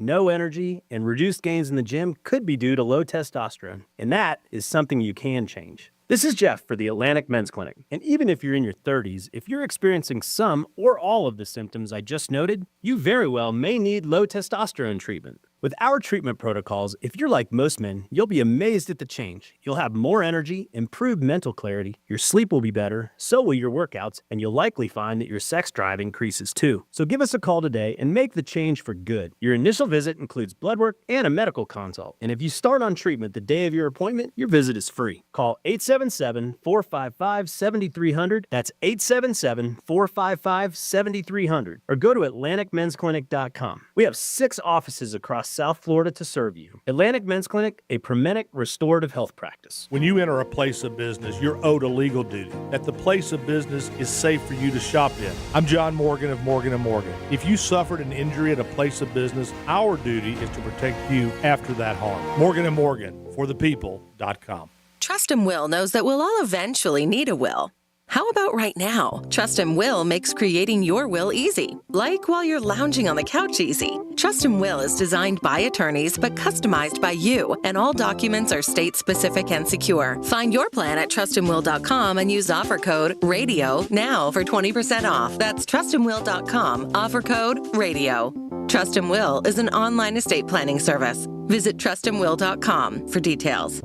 no energy, and reduced gains in the gym could be due to low testosterone, and that is something you can change. This is Jeff for the Atlantic Men's Clinic, and even if you're in your 30s, if you're experiencing some or all of the symptoms I just noted, you very well may need low testosterone treatment. With our treatment protocols, if you're like most men, you'll be amazed at the change. You'll have more energy, improved mental clarity, your sleep will be better, so will your workouts, and you'll likely find that your sex drive increases too. So give us a call today and make the change for good. Your initial visit includes blood work and a medical consult, and if you start on treatment the day of your appointment, your visit is free. Call 877-455-7300, that's 877-455-7300, or go to AtlanticMen'sClinic.com. We have 6 offices across South Florida to serve you. Atlantic Men's Clinic, a Promenic restorative health practice. When you enter a place of business, you're owed a legal duty, that the place of business is safe for you to shop in. I'm John Morgan of Morgan & Morgan. If you suffered an injury at a place of business, our duty is to protect you after that harm. Morgan & Morgan, forthepeople.com. Trust and Will knows that we'll all eventually need a will. How about right now? Trust and Will makes creating your will easy, like while you're lounging on the couch easy. Trust and Will is designed by attorneys but customized by you, and all documents are state-specific and secure. Find your plan at trustandwill.com and use offer code RADIO now for 20% off. That's trustandwill.com, offer code RADIO. Trust and Will is an online estate planning service. Visit trustandwill.com for details.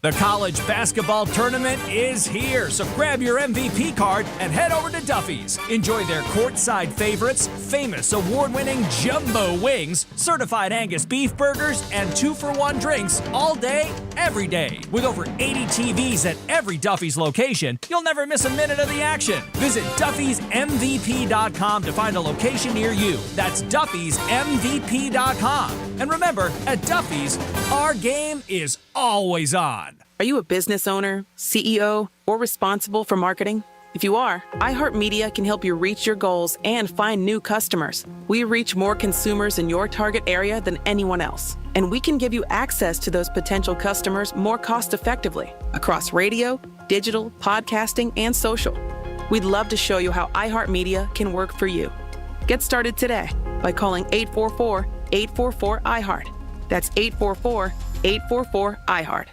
The college basketball tournament is here, so grab your MVP card and head over to Duffy's. Enjoy their courtside favorites, famous award-winning jumbo wings, certified Angus beef burgers, and 2-for-1 drinks all day, every day. With over 80 TVs at every Duffy's location, you'll never miss a minute of the action. Visit Duffy'sMVP.com to find a location near you. That's Duffy'sMVP.com. And remember, at Duffy's, our game is always on. Are you a business owner, CEO, or responsible for marketing? If you are, iHeartMedia can help you reach your goals and find new customers. We reach more consumers in your target area than anyone else, and we can give you access to those potential customers more cost-effectively across radio, digital, podcasting, and social. We'd love to show you how iHeartMedia can work for you. Get started today by calling 844-844-iHeart. That's 844-844-iHeart.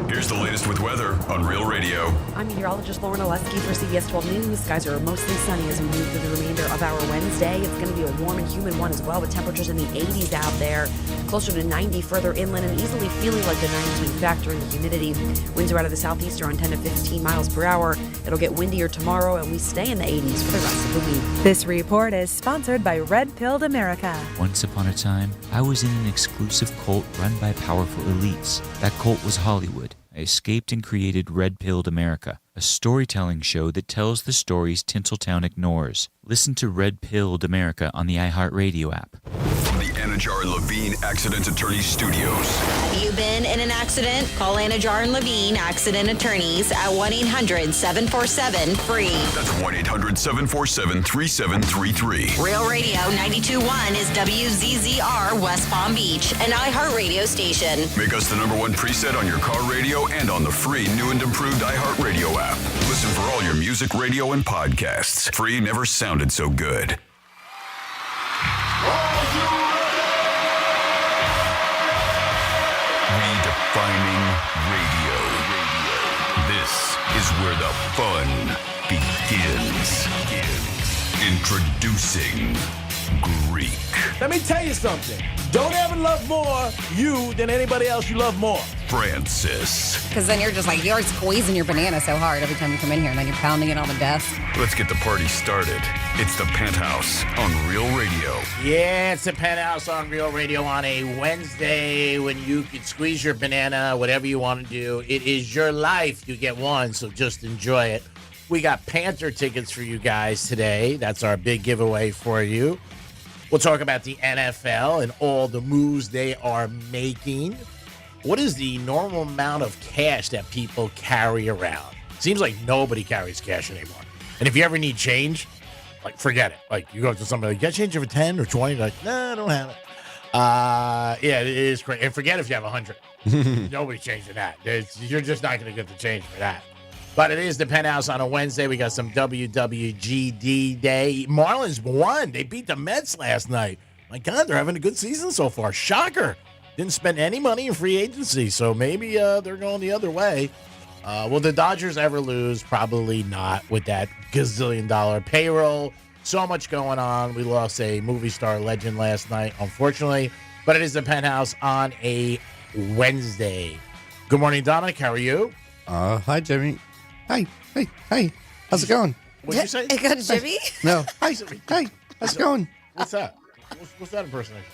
Here's the latest with weather on Real Radio. I'm meteorologist Lauren Oleski for CBS 12 News. Skies are mostly sunny as we move through the remainder of our Wednesday. It's going to be a warm and humid one as well, with temperatures in the 80s out there, closer to 90 further inland, and easily feeling like the 90s when you factor in the humidity. Winds are out of the southeast around 10 to 15 miles per hour. It'll get windier tomorrow, and we stay in the 80s for the rest of the week. This report is sponsored by Red Pilled America. Once upon a time, I was in an exclusive cult run by powerful elites. That cult was Hollywood. I escaped and created Red Pilled America, a storytelling show that tells the stories Tinseltown ignores. Listen to Red Pilled America on the iHeartRadio app. From the Anajar and Levine Accident Attorneys Studios. You been in an accident? Call Anajar and Levine Accident Attorneys at 1-800-747-FREE. That's 1-800-747-3733. Real Radio 92.1 is WZZR West Palm Beach, an iHeartRadio station. Make us the #1 preset on your car radio and on the free new and improved iHeartRadio app. Listen for all your music, radio, and podcasts. Free never sounded so good. Redefining radio. This is where the fun begins. Introducing Greek. Let me tell you something. Don't ever love more you than anybody else you love more. Francis. Because then you're squeezing your banana so hard every time you come in here, and then you're pounding it on the desk. Let's get the party started. It's the Penthouse on Real Radio. Yeah, it's the Penthouse on Real Radio on a Wednesday when you can squeeze your banana, whatever you want to do. It is your life. You get one, so just enjoy it. We got Panther tickets for you guys today. That's our big giveaway for you. We'll talk about the NFL and all the moves they are making. What is the normal amount of cash that people carry around? Seems like nobody carries cash anymore. And if you ever need change, like, forget it. Like, you go up to somebody, like, you got change for 10 or 20? Like, nah, I don't have it. Yeah, it is crazy. And forget if you have 100. Nobody's changing that. You're just not going to get the change for that. But it is the Penthouse on a Wednesday. We got some WWGD Day. Marlins won. They beat the Mets last night. My God, they're having a good season so far. Shocker. Didn't spend any money in free agency, so maybe they're going the other way. Will the Dodgers ever lose? Probably not with that gazillion-dollar payroll. So much going on. We lost a movie star legend last night, unfortunately. But it is the Penthouse on a Wednesday. Good morning, Dominic. How are you? Hi, Jimmy. Hi. Hey. How's it going? What'd you say? I got Jimmy? No. Hi. How's it going? What's that? What's that impersonation?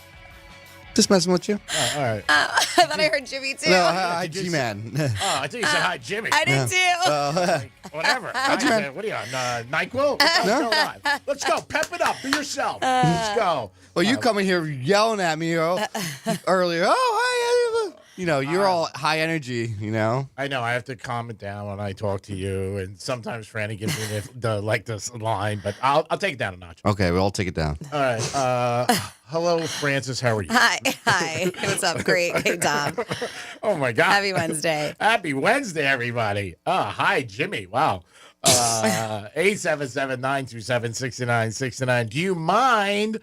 Just messing with you. Oh, all right. I thought I heard Jimmy too. No, hi, G-Man. Oh, I think you said hi, Jimmy. I did too. Whatever. G-Man. What are you on? NyQuil? What's going on? Let's go. Pep it up. Be yourself. Let's go. Well, you coming here yelling at me earlier. Oh, hi. You're all high energy, I know. I have to calm it down when I talk to you, and sometimes Franny gives me this line, but I'll take it down a notch. Okay, we'll all take it down. All right. Hello, Francis. How are you? Hi. What's up? Great. Hey, Dom. Oh, my God. Happy Wednesday. Happy Wednesday, everybody. Hi, Jimmy. Wow. 877-927-6969. Do you mind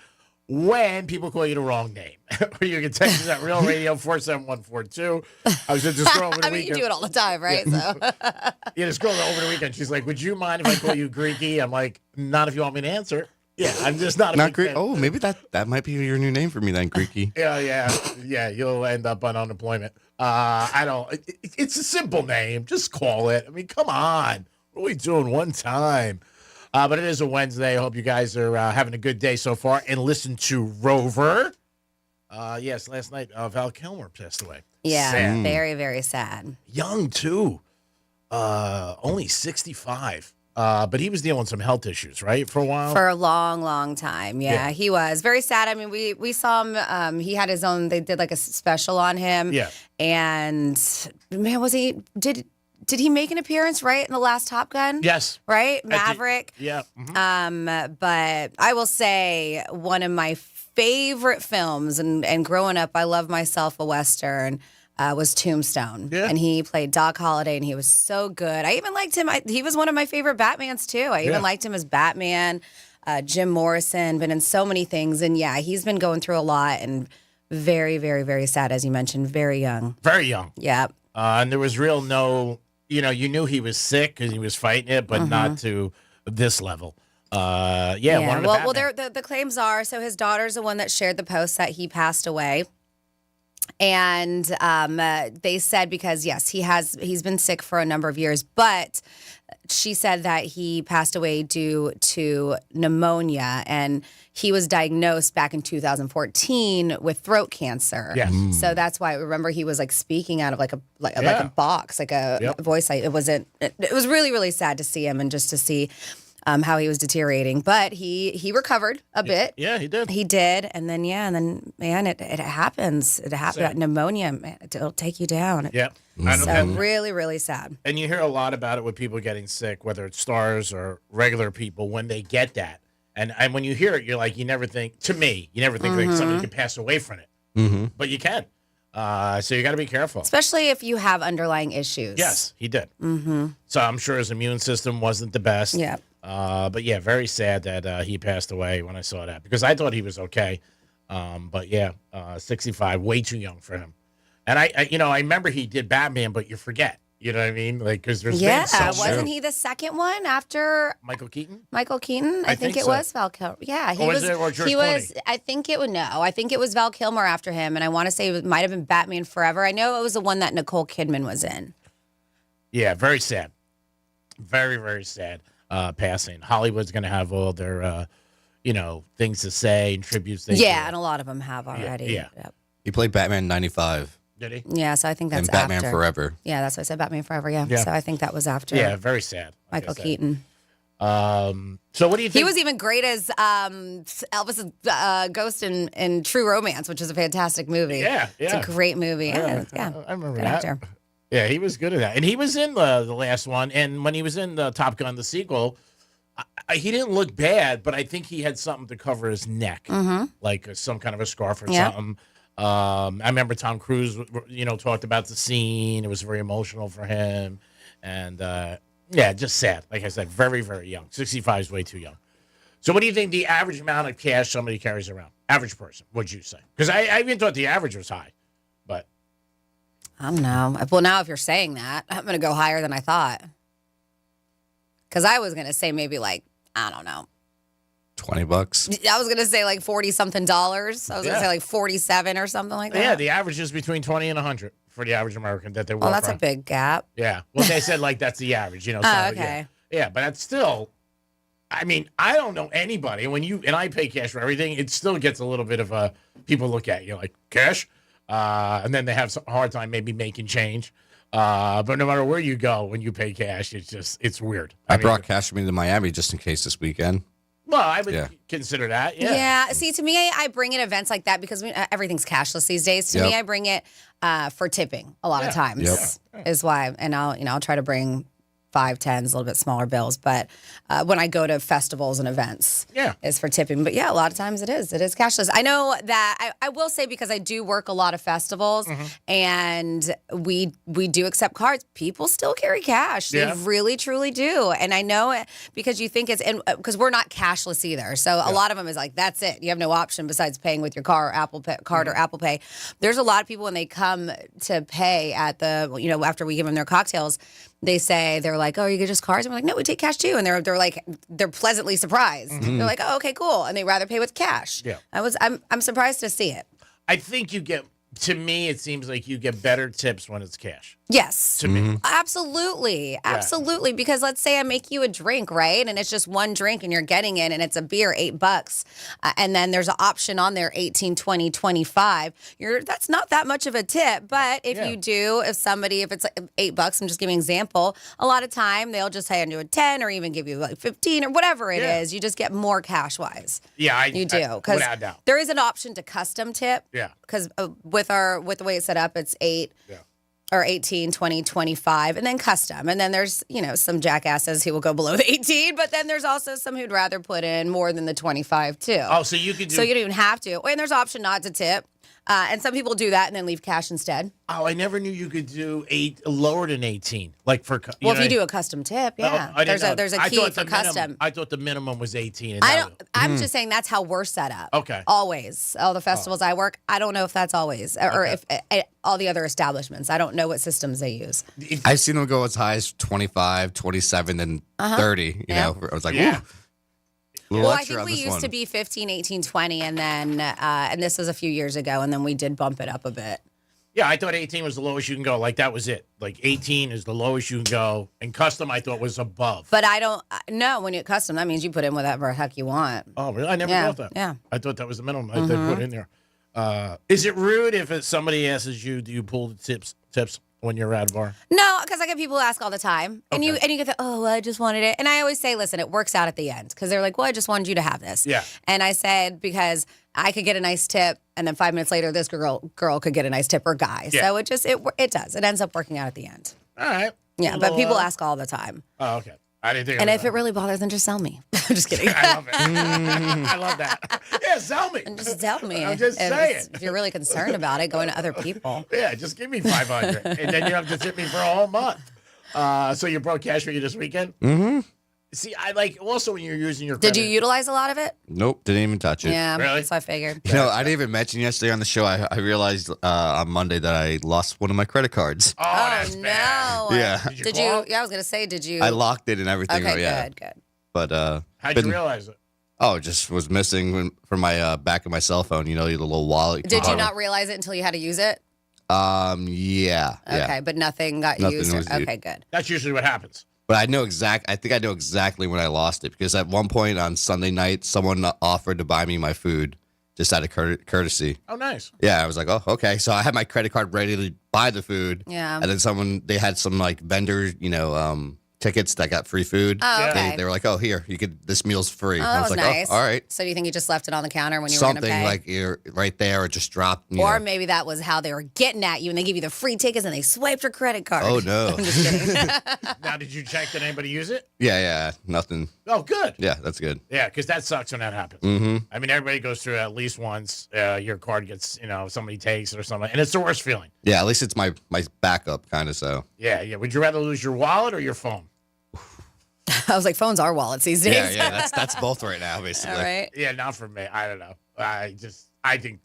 when people call you the wrong name? Or you can text us at Real Radio 47142. I was just girl over the weekend. You do it all the time, right? So. Yeah, this girl over the weekend, she's like, would you mind if I call you Greeky? I'm like, not if you want me to answer. Yeah, I'm just not a Not big Greek. fan. Oh, maybe that might be your new name for me then, Greeky. Yeah. You'll end up on unemployment. I don't. It's a simple name. Just call it. I mean, come on. What are we doing one time? But it is a Wednesday. I hope you guys are having a good day so far. And listen to Rover. Yes, last night Val Kilmer passed away. Yeah, Sad. very, very sad. Young too. Only 65. But he was dealing with some health issues, right, for a while? For a long, long time. Yeah, he was. Very sad. I mean, we saw him. He had his own, they did like a special on him. Yeah. And, man, did he make an appearance, right, in the last Top Gun? Yes. Right? Maverick? Yeah. Mm-hmm. But I will say one of my favorite films, and growing up, I love myself a Western, was Tombstone. Yeah. And he played Doc Holliday, and he was so good. I even liked him. He was one of my favorite Batmans, too. I even liked him as Batman. Jim Morrison, been in so many things. And, yeah, he's been going through a lot, and very, very, very sad, as you mentioned, very young. Very young. Yeah. And there was you knew he was sick because he was fighting it, but not to this level. Well, the claims are, so his daughter's the one that shared the post that he passed away. And they said because, yes, he's been sick for a number of years, but she said that he passed away due to pneumonia, and he was diagnosed back in 2014 with throat cancer. Yes. So that's why, remember, he was like speaking out of like a box, like a voice. It was really, really sad to see him and just to see how he was deteriorating. But he recovered a bit. Yeah, he did. He did. And then, man, it happens. It happened. Pneumonia, man, it'll take you down. Yeah. So really, really sad. And you hear a lot about it with people getting sick, whether it's stars or regular people, when they get that. And when you hear it, you're like, you never think like somebody could pass away from it. Mm-hmm. But you can. So you got to be careful. Especially if you have underlying issues. Yes, he did. Mm-hmm. So I'm sure his immune system wasn't the best. Yeah. But yeah, very sad that he passed away when I saw that, because I thought he was okay. But yeah, 65, way too young for him. And I remember he did Batman, but you forget. You know what I mean? Like, because there's been so wasn't he the second one after Michael Keaton? I think it so. was Val Kilmer. Yeah, Or George he was. I think it was Val Kilmer after him, and I want to say it might have been Batman Forever. I know it was the one that Nicole Kidman was in. Yeah, very sad. Very, very sad passing. Hollywood's going to have all their, things to say and tributes. And a lot of them have already. Yeah. Yep. He played Batman in 95. Did he? Yeah, so I think that's and Batman after. Forever. Yeah, that's what I said, Batman Forever, yeah. So I think that was after. Yeah, very sad. Michael Keaton. So what do you think? He was even great as Elvis's ghost in True Romance, which is a fantastic movie. Yeah. It's a great movie. I remember that. Actor. Yeah, he was good at that. And he was in the last one. And when he was in the Top Gun, the sequel, he didn't look bad, but I think he had something to cover his neck, like some kind of a scarf or something. I remember Tom Cruise, talked about the scene. It was very emotional for him. And, just sad. Like I said, very, very young. 65 is way too young. So what do you think the average amount of cash somebody carries around? Average person, what'd you say? Because I even thought the average was high, but. I don't know. Well, now if you're saying that, I'm going to go higher than I thought. Because I was going to say maybe like, I don't know. $20. I was going to say like 40-something dollars. I was going to say like 47 or something like that. Yeah, the average is between 20 and 100 for the average American that they walk Well, that's around. a big gap. Yeah. Well, they said like that's the average, so, Oh, okay. Yeah, but that's still, I mean, I don't know anybody. And I pay cash for everything, it still gets a little bit of a, people look at you like, cash? And then they have a hard time maybe making change. But no matter where you go, when you pay cash, it's weird. I brought cash with me to Miami just in case this weekend. Well, I would consider that. Yeah. See, to me, I bring in events like that because everything's cashless these days. To me, I bring it for tipping a lot of times is why. And I'll try to bring 5, 10s, a little bit smaller bills. But when I go to festivals and events, is for tipping. But yeah, a lot of times it is cashless. I know that I will say, because I do work a lot of festivals and we do accept cards. People still carry cash. They really, truly do. And I know it because you think because we're not cashless either. So a lot of them is like, that's it. You have no option besides paying with your car or Apple Pay, card or Apple Pay. There's a lot of people when they come to pay at the, after we give them their cocktails, they're like, oh, you get just cards? And we're like, no, we take cash too. And they're pleasantly surprised. Mm-hmm. They're like, oh, okay, cool. And they rather pay with cash. Yeah. I'm surprised to see it. I think to me, it seems like you get better tips when it's cash. Yes. To me. Absolutely. Absolutely. Because let's say I make you a drink, right? And it's just one drink and you're getting it and it's a beer, $8. And then there's an option on there, 18, 20, 25. That's not that much of a tip. But if you do, if it's like $8, I'm just giving an example, a lot of time they'll just hand you a 10 or even give you like 15 or whatever it is. You just get more cash wise. Yeah, you do. Because without doubt. there is an option to custom tip. Yeah. Because with the way it's set up, it's 8. Yeah. Or 18, 20, 25, and then custom. And then there's, some jackasses who will go below the 18, but then there's also some who'd rather put in more than the 25 too. Oh, so you could do... So you don't even have to. And there's option not to tip. And some people do that and then leave cash instead. Oh, I never knew you could do lower than 18. Like for if you do a custom tip, there's a key for custom. I thought the minimum was 18. I'm just saying that's how we're set up. Okay. Always. All the festivals I work, I don't know if that's always or if all the other establishments. I don't know what systems they use. I've seen them go as high as 25, 27, then 30. I was like, ooh. Well, I think we used to be 15, 18, 20, and then and this was a few years ago, and then we did bump it up a bit. Yeah, I thought 18 was the lowest you can go. Like, that was it. Like, 18 is the lowest you can go. And custom, I thought, was above. But I don't know. When you custom, that means you put in whatever the heck you want. Oh, really? I never thought that. Yeah. I thought that was the minimum I put in there. Is it rude if somebody asks you, do you pull the tips when you're at a bar? No, because I get people ask all the time. And you get the, I just wanted it. And I always say, listen, it works out at the end. Because they're like, well, I just wanted you to have this. Yeah. And I said, because I could get a nice tip, and then 5 minutes later, this girl could get a nice tip, or guy. Yeah. So it does. It ends up working out at the end. All right. Yeah, but people ask all the time. Oh, okay. I didn't think. And if it really bothers them, just sell me. I'm just kidding. I love it. I love that. Yeah, sell me. And just tell me. I'm just saying. If you're really concerned about it, going to other people. Yeah, just give me $500, and then you have to tip me for a whole month. So you broke cash for you this weekend? Mm-hmm. See, I like also when you're using your credit. Did you utilize a lot of it? Nope, didn't even touch it. Yeah, really? That's what I figured. I didn't even mention yesterday on the show. I realized on Monday that I lost one of my credit cards. Oh, that's no! bad. Yeah. Did you? Yeah, I was gonna say, did you? I locked it and everything. Okay, good. But how'd you realize it? Oh, it just was missing from my back of my cell phone. The little wallet. Did you not realize it until you had to use it? Yeah. Okay, but nothing got used. Okay, good. That's usually what happens. But I think I know exactly when I lost it, because at one point on Sunday night, someone offered to buy me my food just out of courtesy. Oh, nice. Yeah, I was like, oh, okay. So I had my credit card ready to buy the food. Yeah. And then they had some like vendor, tickets that got free food. Oh, okay. They were like, oh, here, this meal's free. Oh, and I was like, nice. oh, all right. So do you think you just left it on the counter when you were going to pay? Something like you're right there, or just dropped. Or maybe that was how they were getting at you, and they give you the free tickets and they swiped your credit card. Oh, no. I'm just kidding. Now, did you check that anybody use it? Yeah, nothing. Oh, good. Yeah, that's good. Yeah, because that sucks when that happens. Mm-hmm. I mean, everybody goes through it at least once. Your card gets, somebody takes it or something, and it's the worst feeling. Yeah, at least it's my backup, kind of, so. Yeah. Would you rather lose your wallet or your phone? I was like, phones are wallets these days. Yeah, that's both right now, basically. All right. Yeah, not for me. I don't know. I think,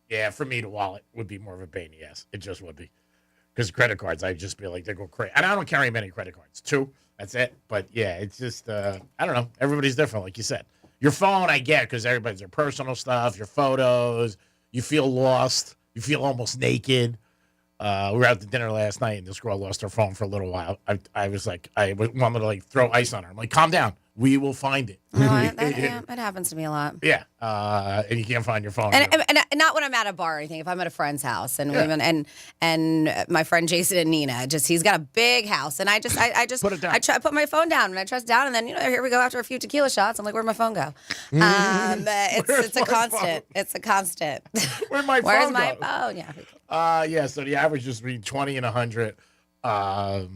yeah, for me, the wallet would be more of a pain in the ass. It just would be. Because credit cards, I'd just be like, they go crazy. And I don't carry many credit cards. 2, that's it. But yeah, it's just, I don't know. Everybody's different, like you said. Your phone, I get, because everybody's their personal stuff, your photos. You feel lost. You feel almost naked. We were out to dinner last night, and this girl lost her phone for a little while. I was like, I wanted to like throw ice on her. I'm like, calm down. We will find it. No, it happens to me a lot. Yeah, and you can't find your phone. And not when I'm at a bar or anything. If I'm at a friend's house, and and my friend Jason and Nina, he's got a big house, and I just put it down. I put my phone down, and I trust down, and then here we go after a few tequila shots. I'm like, where'd my phone go? It's a constant. Phone? It's a constant. Where's my Where's phone? my go? phone? Yeah. Yeah. So the average is between 20 and 100. And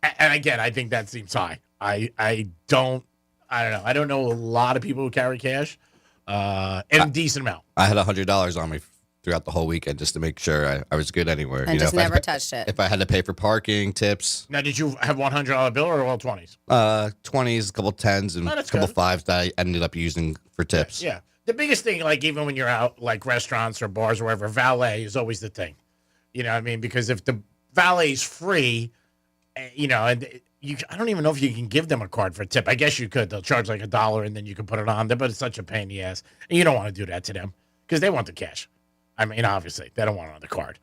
again, I think that seems high. I don't know. I don't know a lot of people who carry cash, and a decent amount. I had $100 on me throughout the whole weekend just to make sure I was good anywhere. And just never touched it. If I had to pay for parking, tips. Now, did you have $100 bill or all 20s? 20s, a couple 10s, and a couple good. 5s that I ended up using for tips. Yeah. The biggest thing, like even when you're out, like restaurants or bars or wherever, valet is always the thing. You know what I mean? Because if the valet's free, and I don't even know if you can give them a card for a tip. I guess you could. They'll charge like $1 and then you can put it on there, but it's such a pain in the ass. And you don't want to do that to them because they want the cash. I mean, obviously, they don't want it on the card.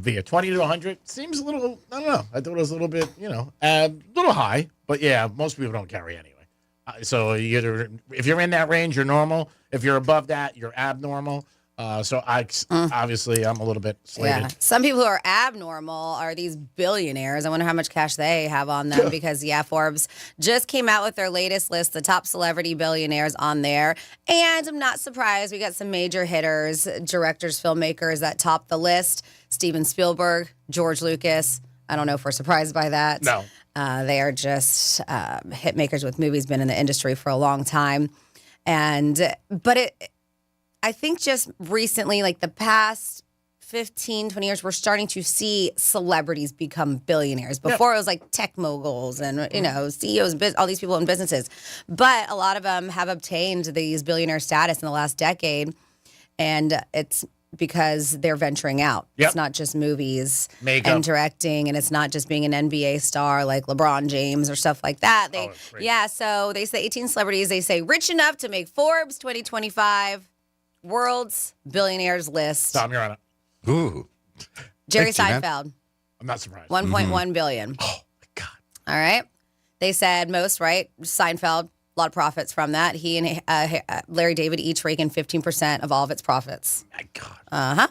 Via 20 to 100 seems a little, I don't know. I thought it was a little bit, a little high. But yeah, most people don't carry anyway. So if you're in that range, you're normal. If you're above that, you're abnormal. Obviously I'm a little bit slated. Yeah. Some people who are abnormal are these billionaires. I wonder how much cash they have on them because, Forbes just came out with their latest list, the top celebrity billionaires on there. And I'm not surprised. We got some major hitters, directors, filmmakers that top the list. Steven Spielberg, George Lucas. I don't know if we're surprised by that. No. They are just hit makers with movies, been in the industry for a long time. I think just recently, like the past 15, 20 years, we're starting to see celebrities become billionaires. Before it was like tech moguls and, CEOs, all these people in businesses. But a lot of them have obtained these billionaire status in the last decade. And it's because they're venturing out. Yep. It's not just movies Makeup. and directing, and it's not just being an NBA star like LeBron James or stuff like that. So they say 18 celebrities, they say rich enough to make Forbes 2025 World's Billionaires list. Tom, you're on it. Ooh. Jerry Thank you, Seinfeld, I'm not surprised. 1.1 billion. Oh, my God. All right. They said most, right? Seinfeld, a lot of profits from that. He and Larry David each rake in 15% of all of its profits. My God. Uh-huh.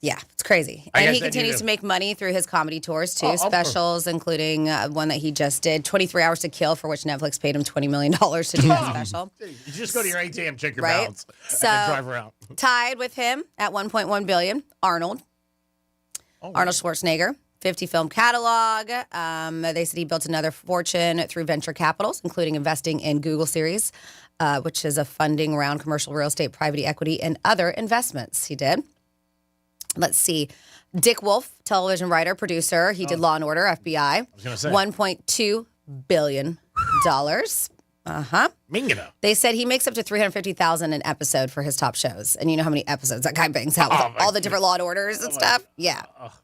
Yeah, it's crazy. And he continues to make money through his comedy tours, too. Specials, including one that he just did, 23 Hours to Kill, for which Netflix paid him $20 million to do that special. You just go to your ATM, check your Right? balance, So, and then drive around. Tied with him at 1.1 billion, Arnold Schwarzenegger, 50 film catalog. They said he built another fortune through venture capitals, including investing in Google series, which is a funding around commercial real estate, private equity, and other investments he did. Let's see. Dick Wolf, television writer, producer. He did Law and Order, FBI. I was going to say. $1.2 billion. Uh-huh. Mingado. They said he makes up to $350,000 an episode for his top shows. And you know how many episodes that guy bangs out with all the different Law and Orders and stuff? Yeah.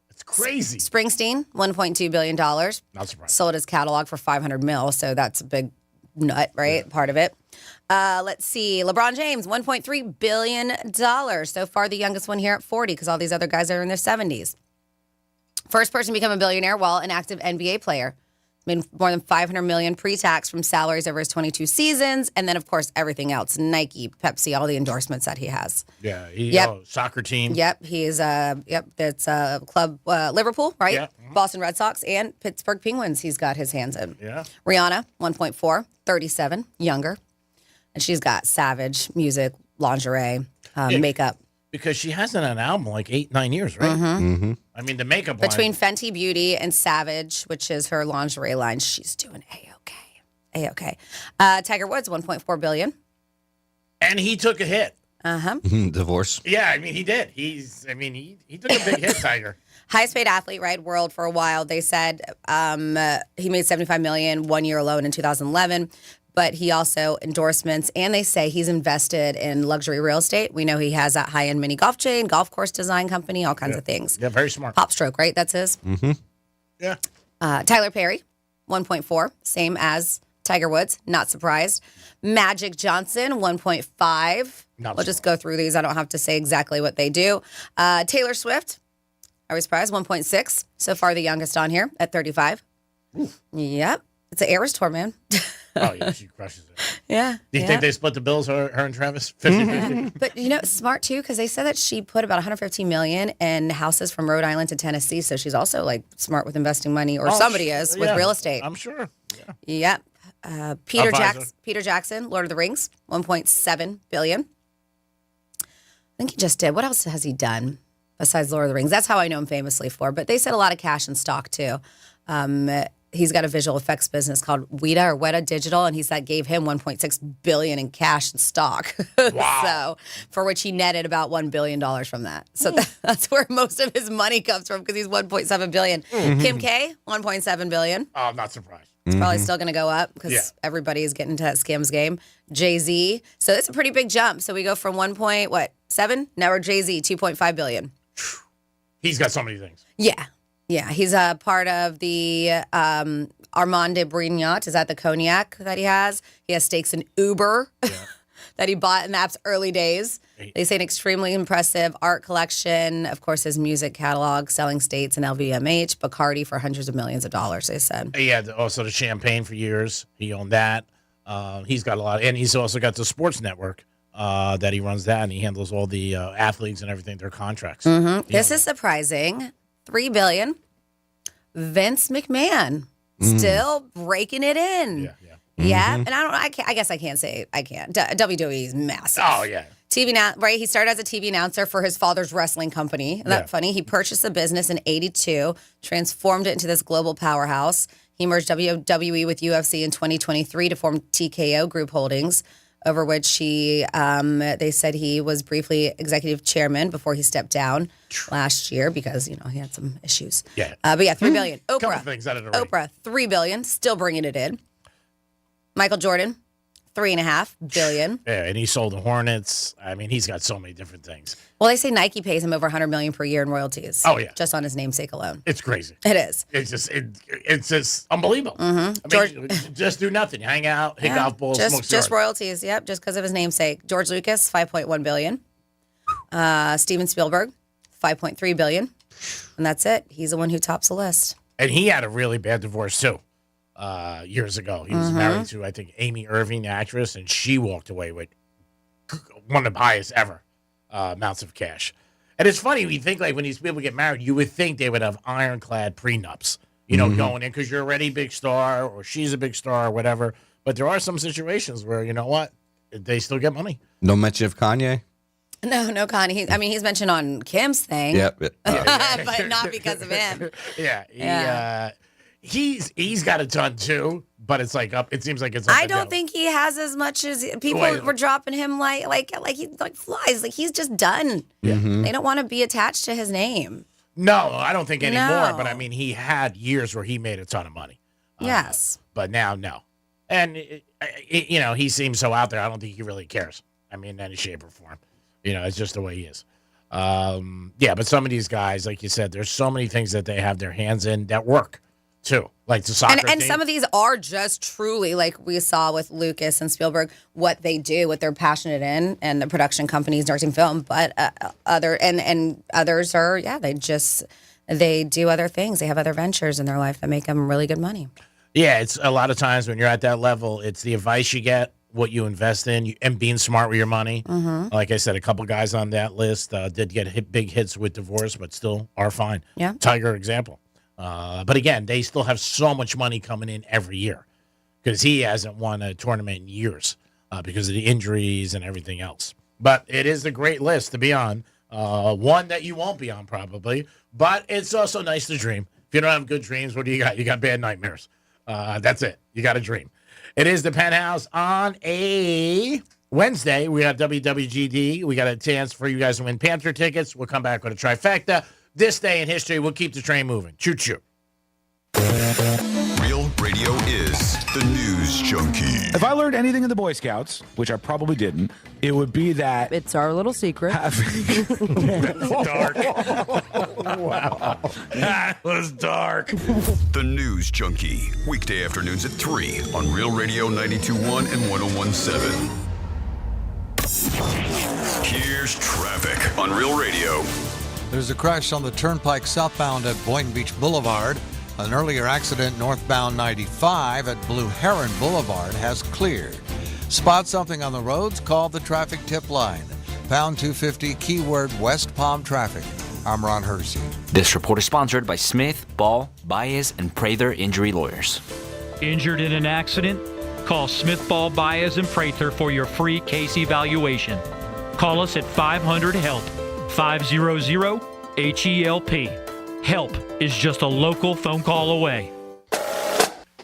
It's crazy. Springsteen, $1.2 billion. Not surprised. Sold his catalog for $500 million, so that's a big nut, right? Part of it. Let's see. LeBron James, $1.3 billion. So far, the youngest one here at 40, because all these other guys are in their 70s. First person to become a billionaire while an active NBA player. Made more than $500 million pre-tax from salaries over his 22 seasons. And then, of course, everything else. Nike, Pepsi, all the endorsements that he has. Yeah. Soccer team. Yep. He's, it's club Liverpool, right? Yeah. Boston Red Sox and Pittsburgh Penguins he's got his hands in. Yeah. Rihanna, 1.4, 37, younger. And she's got Savage, music, lingerie, makeup. Because she hasn't an album like 8-9 years, right? Mm-hmm. I mean, the makeup Between line. Fenty Beauty and Savage, which is her lingerie line, she's doing A-okay. A-okay. Tiger Woods, $1.4 billion. And he took a hit. Uh-huh. Divorce. Yeah, I mean, he did. He took a big hit, Tiger. Highest paid athlete, right? World for a while. They said he made $75 million 1 year alone in 2011. but he also endorsements, and they say he's invested in luxury real estate. We know he has that high-end mini golf chain, golf course design company, all kinds of things. Yeah, very smart. Popstroke, right? That's his. Mm-hmm. Yeah. Tyler Perry, 1.4, same as Tiger Woods. Not surprised. Magic Johnson, 1.5. We'll just go through these. I don't have to say exactly what they do. Taylor Swift, I was surprised, 1.6. So far, the youngest on here at 35. Ooh. Yep. It's an Eras tour, man. Oh, yeah, she crushes it. Yeah. Do you think they split the bills, her and Travis? 50-50? But smart too, because they said that she put about $115 million in houses from Rhode Island to Tennessee. So she's also like smart with investing money, or somebody is with real estate. I'm sure. Yep. Peter Jackson, Lord of the Rings, $1.7 billion. I think he just did. What else has he done besides Lord of the Rings? That's how I know him famously for. But they said a lot of cash in stock too. He's got a visual effects business called Weta Digital, and he said gave him $1.6 billion in cash and stock. Wow. So, for which he netted about $1 billion from that. So that's where most of his money comes from, because he's $1.7 billion. Kim K, $1.7 billion. Oh, I'm not surprised. It's probably still going to go up because everybody is getting into that Skims game. Jay-Z. So it's a pretty big jump. So we go from 1.7? Now we're Jay-Z, $2.5 billion. He's got so many things. Yeah. Yeah, he's a part of the Armand de Brignac. Is that the cognac that he has? He has stakes in Uber that he bought in the app's early days. They say an extremely impressive art collection. Of course, his music catalog, selling states and LVMH, Bacardi for hundreds of millions of dollars, they said. He had also the champagne for years. He owned that. He's got a lot. And he's also got the sports network that he runs that, and he handles all the athletes and everything, their contracts. This is surprising. $3 billion. Vince McMahon still breaking it in. Yeah. And I guess I can't say I can't. WWE is massive. Oh yeah. TV now, right? He started as a TV announcer for his father's wrestling company. Isn't that funny? He purchased the business in {82}, transformed it into this global powerhouse. He merged WWE with UFC in 2023 to form TKO Group Holdings, over which they said he was briefly executive chairman before he stepped down last year because, he had some issues. Yeah. But yeah, $3 billion. Oprah, $3 billion, still bringing it in. Michael Jordan, $3.5 billion. Yeah, and he sold the Hornets. I mean, he's got so many different things. Well, they say Nike pays him over $100 million per year in royalties. Oh yeah, just on his namesake alone. It's crazy. It is. It's just unbelievable. I mean, just do nothing, hang out, hit golf balls, smoke cigars. Just royalties. Yep, just because of his namesake. George Lucas, $5.1 billion. Steven Spielberg, $5.3 billion, and that's it. He's the one who tops the list. And he had a really bad divorce too. Years ago, he was married to, I think, Amy Irving, the actress, and she walked away with one of the highest ever amounts of cash. And it's funny, you think like when these people get married, you would think they would have ironclad prenups, going in because you're already a big star or she's a big star or whatever. But there are some situations where, you know what, they still get money. No mention of Kanye? No, Kanye. He's mentioned on Kim's thing. Yep. But not because of him. He's got a ton too, but it's like up. It seems like it's. I don't think he has as much as people were dropping him like flies. Like he's just done. Yeah. They don't want to be attached to his name. No, I don't think anymore. But I mean, he had years where he made a ton of money. Yes, but now no, and he seems so out there. I don't think he really cares. I mean, in any shape or form. It's just the way he is. But some of these guys, like you said, there's so many things that they have their hands in that work. Too, like the soccer and team. some of these are just truly like we saw with Lucas and Spielberg, what they do, what they're passionate in, and the production companies, nursing film. But others are, they do other things. They have other ventures in their life that make them really good money. Yeah, it's a lot of times when you're at that level, it's the advice you get, what you invest in, and being smart with your money. Like I said, a couple guys on that list did get big hits with divorce, but still are fine. Yeah, Tiger example. But again, they still have so much money coming in every year because he hasn't won a tournament in years because of the injuries and everything else. But it is a great list to be on. One that you won't be on probably, but it's also nice to dream. If you don't have good dreams, what do you got? You got bad nightmares. That's it. You got to dream. It is the Penthouse on a Wednesday. We have WWGD. We got a chance for you guys to win Panther tickets. We'll come back with a trifecta. This day in history, we'll keep the train moving. Choo-choo. Real Radio is the News Junkie. If I learned anything in the Boy Scouts, which I probably didn't, it would be that it's our little secret. That's dark. Wow. That was dark. The News Junkie. Weekday afternoons at 3 on Real Radio 92.1 and 101.7. Here's traffic on Real Radio. There's a crash on the turnpike southbound at Boynton Beach Boulevard. An earlier accident northbound 95 at Blue Heron Boulevard has cleared. Spot something on the roads? Call the traffic tip line. Pound 250 keyword West Palm traffic. I'm Ron Hersey. This report is sponsored by Smith, Ball, Baez, and Prather Injury Lawyers. Injured in an accident? Call Smith, Ball, Baez, and Prather for your free case evaluation. Call us at 500-HELP, 500-HELP. Help is just a local phone call away.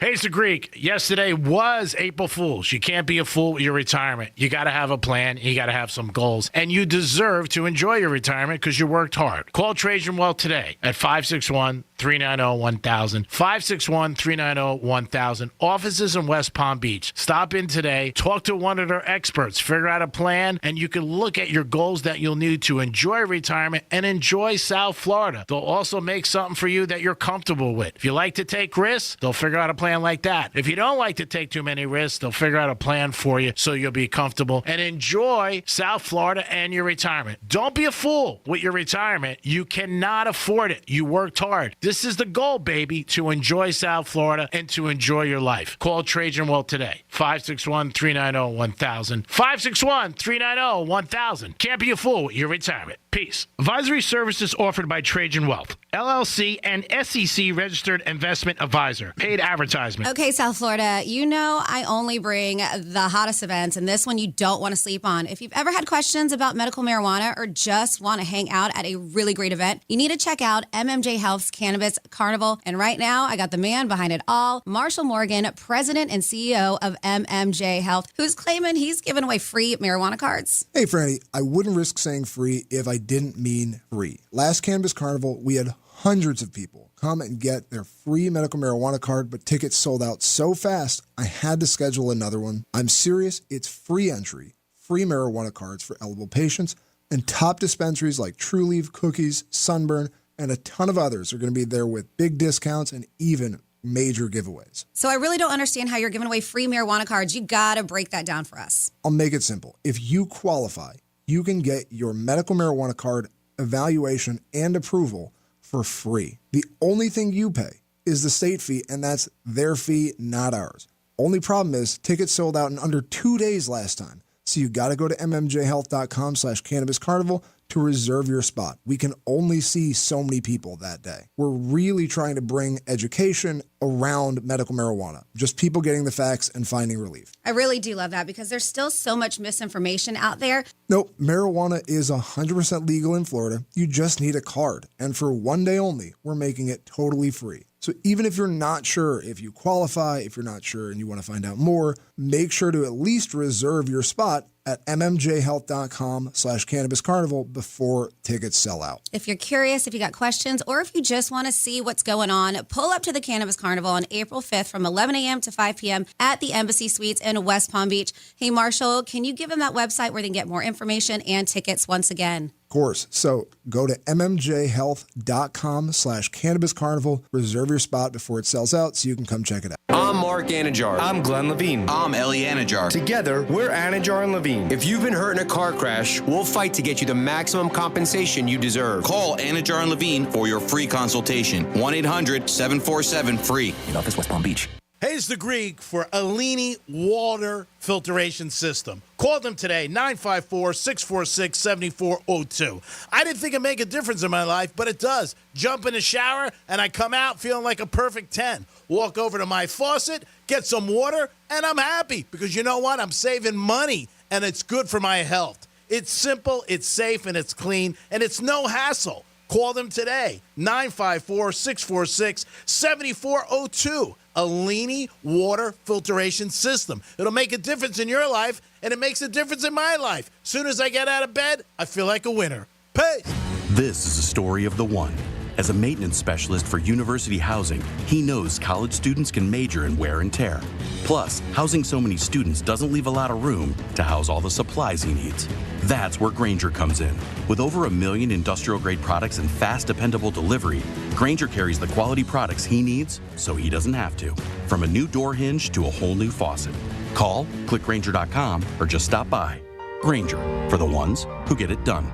Hey, it's the Greek. Yesterday was April Fool's. You can't be a fool with your retirement. You got to have a plan. You got to have some goals. And you deserve to enjoy your retirement because you worked hard. Call Trajan Well today at 561-390-1000. 561-390-1000. Offices in West Palm Beach. Stop in today. Talk to one of their experts. Figure out a plan. And you can look at your goals that you'll need to enjoy retirement and enjoy South Florida. They'll also make something for you that you're comfortable with. If you like to take risks, they'll figure out a plan like that. If you don't like to take too many risks, they'll figure out a plan for you so you'll be comfortable and enjoy South Florida and your retirement. Don't be a fool with your retirement. You cannot afford it. You worked hard. This is the goal, baby, to enjoy South Florida and to enjoy your life. Call Trajan Well today. 561-390-1000. 561-390-1000. Can't be a fool with your retirement. Peace. Advisory services offered by Trajan Wealth, LLC, and SEC registered investment advisor. Paid advertisement. Okay, South Florida, you know I only bring the hottest events, and this one you don't want to sleep on. If you've ever had questions about medical marijuana or just want to hang out at a really great event, you need to check out MMJ Health's Cannabis Carnival. And right now, I got the man behind it all, Marshall Morgan, president and CEO of MMJ Health, who's claiming he's giving away free marijuana cards. Hey, Franny, I wouldn't risk saying free if I didn't mean free. Last Cannabis Carnival, we had hundreds of people come and get their free medical marijuana card, but tickets sold out so fast, I had to schedule another one. I'm serious. It's free entry, free marijuana cards for eligible patients, and top dispensaries like True Leaf, Cookies, Sunburn, and a ton of others are going to be there with big discounts and even major giveaways. So I really don't understand how you're giving away free marijuana cards. You got to break that down for us. I'll make it simple. If you qualify, you can get your medical marijuana card evaluation and approval for free. The only thing you pay is the state fee, and that's their fee, not ours. Only problem is tickets sold out in under 2 days last time. So you got to go to mmjhealth.com/cannabis carnival to reserve your spot. We can only see so many people that day. We're really trying to bring education around medical marijuana, just people getting the facts and finding relief. I really do love that because there's still so much misinformation out there. Nope, marijuana is 100% legal in Florida. You just need a card. And for 1 day only, we're making it totally free. So even if you're not sure if you qualify, if you're not sure and you want to find out more, make sure to at least reserve your spot at mmjhealth.com/cannabis carnival before tickets sell out. If you're curious, if you got questions, or if you just want to see what's going on, pull up to the Cannabis Carnival on April 5th from 11 a.m. to 5 p.m. at the Embassy Suites in West Palm Beach. Hey, Marshall, can you give them that website where they can get more information and tickets once again? Of course. So go to mmjhealth.com/cannabis carnival, reserve your spot before it sells out so you can come check it out. I'm Mark Anajar. I'm Glenn Levine. I'm Ellie Anajar. Together, we're Anajar and Levine. If you've been hurt in a car crash, we'll fight to get you the maximum compensation you deserve. Call Anajar and Levine for your free consultation. 1-800-747-FREE. In office, West Palm Beach. Hey, it's the Greek for Alini Water Filtration System. Call them today, 954-646-7402. I didn't think it'd make a difference in my life, but it does. Jump in the shower, and I come out feeling like a perfect 10. Walk over to my faucet, get some water, and I'm happy because you know what? I'm saving money, and it's good for my health. It's simple, it's safe, and it's clean, and it's no hassle. Call them today, 954-646-7402. Alini Water Filtration System. It'll make a difference in your life, and it makes a difference in my life. Soon as I get out of bed, I feel like a winner. Peace. This is a story of the one. As a maintenance specialist for university housing, he knows college students can major in wear and tear. Plus, housing so many students doesn't leave a lot of room to house all the supplies he needs. That's where Grainger comes in. With over 1 million industrial-grade products and fast, dependable delivery, Grainger carries the quality products he needs so he doesn't have to. From a new door hinge to a whole new faucet. Call, click Grainger.com, or just stop by. Grainger, for the ones who get it done.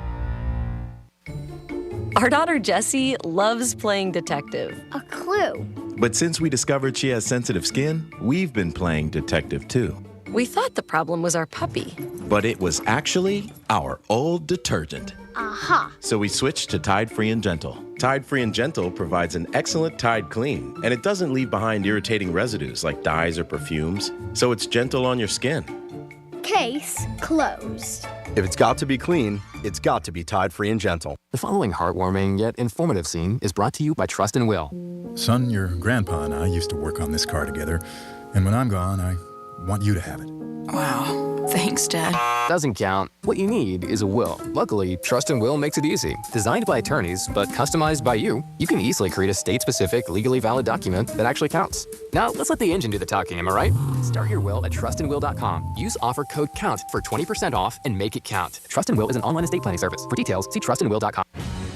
Our daughter Jessie loves playing detective. A clue. But since we discovered she has sensitive skin, we've been playing detective too. We thought the problem was our puppy. But it was actually our old detergent. Aha. So we switched to Tide Free and Gentle. Tide Free and Gentle provides an excellent Tide clean, and it doesn't leave behind irritating residues like dyes or perfumes, so it's gentle on your skin. Case closed. If it's got to be clean, it's got to be Tide Free and Gentle. The following heartwarming yet informative scene is brought to you by Trust and Will. Son, your grandpa and I used to work on this car together, and when I'm gone, I want you to have it. Wow. Thanks, Dad. Doesn't count. What you need is a will. Luckily, Trust and Will makes it easy. Designed by attorneys, but customized by you, you can easily create a state-specific, legally valid document that actually counts. Now, let's let the engine do the talking, am I right? Start your will at trustandwill.com. Use offer code COUNT for 20% off and make it count. Trust and Will is an online estate planning service. For details, see trustandwill.com.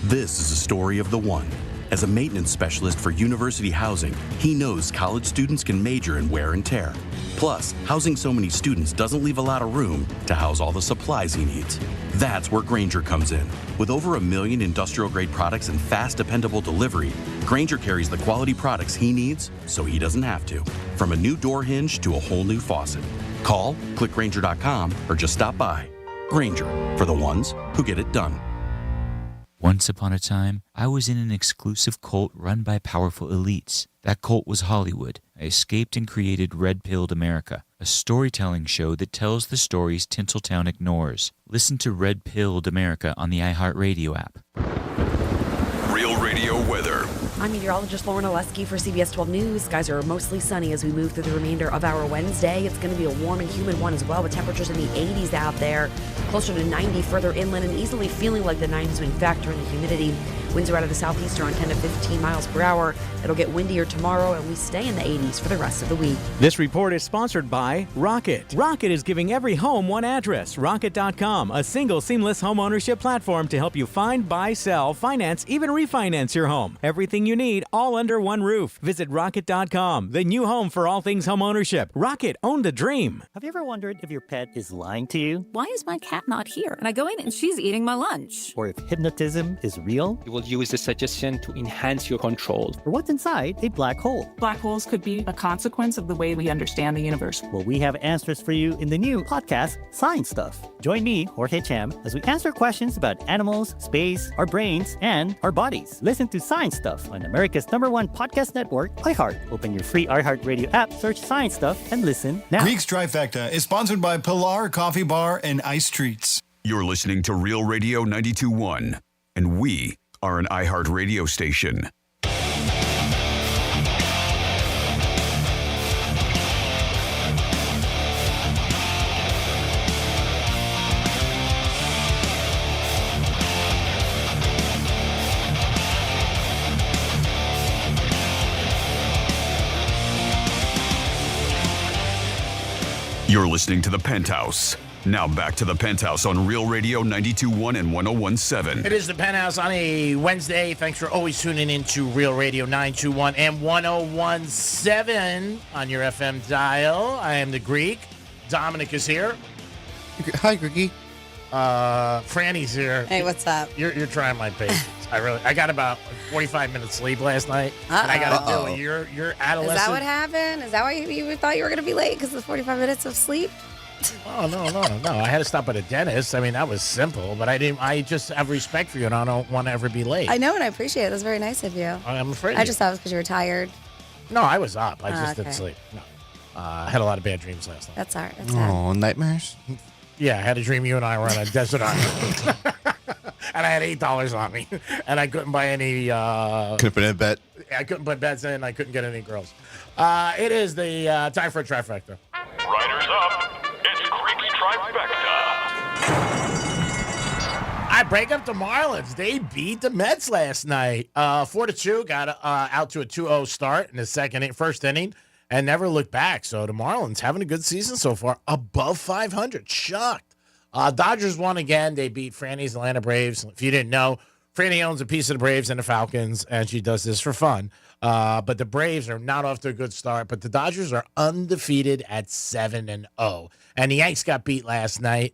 This is a story of the one. As a maintenance specialist for university housing, he knows college students can major in wear and tear. Plus, housing so many students doesn't leave a lot of room to house all the supplies he needs. That's where Grainger comes in. With over 1 million industrial-grade products and fast, dependable delivery, Grainger carries the quality products he needs so he doesn't have to. From a new door hinge to a whole new faucet. Call, click Grainger.com, or just stop by. Grainger, for the ones who get it done. Once upon a time, I was in an exclusive cult run by powerful elites. That cult was Hollywood. I escaped and created Red Pilled America, a storytelling show that tells the stories Tinseltown ignores. Listen to Red Pilled America on the iHeartRadio app. Real Radio weather. I'm meteorologist Lauren Oleski for CBS 12 News. Skies are mostly sunny as we move through the remainder of our Wednesday. It's going to be a warm and humid one as well, with temperatures in the 80s out there, closer to 90 further inland, and easily feeling like the 90s when factor in the humidity. Winds are out of the southeast around 10 to 15 miles per hour. It'll get windier tomorrow, and we stay in the 80s for the rest of the week. This report is sponsored by Rocket. Rocket is giving every home one address. Rocket.com, a single seamless home ownership platform to help you find, buy, sell, finance, even refinance your home. Everything you need, all under one roof. Visit Rocket.com, the new home for all things home ownership. Rocket, own the dream. Have you ever wondered if your pet is lying to you? Why is my cat not here? And I go in and she's eating my lunch. Or if hypnotism is real? You will use the suggestion to enhance your control. Or what's inside a black hole? Black holes could be a consequence of the way we understand the universe. Well, we have answers for you in the new podcast, Science Stuff. Join me, Jorge Cham, as we answer questions about animals, space, our brains, and our bodies. Listen to Science Stuff on America's #1 podcast network, iHeart. Open your free iHeartRadio app, search Science Stuff, and listen now. Greek's Trifecta is sponsored by Pilar Coffee Bar and Ice Treats. You're listening to Real Radio 92.1, and we are an iHeart radio station. You're listening to The Penthouse. Now back to The Penthouse on Real Radio 92.1 and 101.7. It is The Penthouse on a Wednesday. Thanks for always tuning in to Real Radio 921 and 101.7 on your FM dial. I am the Greek. Dominic is here. Hi, Greeky. Franny's here. Hey, what's up? You're trying my patience. I got about 45 minutes sleep last night. And I got to deal with your adolescent. Is that what happened? Is that why you thought you were going to be late because of 45 minutes of sleep? Oh, no. I had to stop at a dentist. I mean, that was simple, but I just have respect for you, and I don't want to ever be late. I know, and I appreciate it. That's very nice of you. I'm afraid. I just thought it was because you were tired. No, I was up. I just okay. didn't sleep. No. I had a lot of bad dreams last night. That's all right. Oh, nightmares? Yeah, I had a dream you and I were on a desert island. And I had $8 on me. And I couldn't buy any... Couldn't put in a bet? I couldn't put bets in. I couldn't get any girls. It is the time for a trifecta. Riders up. It's Greek's Trifecta. right, break up the Marlins. They beat the Mets last night. 4-2, got out to a 2-0 start in the first inning, and never looked back. So the Marlins having a good season so far, above 500. Shocked. Dodgers won again. They beat Franny's Atlanta Braves. If you didn't know, Franny owns a piece of the Braves and the Falcons, and she does this for fun. But the Braves are not off to a good start, but the Dodgers are undefeated at 7-0. And the Yanks got beat last night.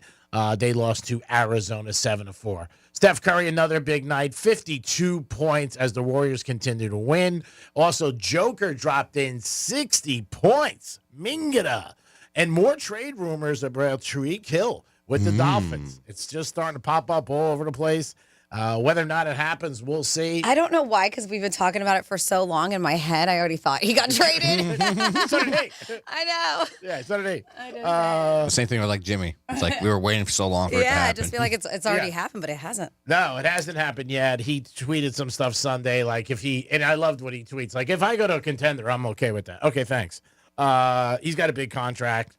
They lost to Arizona 7-4. Steph Curry, another big night, 52 points as the Warriors continue to win. Also, Joker dropped in 60 points. Mingata. And more trade rumors about Tariq Hill with the Dolphins. It's just starting to pop up all over the place. Whether or not it happens, we'll see. I don't know why, because we've been talking about it for so long. In my head, I already thought he got traded. So did he. I know. Yeah, so did he. The same thing with like Jimmy. It's like we were waiting for so long for it to happen. I just feel like it's already happened, but it hasn't. No, it hasn't happened yet. He tweeted some stuff Sunday, like and I loved what he tweets. Like, if I go to a contender, I'm okay with that. Okay, thanks. He's got a big contract.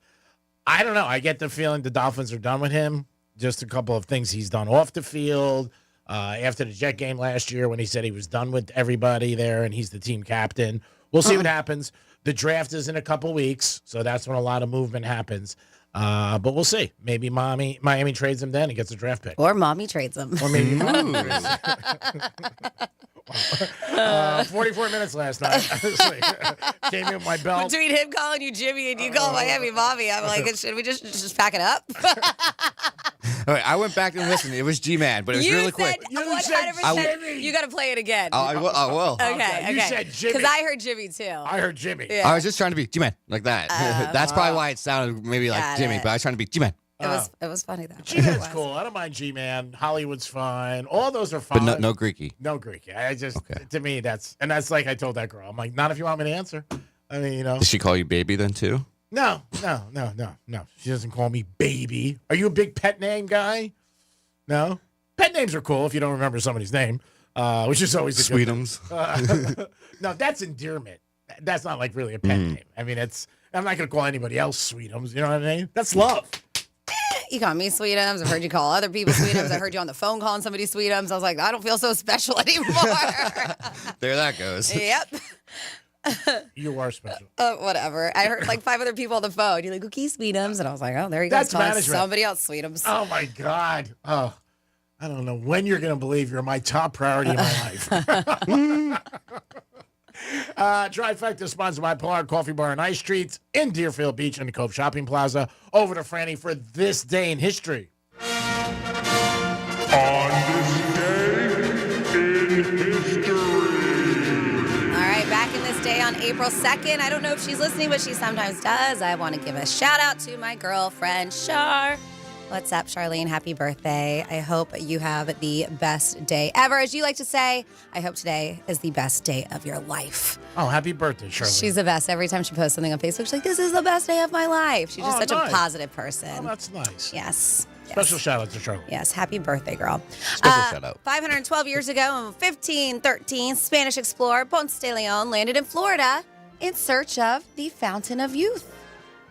I don't know. I get the feeling the Dolphins are done with him. Just a couple of things he's done off the field. After the Jet game last year when he said he was done with everybody there and he's the team captain. We'll see what happens. The draft is in a couple weeks, so that's when a lot of movement happens. But we'll see. Maybe Miami trades him then and gets a draft pick. Or mommy trades him. Or maybe mommy trades him. 44 minutes last night. Came in with my belt. Between him calling you Jimmy and you call Miami mommy, I'm like, should we just pack it up? All right, I went back and listened. It was G-Man, but it was really quick. You said Jimmy. You got to play it again. I will. Okay. You said Jimmy. Because I heard Jimmy too. I heard Jimmy. Yeah. I was just trying to be G-Man, like that. That's probably why it sounded maybe like Jimmy, but I was trying to be G-Man. It was funny though. G-Man's cool. I don't mind G-Man. Hollywood's fine. All those are fine. But no Greeky. No Greeky. I just, to me, that's like I told that girl. I'm like, not if you want me to answer. I mean, Did she call you baby then too? No. She doesn't call me baby. Are you a big pet name guy? No? Pet names are cool if you don't remember somebody's name, which is always a good Sweetums. No, that's endearment. That's not like really a pet name. I mean, I'm not going to call anybody else Sweetums. You know what I mean? That's love. You call me Sweetums. I've heard you call other people Sweetums. I heard you on the phone calling somebody Sweetums. I was like, I don't feel so special anymore. There that goes. Yep. You are special. Whatever. I heard like 5 other people on the phone. You're like, okay, Sweetums. And I was like, oh, there you go. That's management. Somebody else Sweetums. Oh, my God. Oh, I don't know when you're going to believe you're my top priority in my life. Trifecta sponsored by Pilar Coffee Bar and Ice Treats in Deerfield Beach and the Cove Shopping Plaza. Over to Franny for this day in history. On this day in history. Back in this day on April 2nd. I don't know if she's listening, but she sometimes does. I want to give a shout out to my girlfriend, Char. What's up, Charlene? Happy birthday. I hope you have the best day ever. As you like to say, I hope today is the best day of your life. Oh, happy birthday, Charlene. She's the best. Every time she posts something on Facebook, she's like, this is the best day of my life. She's just such a positive person. Oh, that's nice. Yes. Special shout out to Charlotte. Yes, happy birthday, girl. Special shout out. 512 years ago, in 1513, Spanish explorer Ponce de Leon landed in Florida in search of the Fountain of Youth.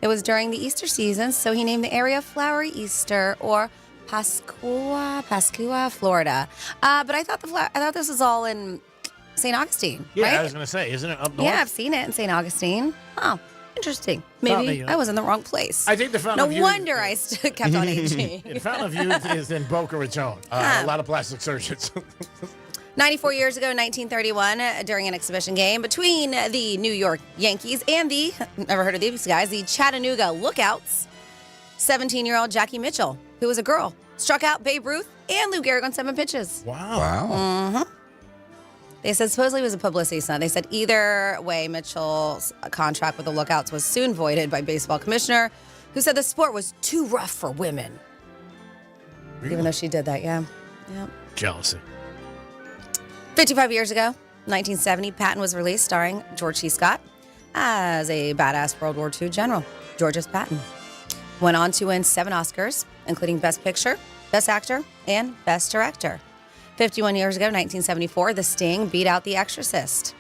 It was during the Easter season, so he named the area Flowery Easter or Pascua, Florida. But I thought this was all in St. Augustine, Yeah, right? I was going to say, isn't it up north? Yeah, I've seen it in St. Augustine. Oh, interesting. Maybe I was in the wrong place. I think the Fountain of Youth. No wonder I kept on aging. The Fountain of Youth is in Boca Raton. A lot of plastic surgeons. 94 years ago, 1931, during an exhibition game between the New York Yankees and never heard of these guys, the Chattanooga Lookouts, 17-year-old Jackie Mitchell, who was a girl, struck out Babe Ruth and Lou Gehrig on 7 pitches. Wow. Mm-hmm. They said supposedly it was a publicity stunt. They said either way, Mitchell's contract with the Lookouts was soon voided by baseball commissioner, who said the sport was too rough for women. Really? Even though she did that, yeah. Jealousy. 55 years ago, 1970, Patton was released, starring George C. Scott as a badass World War II general. George S. Patton went on to win 7 Oscars, including Best Picture, Best Actor, and Best Director. 51 years ago, 1974, The Sting beat out The Exorcist.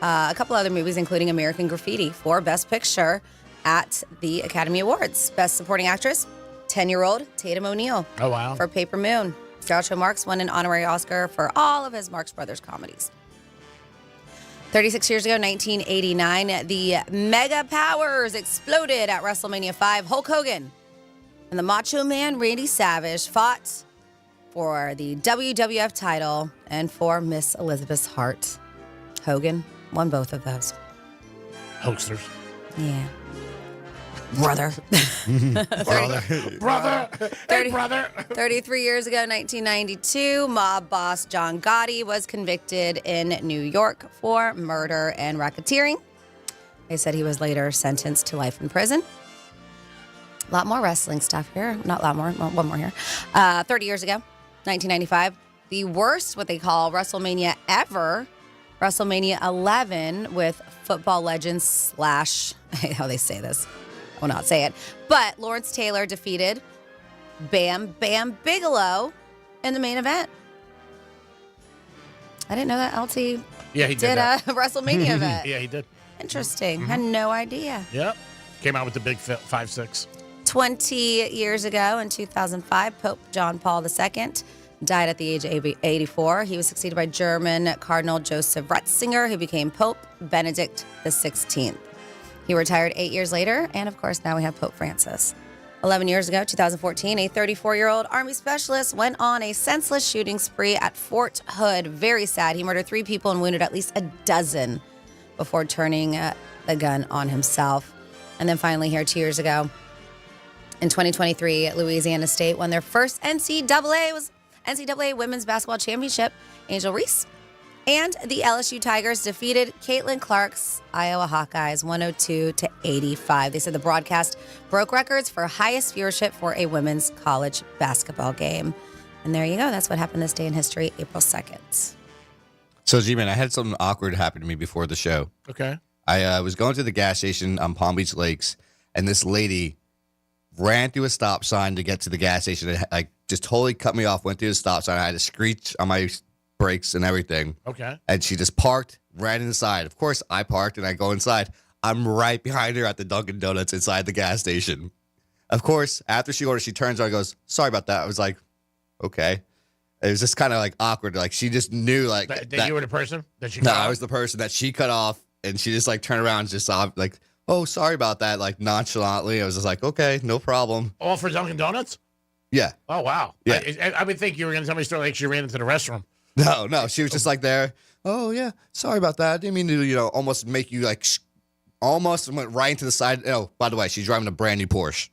A couple other movies, including American Graffiti, for Best Picture at the Academy Awards. Best Supporting Actress, 10-year-old Tatum O'Neal. Oh, wow. For Paper Moon. Groucho Marx won an honorary Oscar for all of his Marx Brothers comedies. 36 years ago, 1989, the Mega Powers exploded at WrestleMania 5. Hulk Hogan and the Macho Man Randy Savage fought for the WWF title and for Miss Elizabeth's heart. Hogan won both of those. Hoaxers. Yeah. Brother. Brother. Hey, brother. 33 years ago, 1992, mob boss John Gotti was convicted in New York for murder and racketeering. They said he was later sentenced to life in prison. A lot more wrestling stuff here. Not a lot more. Well, one more here. 30 years ago, 1995, the worst, what they call WrestleMania ever, WrestleMania 11 with football legends / I hate how they say this. I will not say it. But Lawrence Taylor defeated Bam Bam Bigelow in the main event. I didn't know that LT did a WrestleMania event. Yeah, he did. Interesting. Had no idea. Yep. Came out with the big 5'6". 20 years ago in 2005, Pope John Paul II died at the age of 84. He was succeeded by German Cardinal Joseph Ratzinger, who became Pope Benedict XVI. He retired 8 years later, and of course, now we have Pope Francis. 11 years ago, 2014, a 34-year-old Army specialist went on a senseless shooting spree at Fort Hood. Very sad. He murdered 3 people and wounded at least a dozen before turning the gun on himself. And then finally here, 2 years ago, in 2023, Louisiana State won their first NCAA Women's Basketball Championship. Angel Reese and the LSU Tigers defeated Caitlin Clark's Iowa Hawkeyes 102-85. They said the broadcast broke records for highest viewership for a women's college basketball game. And there you go. That's what happened this day in history, April 2nd. So, G-Man, I had something awkward happen to me before the show. Okay. I was going to the gas station on Palm Beach Lakes, and this lady ran through a stop sign to get to the gas station. It, like, just totally cut me off, went through the stop sign. I had to screech on my brakes and everything. Okay. And she just parked right inside. Of course, I parked and I go inside. I'm right behind her at the Dunkin' Donuts inside the gas station. Of course, after she orders, she turns around and goes, "Sorry about that." I was like, okay. It was just kind of like awkward. Like she just knew like that you were the person that she No, cut I off? was the person that she cut off, and she just like turned around and just saw like, "Oh, sorry about that," like nonchalantly. I was just like, okay, no problem. All for Dunkin' Donuts? Yeah. Oh, wow. Yeah. I would think you were going to tell me a story like she ran into the restroom. No, she was just like there. "Oh yeah, sorry about that. I didn't mean to, almost make you like." Almost went right into the side. Oh, by the way, she's driving a brand new Porsche.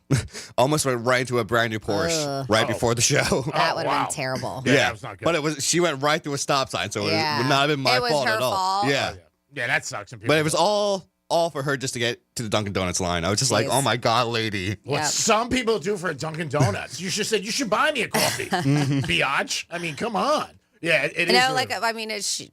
Almost went right into a brand new Porsche right before the show. That would have been terrible. Yeah, that was not good. But she went right through a stop sign, so Yeah. it would not have been my It was fault her at all. fault. Yeah. Yeah, that sucks. But it was all for her just to get to the Dunkin' Donuts line. I was just like, Jeez. "Oh my god, lady!" What Yep. some people do for a Dunkin' Donuts. You should said you should buy me a coffee, biatch. I mean, come on. Yeah, it is. No, is she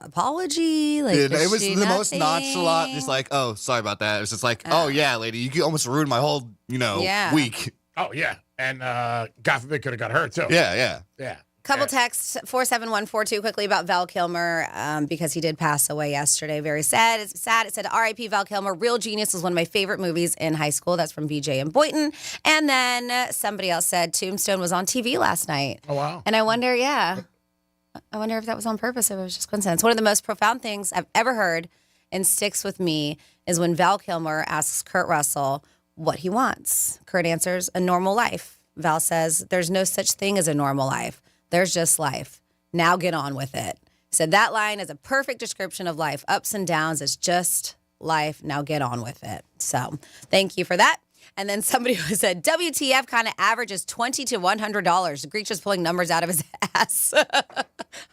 apology? Like, Dude, is it was she the most nothing? nonchalant, just like, "Oh, sorry about that." It was just like, "Oh yeah, lady, you almost ruined my whole, Yeah. week." Oh yeah, and God forbid could have got hurt too. Yeah. Yeah. Couple texts, 47142 quickly about Val Kilmer because he did pass away yesterday. Very sad. It's sad. It said, R.I.P. Val Kilmer. Real Genius was one of my favorite movies in high school. That's from VJ and Boynton. And then somebody else said Tombstone was on TV last night. Oh, wow. And I wonder if that was on purpose or it was just coincidence. One of the most profound things I've ever heard and sticks with me is when Val Kilmer asks Kurt Russell what he wants. Kurt answers, a normal life. Val says, there's no such thing as a normal life. There's just life. Now get on with it. Said that line is a perfect description of life. Ups and downs. It's just life. Now get on with it. So thank you for that. And then somebody who said, WTF kind of averages $20 to $100. Greek just pulling numbers out of his ass.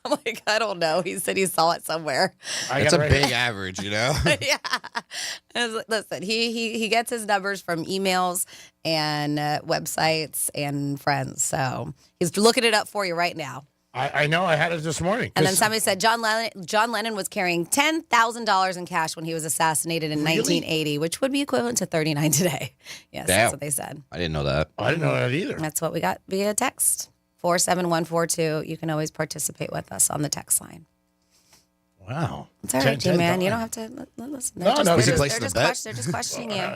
I'm like, I don't know. He said he saw it somewhere. That's a big average, Yeah. Listen, he gets his numbers from emails and websites and friends. So he's looking it up for you right now. I know. I had it this morning. And then somebody said John Lennon was carrying $10,000 in cash when he was assassinated in 1980, which would be equivalent to $39 today. Yes, Damn. that's what they said. I didn't know that. I didn't know that either. That's what we got via text. 47142. You can always participate with us on the text line. Wow. It's all right, G-Man. You don't have to listen. They're just questioning you.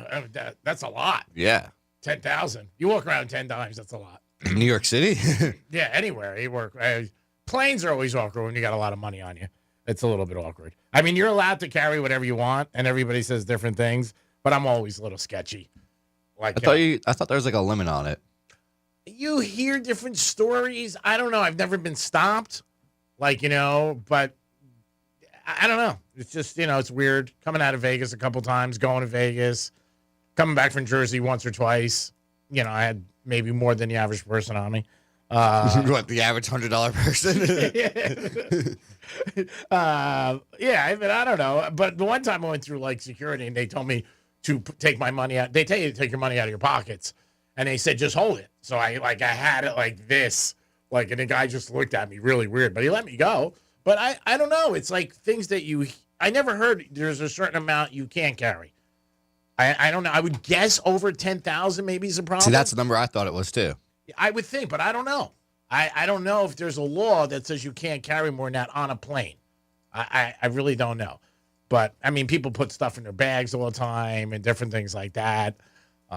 That's a lot. Yeah. 10,000. You walk around 10 times. That's a lot. New York City? Yeah, anywhere you work. Planes are always awkward when you got a lot of money on you. It's a little bit awkward. I mean, you're allowed to carry whatever you want, and everybody says different things, but I'm always a little sketchy. Like I thought there was like a limit on it. You hear different stories. I don't know. I've never been stopped, but I don't know. It's just, it's weird. Coming out of Vegas a couple times, going to Vegas, coming back from Jersey once or twice. I had maybe more than the average person on me. What, the average $100 person? I don't know. But the one time I went through security and they told me to take my money out. They tell you to take your money out of your pockets. And they said, just hold it. So I had it like this. And the guy just looked at me really weird. But he let me go. But I don't know. It's like things that I never heard there's a certain amount you can't carry. I don't know. I would guess over 10,000 maybe is a problem. See, that's the number I thought it was too. I would think, but I don't know. I don't know if there's a law that says you can't carry more than that on a plane. I really don't know. But, I mean, people put stuff in their bags all the time and different things like that.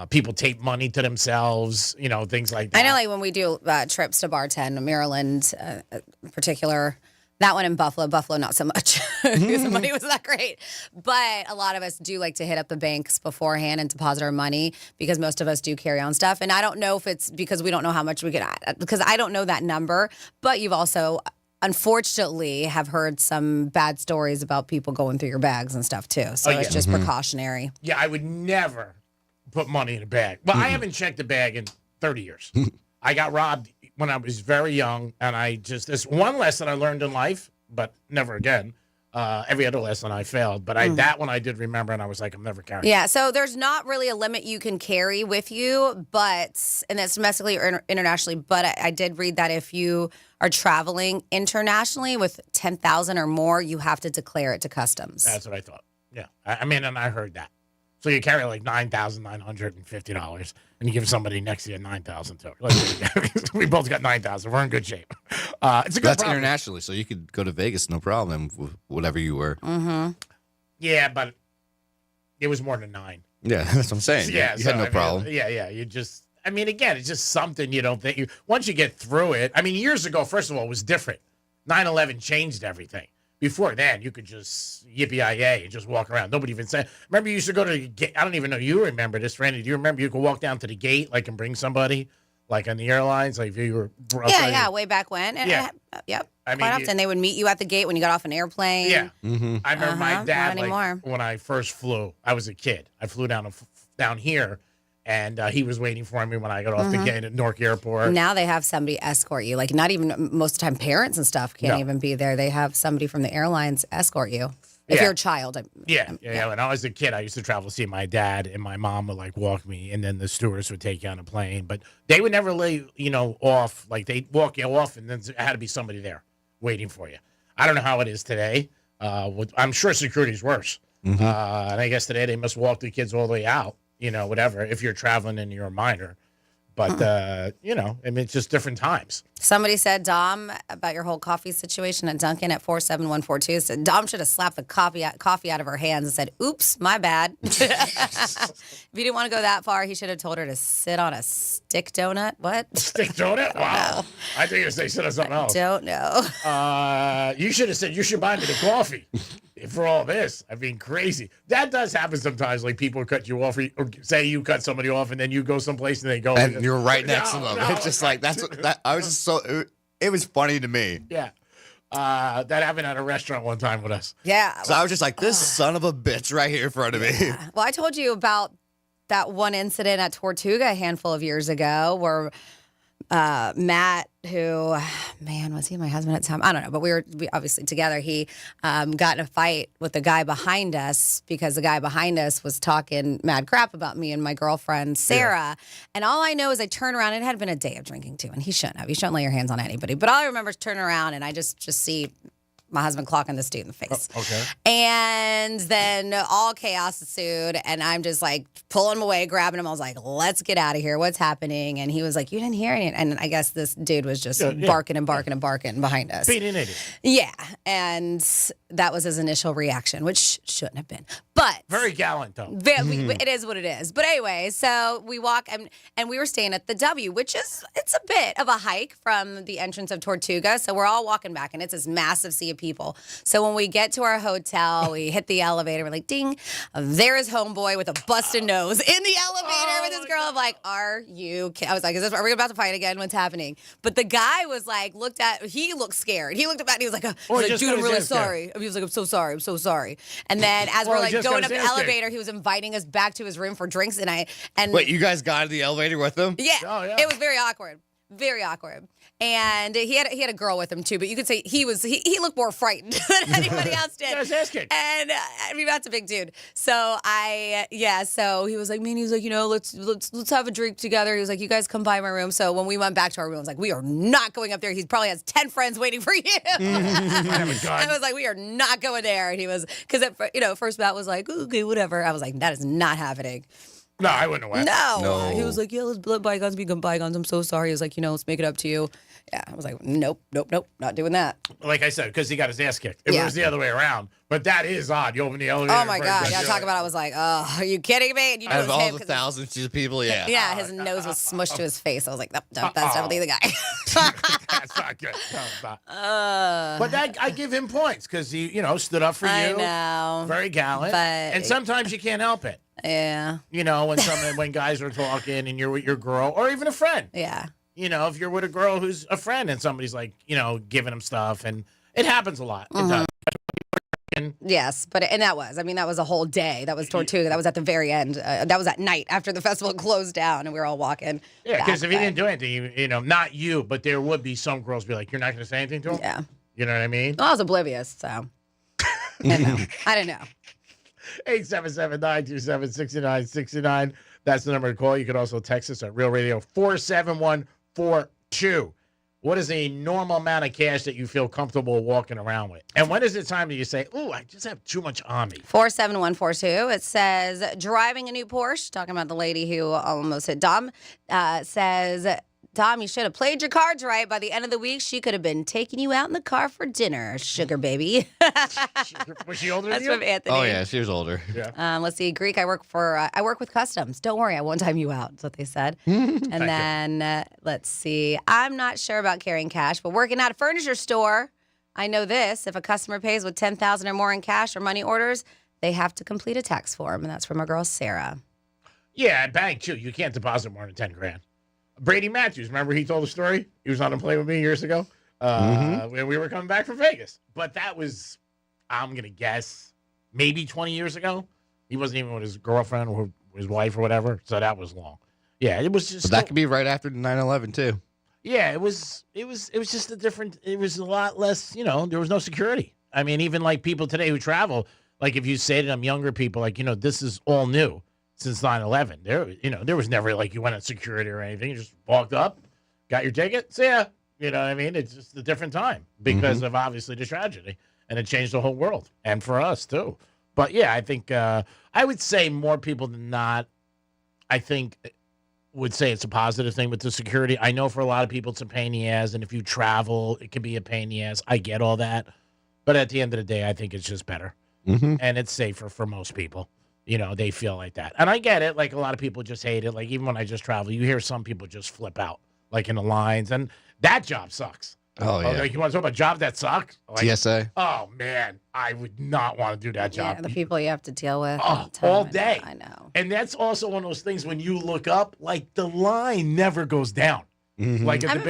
People tape money to themselves, things like that. I know, when we do trips to bartend, Maryland in particular, that one in Buffalo, not so much. Because the money was not great. But a lot of us do like to hit up the banks beforehand and deposit our money because most of us do carry on stuff. And I don't know if it's because we don't know how much we can, because I don't know that number. But you've also, unfortunately, have heard some bad stories about people going through your bags and stuff too. So it's just precautionary. Yeah, I would never put money in a bag. Well, I haven't checked a bag in 30 years. I got robbed when I was very young, and this one lesson I learned in life, but never again. Every other lesson I failed, but that one I did remember, and I was like, I'm never carrying. Yeah, so there's not really a limit you can carry with you, and that's domestically or internationally, but I did read that if you are traveling internationally with 10,000 or more, you have to declare it to customs. That's what I thought. Yeah, and I heard that. So you carry like $9,950, and you give somebody next to you $9,000 too. We both got $9,000. We're in good shape. It's a good. That's problem. internationally, so you could go to Vegas, no problem, with whatever you were. Mm-hmm. Yeah, but it was more than 9. Yeah, that's what I'm saying. Yeah, you had no problem. Yeah. You just, again, it's just something you don't think. Once you get through it, years ago, first of all, it was different. 9/11 changed everything. Before then, you could just yippee-yi-yay and just walk around. Nobody even said. Remember, you used to go to the gate. I don't even know. You remember this, Randy? Do you remember you could walk down to the gate, and bring somebody, on the airlines, if you were. Yeah, way back when. And yep. Quite often they would meet you at the gate when you got off an airplane. Yeah. Mm-hmm. I remember my dad. Not anymore. When I first flew, I was a kid. I flew down here. And he was waiting for me when I got off the gate at Newark Airport. Now they have somebody escort you. Not even most of the time parents and stuff can't even be there. They have somebody from the airlines escort you. If you're a child. Yeah. When I was a kid, I used to travel to see my dad, and my mom would walk me, and then the stewardess would take you on a plane. But they would never lay off. They'd walk you off, and then there had to be somebody there waiting for you. I don't know how it is today. I'm sure security's worse. And I guess today they must walk the kids all the way out. Whatever, if you're traveling and you're a minor. But, it's just different times. Somebody said, Dom, about your whole coffee situation at Dunkin' at 47142, said Dom should have slapped the coffee out of her hands and said, oops, my bad. If he didn't want to go that far, he should have told her to sit on a stick donut. What? Stick donut? Wow. I think you said something else. Don't know. You should have said, you should buy me the coffee. For all this, crazy. That does happen sometimes. People cut you off, or say you cut somebody off, and then you go someplace and they go, and you're right next to them. It's just I was just it was funny to me. Yeah, that happened at a restaurant one time with us. Yeah, so I was just like, this son of a bitch right here in front of me. Well, I told you about that one incident at Tortuga a handful of years ago where Matt, who, man, was he my husband at the time? I don't know, but we obviously together. He got in a fight with the guy behind us because the guy behind us was talking mad crap about me and my girlfriend, Sarah. Yeah. And all I know is I turned around. It had been a day of drinking, too, and he shouldn't have. You shouldn't lay your hands on anybody. But all I remember is turning around, and I just see my husband clocking this dude in the face. Oh, okay. And then all chaos ensued, and I'm just pulling him away, grabbing him. I was like, let's get out of here. What's happening? And he was like, you didn't hear anything. And I guess this dude was just barking and barking and barking behind us. Being an idiot. Yeah. And that was his initial reaction, which shouldn't have been. But very gallant, though. It is what it is. But anyway, so we walk, and we were staying at the W, which it's a bit of a hike from the entrance of Tortuga. So we're all walking back, and it's this massive sea of people. So when we get to our hotel, we hit the elevator. We're like, ding, there is homeboy with a busted nose in the elevator with this girl. I'm like, are you kidding? I was like, are we about to fight again? What's happening? But the guy was like, he looked scared. He looked at me and he was like, dude, I'm really sorry. He was like, I'm so sorry. And then as we're like going up the elevator, he was inviting us back to his room for drinks. And Wait, you guys got in the elevator with him? Yeah. Oh, yeah. It was very awkward. Very awkward. And he had a girl with him too, but you could say he looked more frightened than anybody else did. Yeah, his ass kicked. And I mean, that's a big dude. So so he was like, man, he was like, let's have a drink together. He was like, you guys come by my room. So when we went back to our room, I was like, we are not going up there. He probably has 10 friends waiting for you. I was like, we are not going there. And he was, because first Matt was like, okay, whatever. I was like, that is not happening. No, I wouldn't have went. No. He was like, yeah, let's let bygones become bygones. I'm so sorry. He was like, let's make it up to you. Yeah, I was like, nope, not doing that. Like I said, because he got his ass kicked. It was the other way around. But that is odd. You open the elevator. Oh, my God. Yeah, talk about it. I was like, oh, are you kidding me? And out of all the thousands of people, yeah. Yeah, his nose was smushed to his face. I was like, that's definitely the guy. That's not good. No, it's not. But I give him points because he, stood up for you. I know. Very gallant. And sometimes you can't help it. Yeah. When guys are talking and you're with your girl or even a friend. Yeah. If you're with a girl who's a friend and somebody's like, giving him stuff, and it happens a lot. It does. Yes, that was a whole day. That was Tortuga. That was at the very end. That was at night after the festival closed down, and we were all walking. Yeah, because if he didn't do anything, not you, but there would be some girls be like, you're not going to say anything to him? Yeah. You know what I mean? Well, I was oblivious, so. I don't know. 877-927-6969. That's the number to call. You can also text us at Real Radio 47142. What is a normal amount of cash that you feel comfortable walking around with? And when is it time that you say, oh, I just have too much on me? 47142. It says, driving a new Porsche, talking about the lady who almost hit Dom, says, Dom, you should have played your cards right. By the end of the week, she could have been taking you out in the car for dinner, sugar baby. Was she older That's than you? from Anthony. Oh, yeah, she was older. Yeah. Let's see. Greek, I work with Customs. Don't worry, I won't time you out. That's what they said. And then, let's see. I'm not sure about carrying cash, but working at a furniture store, I know this. If a customer pays with $10,000 or more in cash or money orders, they have to complete a tax form. And that's from our girl, Sarah. Yeah, at bank, too. You can't deposit more than $10,000. Brady Matthews, remember he told the story? He was on a plane with me years ago when we were coming back from Vegas. But that was, I'm going to guess, maybe 20 years ago. He wasn't even with his girlfriend or his wife or whatever, so that was long. Yeah, it was just... But that could be right after the 9/11, too. Yeah, it was just a different... It was a lot less, there was no security. I mean, even like people today who travel, like if you say to them, younger people, like, this is all new. Since 9/11, there was never like you went on security or anything. You just walked up, got your ticket, see ya. You know what I mean? It's just a different time because of obviously the tragedy, and it changed the whole world, and for us too. But yeah, I think I would say more people than not, I think, would say it's a positive thing with the security. I know for a lot of people it's a pain in the ass, and if you travel, it can be a pain in the ass. I get all that, but at the end of the day, I think it's just better, and it's safer for most people. They feel like that. And I get it. Like, a lot of people just hate it. Like, even when I just travel, you hear some people just flip out, like, in the lines. And that job sucks. Oh, yeah. Like, you want to talk about jobs that suck? Like, TSA. Oh, man. I would not want to do that job. Yeah, the people you have to deal with. All day. I know. And that's also one of those things when you look up, like, the line never goes down. Like I'm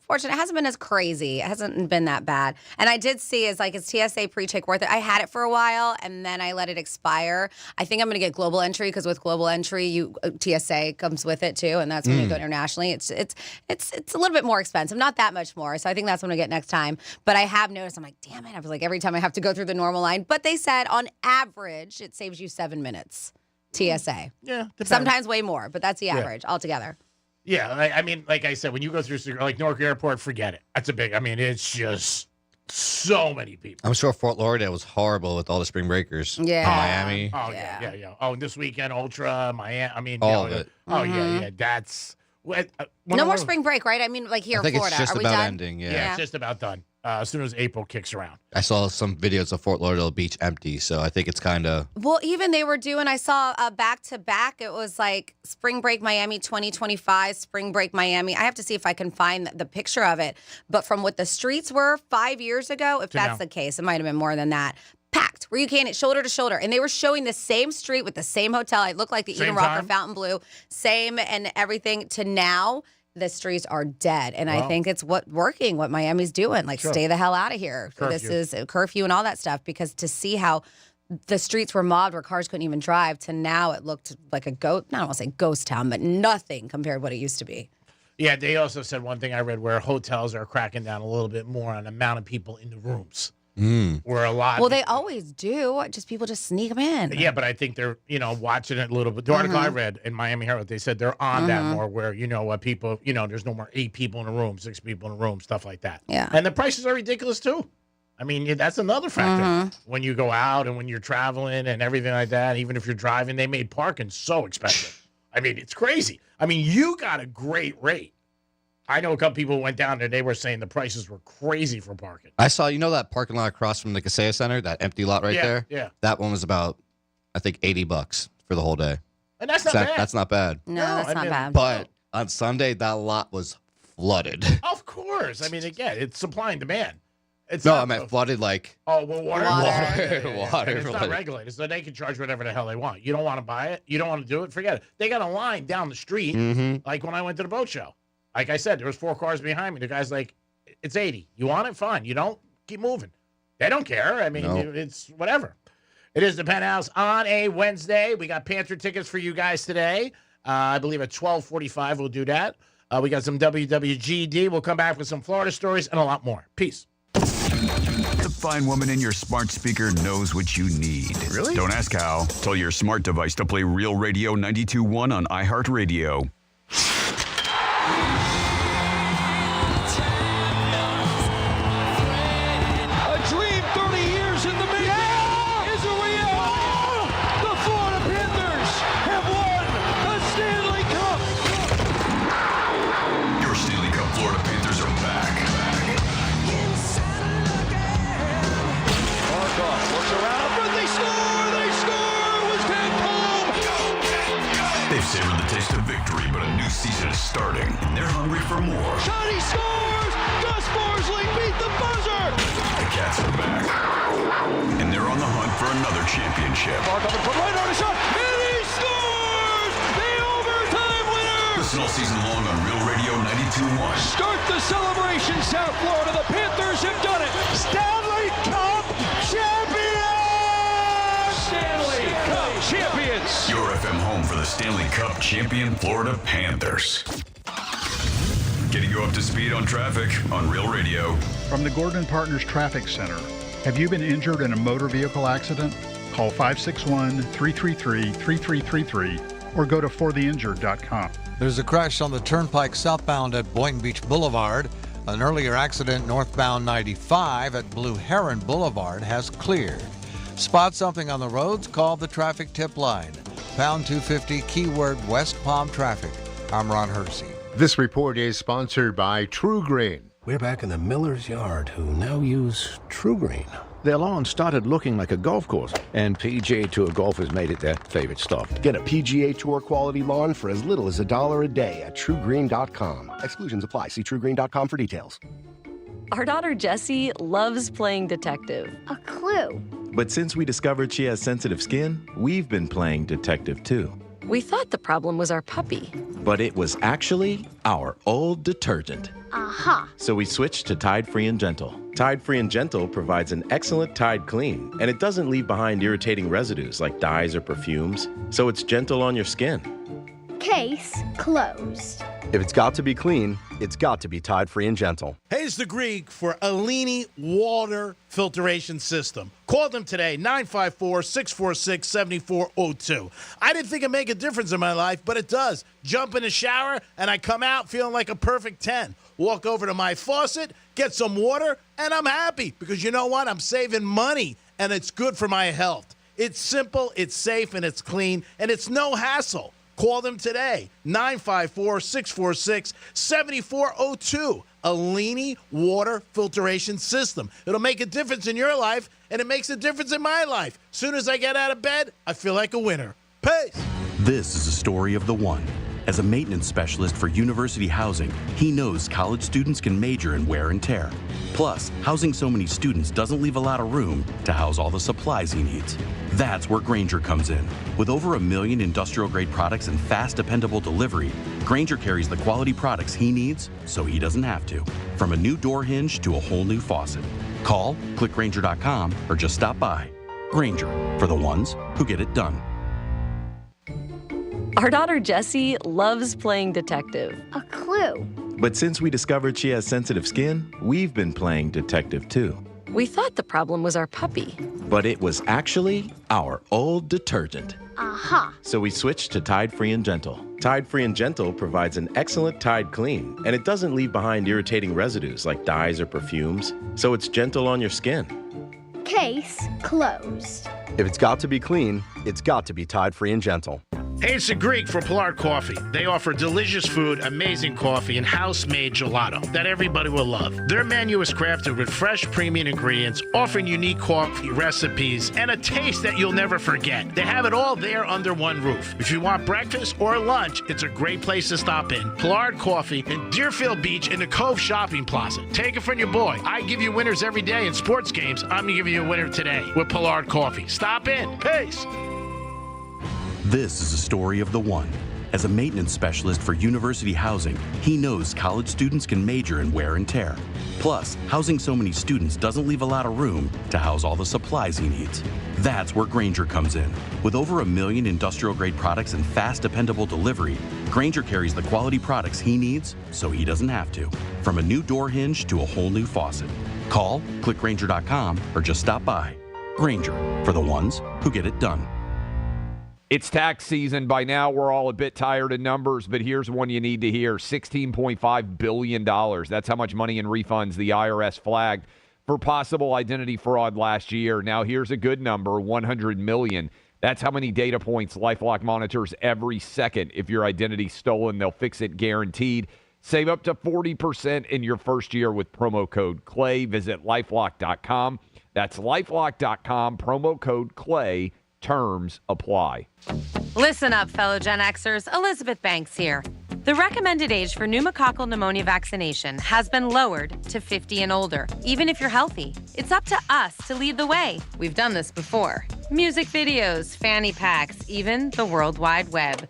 fortunate. It hasn't been as crazy. It hasn't been that bad. And I did see is TSA pre-check worth it? I had it for a while and then I let it expire. I think I'm going to get global entry because with global entry, TSA comes with it too, and that's when you go internationally. It's a little bit more expensive, not that much more. So I think that's what I get next time. But I have noticed, I'm like, damn it! I was like, every time I have to go through the normal line. But they said on average, it saves you 7 minutes. TSA. Yeah. Sometimes way more, but that's the average altogether. Yeah, I mean, like I said, when you go through like Newark Airport, forget it. That's a big. I mean, it's just so many people. I'm sure Fort Lauderdale was horrible with all the spring breakers. Yeah, Miami. Oh yeah. Oh, this weekend, Ultra, Miami. I mean, all of it. Oh yeah. That's no more spring break, right? I mean, like here in Florida. It's just Are we about done? ending. Yeah, it's just about done. as soon as April kicks around. I saw some videos of Fort Lauderdale Beach empty, so I think it's kind of... Well, even they were doing, I saw back-to-back. It was like Spring Break Miami 2025, Spring Break Miami. I have to see if I can find the picture of it. But from what the streets were 5 years ago, if that's the case, it might have been more than that. Packed, where you can, it shoulder to shoulder. And they were showing the same street with the same hotel. It looked like the Eden Rocker Fountain Blue, same and everything to now. The streets are dead. And I think it's what Miami's doing. Like, stay the hell out of here. Curfew. This is a curfew and all that stuff. Because to see how the streets were mobbed where cars couldn't even drive to now it looked like a ghost, I don't want to say ghost town, but nothing compared to what it used to be. Yeah, they also said one thing I read where hotels are cracking down a little bit more on the amount of people in the rooms. Where a lot. Well, they always do. People just sneak them in. Yeah, but I think they're, watching it a little bit. The article I read in Miami Herald, they said they're on that more where, people, there's no more 8 people in a room, 6 people in a room, stuff like that. Yeah. And the prices are ridiculous too. I mean, that's another factor. When you go out and when you're traveling and everything like that, even if you're driving, they made parking so expensive. I mean, it's crazy. I mean, you got a great rate. I know a couple people went down there. They were saying the prices were crazy for parking. I saw, that parking lot across from the Kaseya Center, that empty lot right there? Yeah. That one was about, I think, $80 for the whole day. And that's not bad. That's not bad. No, that's not bad. But on Sunday, that lot was flooded. Of course. I mean, again, it's supply and demand. I meant flooded like... Oh, well, water. Water. And it's not regulated, so they can charge whatever the hell they want. You don't want to buy it? You don't want to do it? Forget it. They got a line down the street, like when I went to the boat show. Like I said, there was 4 cars behind me. The guy's like, it's 80. You want it? Fine. You don't? Keep moving. They don't care. I mean, it's whatever. It is the Penthouse on a Wednesday. We got Panther tickets for you guys today. I believe at 12:45 we'll do that. We got some WWGD. We'll come back with some Florida stories and a lot more. Peace. The fine woman in your smart speaker knows what you need. Really? Don't ask how. Tell your smart device to play Real Radio 92.1 on iHeartRadio. Savored the taste of victory, but a new season is starting, and they're hungry for more. Johnny scores! Gus Borsley beat the buzzer! The Cats are back, and they're on the hunt for another championship. Mark up and put right on a shot, and he scores! The overtime winner! Listen all season long on Real Radio 92.1. Start the celebration, South Florida. The Panthers have done it. Stanley Cup champions! Stanley Cup champions! Your FM home for the Stanley Cup champion Florida Panthers. Getting you up to speed on traffic on Real Radio. From the Gordon Partners Traffic Center. Have you been injured in a motor vehicle accident? Call 561-333-3333 or go to fortheinjured.com. There's a crash on the turnpike southbound at Boynton Beach Boulevard. An earlier accident northbound 95 at Blue Heron Boulevard has cleared. Spot something on the roads? Call the traffic tip line. Pound 250 keyword West Palm Traffic. I'm Ron Hersey. This report is sponsored by True Green. We're back in the miller's yard who now use True Green. Their lawn started looking like a golf course, and PGA Tour golfers made it their favorite stop. Get a PGA Tour quality lawn for as little as $1 a day at TrueGreen.com. Exclusions apply. See TrueGreen.com for details. Our daughter Jessie loves playing detective. A clue. But since we discovered she has sensitive skin, we've been playing detective too. We thought the problem was our puppy. But it was actually our old detergent. Aha. So we switched to Tide Free and Gentle. Tide Free and Gentle provides an excellent Tide clean, and it doesn't leave behind irritating residues like dyes or perfumes, so it's gentle on your skin. Case closed. If it's got to be clean, it's got to be Tide Free and Gentle. Hey, it's the Greek for Alini Water Filtration System. Call them today, 954-646-7402. I didn't think it'd make a difference in my life, but it does. Jump in the shower, and I come out feeling like a perfect 10. Walk over to my faucet, get some water, and I'm happy because you know what? I'm saving money, and it's good for my health. It's simple, it's safe, and it's clean, and it's no hassle. Call them today, 954-646-7402. Alini water filtration system. It'll make a difference in your life, and it makes a difference in my life. Soon as I get out of bed, I feel like a winner. Peace. This is a story of the one. As a maintenance specialist for university housing, he knows college students can major in wear and tear. Plus, housing so many students doesn't leave a lot of room to house all the supplies he needs. That's where Grainger comes in. With over 1 million industrial-grade products and fast, dependable delivery, Grainger carries the quality products he needs so he doesn't have to. From a new door hinge to a whole new faucet. Call, click Grainger.com, or just stop by. Grainger, for the ones who get it done. Our daughter Jessie loves playing detective. A clue. But since we discovered she has sensitive skin, we've been playing detective too. We thought the problem was our puppy. But it was actually our old detergent. Aha. So we switched to Tide Free and Gentle. Tide Free and Gentle provides an excellent Tide clean, and it doesn't leave behind irritating residues like dyes or perfumes, so it's gentle on your skin. Case closed. If it's got to be clean, it's got to be Tide Free and Gentle. Hey, it's the Greek for Polar Coffee. They offer delicious food, amazing coffee, and house-made gelato that everybody will love. Their menu is crafted with fresh, premium ingredients, offering unique coffee recipes and a taste that you'll never forget. They have it all there under one roof. If you want breakfast or lunch, it's a great place to stop in. Polar Coffee in Deerfield Beach in the Cove Shopping Plaza. Take it from your boy. I give you winners every day in sports games. I'm going to give you a winner today with Polar Coffee. Stop in. Peace. This is a story of the one. As a maintenance specialist for university housing, he knows college students can major in wear and tear. Plus, housing so many students doesn't leave a lot of room to house all the supplies he needs. That's where Grainger comes in. With over 1 million industrial-grade products and fast, dependable delivery, Grainger carries the quality products he needs so he doesn't have to. From a new door hinge to a whole new faucet. Call, click Grainger.com, or just stop by. Grainger, for the ones who get it done. It's tax season. By now, we're all a bit tired of numbers, but here's one you need to hear. $16.5 billion. That's how much money in refunds the IRS flagged for possible identity fraud last year. Now, here's a good number, $100 million. That's how many data points LifeLock monitors every second. If your identity's stolen, they'll fix it guaranteed. Save up to 40% in your first year with promo code CLAY. Visit LifeLock.com. That's LifeLock.com, promo code CLAY. Terms apply. Listen up, fellow Gen Xers. Elizabeth Banks here. The recommended age for pneumococcal pneumonia vaccination has been lowered to 50 and older, even if you're healthy. It's up to us to lead the way. We've done this before. Music videos, fanny packs, even the World Wide Web.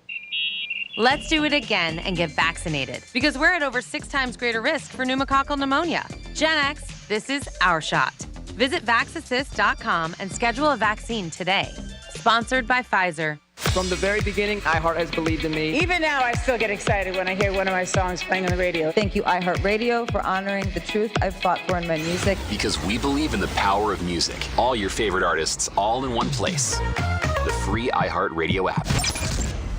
Let's do it again and get vaccinated, because we're at over 6 times greater risk for pneumococcal pneumonia. Gen X, this is our shot. Visit VaxAssist.com and schedule a vaccine today. Sponsored by Pfizer. From the very beginning, iHeart has believed in me. Even now, I still get excited when I hear one of my songs playing on the radio. Thank you, iHeartRadio, for honoring the truth I've fought for in my music. Because we believe in the power of music. All your favorite artists, all in one place. The free iHeartRadio app.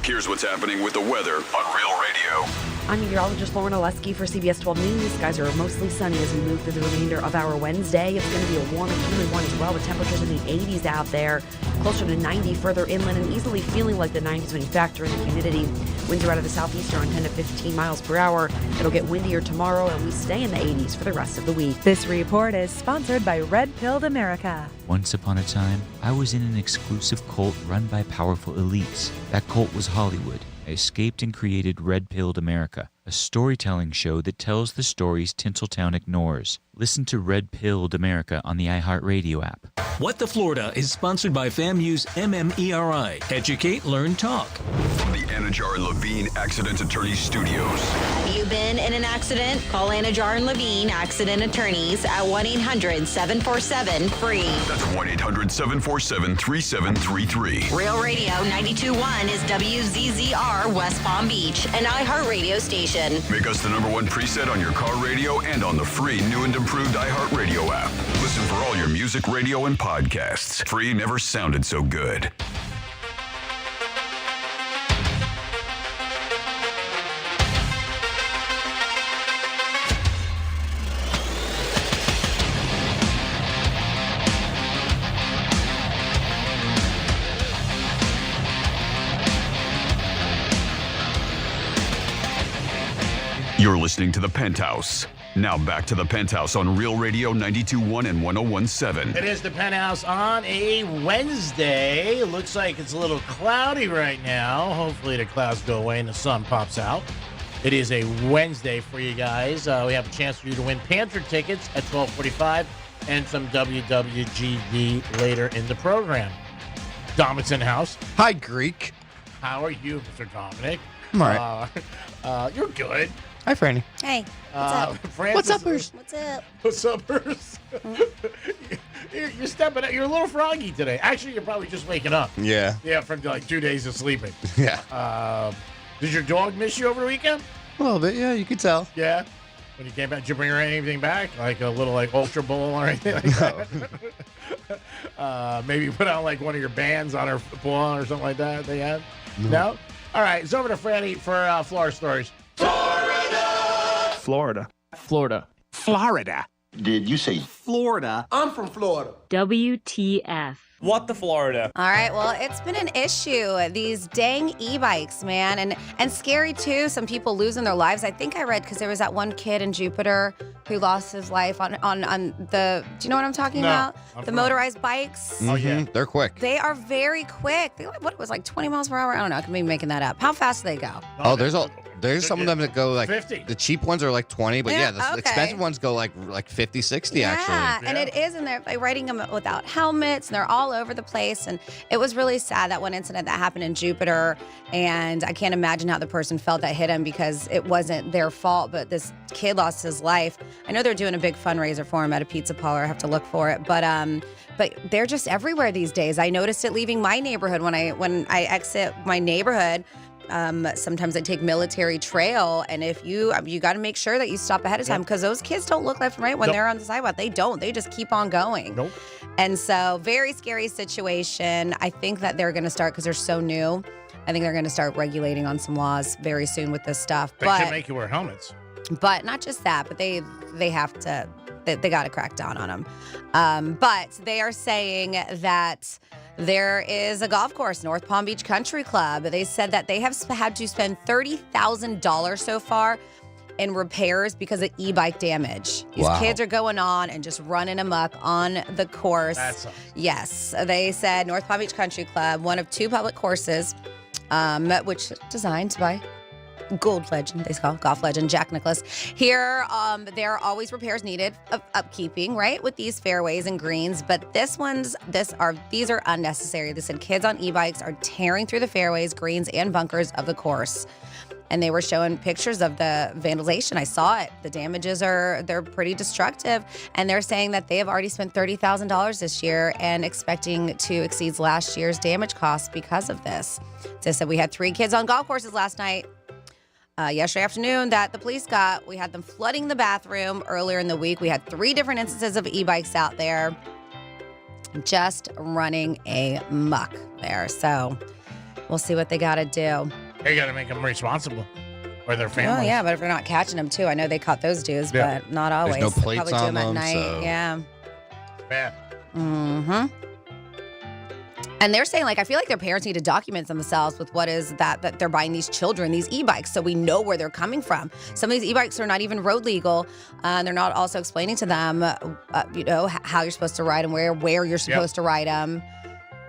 Here's what's happening with the weather on Real Radio. I'm meteorologist Lauren Oleski for CBS 12 News. Skies are mostly sunny as we move through the remainder of our Wednesday. It's going to be a warm and humid one as well, with temperatures in the 80s out there, closer to 90 further inland, and easily feeling like the 90s when you factor in the humidity. Winds are out of the southeast around 10 to 15 miles per hour. It'll get windier tomorrow, and we stay in the 80s for the rest of the week. This report is sponsored by Red Pilled America. Once upon a time, I was in an exclusive cult run by powerful elites. That cult was Hollywood. I escaped and created Red Pilled America, a storytelling show that tells the stories Tinseltown ignores. Listen to Red Pilled America on the iHeartRadio app. What the Florida is sponsored by FAMU's MMERI. Educate, Learn, Talk. From the Anajar and Levine Accident Attorneys Studios. Have you been in an accident? Call Anajar and Levine Accident Attorneys at 1-800-747-FREE. That's 1-800-747-3733. Real Radio 92.1 is WZZR West Palm Beach, an iHeartRadio station. Make us the #1 preset on your car radio and on the free new and improved iHeartRadio app. Listen for all your music, radio, and podcasts. Free never sounded so good. You're listening to The Penthouse Now back to the Penthouse on Real Radio 92.1 and 101.7. It is the Penthouse on a Wednesday. It looks like it's a little cloudy right now. Hopefully the clouds go away and the sun pops out. It is a Wednesday for you guys. We have a chance for you to win Panther tickets at 12:45 and some WWGD later in the program. Dominic's in the house. Hi, Greek. How are you, Mr. Dominic? I'm all right. You're good. Hi, Franny. Hey, what's up? Francis, What's up? What's up, Bruce? You're stepping out. You're a little froggy today. Actually, you're probably just waking up. Yeah. Yeah, from like 2 days of sleeping. Yeah. Did your dog miss you over the weekend? A little bit, yeah, you could tell. Yeah. When you came back, did you bring her anything back? Like a little like Ultra Bowl or anything like that? Maybe put out like one of your bands on her paw or something like that they had? No? All right, it's over to Franny for Florida Stories. Florida. Florida. Did you say Florida. I'm from Florida. WTF. What the Florida? All right, well, it's been an issue. These dang e-bikes, man, and scary too. Some people losing their lives. I think I read because there was that one kid in Jupiter who lost his life on the. Do you know what I'm talking about? The motorized bikes. Oh yeah, they're quick. They are very quick. They what it was like 20 miles per hour. I don't know. I could be making that up. How fast do they go? Oh, there's some of them that go like 50. The cheap ones are like 20, but the expensive ones go like 50, 60 actually. Yeah, and it is, and they're like riding them without helmets, and they're all over the place. And it was really sad, that one incident that happened in Jupiter. And I can't imagine how the person felt that hit him, because it wasn't their fault, but this kid lost his life. I know they're doing a big fundraiser for him at a pizza parlor. I have to look for it, but they're just everywhere these days. I noticed it leaving my neighborhood when I exit my neighborhood. Sometimes I take Military Trail, and if you got to make sure that you stop ahead of time, because those kids don't look left and right when they're on the sidewalk. They don't. They just keep on going. Nope. And so, very scary situation. I think that they're going to start, because they're so new, I think they're going to start regulating on some laws very soon with this stuff. They should make you wear helmets. But not just that, but they have to. They got to crack down on them. But they are saying that there is a golf course, North Palm Beach Country Club. They said that they have had to spend $30,000 so far in repairs because of e-bike damage. These kids are going on and just running amok on the course. That sucks. Yes, they said North Palm Beach Country Club, one of two public courses, which designed by gold legend, they call golf legend Jack Nicklaus. Here, there are always repairs needed of upkeeping, right, with these fairways and greens. But these are unnecessary. They said kids on e-bikes are tearing through the fairways, greens, and bunkers of the course. And they were showing pictures of the vandalization. I saw it. The damages they're pretty destructive. And they're saying that they have already spent $30,000 this year and expecting to exceed last year's damage costs because of this. They said we had 3 kids on golf courses last night. Yesterday afternoon that the police got. We had them flooding the bathroom earlier in the week. We had 3 different instances of e-bikes out there just running a muck there. So we'll see what they got to do. They got to make them responsible, or their families. Oh, yeah, but if they're not catching them, too. I know they caught those dudes, but not always. There's no plates probably do on them them, at night. so. Yeah. Bad. Mm-hmm. And they're saying, I feel like their parents need to document themselves with what is that they're buying these children, these e-bikes, so we know where they're coming from. Some of these e-bikes are not even road legal. They're not also explaining to them, how you're supposed to ride them, where you're supposed to ride them.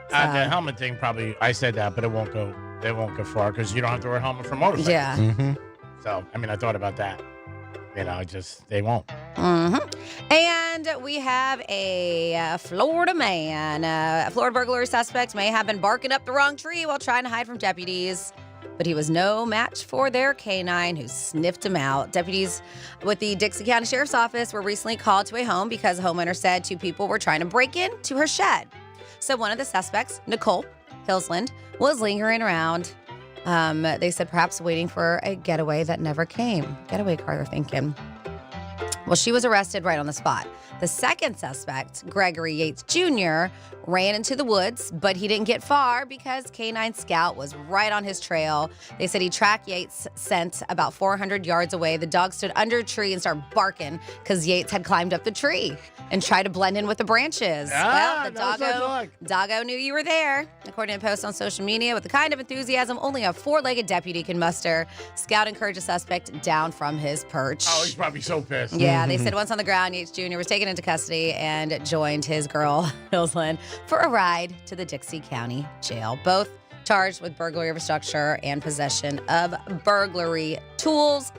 The helmet thing, probably, I said that, but it won't go far, because you don't have to wear a helmet for motorcycles. Yeah. Mm-hmm. So, I thought about that. They won't. Mm-hmm. And we have a Florida man. Florida burglary suspects may have been barking up the wrong tree while trying to hide from deputies, but he was no match for their canine who sniffed him out. Deputies with the Dixie County Sheriff's Office were recently called to a home because a homeowner said 2 people were trying to break into her shed. So one of the suspects, Nicole Hillsland, was lingering around. They said perhaps waiting for a getaway that never came. Getaway car, they're thinking. Well, she was arrested right on the spot. The second suspect, Gregory Yates Jr., ran into the woods, but he didn't get far because Canine Scout was right on his trail. They said he tracked Yates' scent about 400 yards away. The dog stood under a tree and started barking because Yates had climbed up the tree and tried to blend in with the branches. Well, the doggo knew you were there. According to a post on social media, with the kind of enthusiasm only a four-legged deputy can muster, Scout encouraged the suspect down from his perch. Oh, he's probably so pissed. Yeah, they said once on the ground, Yates Jr. was taken into custody and joined his girl, Hillsland, for a ride to the Dixie County Jail. Both charged with burglary of a structure and possession of burglary tools.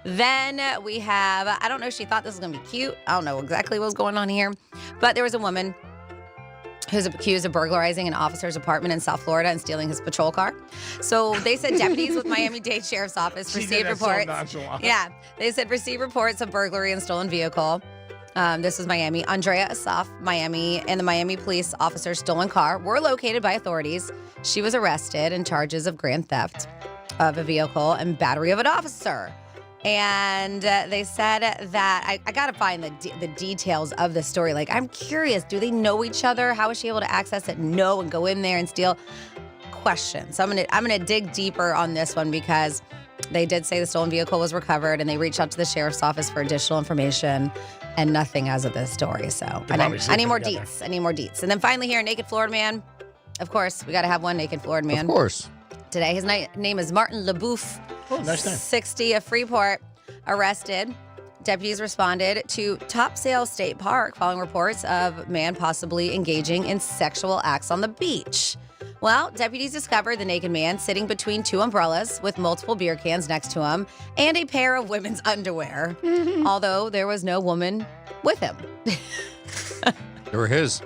Then we have, I don't know if she thought this was going to be cute. I don't know exactly what was going on here. But there was a woman who's accused of burglarizing an officer's apartment in South Florida and stealing his patrol car. So they said deputies with Miami-Dade Sheriff's Office received reports. Yeah, they said received reports of burglary and stolen vehicle. This was Miami. Andrea Asaf, Miami, and the Miami police officer's stolen car were located by authorities. She was arrested in charges of grand theft of a vehicle and battery of an officer. And they said that I got to find the details of the story. Like, I'm curious, do they know each other? How was she able to access it? No, and go in there and steal? Question. So I'm gonna dig deeper on this one because they did say the stolen vehicle was recovered, and they reached out to the sheriff's office for additional information, and nothing as of this story. So I need more deets. I need more deets. And then finally here, Naked Florida Man. Of course, we got to have one Naked Florida Man. Of course. Today, his name is Martin LeBouf. Oh, nice name. 60 of Freeport, arrested. Deputies responded to Topsail State Park following reports of man possibly engaging in sexual acts on the beach. Well, deputies discovered the naked man sitting between two umbrellas with multiple beer cans next to him and a pair of women's underwear, although there was no woman with him. They were his.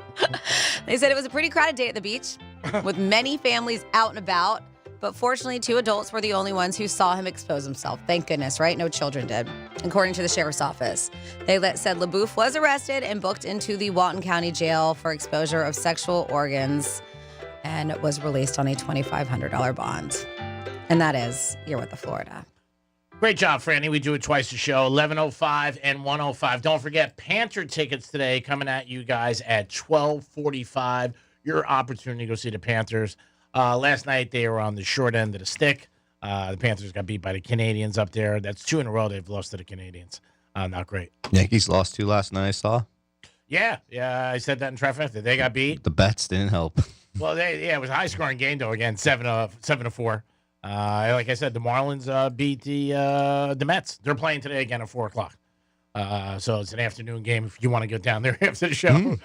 They said it was a pretty crowded day at the beach with many families out and about, but fortunately, two adults were the only ones who saw him expose himself. Thank goodness, right? No children did, according to the sheriff's office. They said LeBouf was arrested and booked into the Walton County Jail for exposure of sexual organs and was released on a $2,500 bond. And that is You're with the Florida. Great job, Franny. We do it twice a show, 11:05 and 1:05. Don't forget, Panther tickets today coming at you guys at 12:45. Your opportunity to go see the Panthers. Last night, they were on the short end of the stick. The Panthers got beat by the Canadians up there. That's 2 in a row they've lost to the Canadians. Not great. Yankees lost 2 last night, I saw. Yeah, I said that in trifecta. They got beat. The bets didn't help. Well, it was a high-scoring game, though, again, 7-4. Like I said, the Marlins beat the Mets. They're playing today again at 4 o'clock. So it's an afternoon game if you want to get down there after the show.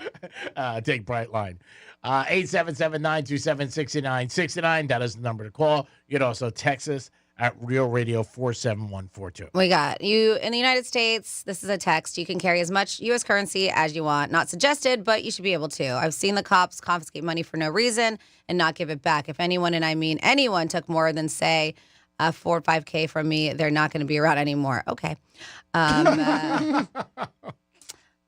Take Brightline. 877-927-6969. That is the number to call. You can also text us at Real Radio 47142. We got you in the United States. This is a text. You can carry as much U.S. currency as you want. Not suggested, but you should be able to. I've seen the cops confiscate money for no reason and not give it back. If anyone, and I mean anyone, took more than, say, 4 or 5K from me, they're not going to be around anymore. Okay.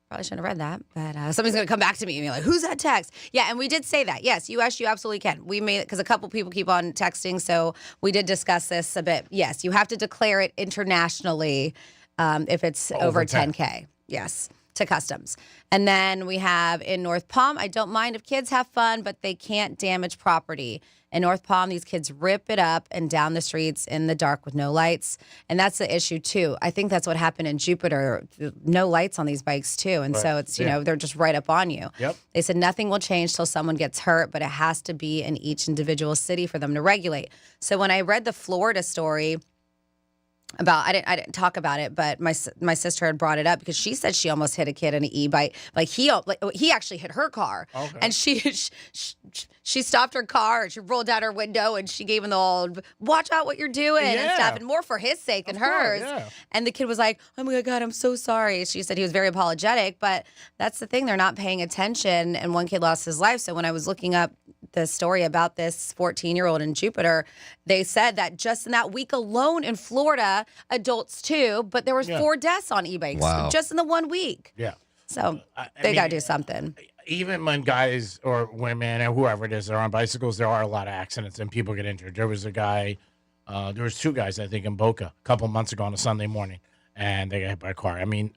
Probably shouldn't have read that, but somebody's going to come back to me and be like, who's that text? Yeah, and we did say that. Yes, U.S., you absolutely can. We made it because a couple people keep on texting, so we did discuss this a bit. Yes, you have to declare it internationally if it's over 10K. Yes, to customs. And then we have in North Palm, I don't mind if kids have fun, but they can't damage property. In North Palm, these kids rip it up and down the streets in the dark with no lights. And that's the issue, too. I think that's what happened in Jupiter. No lights on these bikes, too. And so it's, you know, they're just right up on you. Yep. They said nothing will change till someone gets hurt, but it has to be in each individual city for them to regulate. So when I read the Florida story about, I didn't talk about it, but my sister had brought it up because she said she almost hit a kid on an e-bike. Like he actually hit her car, and she stopped her car and she rolled down her window and she gave him the old "watch out what you're doing" and stuff, and more for his sake than hers. And the kid was like, "Oh my God, I'm so sorry." She said he was very apologetic, but that's the thing, they're not paying attention, and one kid lost his life. So when I was looking up the story about this 14-year-old in Jupiter, they said that just in that week alone in Florida, adults too, but there was 4 deaths on e-bikes just in the 1 week. Yeah. So they got to do something. Even when guys or women or whoever it is are on bicycles, there are a lot of accidents and people get injured. There was a guy, there was 2 guys, I think, in Boca a couple months ago on a Sunday morning, and they got hit by a car. I mean,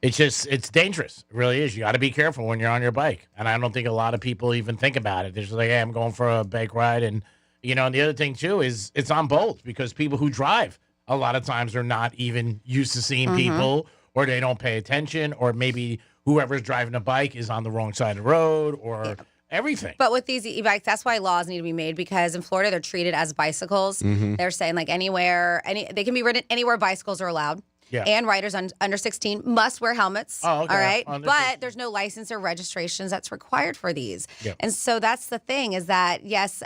it's dangerous. It really is. You got to be careful when you're on your bike. And I don't think a lot of people even think about it. They're just like, hey, I'm going for a bike ride. And, and the other thing, too, is it's on both because people who drive a lot of times are not even used to seeing people, or they don't pay attention, or maybe whoever's driving a bike is on the wrong side of the road, or everything. But with these e-bikes, that's why laws need to be made, because in Florida, they're treated as bicycles. They're saying like they can be ridden anywhere bicycles are allowed. Yeah. And riders under 16 must wear helmets. Oh, okay. All right. Under But 16. there's no license or registrations that's required for these. Yeah. And so that's the thing, is that, yes,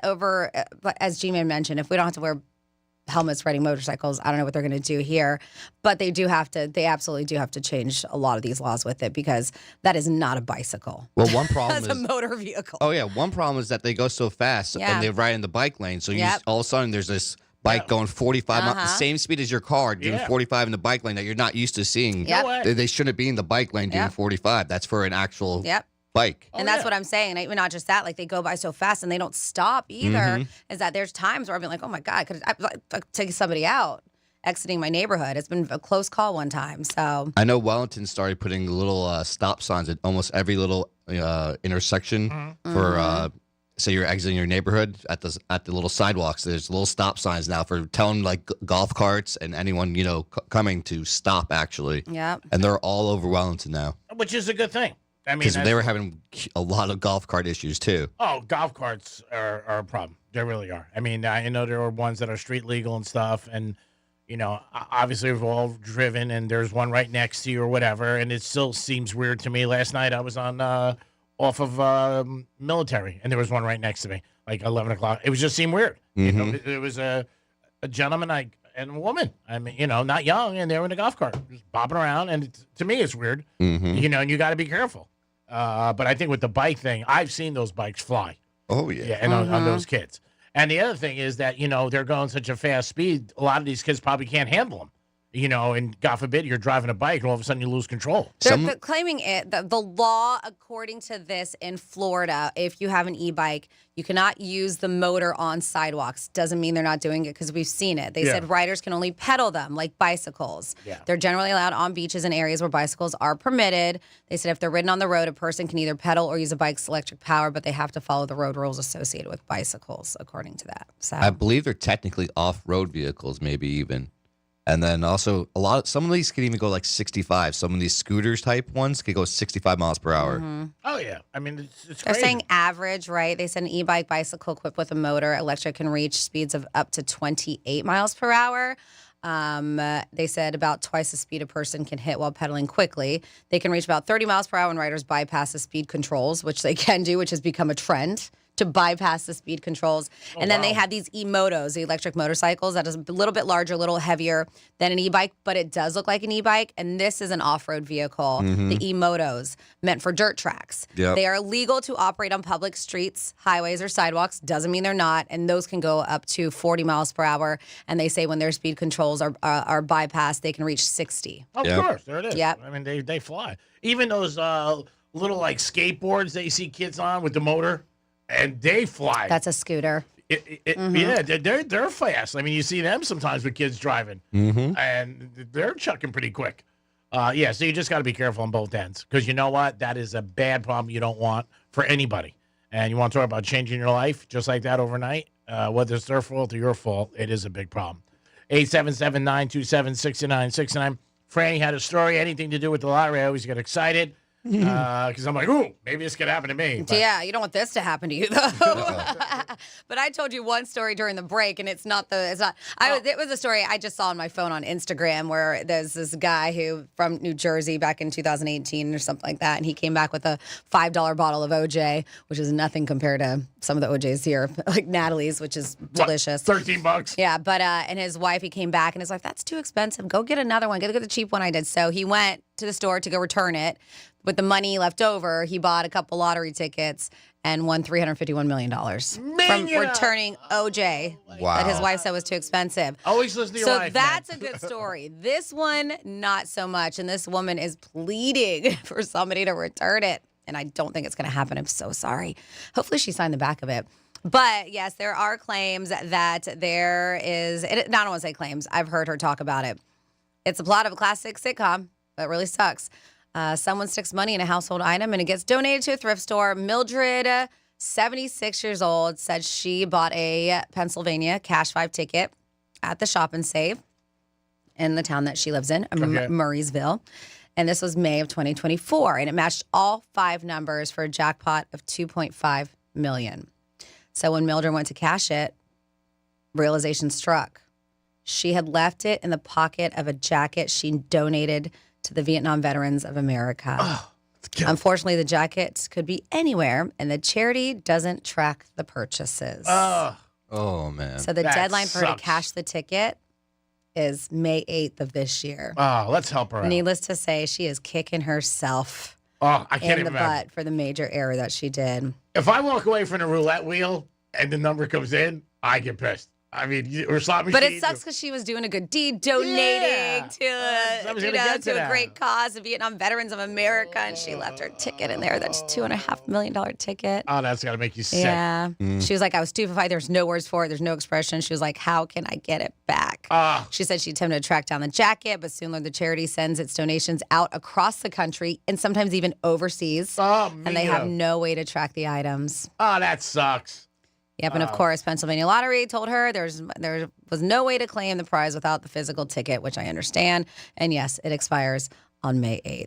as G-Man mentioned, if we don't have to wear helmets riding motorcycles, I don't know what they're going to do here. But they absolutely do have to change a lot of these laws with it, because that is not a bicycle. Well, one problem That's is a motor vehicle. Oh yeah, one problem is that they go so fast and they ride in the bike lane. So all of a sudden there's this bike going 45 miles, the same speed as your car, doing 45 in the bike lane that you're not used to seeing. Yep. They shouldn't be in the bike lane doing 45. That's for an actual bike. And that's what I'm saying. And not just that, like they go by so fast and they don't stop either. Is that there's times where I've been like, oh my God, I take somebody out exiting my neighborhood. It's been a close call one time. So I know Wellington started putting little stop signs at almost every little intersection for say you're exiting your neighborhood at the little sidewalks. There's little stop signs now for telling like golf carts and anyone coming to stop actually. Yeah. And they're all over Wellington now. Which is a good thing. I mean, because they were having a lot of golf cart issues too. Oh, golf carts are a problem. They really are. I mean, I know there are ones that are street legal and stuff, and obviously we've all driven, and there's one right next to you or whatever, and it still seems weird to me. Last night I was on off of Military, and there was one right next to me, like 11 o'clock. It was just seemed weird. It was a gentleman and a woman. I mean, not young, and they were in a golf cart, just bopping around, and to me it's weird. And you got to be careful. But I think with the bike thing, I've seen those bikes fly. Oh, yeah. And on those kids. And the other thing is that, they're going such a fast speed, a lot of these kids probably can't handle them. And God forbid you're driving a bike and all of a sudden you lose control. They're claiming the law, according to this in Florida, if you have an e-bike, you cannot use the motor on sidewalks. Doesn't mean they're not doing it, because we've seen it. They said riders can only pedal them like bicycles. Yeah. They're generally allowed on beaches and areas where bicycles are permitted. They said if they're ridden on the road, a person can either pedal or use a bike's electric power, but they have to follow the road rules associated with bicycles, according to that. So I believe they're technically off-road vehicles, maybe even. And then also some of these can even go like 65. Some of these scooters type ones could go 65 miles per hour. Oh, yeah. I mean, it's They're crazy. saying average, right? They said an e-bike bicycle equipped with a motor, electric, can reach speeds of up to 28 miles per hour. They said about twice the speed a person can hit while pedaling quickly. They can reach about 30 miles per hour when riders bypass the speed controls, which they can do, which has become a trend to bypass the speed controls. And then they had these e-motos, the electric motorcycles, that is a little bit larger, a little heavier than an e-bike, but it does look like an e-bike. And this is an off-road vehicle, the e-motos, meant for dirt tracks. Yep. They are legal to operate on public streets, highways, or sidewalks. Doesn't mean they're not. And those can go up to 40 miles per hour. And they say when their speed controls are bypassed, they can reach 60. Of course, there it is. Yep. I mean, they fly. Even those little like skateboards they see kids on with the motor, and they fly. That's a scooter. Yeah, they're fast. I mean, you see them sometimes with kids driving, and they're chucking pretty quick. So you just got to be careful on both ends, because you know what? That is a bad problem you don't want for anybody. And you want to talk about changing your life just like that overnight, whether it's their fault or your fault, it is a big problem. 877-927-6969. Franny had a story, anything to do with the lottery. I always get excited. Because I'm like, ooh, maybe this could happen to me. But Yeah, you don't want this to happen to you, though. But I told you one story during the break, and it was a story I just saw on my phone on Instagram, where there's this guy who from New Jersey back in 2018 or something like that, and he came back with a $5 bottle of OJ, which is nothing compared to some of the OJs here, like Natalie's, which is delicious. $13. Yeah, but and his wife, he came back and his wife, that's too expensive. Go get another one. Go get the cheap one I did. So he went to the store to go return it. With the money left over, he bought a couple lottery tickets and won $351 million from returning OJ that his wife said was too expensive. Always listen to your wife. So that's a good story. This one, not so much. And this woman is pleading for somebody to return it. And I don't think it's going to happen. I'm so sorry. Hopefully she signed the back of it. But yes, there are claims that there is, I don't want to say claims. I've heard her talk about it. It's a plot of a classic sitcom that really sucks. Someone sticks money in a household item and it gets donated to a thrift store. Mildred, 76 years old, said she bought a Pennsylvania Cash 5 ticket at the Shop and Save in the town that she lives in, Murraysville. And this was May of 2024. And it matched all 5 numbers for a jackpot of $2.5 million. So when Mildred went to cash it, realization struck. She had left it in the pocket of a jacket she donated to the Vietnam Veterans of America. Oh, unfortunately, the jacket could be anywhere, and the charity doesn't track the purchases. Oh, man. So the deadline for her to cash the ticket is May 8th of this year. Oh, let's help her out. Needless to say, she is kicking herself I can't in the even imagine. butt for the major error that she did. If I walk away from the roulette wheel and the number comes in, I get pissed. I mean, or slot machine. But it sucks because she was doing a good deed, donating to a great cause, the Vietnam Veterans of America, and she left her ticket in there. That's $2.5 million ticket. Oh, that's got to make you sick. Yeah. She was like, I was stupefied. There's no words for it. There's no expression. She was like, how can I get it back? She said she attempted to track down the jacket, but soon learned the charity sends its donations out across the country and sometimes even overseas. And they have no way to track the items. Oh, that sucks. Yep, and of course, Pennsylvania Lottery told her there was no way to claim the prize without the physical ticket, which I understand. And yes, it expires on May 8th.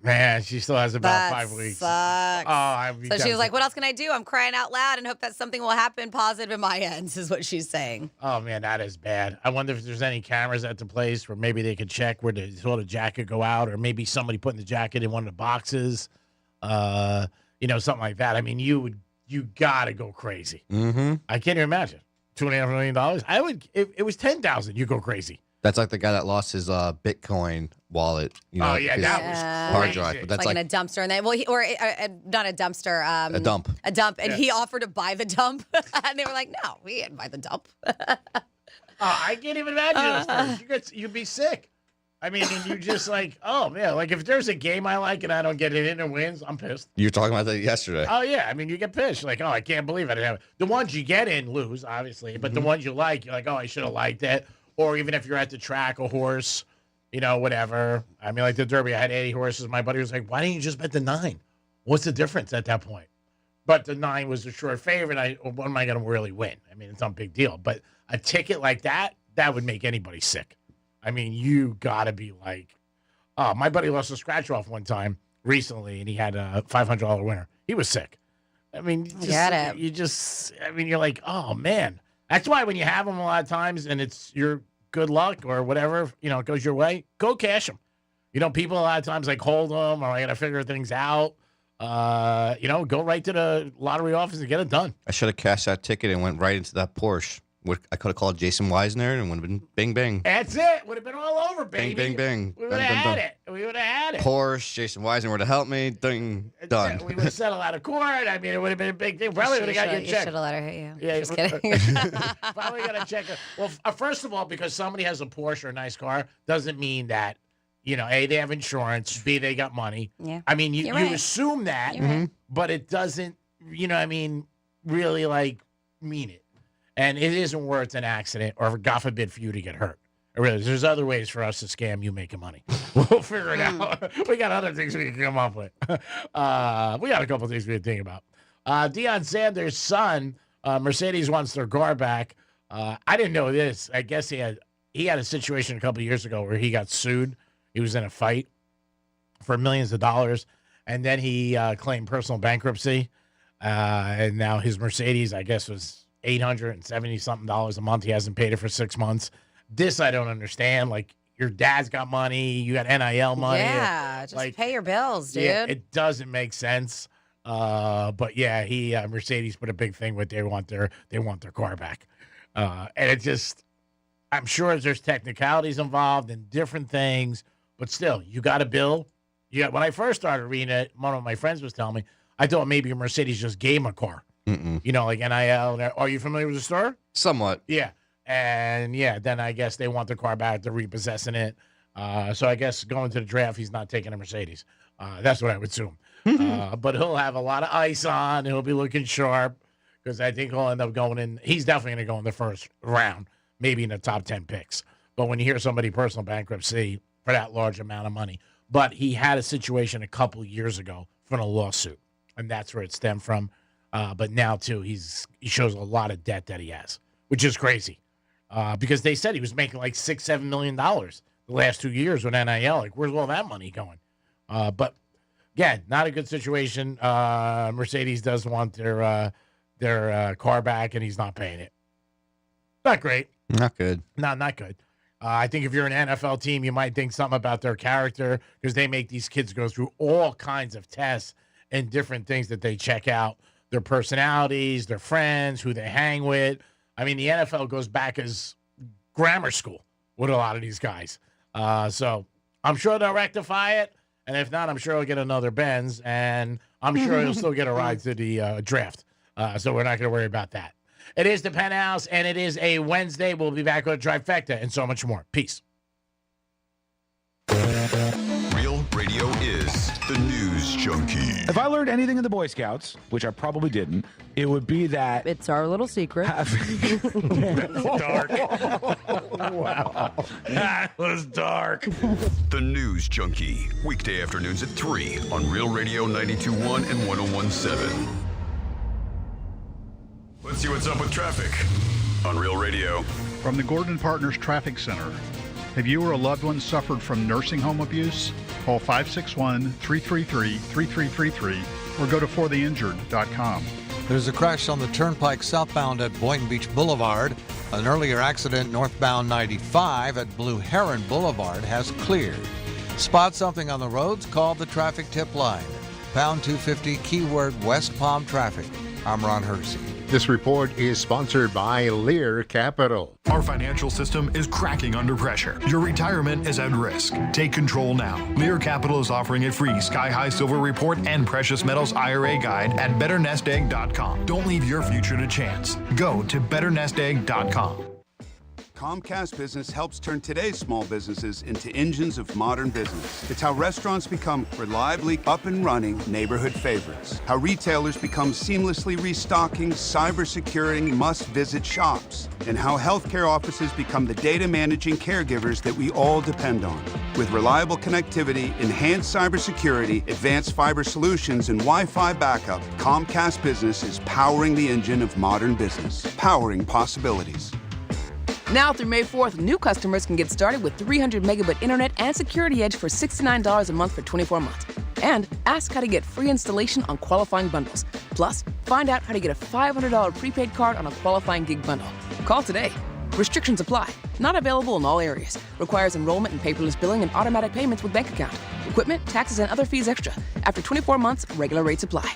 Man, she still has about That 5 weeks. Sucks. So she was like, what else can I do? I'm crying out loud and hope that something will happen positive in my end, is what she's saying. Oh, man, that is bad. I wonder if there's any cameras at the place where maybe they could check where they saw the jacket go out, or maybe somebody putting the jacket in one of the boxes, something like that. I mean, you gotta go crazy. Mm-hmm. I can't even imagine. $2.5 million. I would. If it was 10,000, you go crazy. That's like the guy that lost his Bitcoin wallet. That was hard drive. But that's like in a dumpster, and not a dumpster. A dump. A dump, and he offered to buy the dump, and they were like, "No, we didn't buy the dump." I can't even imagine this. You'd be sick. I mean, and you just like, oh man, like if there's a game I like and I don't get it in and wins, I'm pissed. You were talking about that yesterday. Oh yeah, I mean, you get pissed. Like, oh, I can't believe I didn't have it. The ones you get in lose, obviously, but the ones you like, you're like, oh, I should have liked it. Or even if you're at the track, a horse, whatever. I mean, like the Derby, I had 80 horses. My buddy was like, why didn't you just bet the 9? What's the difference at that point? But the 9 was a short favorite. What am I going to really win? I mean, it's not a big deal. But a ticket like that would make anybody sick. I mean, you got to be like, oh, my buddy lost a scratch off one time recently, and he had a $500 winner. He was sick. I mean, you're like, oh, man. That's why when you have them a lot of times and it's your good luck or whatever, it goes your way, go cash them. People a lot of times like hold them or I got to figure things out. Go right to the lottery office and get it done. I should have cashed that ticket and went right into that Porsche. I could have called Jason Wisner and would have been bing, bing. That's it. Would have been all over, baby. Bing, bing, bing. We would have had it. We would have had it. Porsche, Jason Wisner would have helped me. Ding, done. We would have settled out of court. I mean, it would have been a big thing. Probably would have got your check. You should have let her hit you. Yeah, just kidding. Probably got a check. Well, first of all, because somebody has a Porsche or a nice car doesn't mean that, A, they have insurance, B, they got money. Yeah. I mean, you assume that, but it doesn't, really like mean it. And it isn't where it's an accident or, God forbid, for you to get hurt. It really is. There's other ways for us to scam you making money. We'll figure it out. We got other things we can come up with. We got a couple of things we can think about. Deion Sanders' son, Mercedes wants their car back. I didn't know this. I guess he had a situation a couple of years ago where he got sued. He was in a fight for millions of dollars, and then he claimed personal bankruptcy. And now his Mercedes, I guess, was $870-something a month. He hasn't paid it for 6 months. This I don't understand. Like, your dad's got money, you got NIL money. Yeah, just pay your bills, dude. Yeah, it doesn't make sense. But yeah, Mercedes put a big thing with they want their car back. And it just, I'm sure there's technicalities involved and different things, but still, you got a bill. When I first started reading it, one of my friends was telling me, I thought maybe Mercedes just gave him a car. Like NIL. Are you familiar with the store? Somewhat. Yeah. And then I guess they want their car back. They're repossessing it. So I guess going to the draft, he's not taking a Mercedes. That's what I would assume. But he'll have a lot of ice on. He'll be looking sharp because I think he'll end up going in. He's definitely going to go in the first round, maybe in the top 10 picks. But when you hear somebody personal bankruptcy for that large amount of money. But he had a situation a couple years ago from a lawsuit, and that's where it stemmed from. But now, too, he shows a lot of debt that he has, which is crazy because they said he was making like $6-7 million the last 2 years with NIL. Like, where's all that money going? But, again, not a good situation. Mercedes does want their car back, and he's not paying it. Not great. Not good. No, not good. I think if you're an NFL team, you might think something about their character because they make these kids go through all kinds of tests and different things that they check out. Their personalities, their friends, who they hang with. I mean, the NFL goes back as grammar school with a lot of these guys. So I'm sure they'll rectify it. And if not, I'm sure he'll get another Benz. And I'm sure he'll still get a ride to the draft. So we're not going to worry about that. It is the Penthouse, and it is a Wednesday. We'll be back with Trifecta and so much more. Peace. Real Radio is the News Junkie. If I learned anything in the Boy Scouts, which I probably didn't, it would be that... It's our little secret. That's dark. Wow. That was dark. The News Junkie. Weekday afternoons at 3 on Real Radio 92.1 and 101.7. Let's see what's up with traffic on Real Radio. From the Gordon Partners Traffic Center. Have you or a loved one suffered from nursing home abuse? Call 561-333-3333 or go to fortheinjured.com. There's a crash on the turnpike southbound at Boynton Beach Boulevard. An earlier accident northbound 95 at Blue Heron Boulevard has cleared. Spot something on the roads? Call the traffic tip line. Pound 250 keyword West Palm Traffic. I'm Ron Hersey. This report is sponsored by Lear Capital. Our financial system is cracking under pressure. Your retirement is at risk. Take control now. Lear Capital is offering a free Sky High Silver Report and Precious Metals IRA guide at BetterNestEgg.com. Don't leave your future to chance. Go to BetterNestEgg.com. Comcast Business helps turn today's small businesses into engines of modern business. It's how restaurants become reliably up and running neighborhood favorites. How retailers become seamlessly restocking, cyber-securing must-visit shops. And how healthcare offices become the data managing caregivers that we all depend on. With reliable connectivity, enhanced cybersecurity, advanced fiber solutions, and Wi-Fi backup, Comcast Business is powering the engine of modern business. Powering possibilities. Now through May 4th, new customers can get started with 300 megabit internet and Security Edge for $69 a month for 24 months. And ask how to get free installation on qualifying bundles. Plus, find out how to get a $500 prepaid card on a qualifying gig bundle. Call today. Restrictions apply. Not available in all areas. Requires enrollment in paperless billing and automatic payments with bank account. Equipment, taxes, and other fees extra. After 24 months, regular rates apply.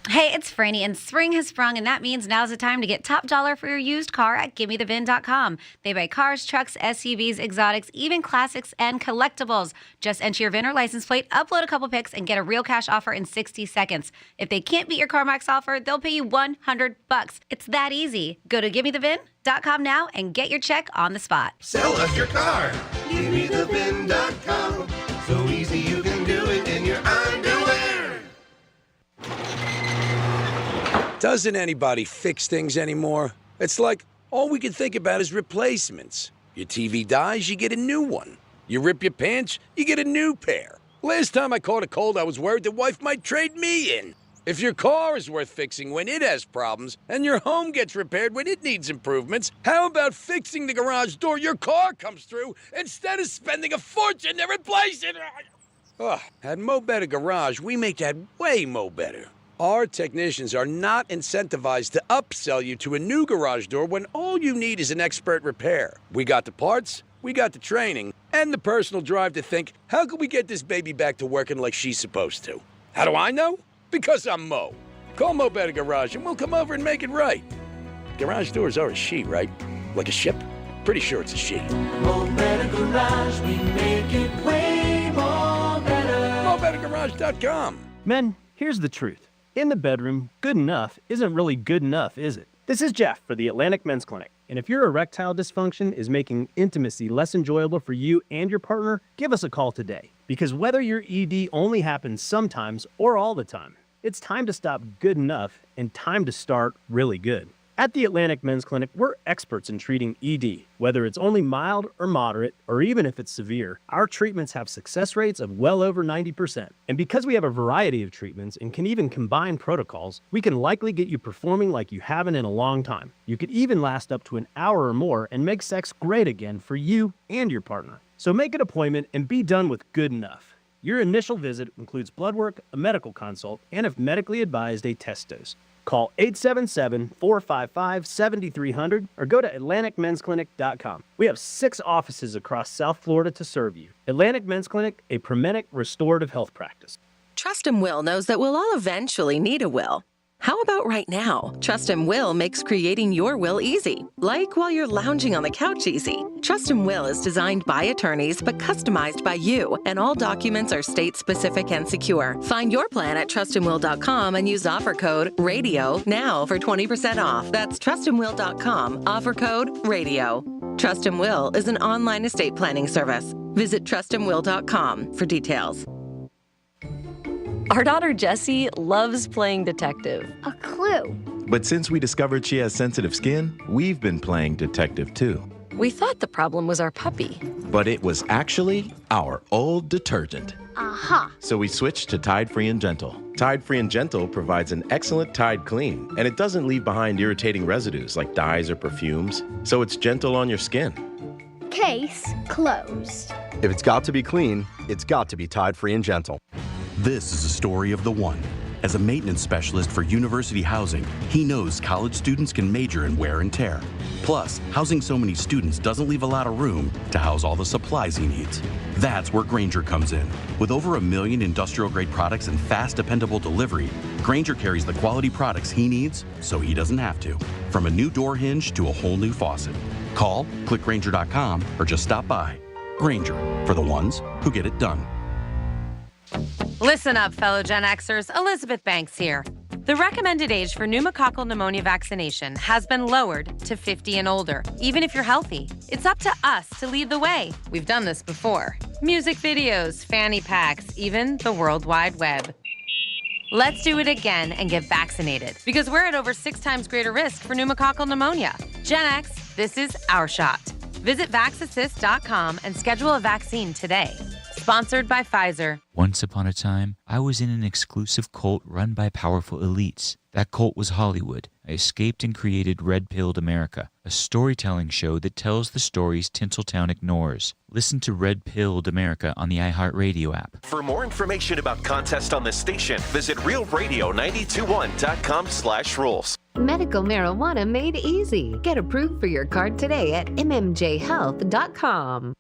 Hey, it's Franny, and spring has sprung, and that means now's the time to get top dollar for your used car at GimmeTheVin.com. They buy cars, trucks, SUVs, exotics, even classics and collectibles. Just enter your VIN or license plate, upload a couple pics, and get a real cash offer in 60 seconds. If they can't beat your CarMax offer, they'll pay you $100. It's that easy. Go to GimmeTheVin.com now and get your check on the spot. Sell us your car. GimmeTheVin.com. So easy you can do it in your underwear. Doesn't anybody fix things anymore? It's like all we can think about is replacements. Your TV dies, you get a new one. You rip your pants, you get a new pair. Last time I caught a cold, I was worried the wife might trade me in. If your car is worth fixing when it has problems, and your home gets repaired when it needs improvements, how about fixing the garage door your car comes through instead of spending a fortune to replace it? At Mo Better Garage, we make that way mo better. Our technicians are not incentivized to upsell you to a new garage door when all you need is an expert repair. We got the parts, we got the training, and the personal drive to think, how can we get this baby back to working like she's supposed to? How do I know? Because I'm Mo. Call Mo Better Garage and we'll come over and make it right. Garage doors are a she, right? Like a ship? Pretty sure it's a she. Mo Better Garage, we make it way more better. MoBetterGarage.com. Men, here's the truth. In the bedroom, good enough isn't really good enough, is it? This is Jeff for the Atlantic Men's Clinic. And if your erectile dysfunction is making intimacy less enjoyable for you and your partner, give us a call today. Because whether your ED only happens sometimes or all the time, it's time to stop good enough and time to start really good. At the Atlantic Men's Clinic, we're experts in treating ED. Whether it's only mild or moderate, or even if it's severe, our treatments have success rates of well over 90%. And because we have a variety of treatments and can even combine protocols, we can likely get you performing like you haven't in a long time. You could even last up to an hour or more and make sex great again for you and your partner. So make an appointment and be done with good enough. Your initial visit includes blood work, a medical consult, and if medically advised, a test dose. Call 877-455-7300 or go to AtlanticMen'sClinic.com. We have 6 offices across South Florida to serve you. Atlantic Men's Clinic, a Promenic restorative health practice. Trust and Will knows that we'll all eventually need a will. How about right now? Trust and Will makes creating your will easy, like while you're lounging on the couch easy. Trust and Will is designed by attorneys but customized by you, and all documents are state-specific and secure. Find your plan at trustandwill.com and use offer code RADIO now for 20% off. That's trustandwill.com, offer code RADIO. Trust and Will is an online estate planning service. Visit trustandwill.com for details. Our daughter Jessie loves playing detective. A clue. But since we discovered she has sensitive skin, we've been playing detective too. We thought the problem was our puppy. But it was actually our old detergent. Aha. So we switched to Tide Free and Gentle. Tide Free and Gentle provides an excellent Tide clean, and it doesn't leave behind irritating residues like dyes or perfumes, so it's gentle on your skin. Case closed. If it's got to be clean, it's got to be Tide Free and Gentle. This is a story of the one. As a maintenance specialist for university housing, he knows college students can major in wear and tear. Plus, housing so many students doesn't leave a lot of room to house all the supplies he needs. That's where Grainger comes in. With over 1 million industrial-grade products and fast, dependable delivery, Grainger carries the quality products he needs so he doesn't have to. From a new door hinge to a whole new faucet. Call, click Grainger.com, or just stop by. Grainger, for the ones who get it done. Listen up, fellow Gen Xers. Elizabeth Banks here. The recommended age for pneumococcal pneumonia vaccination has been lowered to 50 and older, even if you're healthy. It's up to us to lead the way. We've done this before. Music videos, fanny packs, even the World Wide Web. Let's do it again and get vaccinated, because we're at over 6 times greater risk for pneumococcal pneumonia. Gen X, this is our shot. Visit vaxassist.com and schedule a vaccine today. Sponsored by Pfizer. Once upon a time, I was in an exclusive cult run by powerful elites. That cult was Hollywood. I escaped and created Red Pilled America, a storytelling show that tells the stories Tinseltown ignores. Listen to Red Pilled America on the iHeartRadio app. For more information about contests on this station, visit realradio921.com/rules. Medical marijuana made easy. Get approved for your card today at mmjhealth.com.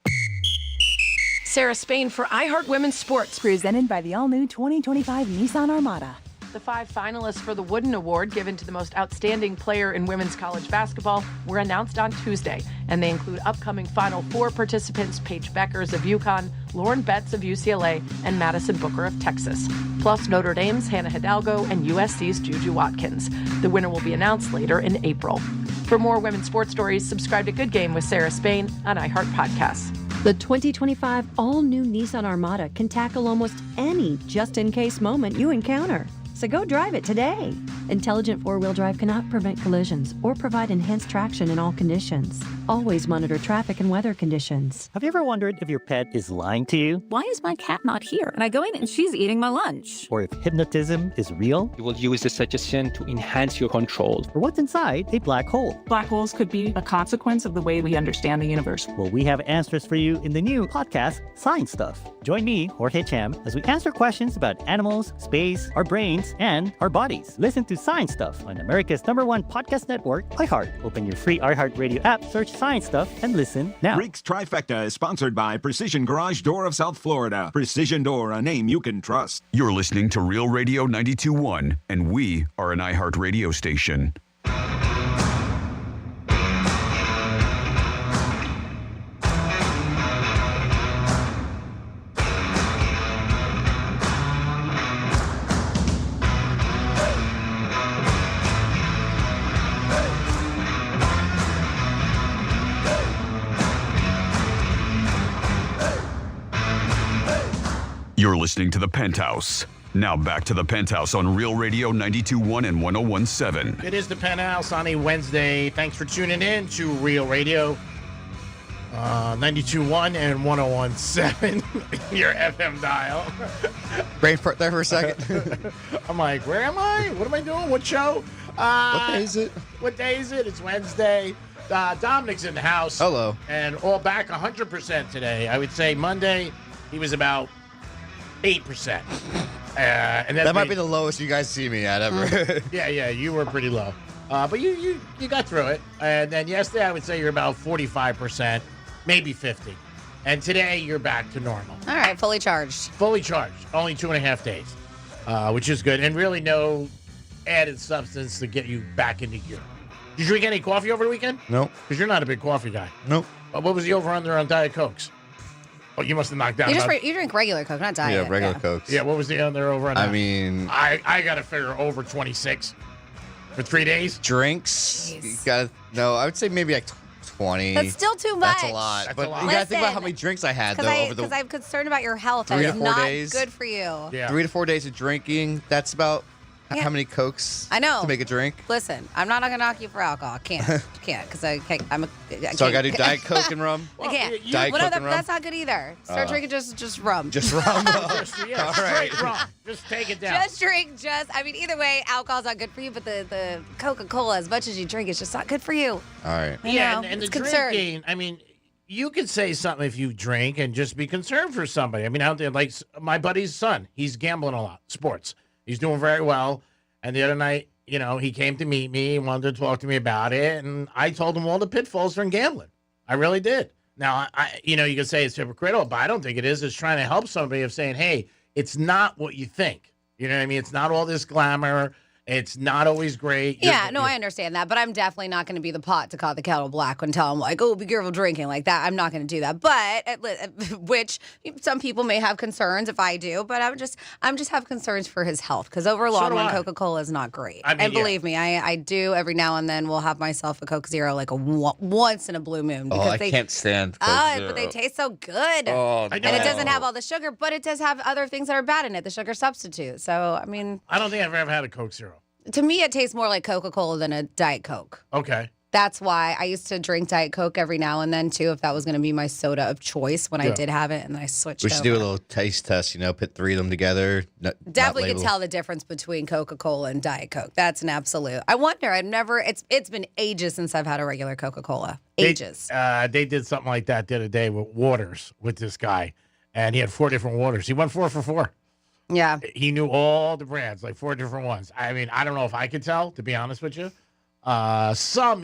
Sarah Spain for iHeart Women's Sports, presented by the all-new 2025 Nissan Armada. The 5 finalists for the Wooden Award, given to the most outstanding player in women's college basketball, were announced on Tuesday, and they include upcoming Final Four participants Paige Beckers of UConn, Lauren Betts of UCLA, and Madison Booker of Texas, plus Notre Dame's Hannah Hidalgo and USC's Juju Watkins. The winner will be announced later in April. For more women's sports stories, subscribe to Good Game with Sarah Spain on iHeart Podcasts. The 2025 all-new Nissan Armada can tackle almost any just-in-case moment you encounter. So go drive it today. Intelligent four-wheel drive cannot prevent collisions or provide enhanced traction in all conditions. Always monitor traffic and weather conditions. Have you ever wondered if your pet is lying to you? Why is my cat not here? And I go in and she's eating my lunch. Or if hypnotism is real? You will use the suggestion to enhance your control. Or what's inside a black hole? Black holes could be a consequence of the way we understand the universe. Well, we have answers for you in the new podcast, Science Stuff. Join me, Jorge Cham, as we answer questions about animals, space, our brains, and our bodies. Listen to Science Stuff on America's #1 podcast network, iHeart. Open your free iHeartRadio app, search Science Stuff, and listen now. Rick's Trifecta is sponsored by Precision Garage Door of South Florida. Precision Door, a name you can trust. You're listening to Real Radio 92.1, and we are an iHeart radio station. You're listening to The Penthouse Now back to the Penthouse on Real Radio 92.1 and 101.7. It is the Penthouse on a Wednesday. Thanks for tuning in to Real Radio 92.1 and 101.7, your FM dial. Brain fart there for a second. I'm like, where am I? What am I doing? What show? What day is it? What day is it? It's Wednesday. Dominic's in the house. Hello. And all back 100% today. I would say Monday, he was about 8%. And that might be the lowest you guys see me at ever. Yeah, you were pretty low. But you got through it. And then yesterday, I would say you're about 45%, maybe 50. And today, you're back to normal. All right, fully charged. Fully charged. Only 2.5 days, which is good. And really no added substance to get you back into gear. Did you drink any coffee over the weekend? Nope. Because you're not a big coffee guy. Nope. What was the over-under on Diet Cokes? Oh, you must have knocked down. You drink regular Coke, not Diet. Yeah, regular Cokes. Yeah, what was the under over-under? I mean, I got to figure over 26 for 3 days. Drinks? You gotta, no, I would say maybe like 20. That's still too much. That's a lot. That's but a lot. you gotta think about how many drinks I had, though, over the Because I'm concerned about your health. 3 to That is 4 not days. good for you. Yeah. 3 to 4 days of drinking. That's about how many Cokes I know. to make a drink. Listen, I'm not going to knock you for alcohol. I can't, because I gotta do Diet Coke and rum? I can't. Diet Coke and rum? That's not good either. Start drinking just rum. Just rum? All right. Straight rum. Just take it down. Just drink, either way, alcohol's not good for you, but the Coca-Cola, as much as you drink, it's just not good for you. All right. Yeah, know, and the it's concern. drinking, I mean, you could say something if you drink and just be concerned for somebody. I mean, out there, like my buddy's son, he's gambling a lot, sports. He's doing very well. And the other night, he came to meet me, wanted to talk to me about it, and I told him all the pitfalls from gambling. I really did. Now, you could say it's hypocritical, but I don't think it is. It's trying to help somebody of saying, hey, it's not what you think. You know what I mean? It's not all this glamour. It's not always great. I understand that, but I'm definitely not going to be the pot to call the kettle black and tell them, like, oh, be careful drinking like that. I'm not going to do that. But, which some people may have concerns if I do, but I'm just have concerns for his health, because over a long run, Coca-Cola is not great. And believe me, I do every now and then will have myself a Coke Zero, like once in a blue moon. Because I can't stand Coke Zero. But they taste so good. Oh, and it doesn't have all the sugar, but it does have other things that are bad in it, the sugar substitute. So, I mean, I don't think I've ever had a Coke Zero. To me, it tastes more like Coca-Cola than a Diet Coke. Okay. That's why I used to drink Diet Coke every now and then, too, if that was going to be my soda of choice when I did have it, and then I switched We should do a little taste test, put 3 of them together. Definitely can tell the difference between Coca-Cola and Diet Coke. That's an absolute. I wonder, it's been ages since I've had a regular Coca-Cola. Ages. They did something like that the other day with waters with this guy, and he had 4 different waters. He went 4 for 4. Yeah. He knew all the brands, like 4 different ones. I mean, I don't know if I could tell, to be honest with you. Some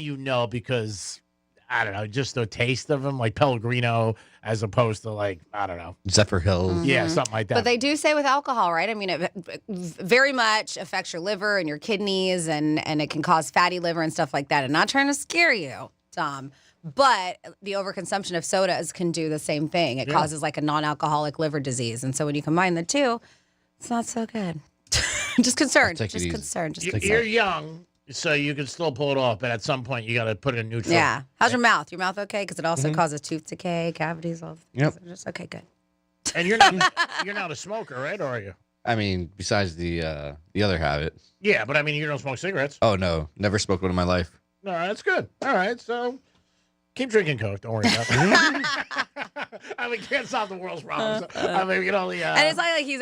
because, I don't know, just the taste of them, like Pellegrino, as opposed to like, I don't know. Zephyr Hills. Mm-hmm. Yeah, something like that. But they do say with alcohol, right? I mean, it very much affects your liver and your kidneys, and it can cause fatty liver and stuff like that. I'm not trying to scare you, Tom. But the overconsumption of sodas can do the same thing. It causes like a non-alcoholic liver disease. And so when you combine the two, it's not so good. Just concerned. Just concerned. You're young, so you can still pull it off, but at some point you got to put it in neutral. Yeah. How's your mouth? Your mouth okay? Because it also causes tooth decay, cavities, all. Yep. Just okay, good. And you're not a smoker, right? Or are you? I mean, besides the other habit. Yeah, but I mean, you don't smoke cigarettes. Oh, no. Never smoked one in my life. No, that's good. All right, so keep drinking Coke. Don't worry about it. I mean, can't solve the world's problems. I mean, we can only. And it's not like he's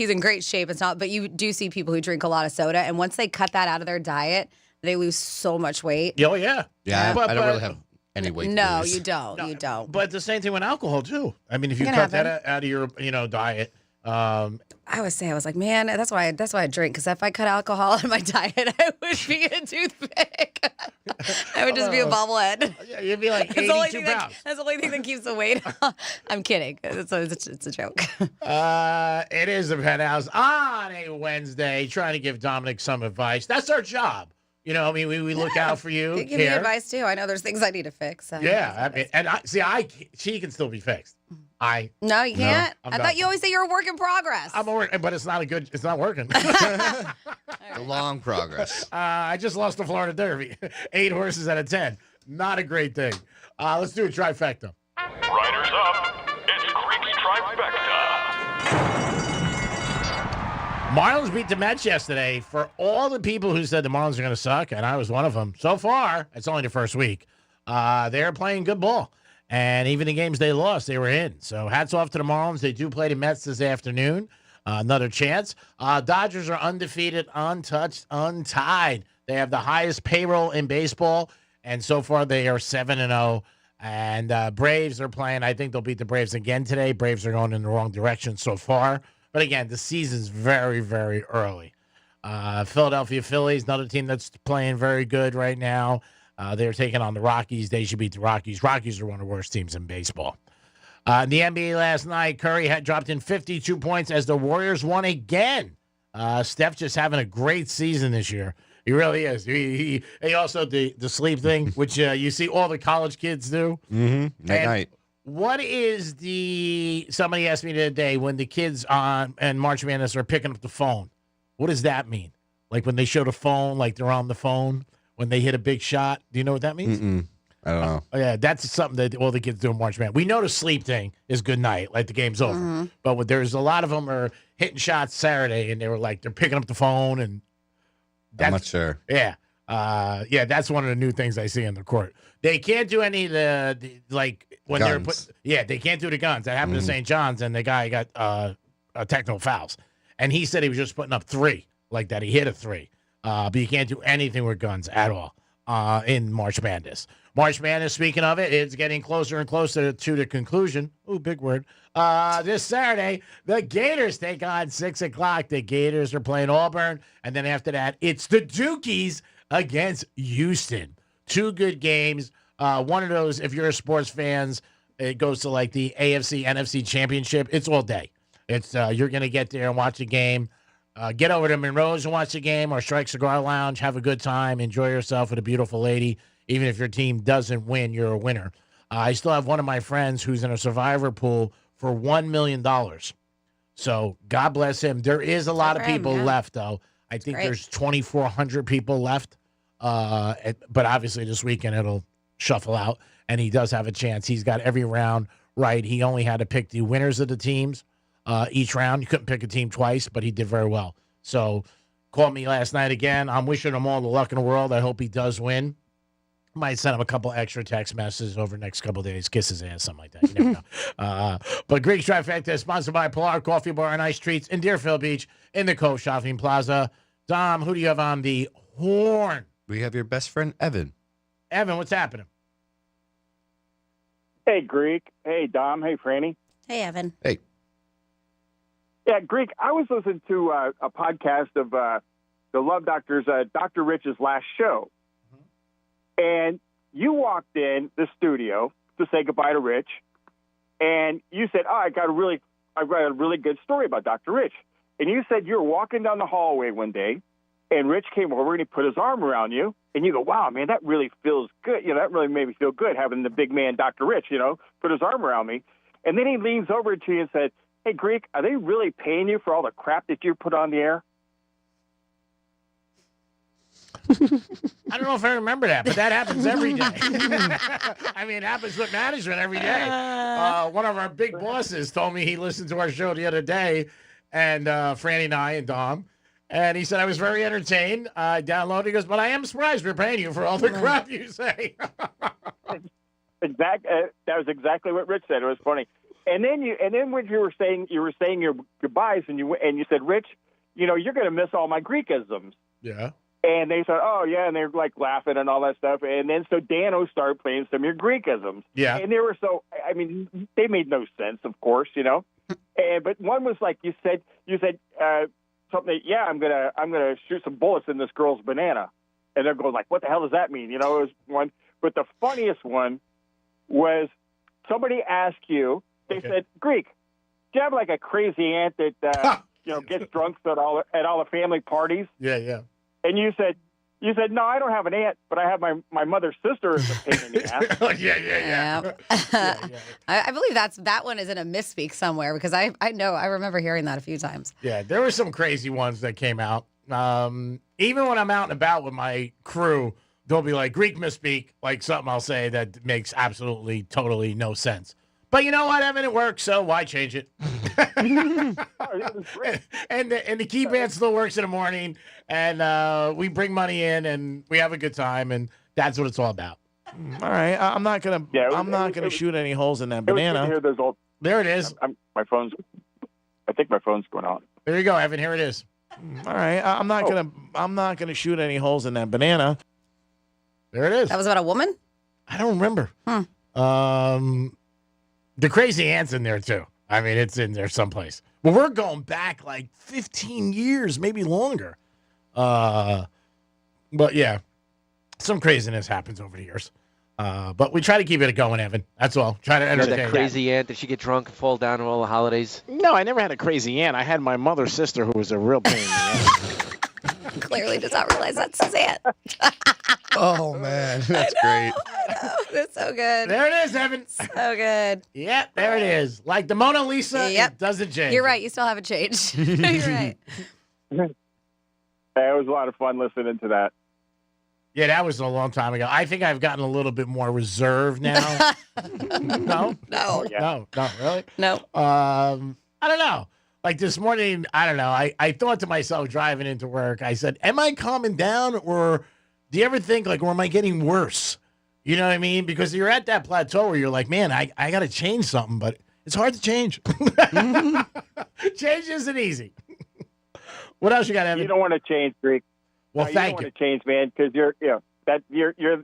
in great shape. It's not, but you do see people who drink a lot of soda, and once they cut that out of their diet, they lose so much weight. Oh yeah. Yeah, I don't really have any weight. No, to lose. you don't. You don't. But the same thing with alcohol too. I mean, if you cut that out of your diet. I was like, man, that's why I drink, because if I cut alcohol out of my diet, I would be a toothpick. I would just be a bobblehead. Yeah, you'd be like 82 pounds. That's the only thing that keeps the weight off. I'm kidding. It's a joke. It is the Penthouse on a Wednesday, trying to give Dominic some advice. That's our job. I mean, we look out for you. Give me advice too. I know there's things I need to fix. Yeah, I mean, and she can still be fixed. No, you can't. No, I thought you always say you're a work in progress. I'm a work, but it's not working. A long progress. I just lost the Florida Derby. 8 horses out of 10. Not a great thing. Let's do a trifecta. Riders up. It's Creek's trifecta. Marlins beat the Mets yesterday. For all the people who said the Marlins are going to suck, and I was one of them, so far, it's only the first week, they're playing good ball. And even the games they lost, they were in. So hats off to the Marlins. They do play the Mets this afternoon. Another chance. Dodgers are undefeated, untouched, untied. They have the highest payroll in baseball, and so far they are 7-0. And Braves are playing. I think they'll beat the Braves again today. Braves are going in the wrong direction so far. But again, the season's very, very early. Philadelphia Phillies, another team that's playing very good right now. They're taking on the Rockies. They should beat the Rockies. Rockies are one of the worst teams in baseball. In the NBA last night, Curry had dropped in 52 points as the Warriors won again. Steph just having a great season this year. He really is. He also, the sleep thing, which you see all the college kids do. Mm-hmm. Night. What is somebody asked me the other day, when the kids on and March Madness are picking up the phone, what does that mean? Like when they show the phone, like they're on the phone when they hit a big shot. Do you know what that means? I don't know. Yeah, that's something that all the kids do in March Madness. We know the sleep thing is good night, like the game's over. But there's a lot of them are hitting shots Saturday, and they're picking up the phone, and I'm not sure. Yeah. That's one of the new things I see in the court. They can't do any of the when guns. they can't do the guns. That happened to St. John's, and the guy got technical fouls. And he said he was just putting up 3, like that. He hit a 3. But you can't do anything with guns at all in March Madness. March Madness, speaking of it, it's getting closer and closer to the conclusion. Ooh, big word. This Saturday, the Gators take on 6 o'clock. The Gators are playing Auburn. And then after that, it's the Dukies against Houston. 2 good games. One of those, if you're a sports fans, it goes to like the AFC, NFC championship. It's all day. It's you're going to get there and watch the game. Get over to Monroe's and watch the game, or Strike Cigar Lounge. Have a good time. Enjoy yourself with a beautiful lady. Even if your team doesn't win, you're a winner. I still have one of my friends who's in a survivor pool for $1 million. So God bless him. There is a lot of people left, though. I think there's 2,400 people left. But obviously this weekend it'll shuffle out, and he does have a chance. He's got every round right. He only had to pick the winners of the teams each round. You couldn't pick a team twice, but he did very well. So called me last night again. I'm wishing him all the luck in the world. I hope he does win. Might send him a couple extra text messages over the next couple of days. Kiss his ass, something like that. You never know. But Greek's Trifecta is sponsored by Pilar Coffee Bar and Ice Treats in Deerfield Beach in the Cove Shopping Plaza. Dom, who do you have on the horn? We have your best friend, Evan. Evan, what's happening? Hey, Greek. Hey, Dom. Hey, Franny. Hey, Evan. Hey. Yeah, Greek, I was listening to a podcast of the Love Doctor's Dr. Rich's last show. And you walked in the studio to say goodbye to Rich, and you said, I've got a really good story about Dr. Rich. And you said you were walking down the hallway one day, and Rich came over and he put his arm around you, and you go, wow, man, that really feels good. That really made me feel good having the big man, Dr. Rich, put his arm around me. And then he leans over to you and said, hey, Greek, are they really paying you for all the crap that you put on the air? I don't know if I remember that, but that happens every day. I mean, it happens with management every day. One of our big bosses told me he listened to our show the other day, and Franny and I and Dom, and he said, I was very entertained. I downloaded. He goes, but I am surprised we're paying you for all the crap you say. That was exactly what Rich said. It was funny. And then when you were saying your goodbyes, and you said, Rich, you're going to miss all my Greekisms. Yeah. And they said, oh, yeah, and they're like laughing and all that stuff. And then so Dano started playing some of your Greekisms. Yeah. And they were they made no sense, of course, but one was like you said something, I'm gonna shoot some bullets in this girl's banana. And they're going like, what the hell does that mean? It was one. But the funniest one was somebody asked you, they said, Greek, do you have like a crazy aunt that gets drunk at all the family parties? Yeah. And you said, no, I don't have an aunt, but I have my mother's sister is a pain in the ass. Yeah. I believe that one is in a misspeak somewhere, because I remember hearing that a few times. Yeah, there were some crazy ones that came out. Even when I'm out and about with my crew, they'll be like, Greek misspeak, like something I'll say that makes absolutely, totally no sense. But you know what, Evan? It works, so why change it? and the key band still works in the morning, and we bring money in, and we have a good time, and that's what it's all about. All right, I'm not gonna shoot any holes in that banana. There it is. My phone's. I think my phone's going on. There you go, Evan. Here it is. All right, I'm not gonna shoot any holes in that banana. There it is. That was about a woman? I don't remember. The crazy aunt's in there too. I mean, it's in there someplace. Well, we're going back like 15 years, maybe longer. But yeah, some craziness happens over the years. But we try to keep it going, Evan. That's all. Try to entertain. That crazy aunt, did she get drunk and fall down on all the holidays? No, I never had a crazy aunt. I had my mother's sister who was a real pain in the ass. Clearly does not realize that's his aunt. Oh, man. That's great. I know. That's so good. There it is, Evan. So good. Yep, there it is. Like the Mona Lisa, it doesn't change. You're right. You still haven't changed. You're right. It was a lot of fun listening to that. Yeah, that was a long time ago. I think I've gotten a little bit more reserved now. No? No. No, really? No. I don't know. Like this morning, I don't know. I thought to myself driving into work, I said, am I calming down, or do you ever think like, or am I getting worse? You know what I mean? Because you're at that plateau where you're like, man, I got to change something, but it's hard to change. Change isn't easy. What else you got, Evan? You don't want to change, Greek. Well, you thank don't you. want to change, man, because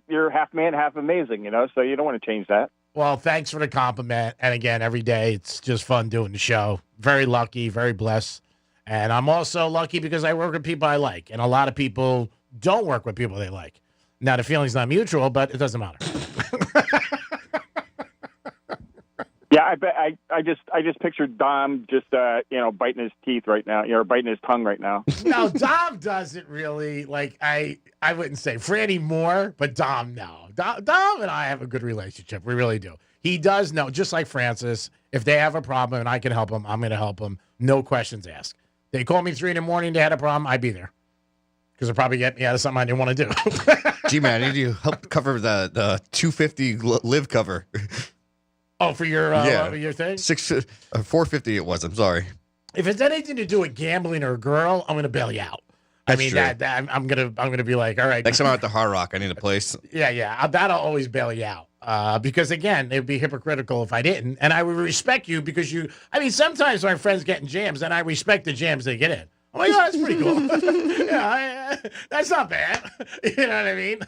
you're half man, half amazing, so you don't want to change that. Well, thanks for the compliment. And again, every day it's just fun doing the show. Very lucky, very blessed. And I'm also lucky because I work with people I like. And a lot of people don't work with people they like. Now, the feeling's not mutual, but it doesn't matter. Yeah, I bet. I just pictured Dom just biting his teeth right now, or biting his tongue right now. No, Dom doesn't really like. I wouldn't say Franny more, but Dom no. Dom and I have a good relationship. We really do. He does know, just like Francis. If they have a problem and I can help them, I'm going to help them. No questions asked. They call me 3 a.m. They had a problem. I'd be there because they'll probably get me out of something I didn't want to do. Gee, man, I need you to help cover the 250 live cover. Oh, for your your thing? 450 it was. I'm sorry. If it's anything to do with gambling or a girl, I'm going to bail you out. That's I mean, true. that I'm gonna be like, all right. Next time I'm at the Hard Rock, I need a place. Yeah. That'll always bail you out. Because again, it would be hypocritical if I didn't, and I would respect you because you. I mean, sometimes my friends get in jams, and I respect the jams they get in. Oh my God, that's pretty cool. That's not bad. You know what I mean?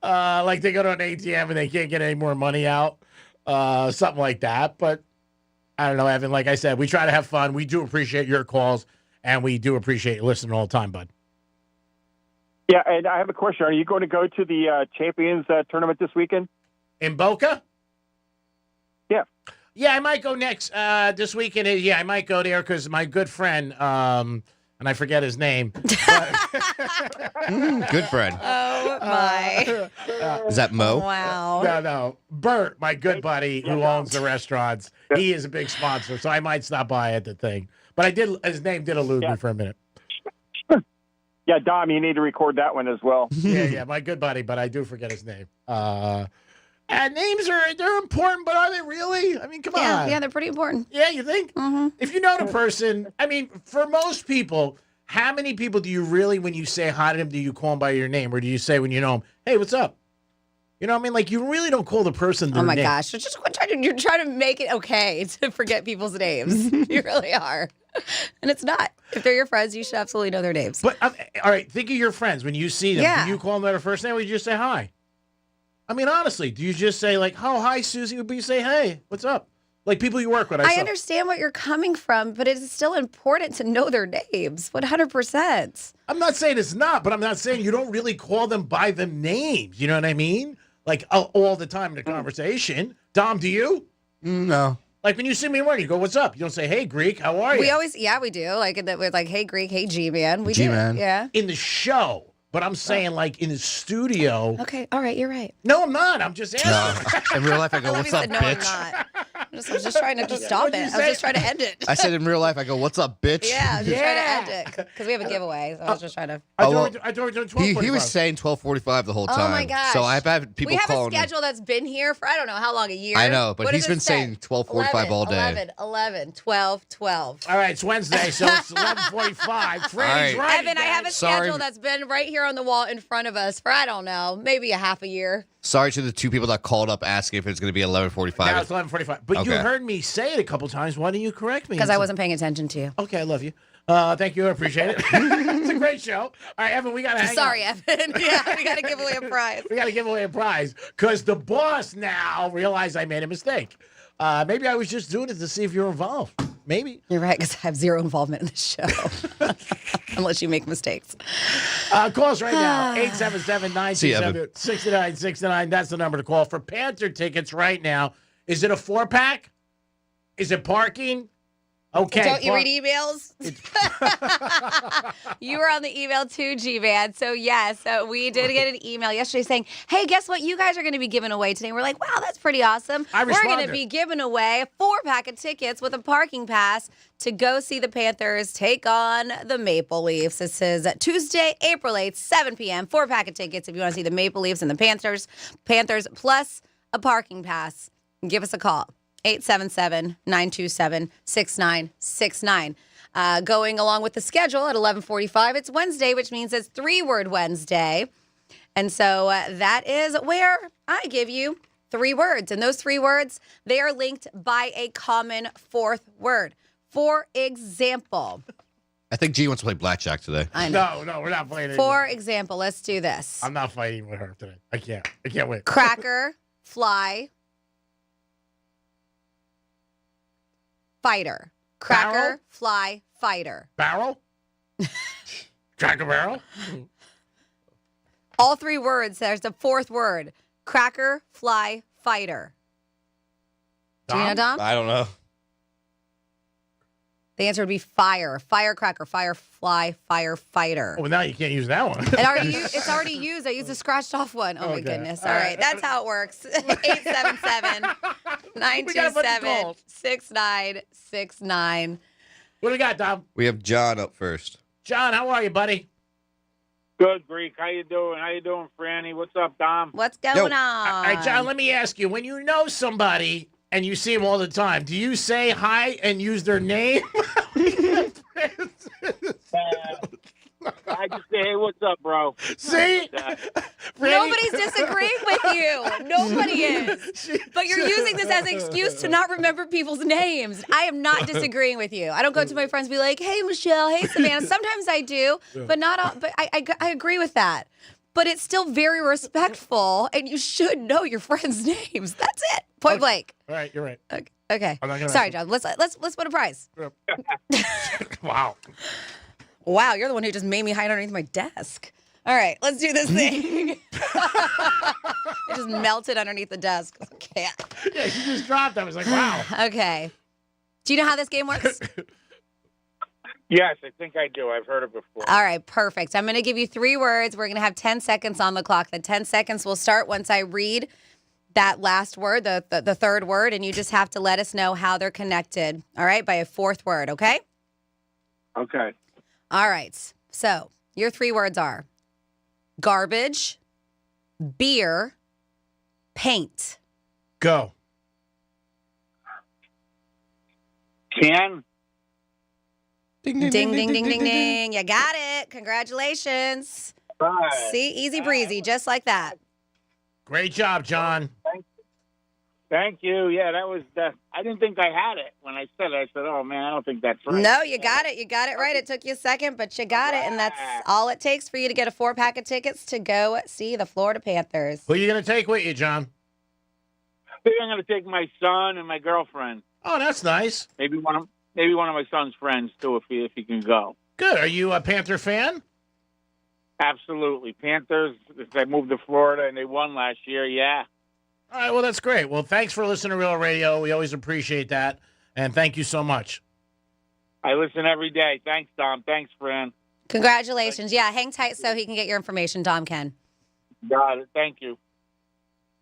Like they go to an ATM and they can't get any more money out, something like that. But I don't know, Evan. Like I said, we try to have fun. We do appreciate your calls, and we do appreciate you listening all the time, bud. Yeah, and I have a question. Are you going to go to the Champions tournament this weekend? In Boca? Yeah. Yeah, I might go next this weekend. Yeah, I might go there because my good friend, and I forget his name. Good friend. Oh, my. Is that Mo? Wow. No. Bert, my good buddy who owns the restaurants. He is a big sponsor, so I might stop by at the thing. But his name did elude me for a minute. Yeah, Dom, you need to record that one as well. Yeah, my good buddy, but I do forget his name. And names they're important, but are they really? I mean, come on. Yeah, they're pretty important. Yeah, you think? Mm-hmm. If you know the person, I mean, for most people, how many people do you really, when you say hi to them, do you call them by your name? Or do you say when you know them, hey, what's up? You know what I mean? Like, you really don't call the person their name. Oh, my gosh. You're trying to make it okay to forget people's names. You really are. And it's not. If they're your friends, you should absolutely know their names. But, all right, think of your friends. When you see them, do you call them by their first name or do you just say hi? I mean, honestly, do you just say, like, oh, hi, Susie, or you say, hey, what's up? Like, people you work with. I understand what you're coming from, but it's still important to know their names. 100%. I'm not saying it's not, but I'm not saying you don't really call them by the names. You know what I mean? Like, all the time in the conversation. Dom, do you? No. Like, when you see me in work, you go, what's up? You don't say, hey, Greek, how are you? We always, we do. Like, we're like, hey, Greek, hey, G-Man. We G-Man. do, yeah. In the show. But I'm saying, like, in the studio. Okay, all right, you're right. No, I'm not. I'm just asking. No. In real life, I go, what's up, bitch? I was just trying to just stop it. I was just trying to end it. I said in real life, I go, "What's up, bitch?" Yeah, I was just trying to end it because we have a giveaway. So I was just trying to. I thought we were doing 12:45. He was saying 12:45 the whole time. Oh my gosh! So I've had people we have calling a schedule that's been here for I don't know how long, a year. I know, but What he's does been it say? saying 12:45 all day. 11, 12, 12. All right, it's Wednesday, so it's 11:45. Franny's right. right. Evan, I have a schedule that's been right here on the wall in front of us for I don't know, maybe a half a year. Sorry to the two people that called up asking if it's going to be 11:45. Now it's 11:45. But you heard me say it a couple times. Why didn't you correct me? Because I wasn't paying attention to you. Okay, I love you. Thank you. I appreciate it. It's a great show. All right, Evan, we got to hang Sorry, up. Evan. Yeah, we got to give away a prize. We got to give away a prize because the boss now realized I made a mistake. Maybe I was just doing it to see if you're involved. Maybe. You're right, because I have zero involvement in the show. Unless you make mistakes. Call us right now. 877-927-6969. That's the number to call for Panther tickets right now. Is it a 4-pack? Is it parking? Okay. Don't you read emails? You were on the email too, G-Man. So, yes, we did get an email yesterday saying, hey, guess what? You guys are going to be giving away today. We're like, wow, that's pretty awesome. We're going to be giving away a 4-pack of tickets with a parking pass to go see the Panthers take on the Maple Leafs. This is Tuesday, April 8th, 7 p.m. 4-pack of tickets if you want to see the Maple Leafs and the Panthers plus a parking pass. Give us a call. 877-927-6969. Going along with the schedule at 11:45, it's Wednesday, which means it's 3-word Wednesday. And so that is where I give you 3 words. And those 3 words, they are linked by a common 4th word. For example. I think G wants to play blackjack today. I know. No, we're not playing it. For example, let's do this. I'm not fighting with her today. I can't win. Cracker, fly, fighter. Cracker, Barrel? fly, fighter. Barrel? Cracker Barrel? All 3 words. There's the 4th word. Cracker, fly, fighter. Do you know, Dom? I don't know. The answer would be fire. Firecracker, firefly, firefighter. Oh, well, now you can't use that one. It's already used. I used a scratched off one. Oh, my goodness. All right. That's how it works. 877-927-6969. What do we got, Dom? We have John up first. John, how are you, buddy? Good, Greek. How you doing? How you doing, Franny? What's up, Dom? What's going on? All right, John, let me ask you. When you know somebody and you see them all the time, do you say hi and use their name? I just say, hey, what's up, bro? See? Nobody's disagreeing with you. Nobody is. But you're using this as an excuse to not remember people's names. I am not disagreeing with you. I don't go to my friends and be like, hey, Michelle, hey, Savannah. Sometimes I do, but not all. But I agree with that. But it's still very respectful, and you should know your friends' names. That's it. Point blank. All right, you're right. Okay. I'm not gonna Sorry, John. Let's put a prize. Wow. Wow, you're the one who just made me hide underneath my desk. All right, let's do this thing. It just melted underneath the desk. Okay. Yeah, she just dropped. I was like, wow. Okay. Do you know how this game works? Yes, I think I do. I've heard it before. All right, perfect. I'm going to give you 3 words. We're going to have 10 seconds on the clock. The 10 seconds will start once I read that last word, the 3rd word, and you just have to let us know how they're connected, all right, by a 4th word, okay? Okay. All right. So your 3 words are garbage, beer, paint. Go. Can. Ding, ding, ding, ding, ding, ding. You got it. Congratulations. Right. See, easy breezy, just like that. Great job, John. Thank you. Yeah, that was. I didn't think I had it when I said it. I said, "Oh man, I don't think that's right." No, you got it. You got it right. It took you a second, but you got it, and that's all it takes for you to get a 4-pack of tickets to go see the Florida Panthers. Who are you going to take with you, John? I think I'm going to take my son and my girlfriend. Oh, that's nice. Maybe one of my son's friends too, if he can go. Good. Are you a Panther fan? Absolutely. Panthers. They moved to Florida and they won last year. Yeah. All right, well, that's great. Well, thanks for listening to Real Radio. We always appreciate that, and thank you so much. I listen every day. Thanks, Dom. Thanks, Fran. Congratulations. Yeah, hang tight so he can get your information, Dom can. Got it. Thank you.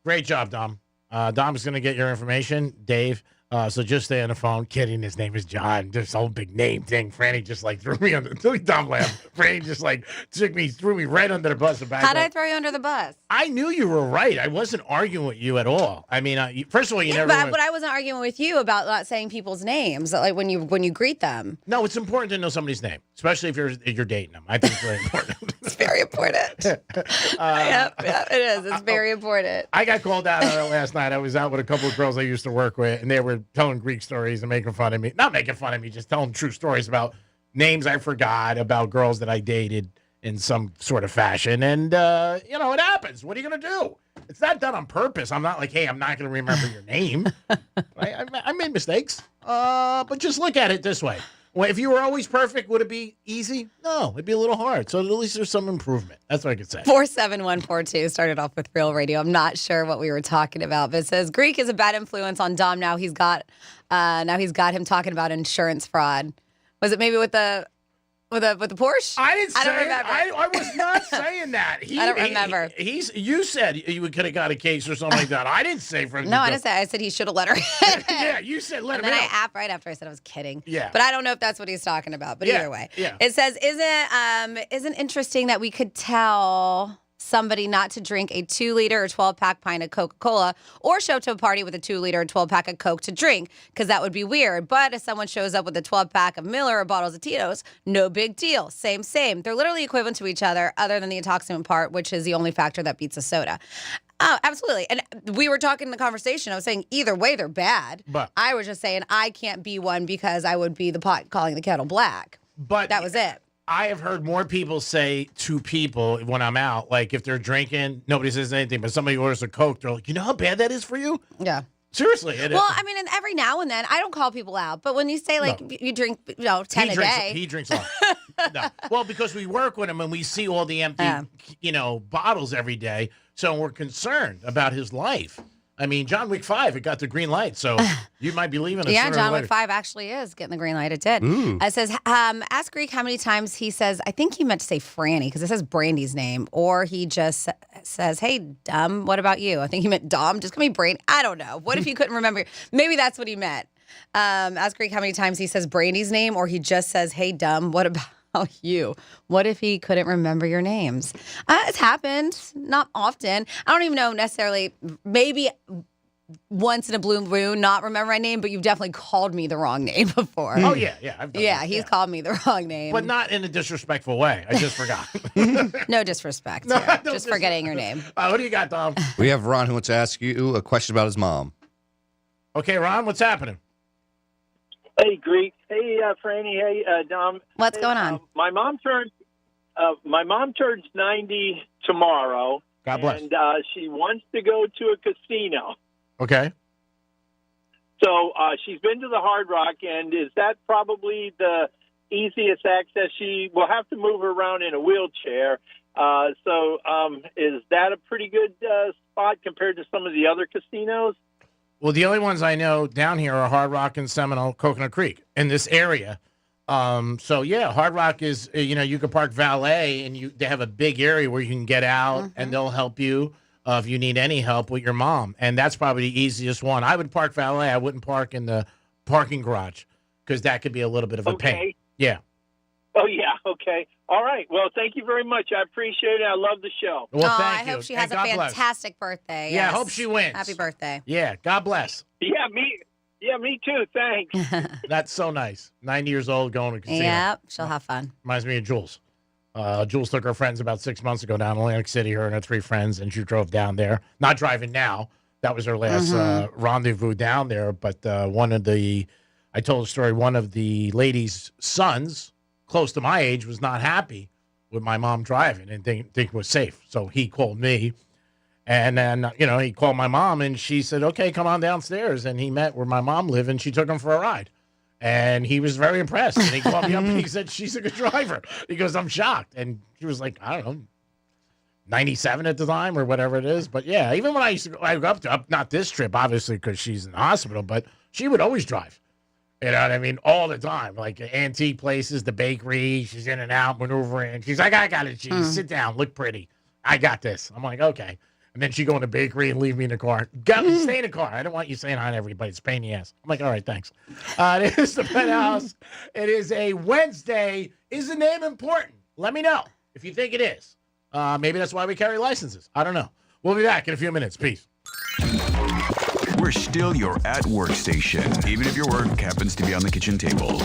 Great job, Dom. Dom's going to get your information. Dave, So just stay on the phone. Kidding. His name is John. This whole big name thing. Franny just like threw me under. Dumb laugh. Franny just like threw me right under the bus. How'd I throw you under the bus? I knew you were right. I wasn't arguing with you at all. I mean, first of all, you never. But I wasn't arguing with you about not saying people's names, like when you greet them. No, it's important to know somebody's name, especially if you're dating them. I think it's very important. It's very important. Yep, it is. It's very important. I got called out on it last night. I was out with a couple of girls I used to work with, and they were telling Greek stories and making fun of me. Not making fun of me, just telling true stories about names I forgot, about girls that I dated in some sort of fashion. And, it happens. What are you going to do? It's not done on purpose. I'm not like, hey, I'm not going to remember your name. I made mistakes. But just look at it this way. Well, if you were always perfect, would it be easy? No, it'd be a little hard. So at least there's some improvement. That's what I could say. 47142 started off with Real Radio. I'm not sure what we were talking about, but it says Greek is a bad influence on Dom. Now he's got him talking about insurance fraud. Was it maybe with the Porsche? I didn't say I don't remember. I was not saying that. I don't remember. You said you could have got a case or something like that. I didn't say for him. No, I didn't say. I said he should have let her in. Yeah, you said let him in. in. And then right after I said I was kidding. Yeah. But I don't know if that's what he's talking about. But either way. Yeah. It says, isn't interesting that we could tell somebody not to drink a 2-liter or 12-pack pint of Coca-Cola or show up to a party with a 2-liter or 12-pack of Coke to drink, because that would be weird. But if someone shows up with a 12-pack of Miller or bottles of Tito's, no big deal. Same. They're literally equivalent to each other than the intoxicant part, which is the only factor that beats a soda. Oh, absolutely. And we were talking in the conversation. I was saying either way, they're bad. But I was just saying I can't be one because I would be the pot calling the kettle black. But that was it. I have heard more people say to people when I'm out, like if they're drinking, nobody says anything, but somebody orders a Coke, they're like, you know how bad that is for you? Yeah. Seriously. Well, I mean, and every now and then, I don't call people out, but when you say, like, you drink, 10 a day. He drinks a lot. No. Well, because we work with him and we see all the empty, bottles every day, so we're concerned about his life. I mean, John Wick 5, it got the green light, so you might be leaving it. Yeah, John Wick 5 actually is getting the green light. It did. It says, ask Greek how many times he says, I think he meant to say Franny, because it says Brandy's name, or he just says, hey, Dom, what about you? I think he meant Dom. Just call me Brandy. I don't know. What if he couldn't remember? Maybe that's what he meant. Ask Greek how many times he says Brandy's name, or he just says, hey, Dom, what about you? What if he couldn't remember your names? It's happened. Not often. I don't even know necessarily. Maybe once in a blue moon, not remember my name, but you've definitely called me the wrong name before. Oh, yeah. I've done that. He's called me the wrong name. But not in a disrespectful way. I just forgot. No disrespect. No, just forgetting your name. What do you got, Dom? We have Ron who wants to ask you a question about his mom. Okay, Ron, what's happening? Hey, Greek. Hey, Franny. Hey, Dom. What's going on? My mom turns 90 tomorrow. God bless. And she wants to go to a casino. Okay. So she's been to the Hard Rock, and is that probably the easiest access? She will have to move around in a wheelchair. So is that a pretty good spot compared to some of the other casinos? Well, the only ones I know down here are Hard Rock and Seminole, Coconut Creek in this area. So yeah, Hard Rock is, you can park valet and they have a big area where you can get out and they'll help you if you need any help with your mom. And that's probably the easiest one. I would park valet. I wouldn't park in the parking garage because that could be a little bit of a pain. Yeah. Oh, yeah. Okay. All right. Well, thank you very much. I appreciate it. I love the show. Well, thank I you. hope she has a fantastic birthday. Yeah, Yes. I hope she wins. Happy birthday. Yeah, God bless. Yeah, me too. Thanks. That's so nice. 90 years old going to casino. Yep, she'll have fun. Reminds me of Jules. Jules took her friends about 6 months ago down to Atlantic City, her and her 3 friends, and she drove down there. Not driving now. That was her last rendezvous down there. But I told a story, one of the ladies' sons, close to my age, was not happy with my mom driving and think it was safe. So he called me. And then, he called my mom, and she said, okay, come on downstairs. And he met where my mom lived, and she took him for a ride. And he was very impressed. And he called me up, and he said, she's a good driver. He goes, I'm shocked. And she was like, I don't know, 97 at the time or whatever it is. But, yeah, even when I used to go not this trip, obviously, because she's in the hospital, but she would always drive. You know what I mean? All the time. Like antique places, the bakery. She's in and out, maneuvering. She's like, I got it, cheese. Sit down. Look pretty. I got this. I'm like, okay. And then she'd go in the bakery and leave me in the car. Stay in the car. I don't want you saying hi to everybody. It's a pain in the ass. I'm like, all right, thanks. It is the Penthouse. It is a Wednesday. Is the name important? Let me know if you think it is. Maybe that's why we carry licenses. I don't know. We'll be back in a few minutes. Peace. We're still your at-work station, even if your work happens to be on the kitchen table.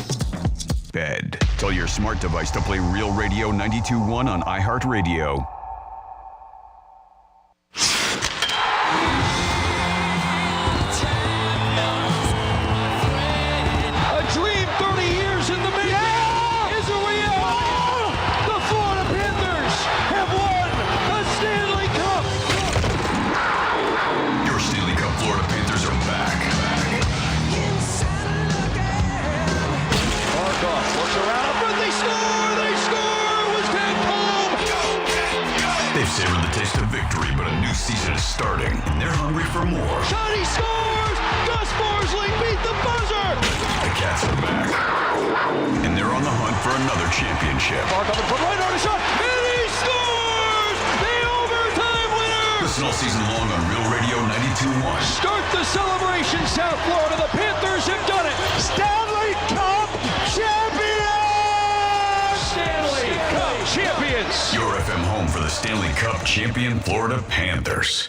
Bed. Tell your smart device to play Real Radio 92.1 on iHeartRadio. A dream 30 years in the making is a reality. The Florida Panthers have won a Stanley Cup. Your Stanley Cup Florida Panthers are back. Markov looks around, but they score! They score! It was taken home! They've savored the taste of victory, but a new season is starting, and they're hungry for more. Shot, he scores! Gus Forsling beat the buzzer! The Cats are back, and they're on the hunt for another championship. Markov in front, right on a shot, and he scores! The overtime winner! Listen all season long on Real Radio 92.1. Start the celebration, South Florida. The Panthers have done it. Stanley Cup champions! Stanley Cup champions! Your FM home for the Stanley Cup champion Florida Panthers.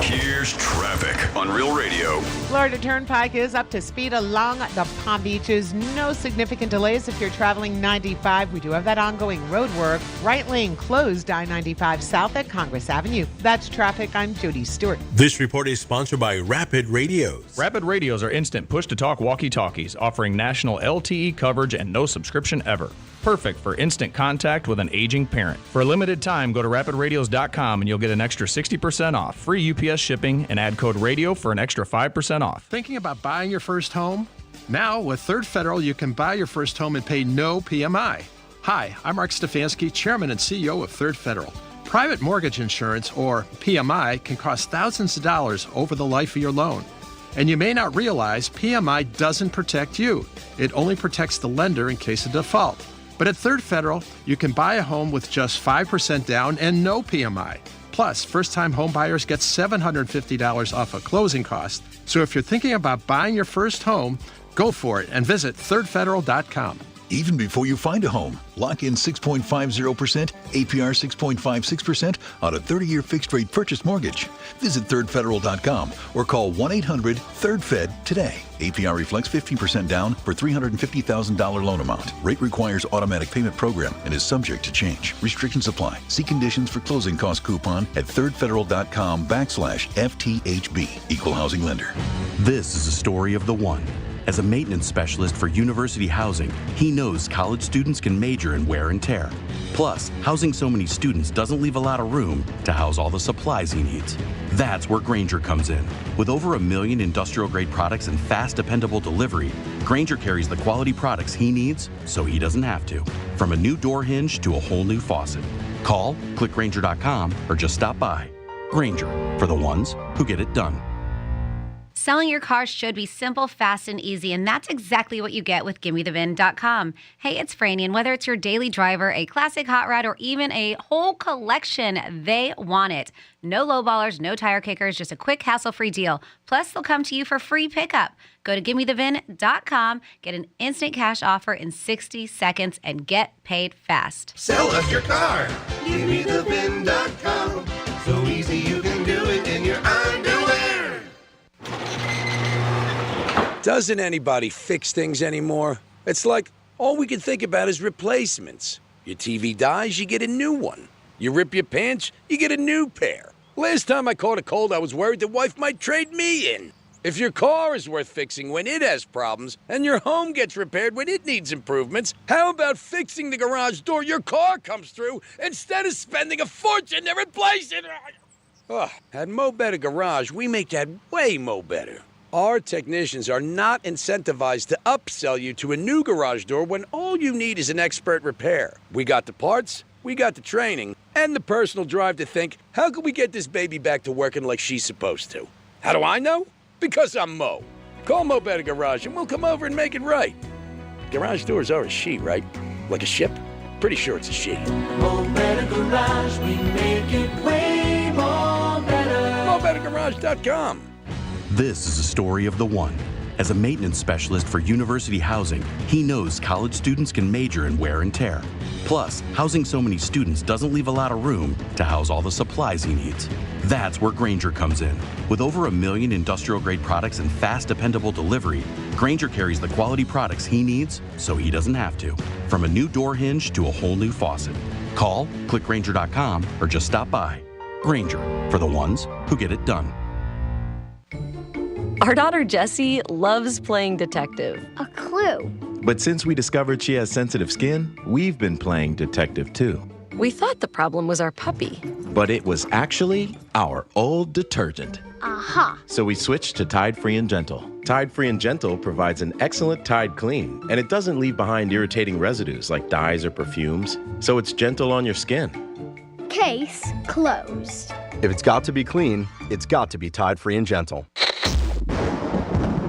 Here's traffic on Real Radio. Florida Turnpike is up to speed along the Palm Beaches. No significant delays if you're traveling 95. We do have that ongoing road work. Right lane closed I-95 south at Congress Avenue. That's traffic. I'm Jody Stewart. This report is sponsored by Rapid Radios. Rapid Radios are instant push-to-talk walkie-talkies offering national LTE coverage and no subscription ever. Perfect for instant contact with an aging parent. For a limited time, go to rapidradios.com and you'll get an extra 60% off, free UPS shipping, and add code RADIO for an extra 5% off. Thinking about buying your first home? Now, with Third Federal, you can buy your first home and pay no PMI. Hi, I'm Mark Stefanski, Chairman and CEO of Third Federal. Private mortgage insurance, or PMI, can cost thousands of dollars over the life of your loan. And you may not realize PMI doesn't protect you. It only protects the lender in case of default. But at Third Federal, you can buy a home with just 5% down and no PMI. Plus, first-time home buyers get $750 off a closing cost. So if you're thinking about buying your first home, go for it and visit thirdfederal.com. Even before you find a home, lock in 6.50%, APR 6.56% on a 30-year fixed-rate purchase mortgage. Visit thirdfederal.com or call 1-800-THIRD-FED today. APR reflects 15% down for $350,000 loan amount. Rate requires automatic payment program and is subject to change. Restrictions apply. See conditions for closing cost coupon at thirdfederal.com/FTHB. Equal housing lender. This is a story of the one. As a maintenance specialist for university housing, he knows college students can major in wear and tear. Plus, housing so many students doesn't leave a lot of room to house all the supplies he needs. That's where Grainger comes in. With over 1 million industrial-grade products and fast, dependable delivery, Grainger carries the quality products he needs so he doesn't have to. From a new door hinge to a whole new faucet. Call, click Grainger.com, or just stop by. Grainger, for the ones who get it done. Selling your car should be simple, fast, and easy, and that's exactly what you get with GimmeTheVin.com. Hey, it's Franny, and whether it's your daily driver, a classic hot rod, or even a whole collection, they want it. No lowballers, no tire kickers, just a quick, hassle-free deal. Plus, they'll come to you for free pickup. Go to GimmeTheVin.com, get an instant cash offer in 60 seconds, and get paid fast. Sell us your car. GimmeTheVin.com. So easy you can do it in your underwear. Doesn't anybody fix things anymore? It's like all we can think about is replacements. Your TV dies, you get a new one. You rip your pants, you get a new pair. Last time I caught a cold, I was worried the wife might trade me in. If your car is worth fixing when it has problems and your home gets repaired when it needs improvements, how about fixing the garage door your car comes through instead of spending a fortune to replace it? At Mo Better Garage, we make that way mo better. Our technicians are not incentivized to upsell you to a new garage door when all you need is an expert repair. We got the parts, we got the training, and the personal drive to think, how can we get this baby back to working like she's supposed to? How do I know? Because I'm Mo. Call Mo Better Garage and we'll come over and make it right. Garage doors are a she, right? Like a ship? Pretty sure it's a she. Mo Better Garage, we make it way more PrecisionGarage.com. This is a story of the one. As a maintenance specialist for university housing, he knows college students can major in wear and tear. Plus, housing so many students doesn't leave a lot of room to house all the supplies he needs. That's where Grainger comes in. With over 1 million industrial-grade products and fast, dependable delivery, Grainger carries the quality products he needs so he doesn't have to. From a new door hinge to a whole new faucet. Call, click Grainger.com, or just stop by. Grainger, for the ones who get it done. Our daughter Jessie loves playing detective. A clue. But since we discovered she has sensitive skin, we've been playing detective too. We thought the problem was our puppy. But it was actually our old detergent. Aha. So we switched to Tide Free and Gentle. Tide Free and Gentle provides an excellent Tide clean, and it doesn't leave behind irritating residues like dyes or perfumes, so it's gentle on your skin. Case closed. If it's got to be clean, it's got to be Tide Free and Gentle.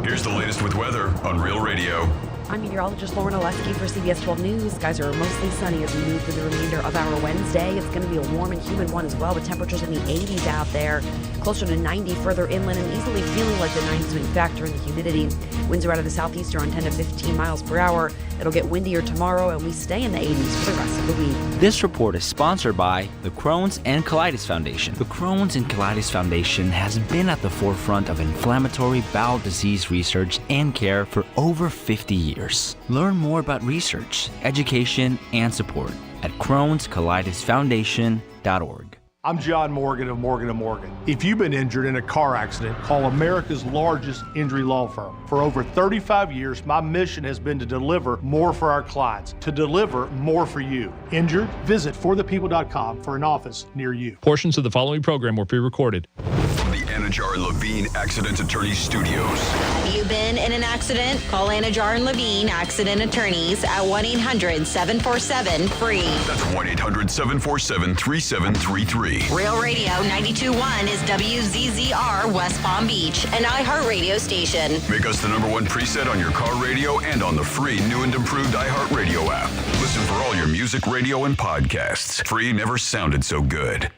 Here's the latest with weather on Real Radio. I'm meteorologist Lauren Oleski for CBS 12 News. Skies are mostly sunny as we move through the remainder of our Wednesday. It's going to be a warm and humid one as well, with temperatures in the 80s out there, closer to 90 further inland, and easily feeling like the 90s when you factor in the humidity. Winds are out of the southeast around 10 to 15 miles per hour. It'll get windier tomorrow, and we stay in the 80s for the rest of the week. This report is sponsored by the Crohn's and Colitis Foundation. The Crohn's and Colitis Foundation has been at the forefront of inflammatory bowel disease research and care for over 50 years. Learn more about research, education, and support at Crohn'sColitisFoundation.org. I'm John Morgan of Morgan & Morgan. If you've been injured in a car accident, call America's largest injury law firm. For over 35 years, my mission has been to deliver more for our clients, to deliver more for you. Injured? Visit forthepeople.com for an office near you. Portions of the following program were pre-recorded. From the Anajar and Levine Accident Attorney Studios. Have you bbeen in an accident? Call Anajar and Levine Accident Attorneys at 1-800-747-FREE. That's 1-800-747-3733. Real Radio 92.1 is WZZR West Palm Beach, an iHeartRadio station. Make us the #1 preset on your car radio and on the free new and improved iHeartRadio app. Listen for all your music, radio, and podcasts. Free never sounded so good.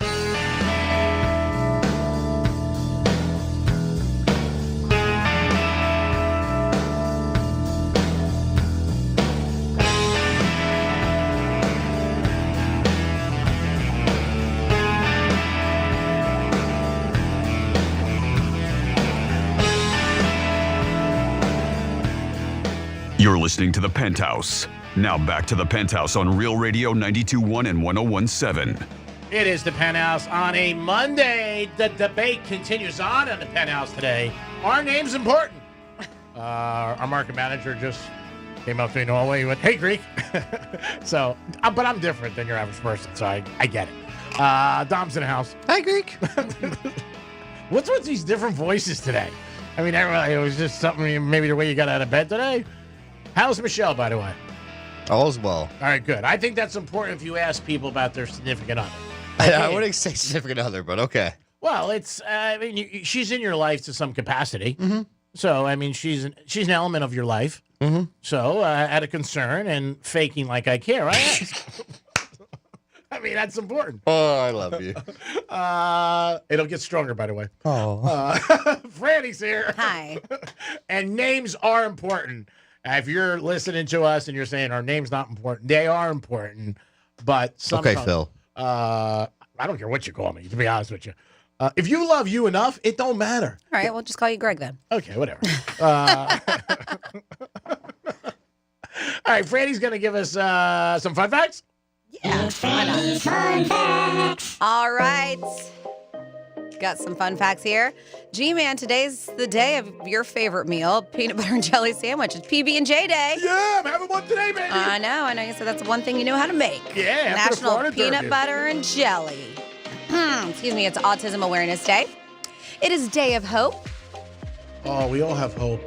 You're listening to The Penthouse. Now back to The Penthouse on Real Radio 92.1 and 101.7. It is The Penthouse on a Monday. The debate continues on in The Penthouse today. Our name's important. Our market manager just came up to me in Norway. He went, "Hey, Greek." So, but I'm different than your average person, so I get it. Dom's in the house. Hi, Greek. What's with these different voices today? I mean, it was just something, maybe the way you got out of bed today. How's Michelle, by the way? All's well. All right, good. I think that's important if you ask people about their significant other. I wouldn't say significant other, but okay. Well, it's, I mean, she's in your life to some capacity. Mm-hmm. So, I mean, she's an element of your life. Mm-hmm. So, out of concern and faking like I care, I ask. I mean, that's important. Oh, I love you. It'll get stronger, by the way. Oh. Franny's here. Hi. And names are important. If you're listening to us and you're saying our name's not important, they are important. But sometimes, Okay, Phil. I don't care what you call me, to be honest with you. If you love you enough, it don't matter. All right, we'll just call you Greg then. Okay, whatever. All right, Franny's going to give us some fun facts. Yeah, fun facts. All right. Got some fun facts here. G-Man, today's the day of your favorite meal, peanut butter and jelly sandwich. It's PB&J Day. Yeah, I'm having one today, baby. I know. You said that's one thing you know how to make. Yeah, National Peanut Butter and Jelly. Excuse me, it's Autism Awareness Day. It is Day of Hope. Oh, we all have hope.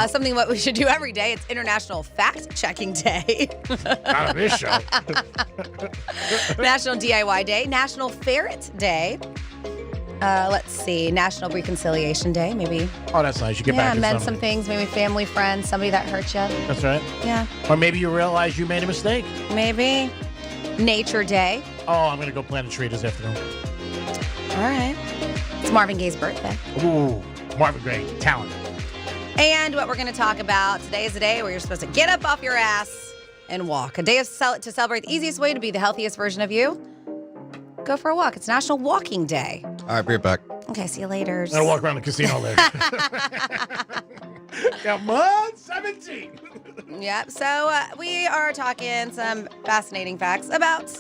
Something what we should do every day. It's International Fact-Checking Day. Not on this show. National DIY Day. National Ferret Day. Let's see. National Reconciliation Day, maybe. Oh, that's nice. You get back to mend somebody. some things. Maybe family, friends, somebody that hurt you. That's right. Yeah. Or maybe you realize you made a mistake. Maybe. Nature Day. Oh, I'm going to go plant a tree this afternoon. All right. It's Marvin Gaye's birthday. Ooh, Marvin Gaye, talent. And what we're going to talk about today is a day where you're supposed to get up off your ass and walk. A day to celebrate the easiest way to be the healthiest version of you. Go for a walk. It's National Walking Day. All right, be right back. Okay, see you later. I'll walk around the casino later. Come on, 17. Yep. So we are talking some fascinating facts about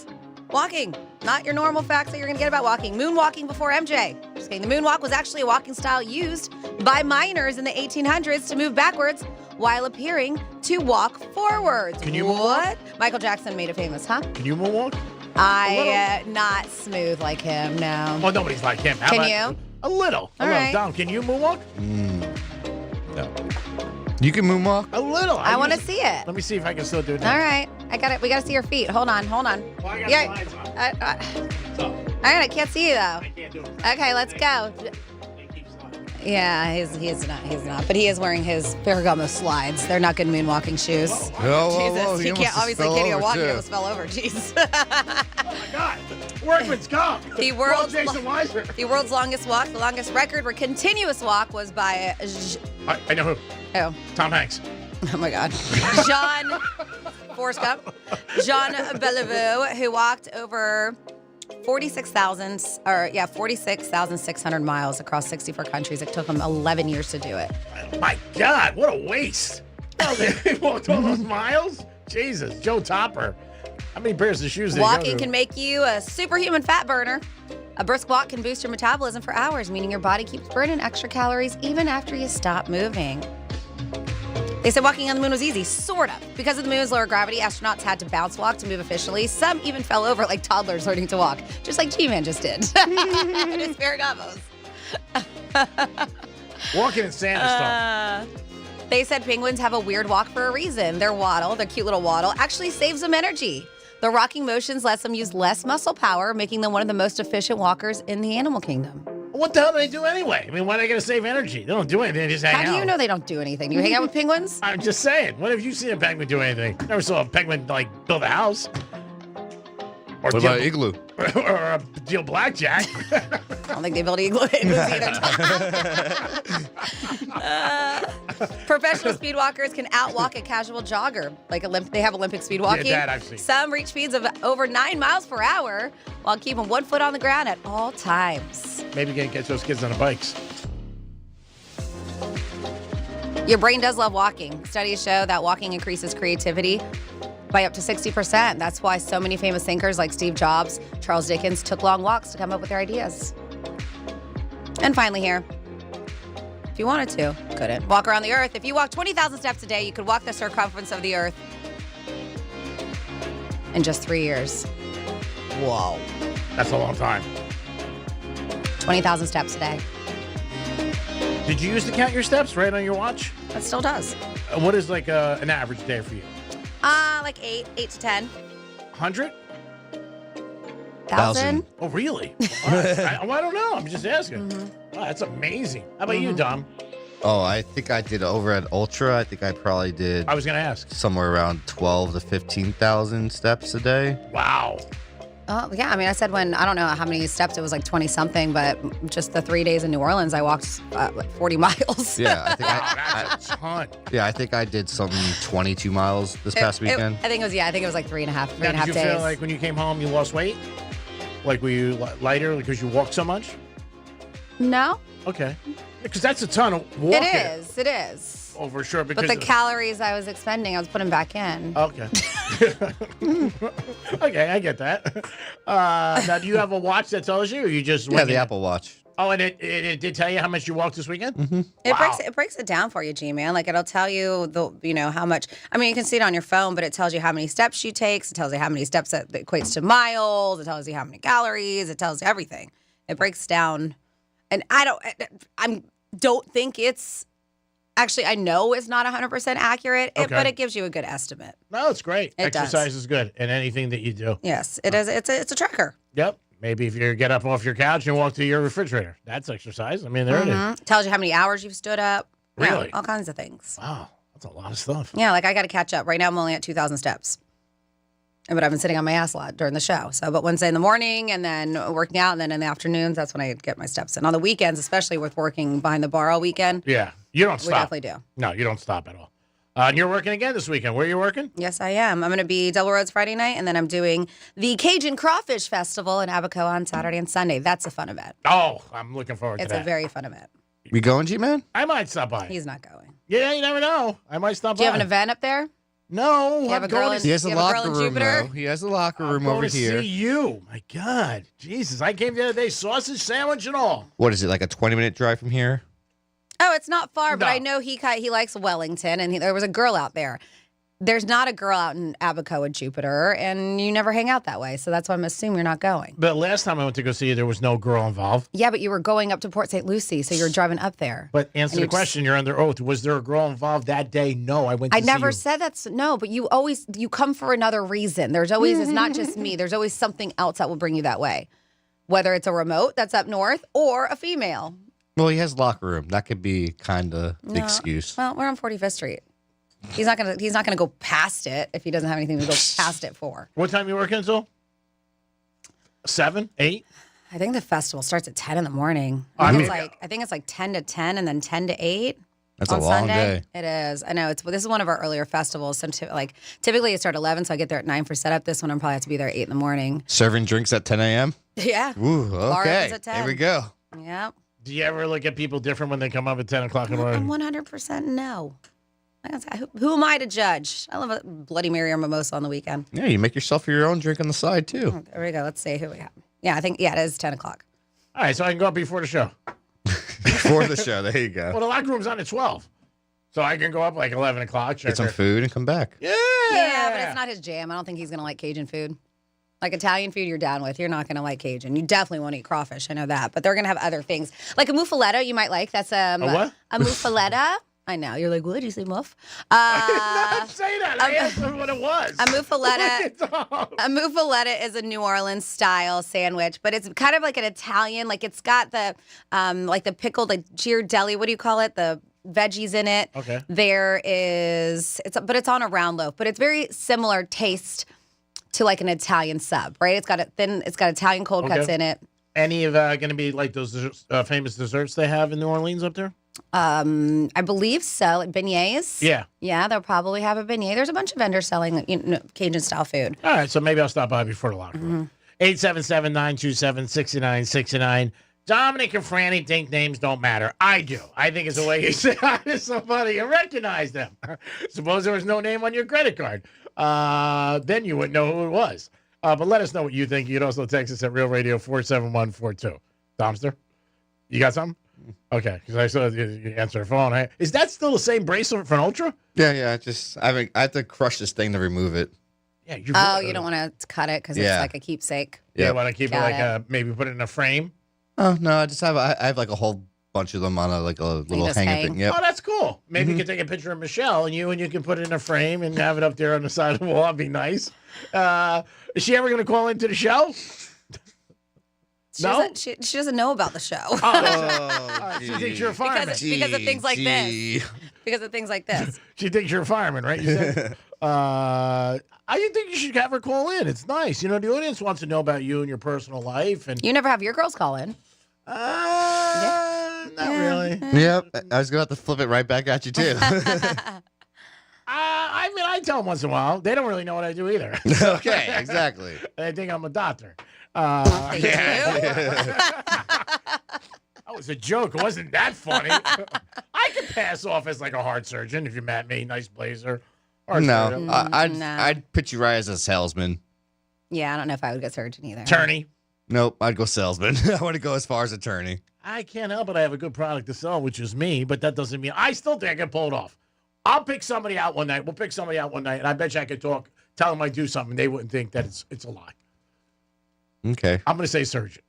walking. Not your normal facts that you're going to get about walking. Moonwalking before MJ. Just kidding. The moonwalk was actually a walking style used by miners in the 1800s to move backwards while appearing to walk forwards. Can you what? Michael Jackson made it famous, huh? Can you moonwalk? Not smooth like him, no. Well, nobody's like him. How Can about you? A little. All A little. right. Dom, can you moonwalk? No. You can moonwalk? A little. I want to see it. Let me see if I can still do it. All right. I got it. We got to see your feet. Hold on. Well, I got Yeah. slides on. I can't see you though. I can't do it. Okay, let's go. Yeah, he's not. But he is wearing his Ferragamo slides. They're not good moonwalking shoes. Jesus, he can't even walk. He almost fell over. Jeez. Oh my God. Workman's comp. The Well, Jason Weiser. The world's longest walk, the longest record for continuous walk was by I know who. who? Tom Hanks. Oh my God. John Forrest Gump. John Bellevue, who walked over 46,600 miles across 64 countries. It took him 11 years to do it. My God, what a waste. Oh, they walked all those miles? Jesus, Joe Topper. How many pairs of shoes did he go Walking through? can make you a superhuman fat burner. A brisk walk can boost your metabolism for hours, meaning your body keeps burning extra calories even after you stop moving. They said walking on the moon was easy, sort of. Because of the moon's lower gravity, astronauts had to bounce walk to move efficiently. Some even fell over like toddlers learning to walk, just like G-Man just did. And his Ferragamos. Walking in sand is tough. They said penguins have a weird walk for a reason. Their waddle, their cute little waddle, actually saves them energy. The rocking motions lets them use less muscle power, making them one of the most efficient walkers in the animal kingdom. What the hell do they do anyway? I mean, why are they going to save energy? They don't do anything. They just hang out. How do you know they don't do anything? You hang out with penguins? I'm just saying. When have you seen a penguin do anything? Never saw a penguin, like, build a house. Or What about igloo? Or deal blackjack. I don't think they build igloos either. Professional speed walkers can outwalk a casual jogger. Like they have Olympic speed walking. Yeah, that I've seen. Some reach speeds of over 9 miles per hour while keeping 1 foot on the ground at all times. Maybe you can catch those kids on the bikes. Your brain does love walking. Studies show that walking increases creativity by up to 60%. That's why so many famous thinkers like Steve Jobs, Charles Dickens took long walks to come up with their ideas. And finally here, if you wanted to, couldn't. Walk around the earth. If you walk 20,000 steps a day, you could walk the circumference of the earth in just 3 years. Whoa. That's a long time. 20,000 steps a day. Did you used to count your steps right on your watch? It still does. What is like an average day for you? Like 8 to 10. 100? 1,000? Oh, really? I don't know. I'm just asking. Wow, that's amazing. How about you, Dom? Oh, I think I did over at Ultra. I think I probably did. I was going to ask. Somewhere around 12 to 15,000 steps a day. Wow. Oh, yeah. I mean, I said I don't know how many steps, it was like 20 something, but just the 3 days in New Orleans, I walked like 40 miles. Yeah, I think that's a ton. Yeah, I think I did some 22 miles this past weekend. I think it was like 3.5 Now, did you days. feel like when you came home, you lost weight? Like, were you lighter because you walked so much? No. Okay. Because that's a ton of walking. It is. Oh, for sure. Because But the calories I was expending, I was putting back in. Okay. Okay, I get that. Now, do you have a watch that tells you, or you just... Yeah, the Apple Watch. Oh, and it did tell you how much you walked this weekend? Mm-hmm. It breaks it down for you, G-Man. Like, it'll tell you, how much. I mean, you can see it on your phone, but it tells you how many steps you take. It tells you how many steps that equates to miles. It tells you how many calories. It tells you everything. It breaks down. And I don't think it's... Actually, I know it's not 100% accurate, but it gives you a good estimate. No, it's great. It Exercise does. is good in anything that you do. Yes, it is. It's a tracker. Yep. Maybe if you get up off your couch and walk to your refrigerator. That's exercise. I mean, there it is. Tells you how many hours you've stood up. Really? Yeah, all kinds of things. Wow. That's a lot of stuff. Yeah, like I got to catch up. Right now, I'm only at 2,000 steps. But I've been sitting on my ass a lot during the show. So, but Wednesday in the morning and then working out, and then in the afternoons, that's when I get my steps in. On the weekends, especially with working behind the bar all weekend. Yeah, you don't stop. We definitely do. No, you don't stop at all. And you're working again this weekend. Where are you working? Yes, I am. I'm going to be Double Roads Friday night, and then I'm doing the Cajun Crawfish Festival in Abaco on Saturday and Sunday. That's a fun event. Oh, I'm looking forward to that. It's a very fun event. We going, G-Man? I might stop by. He's not going. Yeah, you never know. I might stop by. Do you have an event up there? No. You have a I'm girl going in, He has a you have a girl locker in room, Jupiter? though. He has a locker room I'm over going to here. see you. My God. Jesus. I came the other day, sausage sandwich and all. What is it, like a 20-minute drive from here? Oh, it's not far, but No. I know he likes Wellington, and there was a girl out there. There's not a girl out in Abaco and Jupiter, and you never hang out that way, so that's why I'm assuming you're not going. But last time I went to go see you, there was no girl involved. Yeah, but you were going up to Port St. Lucie, so you're driving up there. But answer the question. You're under oath. Was there a girl involved that day? No, I went to I see never you. said that's no, but you come for another reason. There's always, it's not just me. There's always something else that will bring you that way. Whether it's a remote that's up north or a female. Well, he has locker room. That could be kind of the excuse. Well, we're on 45th Street. He's not gonna go past it if he doesn't have anything to go past it for. What time you working until? 7, 8? I think the festival starts at 10 in the morning. I mean- I think it's like 10 to 10 and then 10 to 8. That's on a long Sunday. day. It is. I know. This is one of our earlier festivals. Typically it starts at 11, so I get there at 9 for setup. This one I'm probably have to be there at 8 in the morning. Serving drinks at 10 a.m.? Yeah. Ooh, Bar okay. opens at 10. Here we go. Yeah. Do you ever look at people different when they come up at 10 o'clock in the I'm morning? 100% no. Who am I to judge? I love a Bloody Mary or mimosa on the weekend. Yeah, you make yourself your own drink on the side, too. There we go. Let's see who we have. Yeah, it is 10 o'clock. All right, so I can go up before the show. Before the show. There you go. Well, the locker room's on at 12. So I can go up like 11 o'clock. Get some food and come back. Yeah. Yeah, but it's not his jam. I don't think he's going to like Cajun food. Like Italian food, you're down with. You're not going to like Cajun. You definitely won't eat crawfish. I know that. But they're going to have other things. Like a muffaletta, you might like. That's A what? A muffaletta. I know. You're like, what did you say, muff? I did not say that. I asked him what it was. A muffaletta is a New Orleans style sandwich, but it's kind of like an Italian. Like it's got the pickled like Ghirardelli. What do you call it? The veggies in it. Okay. But it's on a round loaf. But it's very similar taste to like an Italian sub, right? It's got Italian cold cuts in it. Any of going to be like those famous desserts they have in New Orleans up there? I believe so. Like beignets. Yeah. Yeah, they'll probably have a beignet. There's a bunch of vendors selling Cajun style food. All right, so maybe I'll stop by before the locker room. 877-927-6969. Dominic and Franny think names don't matter. I do. I think it's the way you say hi to somebody and recognize them. Suppose there was no name on your credit card. Then you wouldn't know who it was. But let us know what you think. You can also text us at Real Radio 47142. Domster, you got something? Okay, because I saw you answer the phone. Hey, is that still the same bracelet from Ultra? Yeah. I have to crush this thing to remove it. Yeah. You don't want to cut it because it's like a keepsake. Yeah, want to keep it like maybe put it in a frame? Oh, no, I have like a whole bunch of them on a little hanger thing. Yep. Oh, that's cool. Maybe you can take a picture of Michelle and you can put it in a frame and have it up there on the side of the wall. That'd be nice. Is she ever going to call into the show? She doesn't know about the show. She thinks you're a fireman. Because of things like this. Because of things like this. She thinks you're a fireman, right? You said? I think you should have her call in. It's nice. You know, the audience wants to know about you and your personal life. And you never have your girls call in. Not really. Yep. I was going to have to flip it right back at you, too. I mean, I tell them once in a while. They don't really know what I do either. Okay, exactly. They think I'm a doctor. That was a joke. It wasn't that funny. I could pass off as like a heart surgeon if you met me. Nice blazer. No, I'd put you right as a salesman. Yeah, I don't know if I would get surgeon either. Attorney. Nope, I'd go salesman. I want to go as far as attorney. I can't help it. I have a good product to sell, which is me, but that doesn't mean I still think I can pull it off. I'll pick somebody out one night. We'll pick somebody out one night, and I bet you I could tell them I do something. They wouldn't think that it's a lie. Okay. I'm going to say surgeon.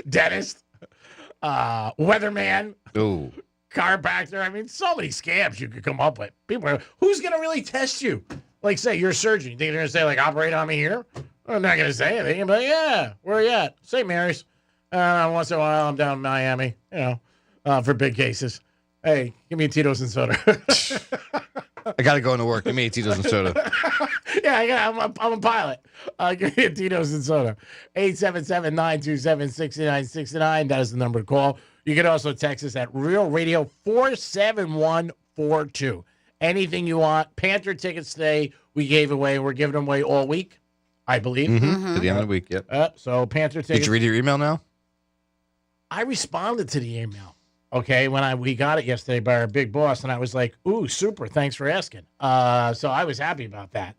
Dentist. Weatherman. Ooh. Chiropractor. I mean, so many scams you could come up with. People are, who's going to really test you? Like, say, you're a surgeon. You think they're going to say, like, operate on me here? I'm not going to say anything. But yeah, where are you at? St. Mary's. Once in a while, I'm down in Miami, for big cases. Hey, give me a Tito's and soda. I got to go into work. Give me a Tito's and soda. I'm a pilot. Tito's in Soda. 877-927-6969. That is the number to call. You can also text us at Real Radio 47142. Anything you want. Panther tickets today we gave away. We're giving them away all week, I believe. To the end of the week, yep. So Panther tickets. Did you read your email now? I responded to the email. Okay, when we got it yesterday by our big boss, and I was like, "Ooh, super! Thanks for asking." So I was happy about that.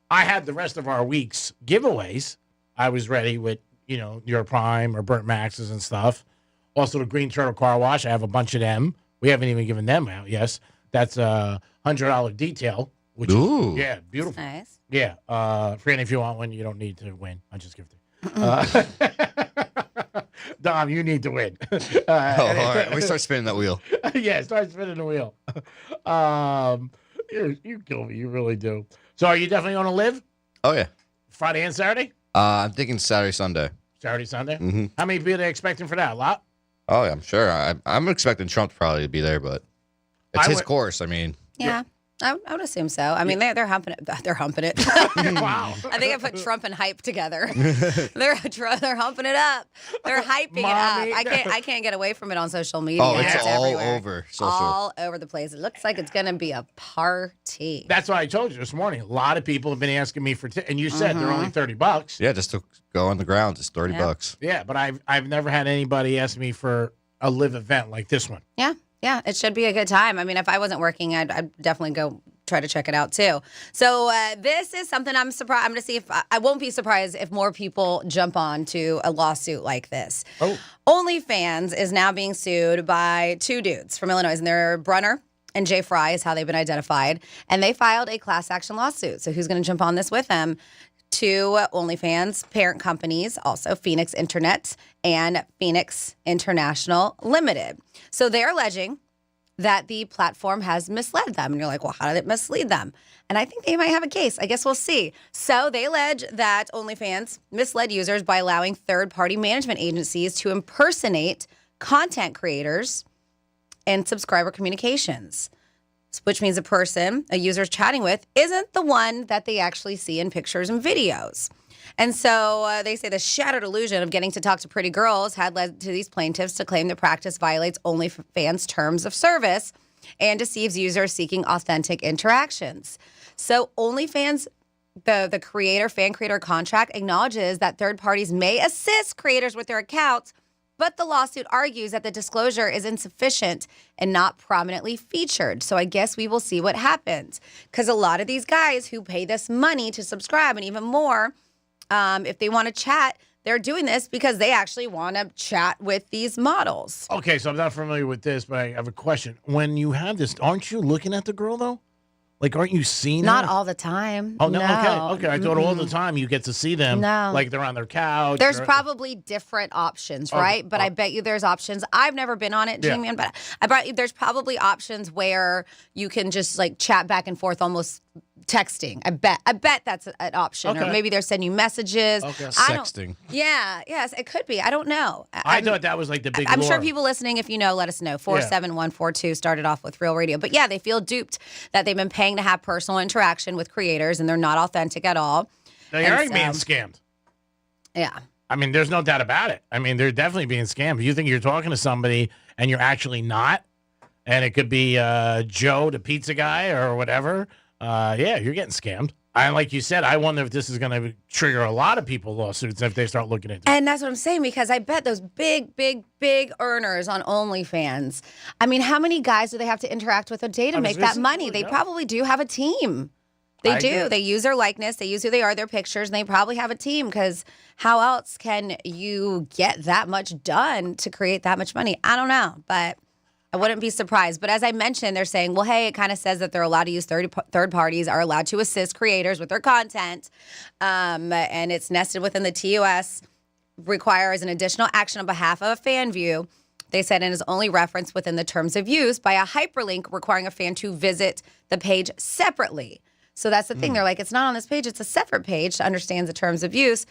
I had the rest of our week's giveaways. I was ready with your Prime or Burnt Maxes and stuff. Also, the Green Turtle Car Wash. I have a bunch of them. We haven't even given them out. Yes, that's a $100 detail. Which Ooh, is, beautiful. Nice. Yeah, Fran, if you want one, you don't need to win. I just give it to you. Dom, you need to win. All right. We start spinning that wheel. Yeah, start spinning the wheel. You kill me. You really do. So are you definitely going to live? Oh, yeah. Friday and Saturday? I'm thinking Saturday, Sunday. Saturday, Sunday? Mm-hmm. How many people are they expecting for that? A lot? Oh, yeah, I'm sure. I'm expecting Trump probably to be there, but it's his course. I mean. Yeah. I would assume so. I mean, they're humping it. They're humping it. Wow. I think I put Trump and hype together. They're humping it up. They're hyping it up. I can't get away from it on social media. Oh, it's all everywhere. over social. All over the place. It looks like it's gonna be a party. That's why I told you this morning. A lot of people have been asking me for and you said they're only $30. Yeah, just to go on the ground, it's $30. Yeah, but I've never had anybody ask me for a live event like this one. Yeah. Yeah, it should be a good time. I mean, if I wasn't working, I'd definitely go try to check it out too. So this is something I'm surprised. I'm going to see if I won't be surprised if more people jump on to a lawsuit like this. Oh. OnlyFans is now being sued by two dudes from Illinois, and they're Brunner and Jay Fry is how they've been identified. And they filed a class action lawsuit. So who's going to jump on this with them? Two OnlyFans parent companies, also Phoenix Internet and Phoenix International Limited. So they're alleging that the platform has misled them. And you're like, well, how did it mislead them? And I think they might have a case. I guess we'll see. So they allege that OnlyFans misled users by allowing third-party management agencies to impersonate content creators and subscriber communications, which means a user's chatting with isn't the one that they actually see in pictures and videos. And so they say the shattered illusion of getting to talk to pretty girls had led to these plaintiffs to claim the practice violates OnlyFans' terms of service and deceives users seeking authentic interactions. So OnlyFans, the fan creator contract, acknowledges that third parties may assist creators with their accounts, but the lawsuit argues that the disclosure is insufficient and not prominently featured. So I guess we will see what happens. Because a lot of these guys who pay this money to subscribe, and even more, if they want to chat, they're doing this because they actually want to chat with these models. Okay, so I'm not familiar with this, but I have a question. When you have this, aren't you looking at the girl, though? Like, aren't you seeing Not her? all the time. Oh, no. No. Okay. I thought all the time you get to see them. No. Like they're on their couch. There's probably different options, right? But I bet you there's options. I've never been on it, G-Man, but I bet you there's probably options where you can just like chat back and forth almost texting. I bet that's an option. Okay. Or maybe they're sending you messages. Okay. Sexting. Yes, it could be. I don't know. I thought that was like the big I'm sure lure. people listening, if you know, let us know. 47142 started off with Real Radio. But yeah, they feel duped that they've been paying to have personal interaction with creators and they're not authentic at all. They are being scammed. Yeah. I mean, there's no doubt about it. I mean, they're definitely being scammed. You think you're talking to somebody and you're actually not, and it could be Joe, the pizza guy, or whatever. Yeah, you're getting scammed. And like you said, I wonder if this is going to trigger a lot of people lawsuits if they start looking into it. And that's what I'm saying, because I bet those big earners on OnlyFans, I mean, how many guys do they have to interact with a day to make that money? They probably do have a team. They do. agree. They use their likeness. They use who they are, their pictures, and they probably have a team, because how else can you get that much done to create that much money? I don't know, but I wouldn't be surprised. But as I mentioned, they're saying, well, hey, it kind of says that they're allowed to use third parties, are allowed to assist creators with their content, and it's nested within the TOS, requires an additional action on behalf of a fan view. They said it is only referenced within the terms of use by a hyperlink requiring a fan to visit the page separately. So that's the thing. They're like, it's not on this page. It's a separate page that understands the terms of use.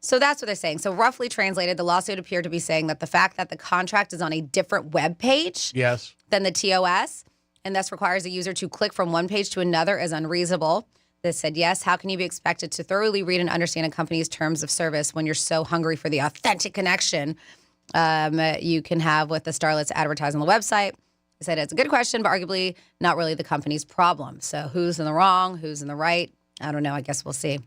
So that's what they're saying. So roughly translated, the lawsuit appeared to be saying that the fact that the contract is on a different web page than the TOS, and thus requires a user to click from one page to another, is unreasonable. They said, yes, how can you be expected to thoroughly read and understand a company's terms of service when you're so hungry for the authentic connection you can have with the starlets advertised on the website? They said it's a good question, but arguably not really the company's problem. So who's in the wrong? Who's in the right? I don't know. I guess we'll see.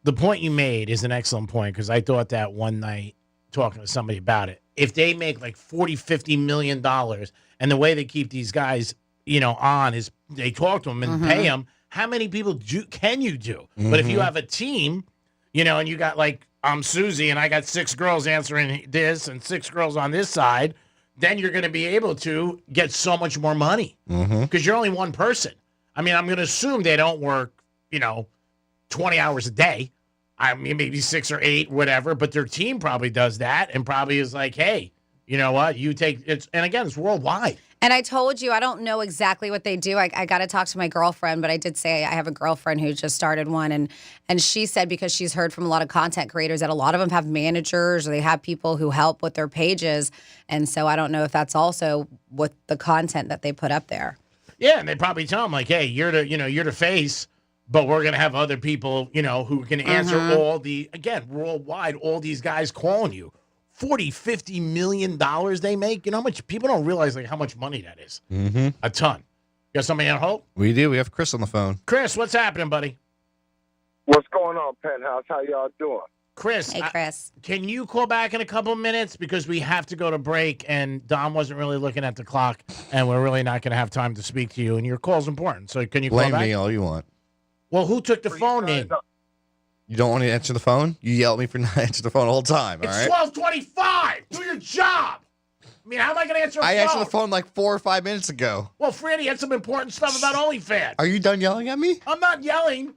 The point you made is an excellent point because I thought that one night talking to somebody about it. If they make like $40-50 million and the way they keep these guys, on is they talk to them and pay them, how many people can you do? But if you have a team, and you got like, I'm Susie and I got 6 girls answering this and 6 girls on this side, then you're going to be able to get so much more money because you're only one person. I mean, I'm going to assume they don't work, 20 hours a day. I mean, maybe 6 or 8, whatever, but their team probably does that and probably is like, hey, you know what? You take it. And again, it's worldwide. And I told you, I don't know exactly what they do. I got to talk to my girlfriend, but I did say I have a girlfriend who just started one. And she said because she's heard from a lot of content creators that a lot of them have managers or they have people who help with their pages. And so I don't know if that's also with the content that they put up there. Yeah, and they probably tell them like, hey, you're the face, but we're going to have other people, who can answer all the, again, worldwide, all these guys calling you. $40-50 million they make. You know how much people don't realize like how much money that is. A ton. You got somebody on hold? We do. We have Chris on the phone. Chris, what's happening, buddy? What's going on, Penthouse? How y'all doing? Chris. Hey, Chris. Can you call back in a couple of minutes because we have to go to break and Dom wasn't really looking at the clock and we're really not going to have time to speak to you and your call's important. So can you call back? Blame me all you want. Well, who took the phone in? You don't want to answer the phone? You yell at me for not answering the phone all the time, all right? It's 12:25. Do your job. I mean, how am I going to answer a phone? I answered the phone like 4 or 5 minutes ago. Well, Franny had some important stuff about OnlyFans. Are you done yelling at me? I'm not yelling.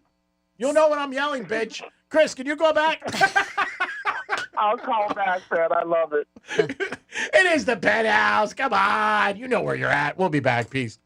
You'll know when I'm yelling, bitch. Chris, can you go back? I'll call back, man. I love it. It is the Penthouse. Come on. You know where you're at. We'll be back. Peace.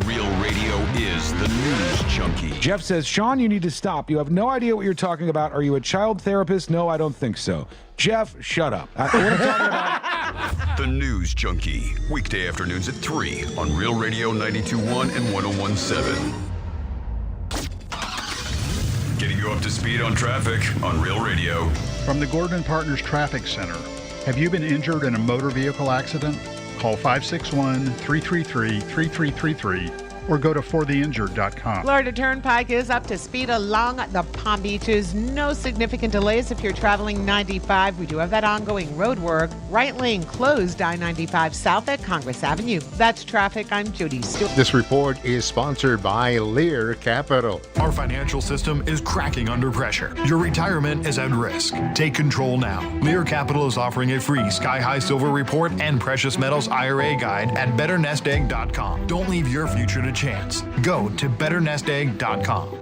Real radio is the news junkie. Jeff says, Sean, you need to stop. You have no idea what you're talking about. Are you a child therapist? No, I don't think so. Jeff, shut up. What I'm talking about. The News Junkie. Weekday afternoons at 3 on Real Radio 92.1 and 101.7. Getting you up to speed on traffic on Real Radio. From the Gordon Partners Traffic Center. Have you been injured in a motor vehicle accident? Call 561-333-3333 or go to fortheinjured.com. Florida Turnpike is up to speed along the Palm Beaches. No significant delays if you're traveling 95. We do have that ongoing road work. Right lane closed I-95 south at Congress Avenue. That's traffic. I'm Jody Stewart. This report is sponsored by Lear Capital. Our financial system is cracking under pressure. Your retirement is at risk. Take control now. Lear Capital is offering a free Sky High Silver Report and Precious Metals IRA guide at betternestegg.com. Don't leave your future to chance. Go to betternestegg.com.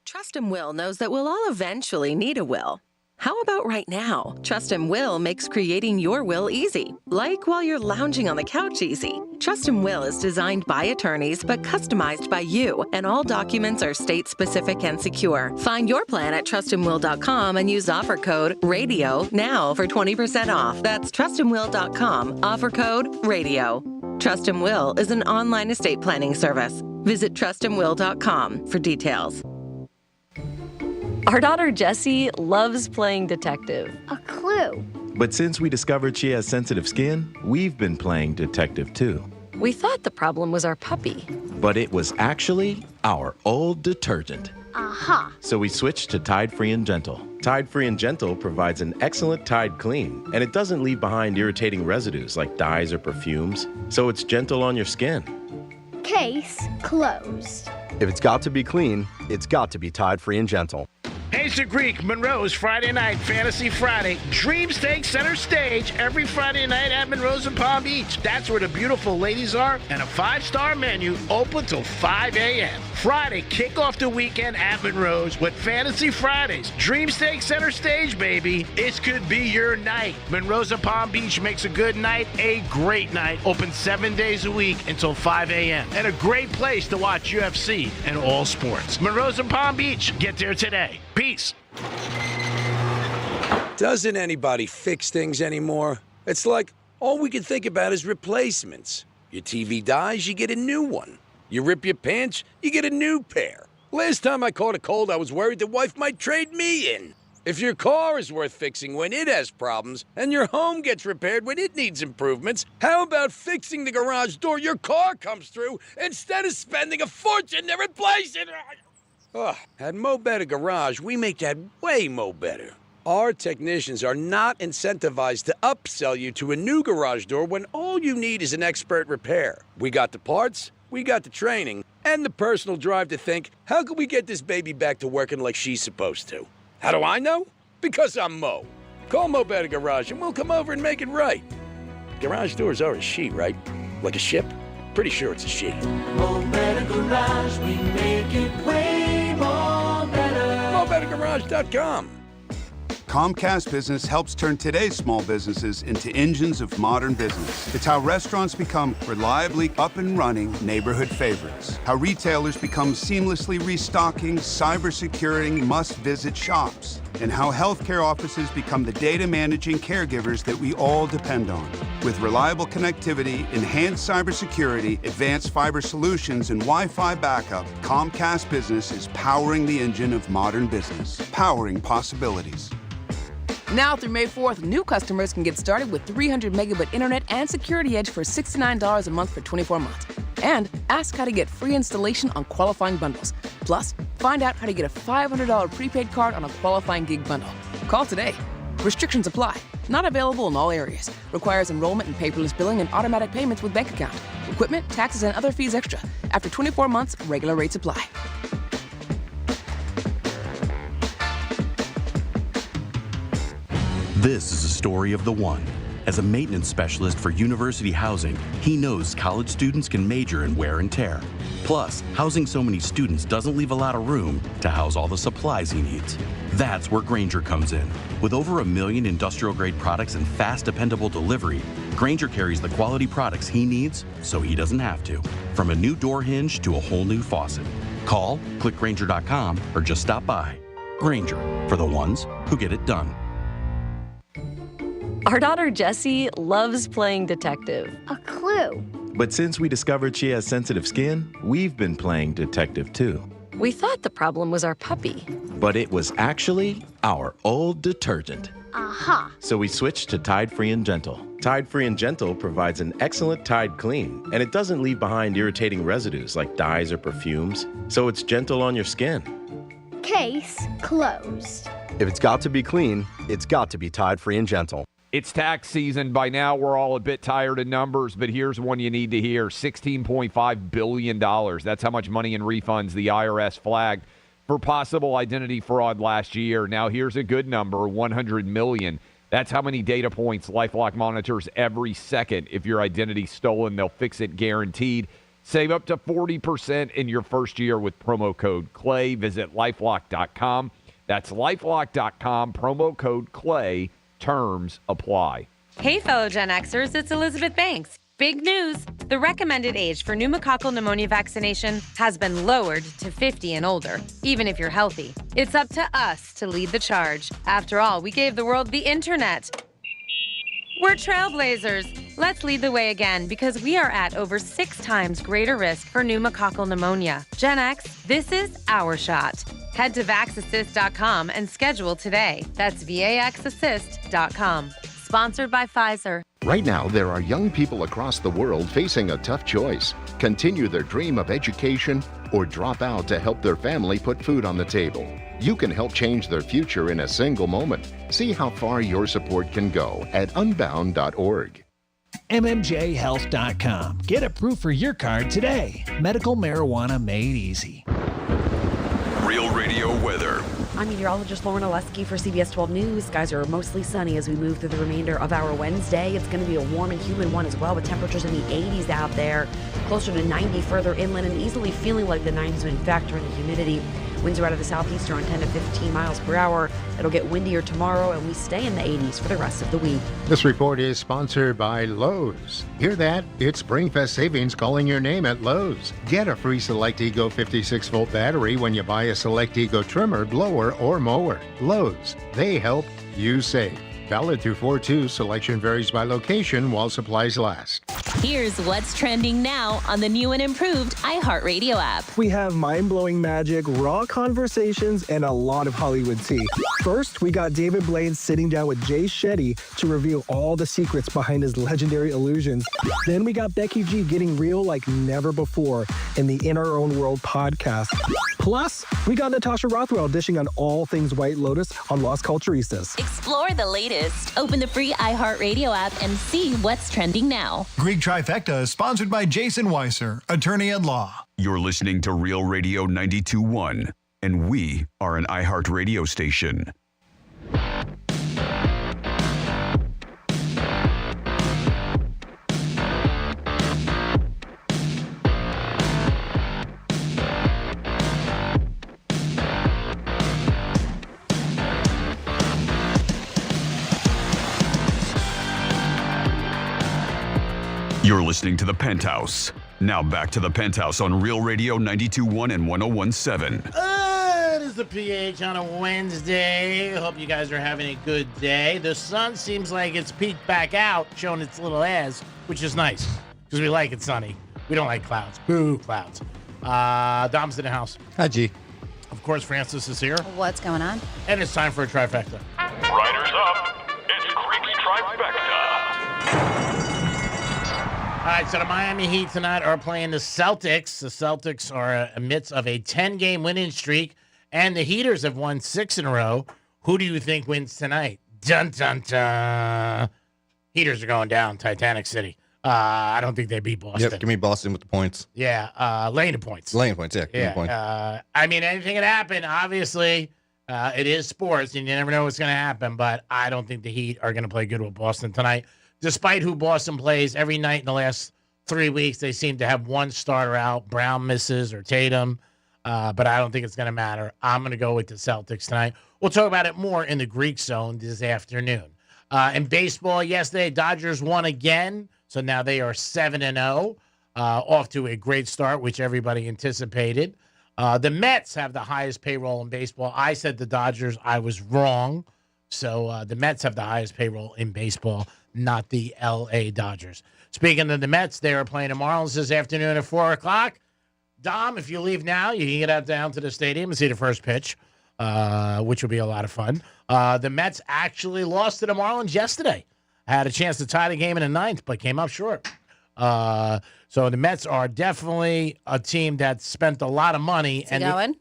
Trust Will knows that we'll all eventually need a will. How about right now? Trust Will makes creating your will easy, like while you're lounging on the couch easy. Trust Will is designed by attorneys but customized by you, and all documents are state-specific and secure. Find your plan at trustandwill.com and use offer code RADIO now for 20% off. That's trustandwill.com, offer code RADIO. Trust Will is an online estate planning service. Visit trustandwill.com for details. Our daughter Jessie loves playing detective. A clue. But since we discovered she has sensitive skin, we've been playing detective too. We thought the problem was our puppy. But it was actually our old detergent. Aha. So we switched to Tide Free and Gentle. Tide Free and Gentle provides an excellent Tide clean, and it doesn't leave behind irritating residues like dyes or perfumes, so it's gentle on your skin. Case closed. If it's got to be clean, it's got to be Tide Free and Gentle. Hayes Greek, Monroe's Friday Night Fantasy Friday. Dreams take center stage every Friday night at Monroe's in Palm Beach. That's where the beautiful ladies are, and a 5-star menu open till 5 a.m. Friday, kick off the weekend at Monroe's with Fantasy Fridays. Dreams take center stage, baby. This could be your night. Monroe's in Palm Beach makes a good night a great night. Open 7 days a week until 5 a.m. And a great place to watch UFC and all sports. Monroe's in Palm Beach. Get there today. Peace. Doesn't anybody fix things anymore? It's like all we can think about is replacements. Your TV dies, you get a new one. You rip your pants, you get a new pair. Last time I caught a cold, I was worried the wife might trade me in. If your car is worth fixing when it has problems, and your home gets repaired when it needs improvements, how about fixing the garage door your car comes through instead of spending a fortune to replace it? At Mo Better Garage, we make that way mo better. Our technicians are not incentivized to upsell you to a new garage door when all you need is an expert repair. We got the parts, we got the training, and the personal drive to think, how can we get this baby back to working like she's supposed to? How do I know? Because I'm Mo. Call Mo Better Garage and we'll come over and make it right. Garage doors are a she, right? Like a ship? Pretty sure it's a she. Mo Better Garage, we make it way more better. MoBetterGarage.com. Comcast Business helps turn today's small businesses into engines of modern business. It's how restaurants become reliably up and running neighborhood favorites. How retailers become seamlessly restocking, cyber-securing, must-visit shops. And how healthcare offices become the data managing caregivers that we all depend on. With reliable connectivity, enhanced cybersecurity, advanced fiber solutions, and Wi-Fi backup, Comcast Business is powering the engine of modern business, powering possibilities. Now through May 4th, new customers can get started with 300 megabit internet and Security Edge for $69 a month for 24 months. And ask how to get free installation on qualifying bundles. Plus, find out how to get a $500 prepaid card on a qualifying gig bundle. Call today. Restrictions apply. Not available in all areas. Requires enrollment in paperless billing and automatic payments with bank account. Equipment, taxes, and other fees extra. After 24 months, regular rates apply. This is a story of the one. As a maintenance specialist for university housing, he knows college students can major in wear and tear. Plus, housing so many students doesn't leave a lot of room to house all the supplies he needs. That's where Grainger comes in. With over 1 million industrial-grade products and fast, dependable delivery, Grainger carries the quality products he needs so he doesn't have to. From a new door hinge to a whole new faucet. Call, click Grainger.com, or just stop by. Grainger, for the ones who get it done. Our daughter Jessie loves playing detective. A clue. But since we discovered she has sensitive skin, we've been playing detective too. We thought the problem was our puppy. But it was actually our old detergent. Aha. So we switched to Tide Free and Gentle. Tide Free and Gentle provides an excellent Tide clean, and it doesn't leave behind irritating residues like dyes or perfumes, so it's gentle on your skin. Case closed. If it's got to be clean, it's got to be Tide Free and Gentle. It's tax season. By now, we're all a bit tired of numbers, but here's one you need to hear. $16.5 billion. That's how much money in refunds the IRS flagged for possible identity fraud last year. Now, here's a good number, $100 million. That's how many data points LifeLock monitors every second. If your identity's stolen, they'll fix it guaranteed. Save up to 40% in your first year with promo code CLAY. Visit LifeLock.com. That's LifeLock.com, promo code CLAY. Terms apply. Hey, fellow Gen Xers, it's Elizabeth Banks. Big news! The recommended age for pneumococcal pneumonia vaccination has been lowered to 50 and older, even if you're healthy. It's up to us to lead the charge. After all, we gave the world the internet. We're trailblazers. Let's lead the way again because we are at over 6 times greater risk for pneumococcal pneumonia. Gen X, this is our shot. Head to VaxAssist.com and schedule today. That's VaxAssist.com. Sponsored by Pfizer. Right now, there are young people across the world facing a tough choice. Continue their dream of education or drop out to help their family put food on the table. You can help change their future in a single moment. See how far your support can go at unbound.org. MMJHealth.com. Get approved for your card today. Medical marijuana made easy. Real Radio weather. I'm meteorologist Lauren Oleski for CBS 12 News. Skies are mostly sunny as we move through the remainder of our Wednesday. It's going to be a warm and humid one as well, with temperatures in the 80s out there, closer to 90 further inland, and easily feeling like the 90s when you factor in the humidity. Winds are out of the southeast around 10 to 15 miles per hour. It'll get windier tomorrow, and we stay in the 80s for the rest of the week. This report is sponsored by Lowe's. Hear that? It's Springfest savings calling your name at Lowe's. Get a free Select Ego 56-volt battery when you buy a Select Ego trimmer, blower, or mower. Lowe's. They help you save. Valid through 4/2. Selection varies by location while supplies last. Here's what's trending now on the new and improved iHeartRadio app. We have mind-blowing magic, raw conversations, and a lot of Hollywood tea. First, we got David Blaine sitting down with Jay Shetty to reveal all the secrets behind his legendary illusions. Then we got Becky G getting real like never before in the In Our Own World podcast. Plus, we got Natasha Rothwell dishing on all things White Lotus on Las Culturistas. Explore the latest. Open the free iHeartRadio app and see what's trending now. Greek Trifecta is sponsored by Jason Weiser, attorney at law. You're listening to Real Radio 92.1, and we are an iHeart radio station. You're listening to The Penthouse. Now back to The Penthouse on Real Radio 92.1 and 101.7. It is the PH on a Wednesday. Hope you guys are having a good day. The sun seems like it's peeked back out, showing its little ass, which is nice because we like it sunny. We don't like clouds. Boo, clouds. Dom's in the house. Hi, G. Of course, Francis is here. What's going on? And it's time for a trifecta. Riders up. It's Greek's Trifecta. All right, so the Miami Heat tonight are playing the Celtics. The Celtics are amidst of a 10-game winning streak, and the Heaters have won 6 in a row. Who do you think wins tonight? Dun, dun, dun. Heaters are going down, Titanic City. I don't think they beat Boston. Yep, give me Boston with the points. Yeah, laying the points. Laying points, yeah. Give me points. I mean, anything can happen. Obviously, it is sports, and you never know what's going to happen, but I don't think the Heat are going to play good with Boston tonight. Despite who Boston plays every night in the last 3 weeks, they seem to have one starter out. Brown misses or Tatum, but I don't think it's going to matter. I'm going to go with the Celtics tonight. We'll talk about it more in the Greek Zone this afternoon. In baseball, yesterday, Dodgers won again, so now they are 7-0, off to a great start, which everybody anticipated. The Mets have the highest payroll in baseball. I said the Dodgers. I was wrong. So the Mets have the highest payroll in baseball, not the L.A. Dodgers. Speaking of the Mets, they are playing the Marlins this afternoon at 4 o'clock. Dom, if you leave now, you can get out down to the stadium and see the first pitch, which will be a lot of fun. The Mets actually lost to the Marlins yesterday. Had a chance to tie the game in the ninth, but came up short. So the Mets are definitely a team that spent a lot of money. Is he going?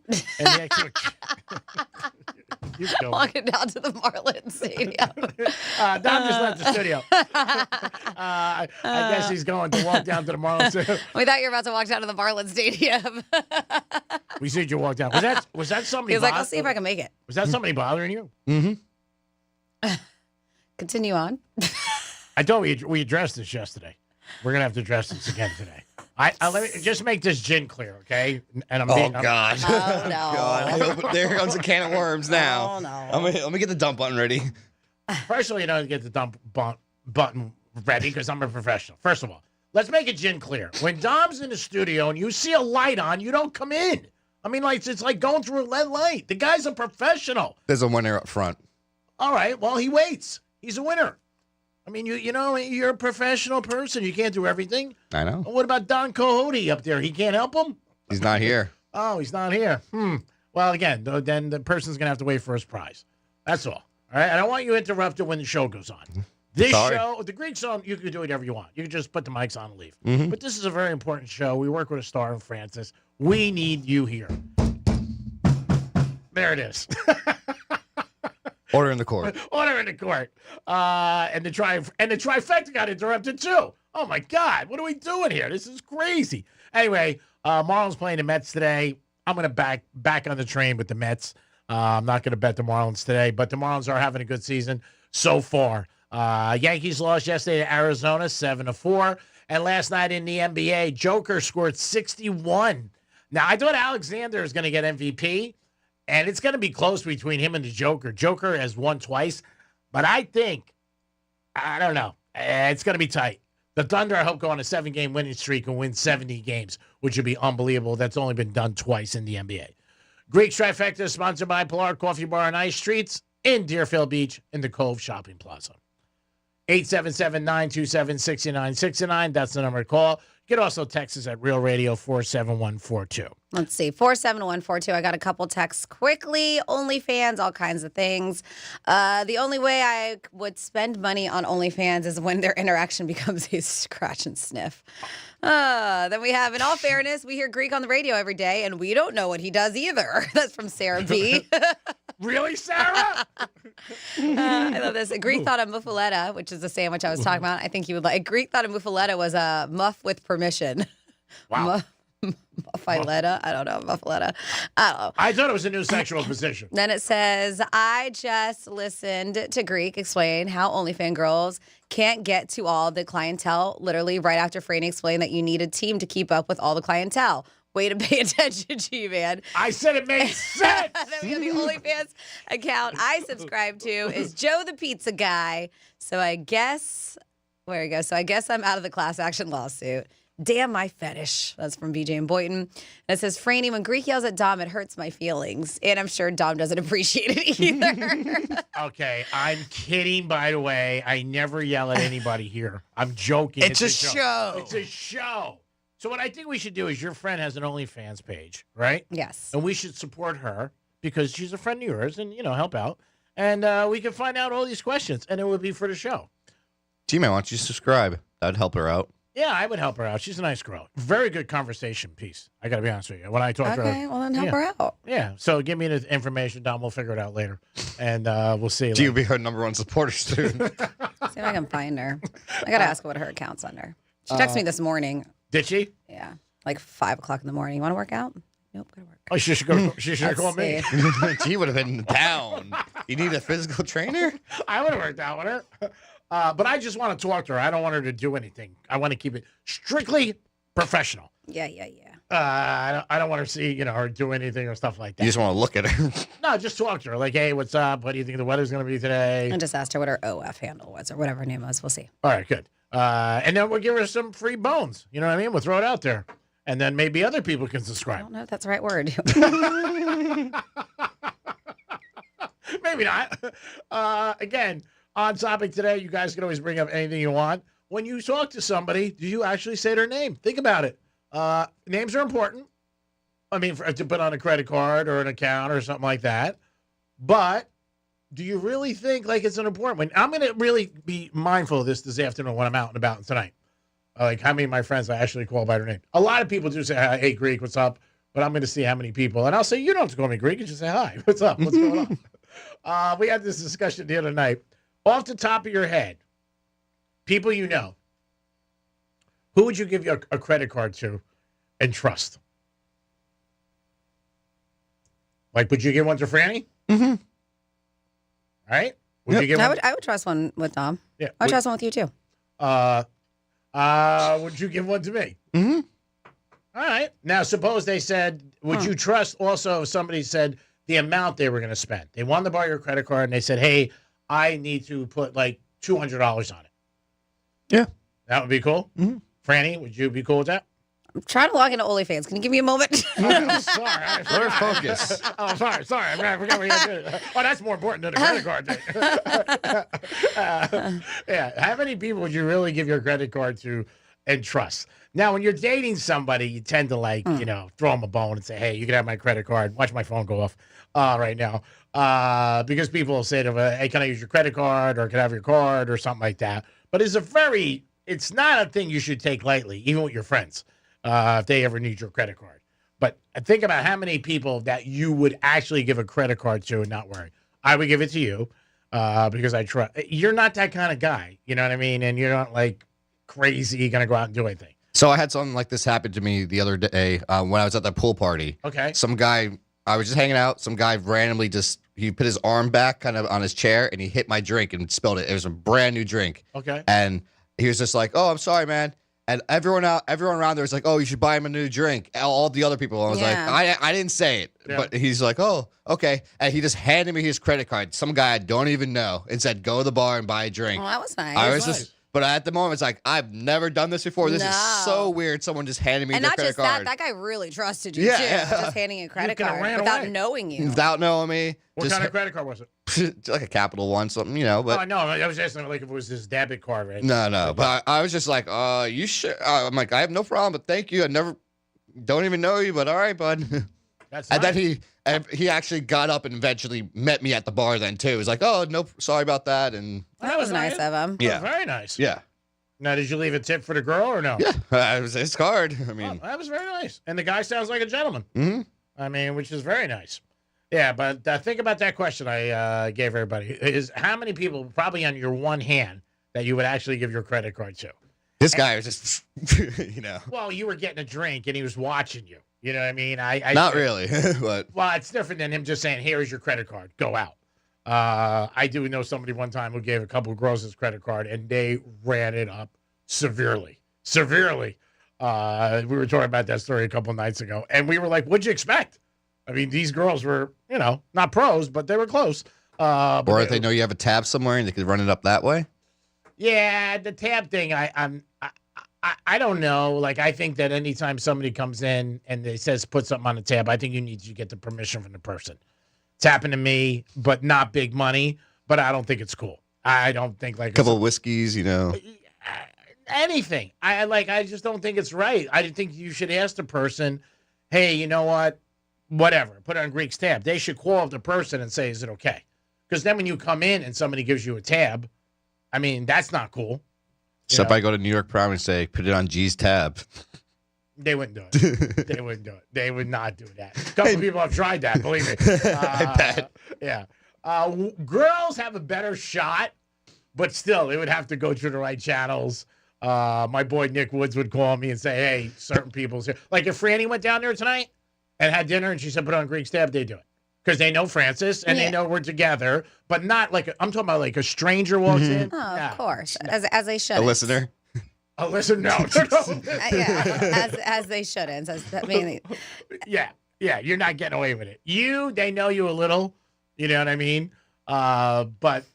Walking down to the Marlins Stadium. Dom just left the studio. I guess he's going to walk down to the Marlins. We thought you were about to walk down to the Marlins Stadium. We see you walk down. Was that somebody? He was like, I'll see if I can make it. Was that somebody bothering you? Mm-hmm. Continue on. I thought we addressed this yesterday. We're gonna have to address this again today. I let me just make this gin clear, okay? And I'm God. Oh, no. God. There comes a can of worms now. Oh, no. Let me get the dump button ready. First of all, you don't get the dump button ready because I'm a professional. First of all, let's make it gin clear. When Dom's in the studio and you see a light on, you don't come in. I mean, like it's like going through a red light. The guy's a professional. There's a winner up front. All right, well, he waits. He's a winner. I mean, you know, you're a professional person. You can't do everything. I know. What about Don Coyote up there? He can't help him? He's not here. Oh, he's not here. Well, again, then the person's going to have to wait for his prize. That's all. All right? I don't want you interrupted when the show goes on. This show, the Greek Zone, you can do whatever you want. You can just put the mics on and leave. Mm-hmm. But this is a very important show. We work with a star in Francis. We need you here. There it is. Order in the court. Order in the court. And the trifecta got interrupted too. Oh my God, what are we doing here? This is crazy. Anyway, Marlins playing the Mets today. I'm gonna back on the train with the Mets. I'm not gonna bet the Marlins today, but the Marlins are having a good season so far. Yankees lost yesterday to Arizona 7-4, and last night in the NBA, Joker scored 61. Now I thought Alexander is gonna get MVP. And it's going to be close between him and the Joker. Joker has won twice. But I don't know. It's going to be tight. The Thunder, I hope, go on a 7-game winning streak and win 70 games, which would be unbelievable. That's only been done twice in the NBA. Greek Trifecta is sponsored by Pilar Coffee Bar and Ice Treats. in Deerfield Beach in the Cove Shopping Plaza. 877-927-6969. That's the number to call. You can also text us at Real Radio 47142. Let's see, 47142. I got a couple texts quickly. OnlyFans, all kinds of things. The only way I would spend money on OnlyFans is when their interaction becomes a scratch and sniff. Then we have, in all fairness, we hear Greek on the radio every day, and we don't know what he does either. That's from Sarah B. Really, Sarah? I love this. Greek thought a muffaletta, which is the sandwich I was talking about. I think you would like. Greek thought a muffaletta was a muff with permission. Wow. Muffaletta? I don't know. Muffaletta. I don't know. I thought it was a new sexual position. Then it says, I just listened to Greek explain how OnlyFans girls can't get to all the clientele literally right after Franny explained that you need a team to keep up with all the clientele. Way to pay attention, G-Man. I said it made sense. Then we got the OnlyFans account I subscribe to is Joe the Pizza Guy. So I guess, where we go. So I guess I'm out of the class action lawsuit. Damn my fetish. That's from BJ and Boynton. And it says, Franny, when Greek yells at Dom, it hurts my feelings. And I'm sure Dom doesn't appreciate it either. Okay, I'm kidding, by the way. I never yell at anybody here. I'm joking. It's a show. It's a show. So what I think we should do is your friend has an OnlyFans page, right? Yes. And we should support her because she's a friend of yours and, help out. And we can find out all these questions, and it would be for the show. T-Man, why don't you subscribe? That'd help her out. Yeah, I would help her out. She's a nice girl. Very good conversation piece. I got to be honest with you. When I talk to her. Okay, well then help her out. Yeah, so give me the information, Dom. We'll figure it out later. And we'll see. You'll be her number one supporter soon. See if I can find her. I got to ask her what her account's under. She texted me this morning. Did she? Yeah, like 5 o'clock in the morning. You want to work out? Nope, gotta work. Oh, she should go. She should have called me. She would have been down. You need a physical trainer? I would have worked out with her. But I just want to talk to her. I don't want her to do anything. I want to keep it strictly professional. Yeah. I don't want her to see, her do anything or stuff like that. You just want to look at her. No, just talk to her. Like, hey, what's up? What do you think the weather's going to be today? I just asked her what her OF handle was or whatever her name was. We'll see. All right, good. And then we'll give her some free bones. You know what I mean? We'll throw it out there. And then maybe other people can I subscribe. don't know if that's the right word. Maybe not. Again, on topic today, you guys can always bring up anything you want. When you talk to somebody, do you actually say their name? Think about it. Names are important. I mean, to put on a credit card or an account or something like that. But do you really think like it's an important one? I'm going to really be mindful of this afternoon when I'm out and about tonight. Like how many of my friends I actually call by their name. A lot of people do say, hey, Greek, what's up? But I'm going to see how many people. And I'll say, you don't have to call me Greek. You just say, hi, what's up? What's going on? We had this discussion the other night. Off the top of your head, people you know, who would you give a credit card to and trust? Like, would you give one to Franny? Mm-hmm. Right? Would you give I one? would trust one with Dom. Yeah. I would trust one with you too. Would you give one to me? Mm-hmm. All right. Now, suppose they said, would you trust also if somebody said the amount they were going to spend? They wanted to borrow your credit card and they said, hey, I need to put like $200 on it. Yeah. That would be cool? Mm-hmm. Franny, would you be cool with that? I'm trying to log into OnlyFans. Can you give me a moment? I'm sorry. Let her focus. Oh, sorry. I forgot what you did. Oh, that's more important than a credit card thing. Yeah. How many people would you really give your credit card to and trust? Now, when you're dating somebody, you tend to throw them a bone and say, hey, you can have my credit card. Watch my phone go off right now. Because people will say to them, hey, can I use your credit card or can I have your card or something like that. But it's not a thing you should take lightly, even with your friends, if they ever need your credit card. But think about how many people that you would actually give a credit card to and not worry. I would give it to you because I trust. You're not that kind of guy, you know what I mean? And you're not like crazy going to go out and do anything. So I had something like this happen to me the other day when I was at that pool party. Okay. Some guy, I was just hanging out. Some guy randomly he put his arm back kind of on his chair and he hit my drink and spilled it. It was a brand new drink. Okay. And he was just like, oh, I'm sorry, man. And everyone around there was like, oh, you should buy him a new drink. All the other people. I was like, I didn't say it. Yeah. But he's like, oh, okay. And he just handed me his credit card. Some guy I don't even know and said, go to the bar and buy a drink. Well, that was nice. I was But at the moment, it's like, I've never done this before. This is so weird. Someone just handed me And their not credit just card. that guy really trusted you, Yeah, too. yeah. Just handing a credit could've card ran without away. knowing you. Without knowing me. What kind of credit card was it? Like a Capital One, something, you know. But Oh, no, I was asking like if it was his debit card, right? no. But I was just like, you sure? I'm like, I have no problem, but thank you. I don't even know you, but all right, bud. That's And nice. then he actually got up and eventually met me at the bar then, too. He was like, oh, no, sorry about that. And That was nice of him. Yeah. Very nice. yeah. Now, did you leave a tip for the girl or no? Yeah, it was his card. I mean, Oh, that was very nice. And the guy sounds like a gentleman. mm-hmm. I mean, which is very nice. Yeah, but think about that question I gave everybody. Is how many people, probably on your one hand, that you would actually give your credit card to? This guy was just, you know. Well, you were getting a drink and he was watching you. You know what I mean? Not really, but. Well, it's different than him just saying, here's your credit card. Go out. I do know somebody one time who gave a couple of girls his credit card, and they ran it up severely. Severely. We were talking about that story a couple of nights ago, and we were like, what'd you expect? I mean, these girls were, not pros, but they were close. Or if they know you have a tab somewhere and they could run it up that way. Yeah, the tab thing, I don't know. Like, I think that anytime somebody comes in and they says put something on the tab, I think you need to get the permission from the person. It's happened to me, but not big money. But I don't think it's cool. I don't think like A couple of whiskeys, anything. I just don't think it's right. I think you should ask the person, hey, you know what? Whatever. Put it on Greek's tab. They should call the person and say, is it okay? Because then when you come in and somebody gives you a tab, I mean, that's not cool. Except I go to New York Prime and say, put it on G's tab. They wouldn't do it. They wouldn't do it. They would not do that. A couple of people have tried that, believe me. I bet. Yeah. Girls have a better shot, but still, they would have to go through the right channels. My boy Nick Woods would call me and say, hey, certain people's here. Like if Franny went down there tonight and had dinner and she said, put it on Greek's tab, they do it. Because they know Francis and they know we're together, but not like, I'm talking about like a stranger walks in. Oh, of course. As they should. A listener? A listener? No. Yeah, as they shouldn't. Yeah, you're not getting away with it. They know you a little, you know what I mean? But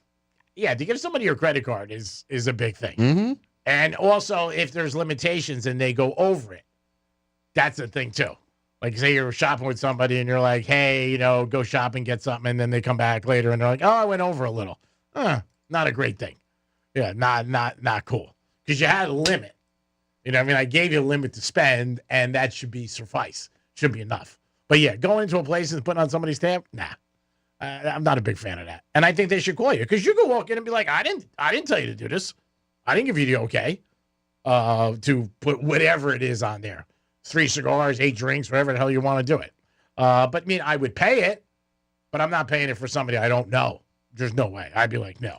yeah, to give somebody your credit card is a big thing. Mm-hmm. And also, if there's limitations and they go over it, that's a thing too. Like say you're shopping with somebody and you're like, hey, go shop and get something, and then they come back later and they're like, oh, I went over a little. Not a great thing. Yeah, not cool. Because you had a limit. You know what I mean? I gave you a limit to spend, and that should be suffice. Should be enough. But yeah, going into a place and putting on somebody's tab, nah. I'm not a big fan of that. And I think they should call you. Because you can walk in and be like, I didn't tell you to do this. I didn't give you the okay to put whatever it is on there. 3 cigars, 8 drinks, whatever the hell you want to do it. But I mean, I would pay it, but I'm not paying it for somebody I don't know. There's no way. I'd be like, no.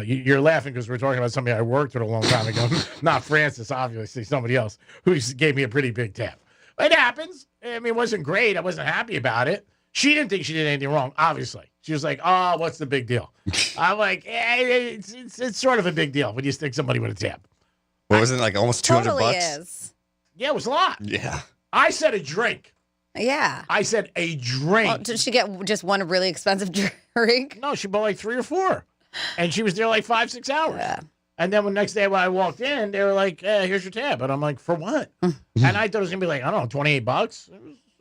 You're laughing because we're talking about somebody I worked with a long time ago. Not Francis, obviously, somebody else who gave me a pretty big tab. It happens. I mean, it wasn't great. I wasn't happy about it. She didn't think she did anything wrong, obviously. She was like, oh, what's the big deal? I'm like, it's sort of a big deal when you stick somebody with a tab. What was it, like almost $200? Totally is. Yeah, it was a lot. Yeah. I said a drink. Yeah. I said a drink. Well, did she get just one really expensive drink? No, she bought like 3 or 4. And she was there like 5-6 hours. Yeah. And then the next day when I walked in, they were like, here's your tab. And I'm like, for what? And I thought it was going to be like, I don't know, $28.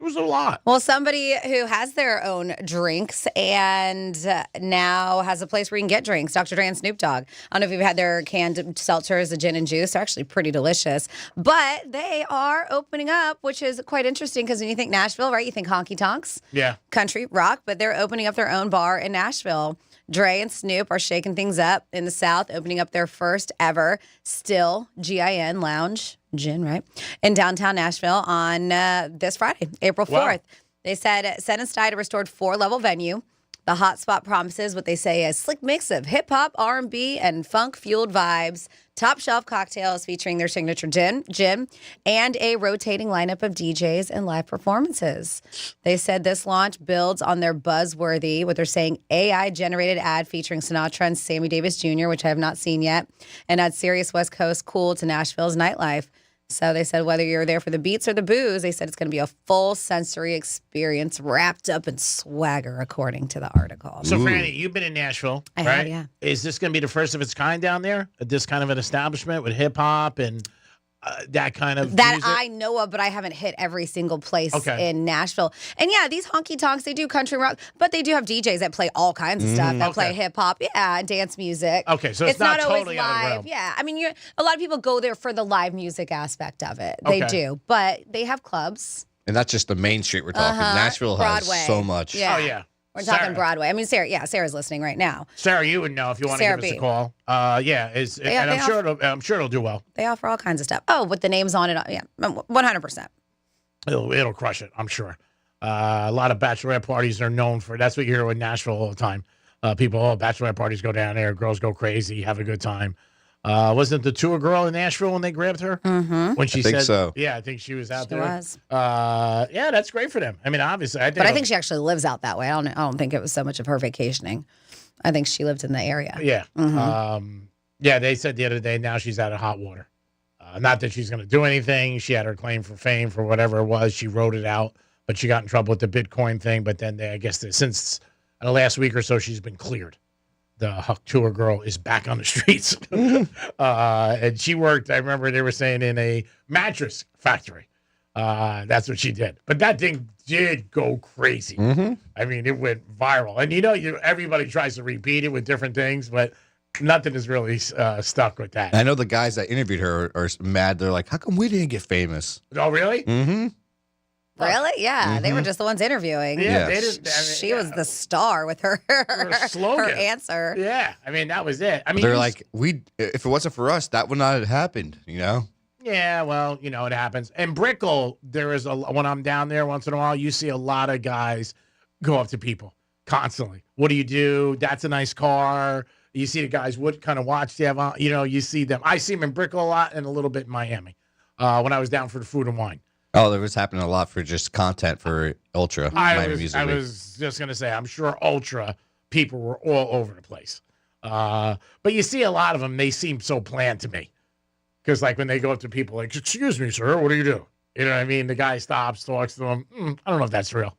It was a lot. Well, somebody who has their own drinks and now has a place where you can get drinks, Dr. Dre and Snoop Dogg. I don't know if you've had their canned seltzers, the gin and juice. They're actually pretty delicious. But they are opening up, which is quite interesting because when you think Nashville, right, you think honky tonks. Yeah. Country, rock, but they're opening up their own bar in Nashville. Dre and Snoop are shaking things up in the South, opening up their first ever Still GIN Lounge, gin, right, in downtown Nashville on this Friday, April 4th. Wow. They said Sen and Stide a restored 4-level venue. The hotspot promises what they say a slick mix of hip-hop, R&B, and funk-fueled vibes. Top shelf cocktails featuring their signature gin, and a rotating lineup of DJs and live performances. They said this launch builds on their buzzworthy, what they're saying, AI-generated ad featuring Sinatra and Sammy Davis Jr., which I have not seen yet, and adds serious West Coast cool to Nashville's nightlife. So they said whether you're there for the beats or the booze, they said it's going to be a full sensory experience wrapped up in swagger, according to the article. So, Franny, you've been in Nashville, I right? have, yeah. Is this going to be the first of its kind down there? This kind of an establishment with hip hop and that kind of That music? I know of, but I haven't hit every single place Okay. in Nashville. And yeah, these honky tonks, they do country rock, but they do have DJs that play all kinds of stuff, that play hip hop, dance music. Okay, so it's not totally always out of the live. realm. Yeah, I mean, a lot of people go there for the live music aspect of it. They Okay. do, but they have clubs. And that's just the main street we're talking. Nashville has Broadway. so much. Yeah. Oh, yeah. We're Sarah. talking Broadway. I mean, Sarah's listening right now. Sarah, you would know if you want to Sarah give us a B. call. And I'm sure it'll do well. They offer all kinds of stuff. Oh, with the names on it. Yeah, 100%. It'll crush it, I'm sure. A lot of bachelorette parties are known for. That's what you hear in Nashville all the time. Bachelorette parties go down there. Girls go crazy, have a good time. Wasn't the tour girl in Nashville when they grabbed her? Mm-hmm. When she I think said, so. Yeah, I think she was out She there. was. Yeah, that's great for them. I mean, obviously, But I think she actually lives out that way. I don't think it was so much of her vacationing. I think she lived in the area. Yeah. Mhm. Yeah, they said the other day now she's out of hot water. Not that she's going to do anything. She had her claim for fame for whatever it was. She wrote it out, but she got in trouble with the Bitcoin thing. But then since the last week or so, she's been cleared. The Huck Tour girl is back on the streets. And she worked, I remember they were saying, in a mattress factory. That's what she did. But that thing did go crazy. I mean, it went viral. And everybody tries to repeat it with different things, but nothing is really stuck with that. I know the guys that interviewed her are mad. They're like, how come we didn't get famous? Oh, really? Mm-hmm. Really? Yeah, they were Mhm. just the ones interviewing. Yeah, they didn't. I mean, She was the star with her slogan. her answer. Yeah, I mean, that was it. I mean, They're like, if it wasn't for us, that would not have happened, you know? yeah, well, it happens. And Brickell, when I'm down there once in a while, you see a lot of guys go up to people constantly. What do you do? That's a nice car. You see the guys, what kind of watch do you have on? You see them. I see them in Brickell a lot and a little bit in Miami when I was down for the Food and Wine. Oh, there was happening a lot for just content for Ultra. Miami Music I Week. was just going to say, I'm sure Ultra people were all over the place. But you see a lot of them, they seem so planned to me. Because, like, when they go up to people, like, excuse me, sir, what do you do? You know what I mean? The guy stops, talks to them. I don't know if that's real.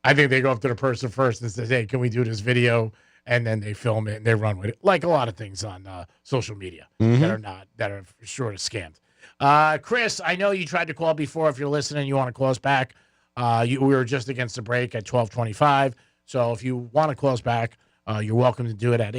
I think they go up to the person first and say, hey, can we do this video? And then they film it and they run with it. Like a lot of things on social media that are sure scammed. Chris, I know you tried to call before. If you're listening, you want to call us back. We were just against the break at 12:25. So if you want to call us back, you're welcome to do it at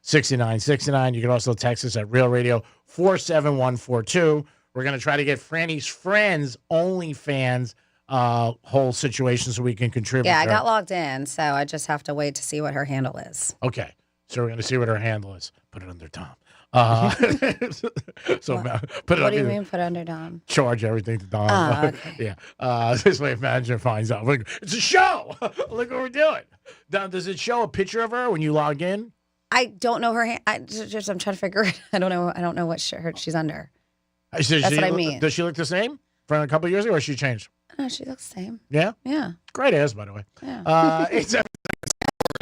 877-927-6969. You can also text us at Real Radio 47142. We're going to try to get Franny's friends, OnlyFans, whole situation so we can contribute. Yeah, I to her. got logged in, so I just have to wait to see what her handle is. Okay. So we're going to see what her handle is. Put it under Dom. So put it What do you under- mean put under Dom? Charge everything to Dom. Oh, okay. Yeah. This way, if manager finds out, look, it's a show. Look what we're doing. Dom, does it show a picture of her when you log in? I don't know her. I'm trying to figure it. I don't know what shirt she's under. That's what I mean. Does she look the same from a couple of years ago, or she changed? Oh, she looks the same. Yeah. Yeah. Great ass, by the way. Yeah. It's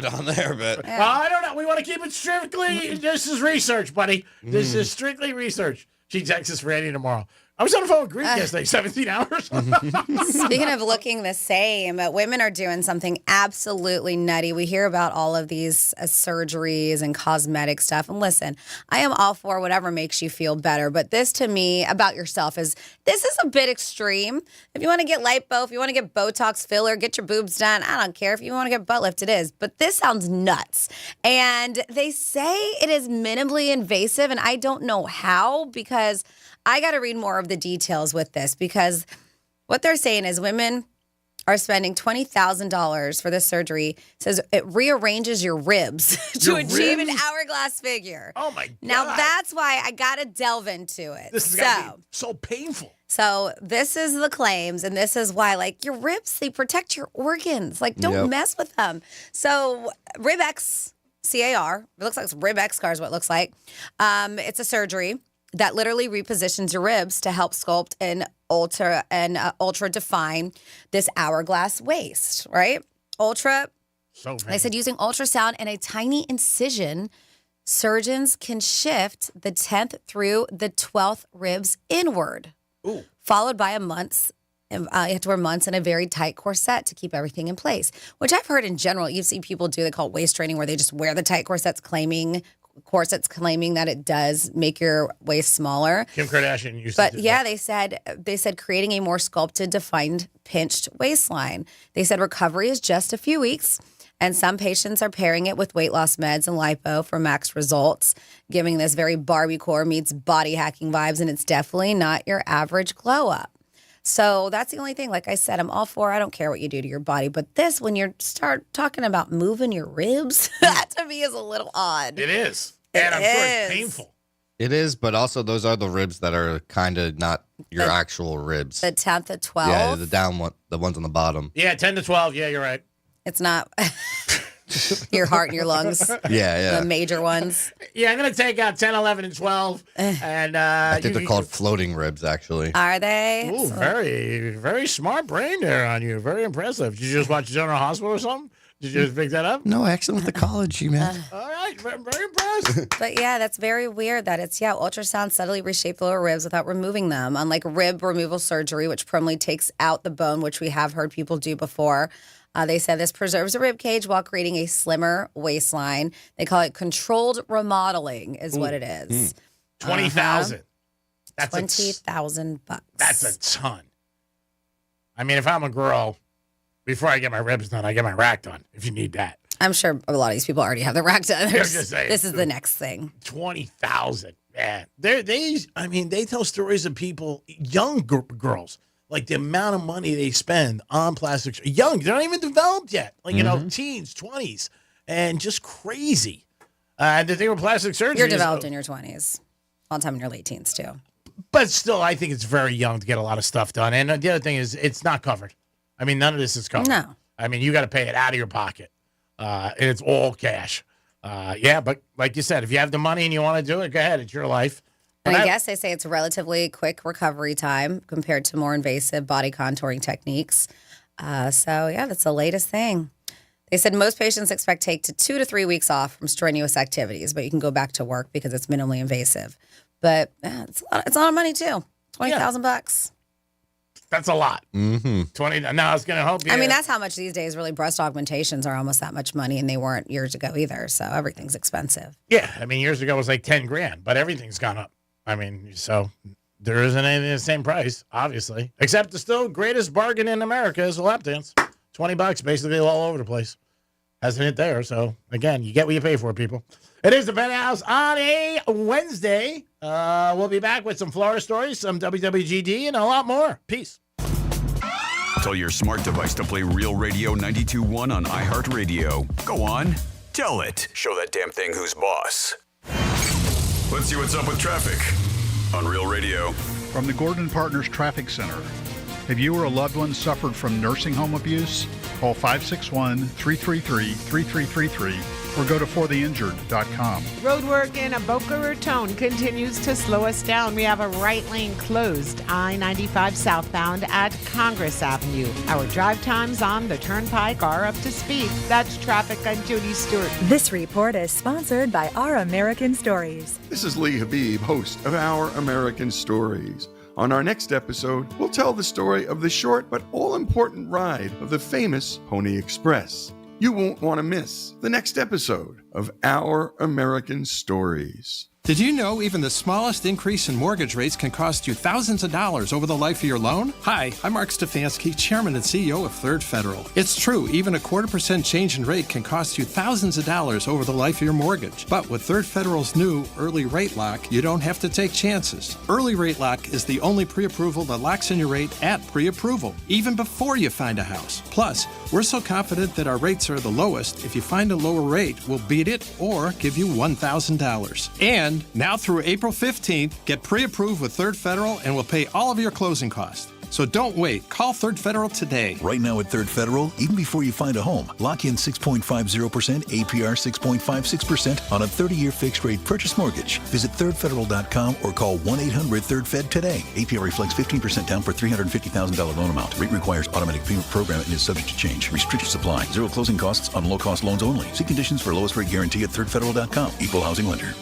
down there, but I don't know. We want to keep it strictly. This is research, buddy. This is strictly research. She texts us Randy tomorrow. I was on the phone with Greek yesterday, 17 hours. Speaking of looking the same, women are doing something absolutely nutty. We hear about all of these surgeries and cosmetic stuff. And listen, I am all for whatever makes you feel better. But this to me about yourself this is a bit extreme. If you want to get lipo, if you want to get Botox filler, get your boobs done, I don't care. If you want to get butt lift, it is. But this sounds nuts. And they say it is minimally invasive. And I don't know how, because I got to read more of the details with this, because what they're saying is women are spending $20,000 for this surgery. It says it rearranges your ribs to achieve an hourglass figure. Oh, my God. Now, that's why I got to delve into it. This is going to be so painful. So this is the claims, and this is why, like, your ribs, they protect your organs. Like, don't mess with them. So RibX, C-A-R, it looks like RibX scar is what it looks like. It's a surgery that literally repositions your ribs to help sculpt and ultra define this hourglass waist, right? They said using ultrasound and a tiny incision surgeons can shift the 10th through the 12th ribs inward, followed by months. You have to wear months in a very tight corset to keep everything in place, which I've heard in general. You see people do, they call it waist training, where they just wear the tight corsets claiming that it does make your waist smaller. Kim Kardashian used But to do yeah, that. they said creating a more sculpted, defined, pinched waistline. They said recovery is just a few weeks, and some patients are pairing it with weight loss meds and lipo for max results, giving this very Barbiecore meets body hacking vibes, and it's definitely not your average glow up. So that's the only thing. Like I said, I'm all for, I don't care what you do to your body. But this, when you start talking about moving your ribs, that to me is a little odd. It is. And I'm sure it's painful. It is, but also those are the ribs that are kind of not your actual ribs. The 10th to 12th. Yeah, the down one, the ones on the bottom. Yeah, 10 to 12. Yeah, you're right. It's not your heart and your lungs. Yeah. The major ones. Yeah, I'm going to take out 10, 11, and 12. And I think they're called floating ribs, actually. Are they? Ooh, very, very smart brain there on you. Very impressive. Did you just watch General Hospital or something? Did you just pick that up? No, I actually went to college, you man. All right, very impressed. But yeah, that's very weird that it's, ultrasound subtly reshape the lower ribs without removing them. Unlike rib removal surgery, which permanently takes out the bone, which we have heard people do before. They said this preserves the rib cage while creating a slimmer waistline. They call it controlled remodeling is what it is. 20,000. That's $20,000. That's a ton. I mean, if I'm a girl, before I get my ribs done, I get my rack done, if you need that. I'm sure a lot of these people already have their rack done. Just saying. This is the next thing. 20,000. Man, they tell stories of people, young girls, like the amount of money they spend on plastic. Young, they're not even developed yet. Like, teens, 20s, and just crazy. The thing with plastic surgery, you're developed in your 20s, all the time in your late teens too. But still, I think it's very young to get a lot of stuff done. And the other thing is, it's not covered. I mean, none of this is covered. No. I mean, you got to pay it out of your pocket, and it's all cash. But like you said, if you have the money and you want to do it, go ahead. It's your life. And I guess they say it's relatively quick recovery time compared to more invasive body contouring techniques. That's the latest thing. They said most patients expect take to 2 to 3 weeks off from strenuous activities, but you can go back to work because it's minimally invasive. But it's a lot of money too. $20,000. That's a lot. 20. Now I was going to help you. I mean, that's how much these days. Really, breast augmentations are almost that much money, and they weren't years ago either. So everything's expensive. Yeah, I mean, years ago it was like $10,000, but everything's gone up. I mean, so there isn't anything the same price, obviously. Except the still greatest bargain in America is a lap dance. $20 basically all over the place. Hasn't hit there. So, again, you get what you pay for, people. It is the Penthouse on a Wednesday. We'll be back with some Florida stories, some WWGD, and a lot more. Peace. Tell your smart device to play Real Radio 92.1 on iHeartRadio. Go on, tell it. Show that damn thing who's boss. Let's see what's up with traffic on Real Radio. From the Gordon Partners Traffic Center. Have you or a loved one suffered from nursing home abuse? Call 561-333-3333 or go to fortheinjured.com. Roadwork in Boca Raton continues to slow us down. We have a right lane closed, I-95 southbound at Congress Avenue. Our drive times on the Turnpike are up to speed. That's traffic. I'm Jody Stewart. This report is sponsored by Our American Stories. This is Lee Habib, host of Our American Stories. On our next episode, we'll tell the story of the short but all-important ride of the famous Pony Express. You won't want to miss the next episode of Our American Stories. Did you know even the smallest increase in mortgage rates can cost you thousands of dollars over the life of your loan? Hi, I'm Mark Stefanski, Chairman and CEO of Third Federal. It's true, even a 0.25% change in rate can cost you thousands of dollars over the life of your mortgage. But with Third Federal's new Early Rate Lock, you don't have to take chances. Early Rate Lock is the only pre-approval that locks in your rate at pre-approval, even before you find a house. Plus, we're so confident that our rates are the lowest, if you find a lower rate, we'll beat it or give you $1,000. And now through April 15th, get pre-approved with Third Federal and we'll pay all of your closing costs. So don't wait. Call Third Federal today. Right now at Third Federal, even before you find a home, lock in 6.50%, APR 6.56% on a 30-year fixed-rate purchase mortgage. Visit thirdfederal.com or call 1-800-3RD-FED today. APR reflects 15% down for $350,000 loan amount. Rate requires automatic payment program and is subject to change. Restrictions apply. Zero closing costs on low-cost loans only. See conditions for lowest rate guarantee at thirdfederal.com. Equal housing lender.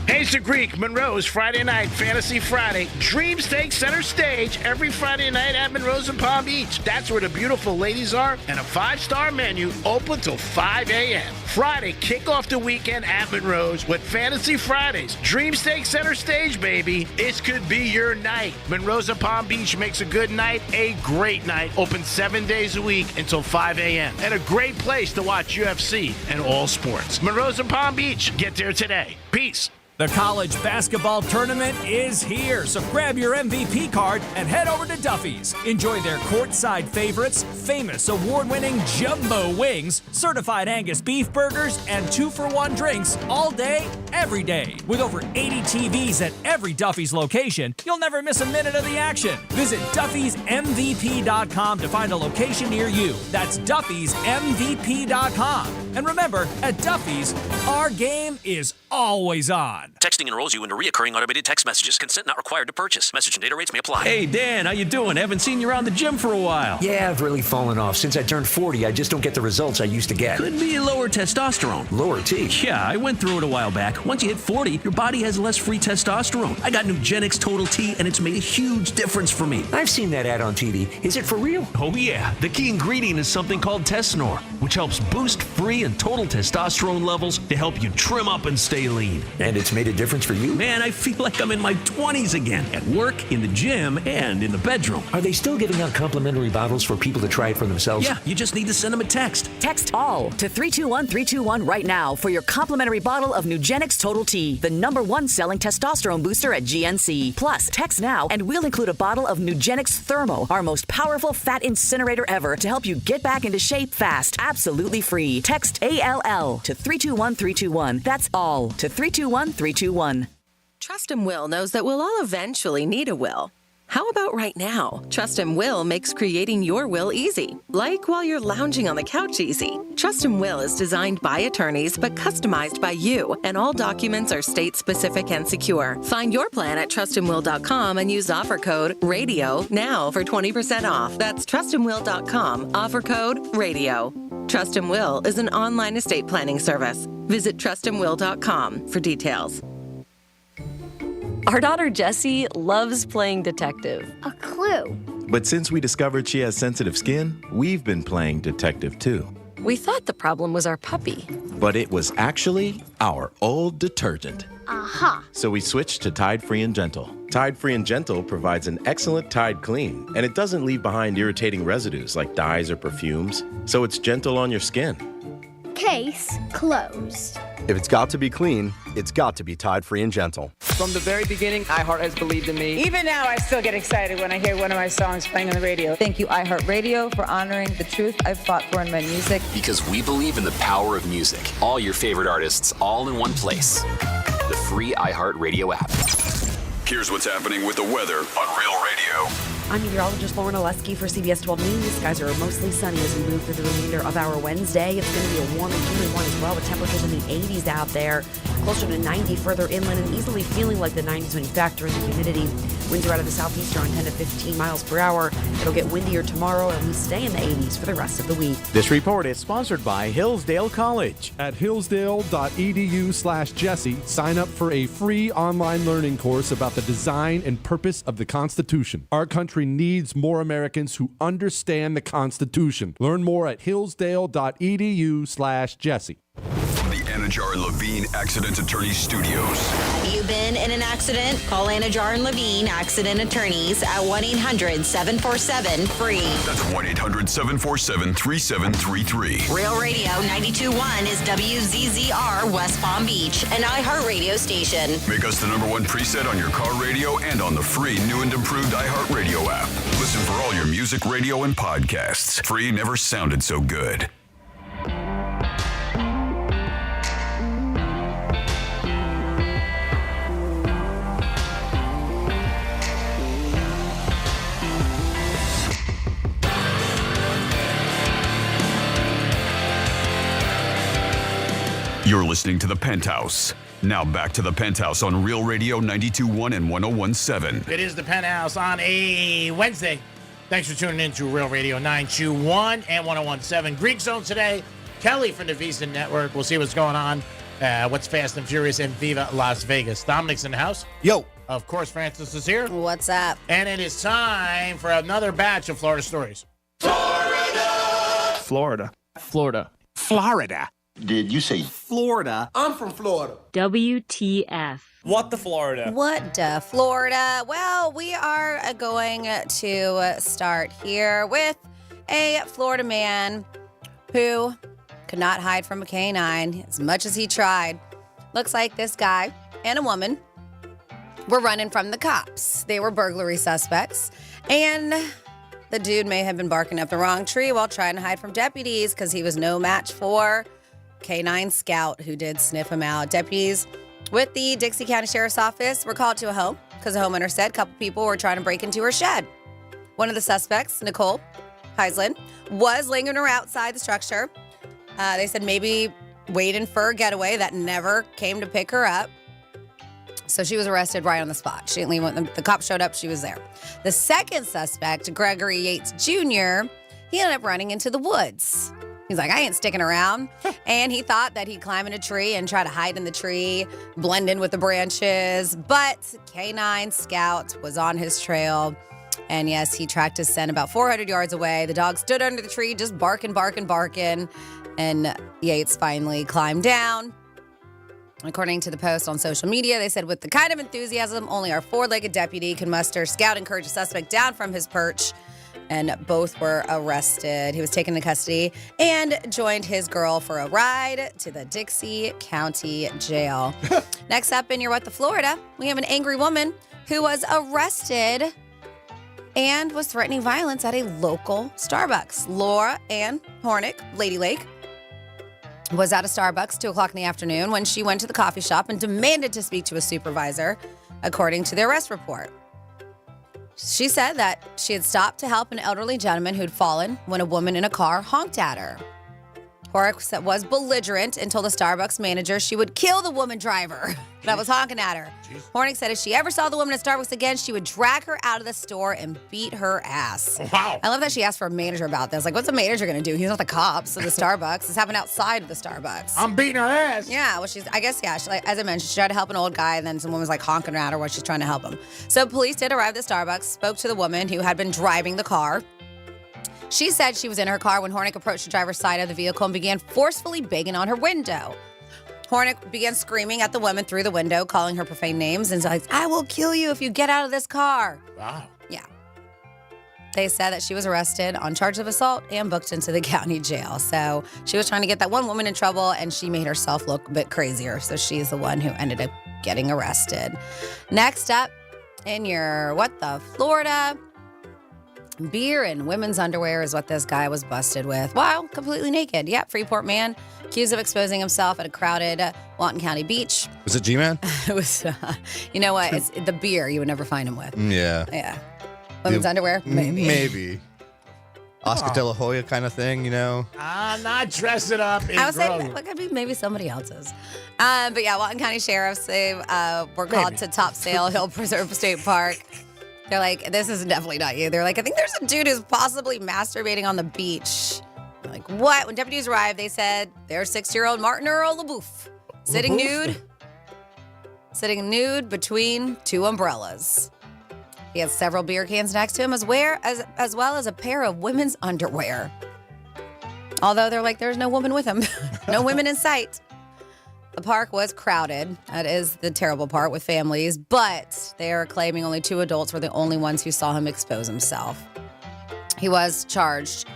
Hazel Greek, Monroe's Friday night, Fantasy Friday. Dreams take center stage every Friday night at Monroe's in Palm Beach. That's where the beautiful ladies are, and a 5-star menu open till 5 a.m. Friday, kick off the weekend at Monroe's with Fantasy Fridays. Dreams take center stage, baby. This could be your night. Monroe's in Palm Beach makes a good night a great night. Open 7 days a week until 5 a.m. And a great place to watch UFC and all sports. Monroe's in Palm Beach. Get there today. Peace. The college basketball tournament is here, so grab your MVP card and head over to Duffy's. Enjoy their courtside favorites, famous award-winning jumbo wings, certified Angus beef burgers, and 2-for-1 drinks all day, every day. With over 80 TVs at every Duffy's location, you'll never miss a minute of the action. Visit Duffy'sMVP.com to find a location near you. That's Duffy'sMVP.com. And remember, at Duffy's, our game is always on. Texting enrolls you into recurring automated text messages. Consent not required to purchase. Message and data rates may apply. Hey, Dan, how you doing? Haven't seen you around the gym for a while. Yeah, I've really fallen off. Since I turned 40, I just don't get the results I used to get. Could be lower testosterone. Lower T? Yeah, I went through it a while back. Once you hit 40, your body has less free testosterone. I got Nugenix Total T, and it's made a huge difference for me. I've seen that ad on TV. Is it for real? Oh, yeah. The key ingredient is something called Tesnor, which helps boost free and total testosterone levels to help you trim up and stay lean. And it's made a difference for you? Man, I feel like I'm in my 20s again. At work, in the gym, and in the bedroom. Are they still giving out complimentary bottles for people to try it for themselves? Yeah, you just need to send them a text. Text ALL to 321-321 right now for your complimentary bottle of Nugenix Total T, the #1 selling testosterone booster at GNC. Plus, text now and we'll include a bottle of Nugenix Thermo, our most powerful fat incinerator ever, to help you get back into shape fast. Absolutely free. Text ALL to 321-321. That's ALL to 321-321. Trust and Will knows that we'll all eventually need a will. How about right now? Trust and Will makes creating your will easy, like while you're lounging on the couch easy. Trust and Will is designed by attorneys but customized by you, and all documents are state-specific and secure. Find your plan at trustandwill.com and use offer code RADIO now for 20% off. That's trustandwill.com, offer code RADIO. Trust and Will is an online estate planning service. Visit trustandwill.com for details. Our daughter Jessie loves playing detective. A clue. But since we discovered she has sensitive skin, we've been playing detective too. We thought the problem was our puppy. But it was actually our old detergent. Aha. So we switched to Tide Free and Gentle. Tide Free and Gentle provides an excellent Tide clean, and it doesn't leave behind irritating residues like dyes or perfumes, so it's gentle on your skin. Case closed. If it's got to be clean, it's got to be Tide Free and Gentle. From the very beginning, iHeart has believed in me. Even now, I still get excited when I hear one of my songs playing on the radio. Thank you, iHeartRadio, for honoring the truth I've fought for in my music. Because we believe in the power of music. All your favorite artists, all in one place. The free iHeartRadio app. Here's what's happening with the weather on Real Radio. I'm meteorologist Lauren Oleski for CBS 12 News. Skies are mostly sunny as we move through the remainder of our Wednesday. It's going to be a warm and humid one as well, with temperatures in the 80s out there, closer to 90 further inland, and easily feeling like the 90s when you factor in the humidity. Winds are out of the southeast around 10 to 15 miles per hour. It'll get windier tomorrow, and we stay in the 80s for the rest of the week. This report is sponsored by Hillsdale College. At hillsdale.edu/Jesse, sign up for a free online learning course about the design and purpose of the Constitution. Our country needs more Americans who understand the Constitution. Learn more at hillsdale.edu/Jesse. From the Anajar and Levine Accident Attorney Studios. You've been in an accident? Call Anajar and Levine Accident Attorneys at 1-800-747-FREE. That's 1-800-747-3733. Real Radio 92.1 is WZZR West Palm Beach, an iHeartRadio station. Make us the #1 preset on your car radio and on the free new and improved iHeartRadio app. Listen for all your music, radio, and podcasts. Free never sounded so good. You're listening to The Penthouse. Now back to The Penthouse on Real Radio 92.1 and 101.7. It is The Penthouse on a Wednesday. Thanks for tuning in to Real Radio 92.1 and 101.7. Greek Zone today. Kelly from the Visa Network. We'll see what's going on. What's Fast and Furious in Viva Las Vegas. Dominic's in the house. Yo. Of course, Francis is here. What's up? And it is time for another batch of Florida stories. Florida. Did you say Florida? I'm from Florida. WTF. What the Florida? What Florida? Well, we are going to start here with a Florida man who could not hide from a canine as much as he tried. Looks like this guy and a woman were running from the cops. They were burglary suspects, and the dude may have been barking up the wrong tree while trying to hide from deputies because he was no match for Canine Scout, who did sniff him out. Deputies with the Dixie County Sheriff's Office were called to a home because the homeowner said a couple people were trying to break into her shed. One of the suspects, Nicole Heislin, was lingering outside the structure. They said maybe waiting for a getaway that never came to pick her up. So she was arrested right on the spot. She didn't leave when the cops showed up. She was there. The second suspect, Gregory Yates Jr., he ended up running into the woods. He's like, I ain't sticking around. And he thought that he'd climb in a tree and try to hide in the tree, blend in with the branches. But Canine Scout was on his trail. And yes, he tracked his scent about 400 yards away. The dog stood under the tree, just barking. And Yates finally climbed down. According to the post on social media, they said, with the kind of enthusiasm only our four-legged deputy can muster, Scout encouraged the suspect down from his perch, and both were arrested. He was taken into custody and joined his girl for a ride to the Dixie County Jail. Next up in your What the Florida, we have an angry woman who was arrested and was threatening violence at a local Starbucks. Laura Ann Hornick, Lady Lake, was at a Starbucks 2 o'clock in the afternoon when she went to the coffee shop and demanded to speak to a supervisor, according to the arrest report. She said that she had stopped to help an elderly gentleman who'd fallen when a woman in a car honked at her. Hornick was belligerent and told the Starbucks manager she would kill the woman driver that was honking at her. Hornick said if she ever saw the woman at Starbucks again, she would drag her out of the store and beat her ass. Wow. I love that she asked for a manager about this. Like, what's the manager going to do? He's not the cops of the Starbucks. This happened outside of the Starbucks. I'm beating her ass. Yeah, well, she, like, as I mentioned, she tried to help an old guy, and then someone was like honking at her while she's trying to help him. So police did arrive at the Starbucks, spoke to the woman who had been driving the car. She said she was in her car when Hornick approached the driver's side of the vehicle and began forcefully banging on her window. Hornick began screaming at the woman through the window, calling her profane names, and like, I will kill you if you get out of this car. Wow. Yeah. They said that she was arrested on charge of assault and booked into the county jail. So she was trying to get that one woman in trouble, and she made herself look a bit crazier. So she's the one who ended up getting arrested. Next up in your What the Florida, beer and women's underwear is what this guy was busted with while completely naked. Yep, Freeport man accused of exposing himself at a crowded Wanton County beach. Was it G-Man? It was, you know what? It's the beer you would never find him with. Yeah. Yeah. Women's underwear? Maybe. Maybe. Oscar De La Hoya kind of thing, you know? I'm not dressing up. I was saying that could be maybe somebody else's. But yeah, Wanton County sheriffs, they were called to Topsail Hill Preserve State Park. They're like, this is definitely not you. They're like, I think there's a dude who's possibly masturbating on the beach. They're like, what? When deputies arrived, they said there's 6-year-old Martin Earl LaBouffe sitting nude between two umbrellas. He has several beer cans next to him as well as a pair of women's underwear. Although they're like, there's no woman with him. No women in sight. The park was crowded. That is the terrible part with families, but they are claiming only 2 adults were the only ones who saw him expose himself. He was charged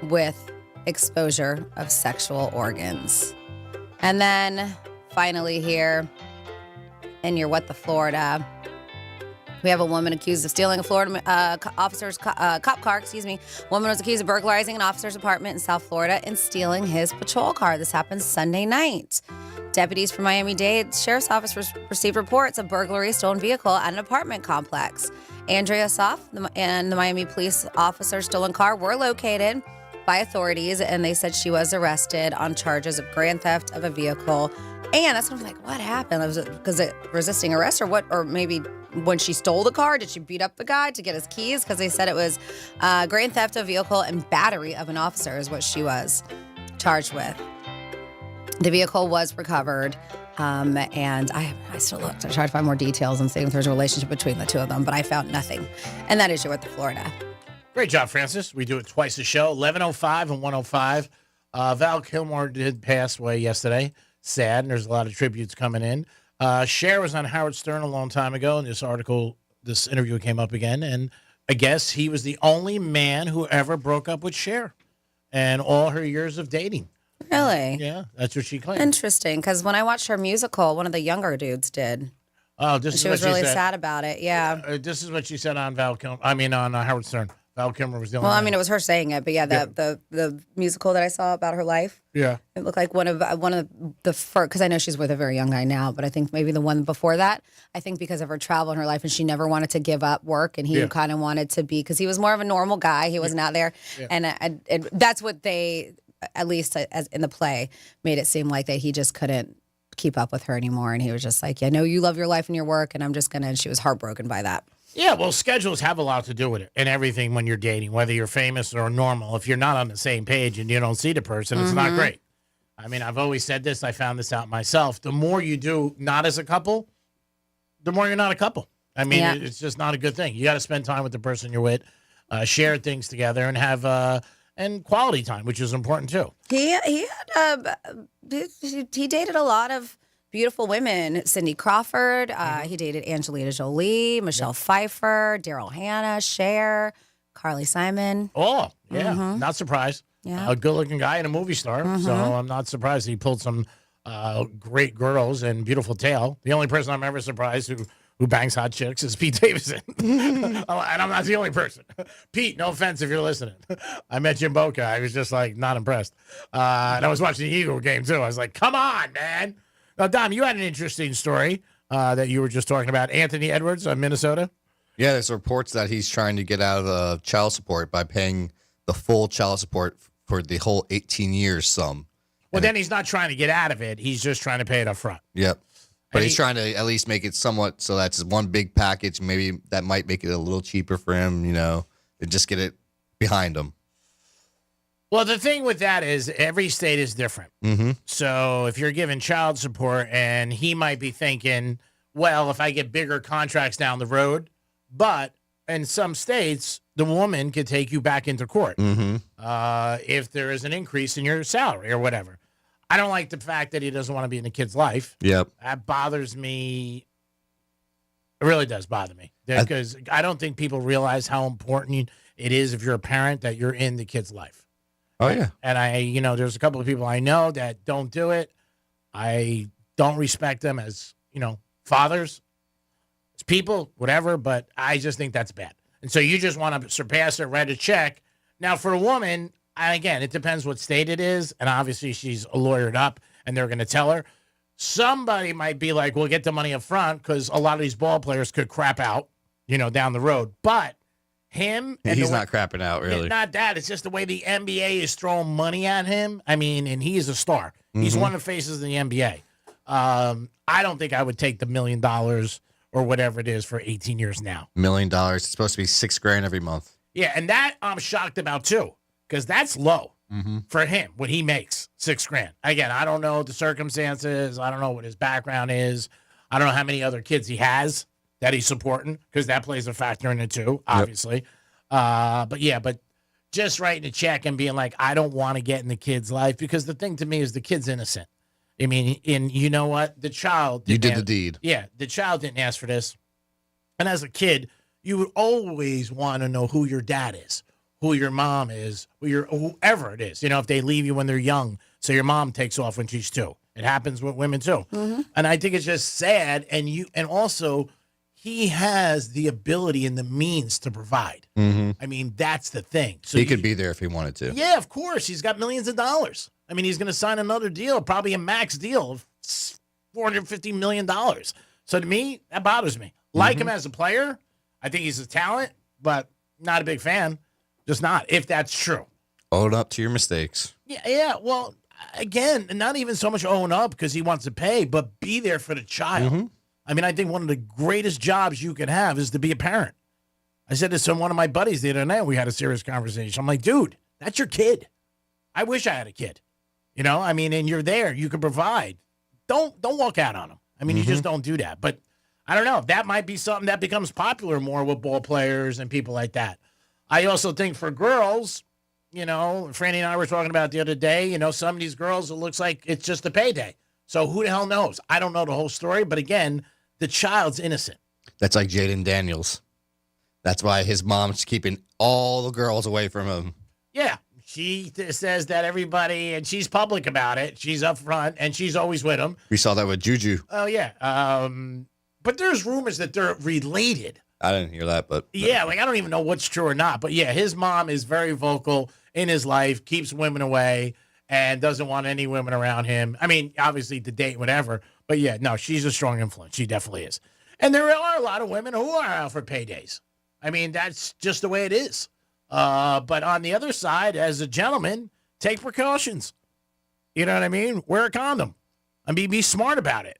with exposure of sexual organs. And then finally here in your What the Florida, we have a woman accused of stealing a Florida officer's cop car. Woman was accused of burglarizing an officer's apartment in South Florida and stealing his patrol car. This happened Sunday night. Deputies from Miami-Dade Sheriff's Office received reports of burglary of stolen vehicle at an apartment complex. Andrea Soff and the Miami police officer's stolen car were located by authorities, and they said she was arrested on charges of grand theft of a vehicle. And that's when I'm like, what happened? Was it because of resisting arrest or what? Or maybe when she stole the car, did she beat up the guy to get his keys? Because they said it was grand theft of a vehicle and battery of an officer is what she was charged with. The vehicle was recovered. And I still looked. I tried to find more details and see if there's a relationship between the two of them, but I found nothing. And that is your What the Florida. Great job, Francis. We do it twice a show, 11:05 and 1:05. Val Kilmer did pass away yesterday. Sad, and there's a lot of tributes coming in. Cher was on Howard Stern a long time ago, and this interview came up again, and I guess he was the only man who ever broke up with Cher and all her years of dating. Really? Yeah, that's what she claimed. Interesting, because when I watched her musical, one of the younger dudes did. Oh, this is she what was really said. sad about it. Yeah. This is what she said on on Howard Stern. Val Kilmer was the only. Well, I man. mean, it was her saying it, but yeah, the musical that I saw about her life. Yeah. It looked like one of the first, because I know she's with a very young guy now, but I think maybe the one before that. I think because of her travel in her life, and she never wanted to give up work, and he kind of wanted to be, because he was more of a normal guy. He wasn't out there, and that's what they, at least as in the play, made it seem like that he just couldn't keep up with her anymore, and he was just like, "I know you love your life and your work, and I'm just gonna." And she was heartbroken by that. Yeah, well, schedules have a lot to do with it and everything when you're dating, whether you're famous or normal. If you're not on the same page and you don't see the person, it's not great. I mean, I've always said this. I found this out myself. The more you do not as a couple, the more you're not a couple. I mean, it's just not a good thing. You got to spend time with the person you're with, share things together, and have and quality time, which is important too. He dated a lot of beautiful women. Cindy Crawford. He dated Angelina Jolie, Michelle Pfeiffer, Daryl Hannah, Cher, Carly Simon. Oh, yeah. Not surprised. Yeah. A good-looking guy and a movie star. So I'm not surprised he pulled some great girls and beautiful tail. The only person I'm ever surprised who bangs hot chicks is Pete Davidson. And I'm not the only person. Pete, no offense if you're listening. I met Jim Boca. I was just like not impressed. And I was watching the Eagle game too. I was like, come on, man. Now, Dom, you had an interesting story that you were just talking about. Anthony Edwards of Minnesota. Yeah, there's reports that he's trying to get out of child support by paying the full child support for the whole 18 years sum. Well, then he's not trying to get out of it. He's just trying to pay it up front. Yep. But he's trying to at least make it somewhat so that's one big package. Maybe that might make it a little cheaper for him, and just get it behind him. Well, the thing with that is every state is different. Mm-hmm. So if you're giving child support and he might be thinking, well, if I get bigger contracts down the road, but in some states, the woman could take you back into court if there is an increase in your salary or whatever. I don't like the fact that he doesn't want to be in the kid's life. Yep. That bothers me. It really does bother me because I don't think people realize how important it is if you're a parent that you're in the kid's life. Oh, yeah. And there's a couple of people I know that don't do it. I don't respect them as, fathers, as people, whatever, but I just think that's bad. And so you just want to surpass it, write a check. Now, for a woman, again, it depends what state it is, and obviously she's lawyered up, and they're going to tell her. Somebody might be like, we'll get the money up front because a lot of these ball players could crap out, down the road. But him, and he's not crapping out, really. Not that. It's just the way the NBA is throwing money at him. I mean, and he is a star. He's one of the faces of the NBA. I don't think I would take the $1 million or whatever it is for 18 years now. $1 million. It's supposed to be $6,000 every month. Yeah, and that I'm shocked about too, because that's low for him what he makes, $6,000. Again, I don't know the circumstances. I don't know what his background is. I don't know how many other kids he has that he's supporting, because that plays a factor in it too, obviously. Yep. But just writing a check and being like, I don't want to get in the kid's life, because the thing to me is the kid's innocent. I mean, and you know what? The child. You did the deed. Yeah, the child didn't ask for this. And as a kid, you would always want to know who your dad is, who your mom is, whoever it is. If they leave you when they're young, so your mom takes off when she's 2. It happens with women too. And I think it's just sad. And also, he has the ability and the means to provide. I mean, that's the thing. So he could be there if he wanted to. Yeah, of course. He's got millions of dollars. I mean, he's going to sign another deal, probably a max deal of $450 million. So to me, that bothers me. Like him as a player. I think he's a talent, but not a big fan. Just not, if that's true. Own up to your mistakes. Yeah. Well, again, not even so much own up because he wants to pay, but be there for the child. Mm-hmm. I mean, I think one of the greatest jobs you can have is to be a parent. I said this to one of my buddies the other night. We had a serious conversation. I'm like, dude, that's your kid. I wish I had a kid. I mean, and you're there. You can provide. Don't walk out on them. I mean, you just don't do that. But I don't know. That might be something that becomes popular more with ball players and people like that. I also think for girls, Franny and I were talking about the other day, some of these girls, it looks like it's just a payday. So who the hell knows? I don't know the whole story. But again, the child's innocent. That's like Jaden Daniels. That's why his mom's keeping all the girls away from him. Yeah. She says that everybody, and she's public about it. She's up front, and she's always with him. We saw that with Juju. Oh, yeah. But there's rumors that they're related. I didn't hear that, but. Yeah, I don't even know what's true or not. But, yeah, his mom is very vocal in his life, keeps women away, and doesn't want any women around him. I mean, obviously to date, whatever. But, yeah, no, she's a strong influence. She definitely is. And there are a lot of women who are out for paydays. I mean, that's just the way it is. But on the other side, as a gentleman, take precautions. You know what I mean? Wear a condom. I mean, be smart about it.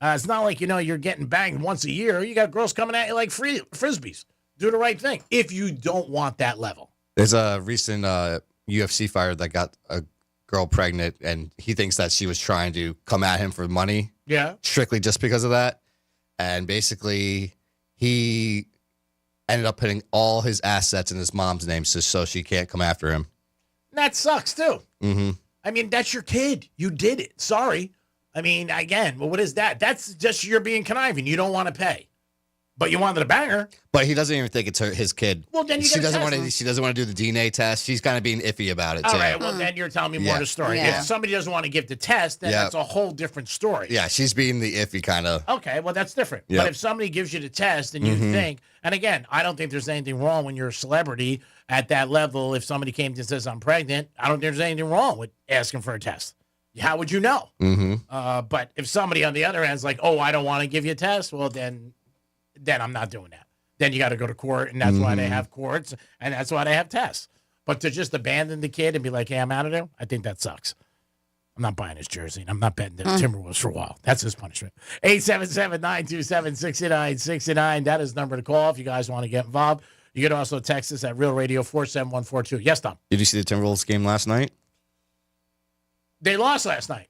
It's not like, you're getting banged once a year. You got girls coming at you like frisbees. Do the right thing if you don't want that level. There's a recent UFC fighter that got a girl pregnant, and he thinks that she was trying to come at him for money. Yeah. Strictly just because of that. And basically, he ended up putting all his assets in his mom's name so she can't come after him. That sucks, too. Mm-hmm. I mean, that's your kid. You did it. Sorry. I mean, again, well, what is that? That's just you're being conniving. You don't want to pay. But you wanted a banger. But he doesn't even think it's his kid. Well, then she doesn't want to. She doesn't want to do the DNA test. She's kind of being iffy about it. All too. right. Well, then you're telling me more of the story. Yeah. If somebody doesn't want to give the test, then that's a whole different story. Yeah, she's being the iffy kind of. Okay, well, that's different. Yep. But if somebody gives you the test and you think, and again, I don't think there's anything wrong when you're a celebrity at that level. If somebody came to and says I'm pregnant, I don't think there's anything wrong with asking for a test. How would you know? Mm-hmm. But if somebody on the other end is like, oh, I don't want to give you a test, well, then I'm not doing that. Then you got to go to court, and that's why they have courts, and that's why they have tests. But to just abandon the kid and be like, hey, I'm out of there, I think that sucks. I'm not buying his jersey, and I'm not betting the Timberwolves for a while. That's his punishment. 877-927-6969. That is the number to call if you guys want to get involved. You can also text us at Real Radio 47142. Yes, Tom? Did you see the Timberwolves game last night? They lost last night.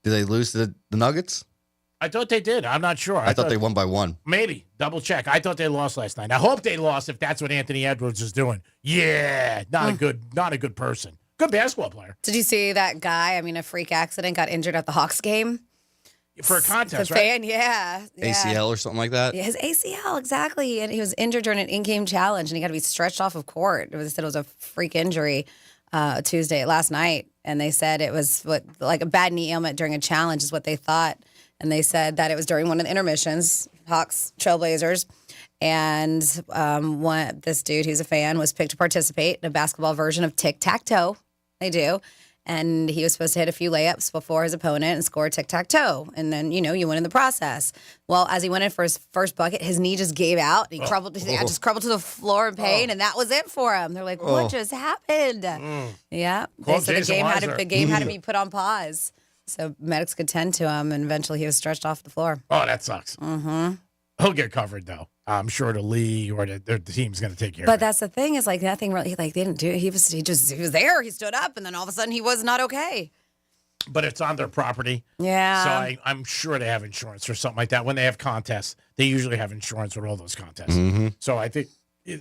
Did they lose to the Nuggets? I thought they did. I'm not sure. I thought they won by 1. Maybe. Double check. I thought they lost last night. I hope they lost if that's what Anthony Edwards is doing. Yeah. Not a good person. Good basketball player. Did you see that guy? I mean, a freak accident, got injured at the Hawks game. For a contest, the right? fan, yeah. ACL or something like that? Yeah, his ACL, exactly. And he was injured during an in-game challenge, and he got to be stretched off of court. They said it was a freak injury last night. And they said it was like a bad knee ailment during a challenge is what they thought. And they said that it was during one of the intermissions, Hawks, Trailblazers. And this dude who's a fan was picked to participate in a basketball version of tic-tac-toe. They do. And he was supposed to hit a few layups before his opponent and score tic-tac-toe. And then, you win in the process. Well, as he went in for his first bucket, his knee just gave out. He crumbled to the floor in pain, and that was it for him. They're like, what just happened? Yeah. They said the game had to be put on pause. So medics could tend to him, and eventually he was stretched off the floor. Oh, that sucks. Mm-hmm. He'll get covered, though. I'm sure the league or the team's going to take care of it. But that's the thing is, nothing really, they didn't do it. He was there. He stood up, and then all of a sudden he was not okay. But it's on their property. Yeah. So I'm sure they have insurance or something like that. When they have contests, they usually have insurance with all those contests. Mm-hmm. So I think,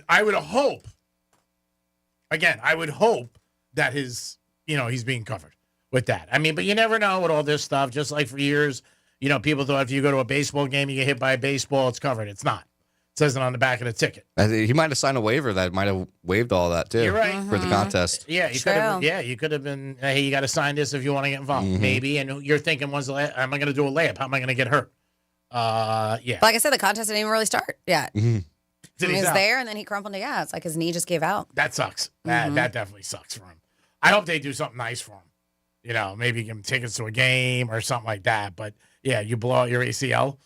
I would hope that he's being covered with that. I mean, but you never know with all this stuff. Just like for years, people thought if you go to a baseball game, you get hit by a baseball, it's covered. It's not. It says it on the back of the ticket. He might have signed a waiver that might have waived all that, too. You're right. For the contest. Yeah, you could have been, hey, you got to sign this if you want to get involved. Maybe. And you're thinking, am I going to do a layup? How am I going to get hurt? Yeah. But like I said, the contest didn't even really start yet. Mm-hmm. He was there, and then he crumpled. Yeah, it's like his knee just gave out. That sucks. That definitely sucks for him. I hope they do something nice for him. Maybe give him tickets to a game or something like that. But, yeah, you blow out your ACL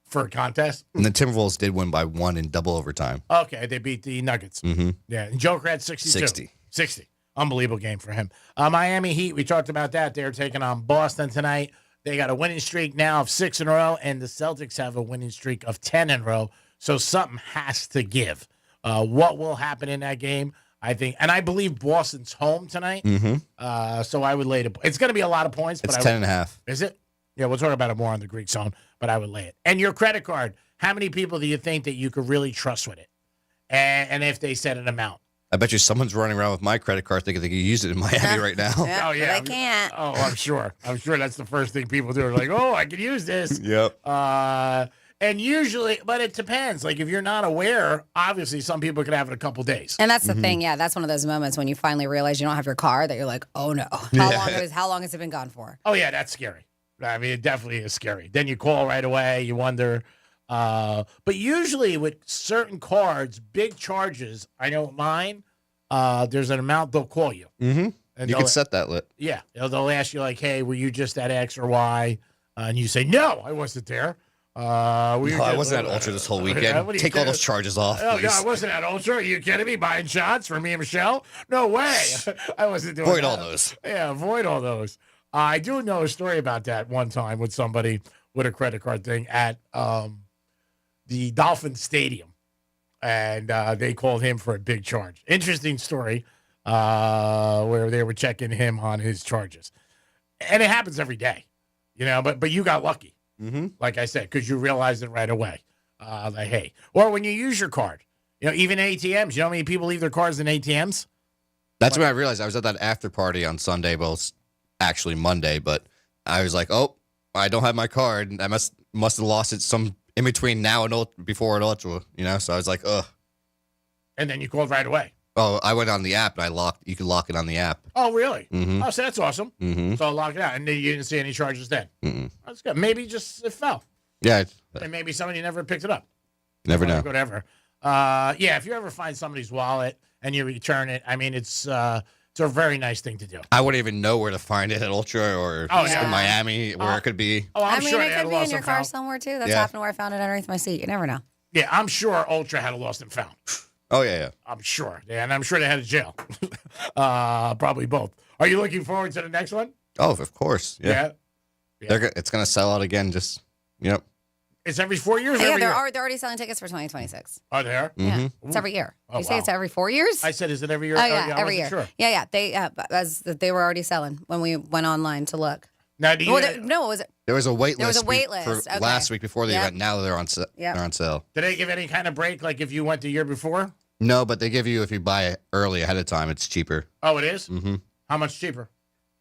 for a contest. And the Timberwolves did win by 1 in double overtime. Okay, they beat the Nuggets. Mm-hmm. Yeah, and Joker had 62. 60. Unbelievable game for him. Miami Heat, we talked about that. They're taking on Boston tonight. They got a winning streak now of 6 in a row, and the Celtics have a winning streak of 10 in a row. So something has to give. What will happen in that game? I think, and I believe Boston's home tonight. So I would lay it. It's going to be a lot of points. It's but 10.5. Is it? Yeah, we'll talk about it more on the Greek Zone, but I would lay it. And your credit card, how many people do you think that you could really trust with it? And if they set an amount? I bet you someone's running around with my credit card thinking they can use it in Miami right now. Yeah, Oh, yeah. they can't. Oh, I'm sure. I'm sure that's the first thing people do. They're like, oh, I could use this. Yep. And usually, but it depends. Like if you're not aware, obviously some people could have it a couple days. And that's the thing. Yeah, that's one of those moments when you finally realize you don't have your car that you're like, oh no. How long has it been gone for? Oh, yeah, that's scary. I mean, it definitely is scary. Then you call right away. You wonder. But usually with certain cards, big charges, I know mine, there's an amount they'll call you. Mm-hmm. And You can set that lit. Yeah. They'll ask you like, hey, were you just at X or Y? And you say, no, I wasn't there. I wasn't at Ultra this whole weekend. Take all those charges off, Oh, please. no, I wasn't at Ultra. Are you kidding me? Buying shots for me and Michelle? No way. I wasn't doing Avoid that. all those. Yeah, avoid all those. I do know a story about that one time with somebody with a credit card thing at the Dolphin Stadium. And they called him for a big charge. Interesting story where they were checking him on his charges. And it happens every day, but you got lucky. Mm-hmm. Like I said, because you realized it right away. Like, hey, or when you use your card, even ATMs, you know how many people leave their cards in ATMs? That's when I realized I was at that after party on Sunday. Well, it's actually Monday, but I was like, oh, I don't have my card. I must have lost it some in between now and before an Ultra, So I was like, ugh. And then you called right away. Oh, I went on the app and you could lock it on the app. Oh, really? Mm-hmm. Oh, so that's awesome. Mm-hmm. So I'll lock it out. And then you didn't see any charges then? Mm-mm. That's good. Maybe just it fell. Yeah. And maybe somebody never picked it up. Never know. Whatever. Yeah, if you ever find somebody's wallet and you return it, I mean, it's a very nice thing to do. I wouldn't even know where to find it at Ultra or in Miami, where it could be. Oh, I I'm mean, sure it they had could a be in lost your and car found. somewhere too. That's Yeah. happened where I found it underneath my seat. You never know. Yeah, I'm sure Ultra had a lost and found. Oh, yeah. I'm sure. Yeah, and I'm sure they had a jail. Probably both. Are you looking forward to the next one? Oh, of course. Yeah. It's going to sell out again. Just, yep. It's every 4 years. Yeah, every they're year? already selling tickets for 2026. Are there? Yeah, it's every year. Oh, You say wow. it's every 4 years? I said, is it every year? Oh yeah, I every year. wasn't Sure. Yeah. They were already selling when we went online to look. Now, do you? No, what was it? There was a wait There was list. a wait for list. Okay. last week before the Yep. event. Now they're on Yep. they're on sale. Did they give any kind of break, like if you went the year before? No, but they give you if you buy it early ahead of time, it's cheaper. Oh, it is? Mm-hmm. How much cheaper?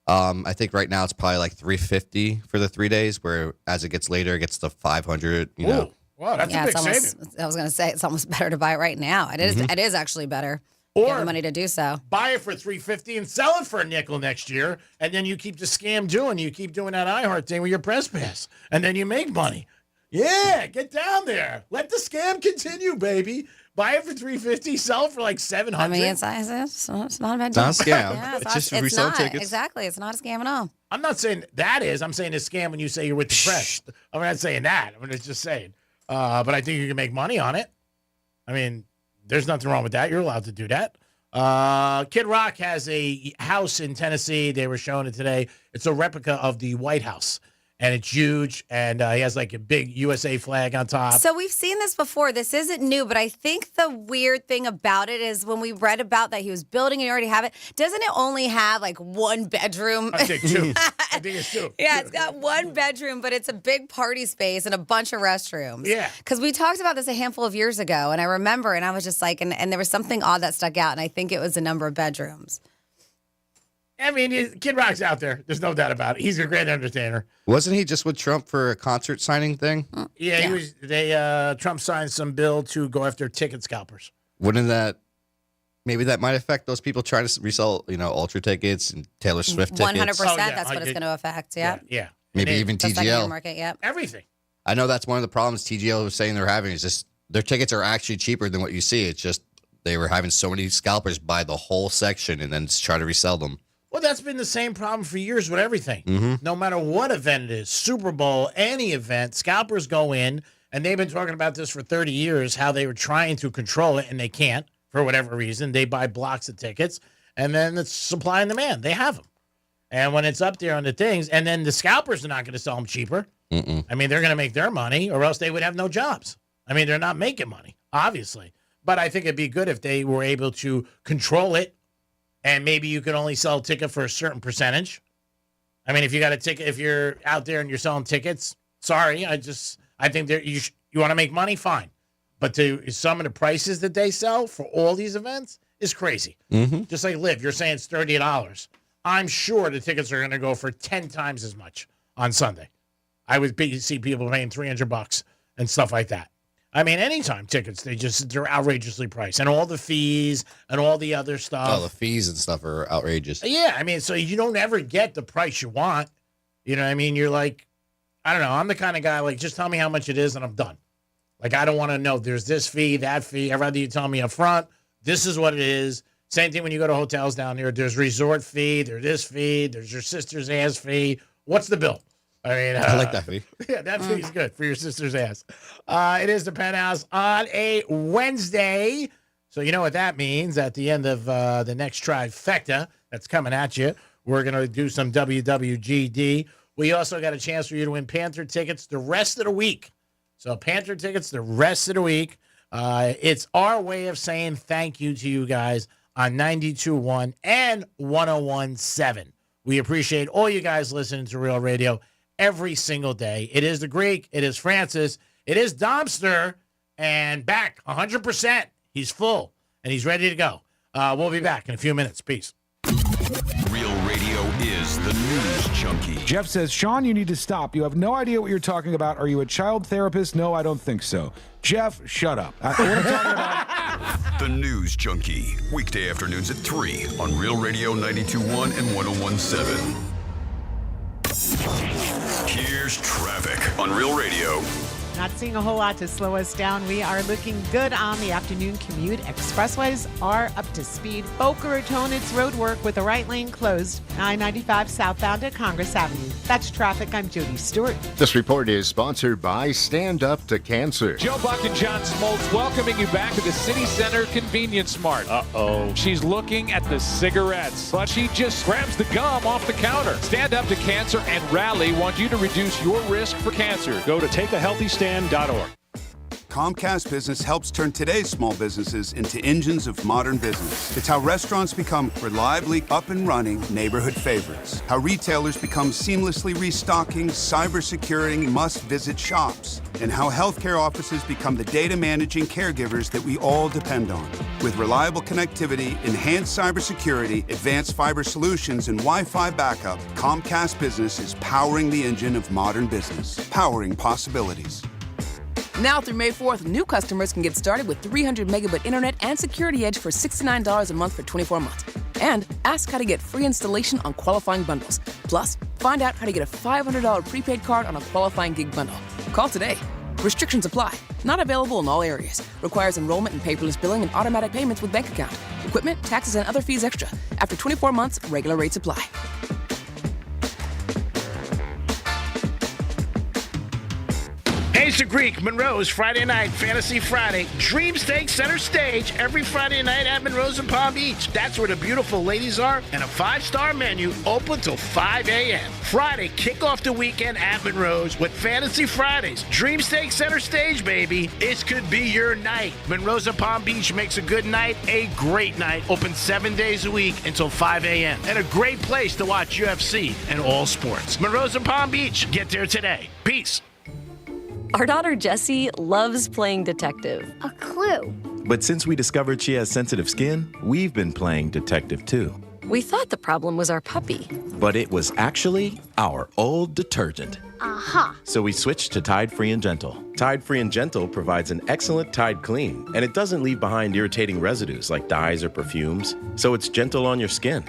I think right now it's probably like $350 for the 3 days. Where as it gets later, it gets to $500. You know. Wow, that's a big saving. I was going to say it's almost better to buy it right now. It is. Mhm. It is actually better. Or you have the money to do so. Buy it for $350 and sell it for a nickel next year, and then you keep the scam doing. You keep doing that iHeart thing with your press pass, and then you make money. Yeah, get down there. Let the scam continue, baby. Buy it for $350, sell it for like $700. I mean, it's not a bad deal. It's not a scam. Yeah, It's just it's resale not. tickets. Exactly. It's not a scam at all. I'm not saying that is. I'm saying a scam when you say you're with the press. I'm not saying that. I'm just saying. But I think you can make money on it. I mean, there's nothing wrong with that. You're allowed to do that. Kid Rock has a house in Tennessee. They were showing it today. It's a replica of the White House, and it's huge, and he has like a big USA flag on top. So we've seen this before. This isn't new, but I think the weird thing about it is when we read about that he was building and you already have it, doesn't it only have like one bedroom? I think two. I think it's two. Yeah, it's got one bedroom, but it's a big party space and a bunch of restrooms. Yeah. Because we talked about this a handful of years ago, and I remember, and I was just like, and there was something odd that stuck out, and I think it was the number of bedrooms. I mean, Kid Rock's out there. There's no doubt about it. He's a great entertainer. Wasn't he just with Trump for a concert signing thing? Yeah, he was. Trump signed some bill to go after ticket scalpers. Wouldn't that maybe that might affect those people trying to resell, Ultra tickets and Taylor Swift tickets? 100%. That's what it's going to affect. Yeah. Yeah. Maybe even The secondary TGL. market. Yep. Everything. I know that's one of the problems TGL was saying they're having is just their tickets are actually cheaper than what you see. It's just they were having so many scalpers buy the whole section and then just try to resell them. Well, that's been the same problem for years with everything. Mm-hmm. No matter what event it is, Super Bowl, any event, scalpers go in, and they've been talking about this for 30 years, how they were trying to control it, and they can't for whatever reason. They buy blocks of tickets, And then it's supply and demand. They have them. And when it's up there on the things, and then the scalpers are not going to sell them cheaper. I mean, they're going to make their money, or else they would have no jobs. I mean, they're not making money, obviously. But I think it'd be good if they were able to control it, and maybe you could only sell a ticket for a certain percentage. I mean, if you got a ticket, if you're out there and you're selling tickets, sorry, I think you want to make money, fine. But some of the prices that they sell for all these events is crazy. Just like Live, you're saying it's $30. I'm sure the tickets are going to go for 10 times as much on Sunday. I would see people paying $300 and stuff like that. I mean, anytime tickets, they're outrageously priced, and all the fees and all the other stuff. Oh, the fees and stuff are outrageous. Yeah, I mean, so you don't ever get the price you want. You know what I mean? You're like, I don't know. I'm the kind of guy, like, just tell me how much it is and I'm done. Like, I don't want to know there's this fee, that fee. I'd rather you tell me up front, this is what it is. Same thing when you go to hotels down here. There's resort fee, there's this fee, there's your sister's ass fee. What's the bill? I mean, I like that fee. Yeah, that fee's good for your sister's ass. It is the Penthouse on a Wednesday. So you know what that means. At the end of the next trifecta that's coming at you, we're going to do some WWGD. We also got a chance for you to win Panther tickets the rest of the week. So Panther tickets the rest of the week. It's our way of saying thank you to you guys on 92.1 and 101.7. We appreciate all you guys listening to Real Radio every single day. It is the Greek. It is Francis. It is Domster. And back 100%. He's full, and he's ready to go. We'll be back in a few minutes. Peace. Real Radio is the news junkie. Jeff says, Sean, you need to stop. You have no idea what you're talking about. Are you a child therapist? No, I don't think so. Jeff, shut up. What I'm talking about. The News Junkie. Weekday afternoons at 3 on Real Radio 92.1 and 101.7. Here's traffic on Real Radio. Not seeing a whole lot to slow us down. We are looking good on the afternoon commute. Expressways are up to speed. Boca Raton, it's road work with the right lane closed. I-95 southbound at Congress Avenue. That's traffic. I'm Jody Stewart. This report is sponsored by Stand Up to Cancer. Joe Buck and John Smoltz welcoming you back to the City Center Convenience Mart. Uh-oh. She's looking at the cigarettes, but she just grabs the gum off the counter. Stand Up to Cancer and Rally want you to reduce your risk for cancer. Go to takeahealthystand.org. Comcast Business helps turn today's small businesses into engines of modern business. It's how restaurants become reliably up and running neighborhood favorites. How retailers become seamlessly restocking, cyber-securing, must-visit shops. And how healthcare offices become the data-managing caregivers that we all depend on. With reliable connectivity, enhanced cybersecurity, advanced fiber solutions, and Wi-Fi backup, Comcast Business is powering the engine of modern business. Powering possibilities. Now through May 4th, new customers can get started with 300 megabit internet and Security Edge for $69 a month for 24 months. And ask how to get free installation on qualifying bundles. Plus, find out how to get a $500 prepaid card on a qualifying gig bundle. Call today. Restrictions apply. Not available in all areas. Requires enrollment in paperless billing and automatic payments with bank account. Equipment, taxes, and other fees extra. After 24 months, regular rates apply. Hayes the Greek, Monroe's Friday night, Fantasy Friday. Dream Steak center stage every Friday night at Monroe's in Palm Beach. That's where the beautiful ladies are, and a 5-star menu open till 5 a.m. Friday, kick off the weekend at Monroe's with Fantasy Fridays. Dream Steak center stage, baby. This could be your night. Monroe's in Palm Beach makes a good night a great night. Open 7 days a week until 5 a.m. And a great place to watch UFC and all sports. Monroe's in Palm Beach. Get there today. Peace. Our daughter Jessie loves playing detective. A clue. But since we discovered she has sensitive skin, we've been playing detective too. We thought the problem was our puppy. But it was actually our old detergent. Aha. So we switched to Tide Free and Gentle. Tide Free and Gentle provides an excellent Tide clean, and it doesn't leave behind irritating residues like dyes or perfumes, so it's gentle on your skin.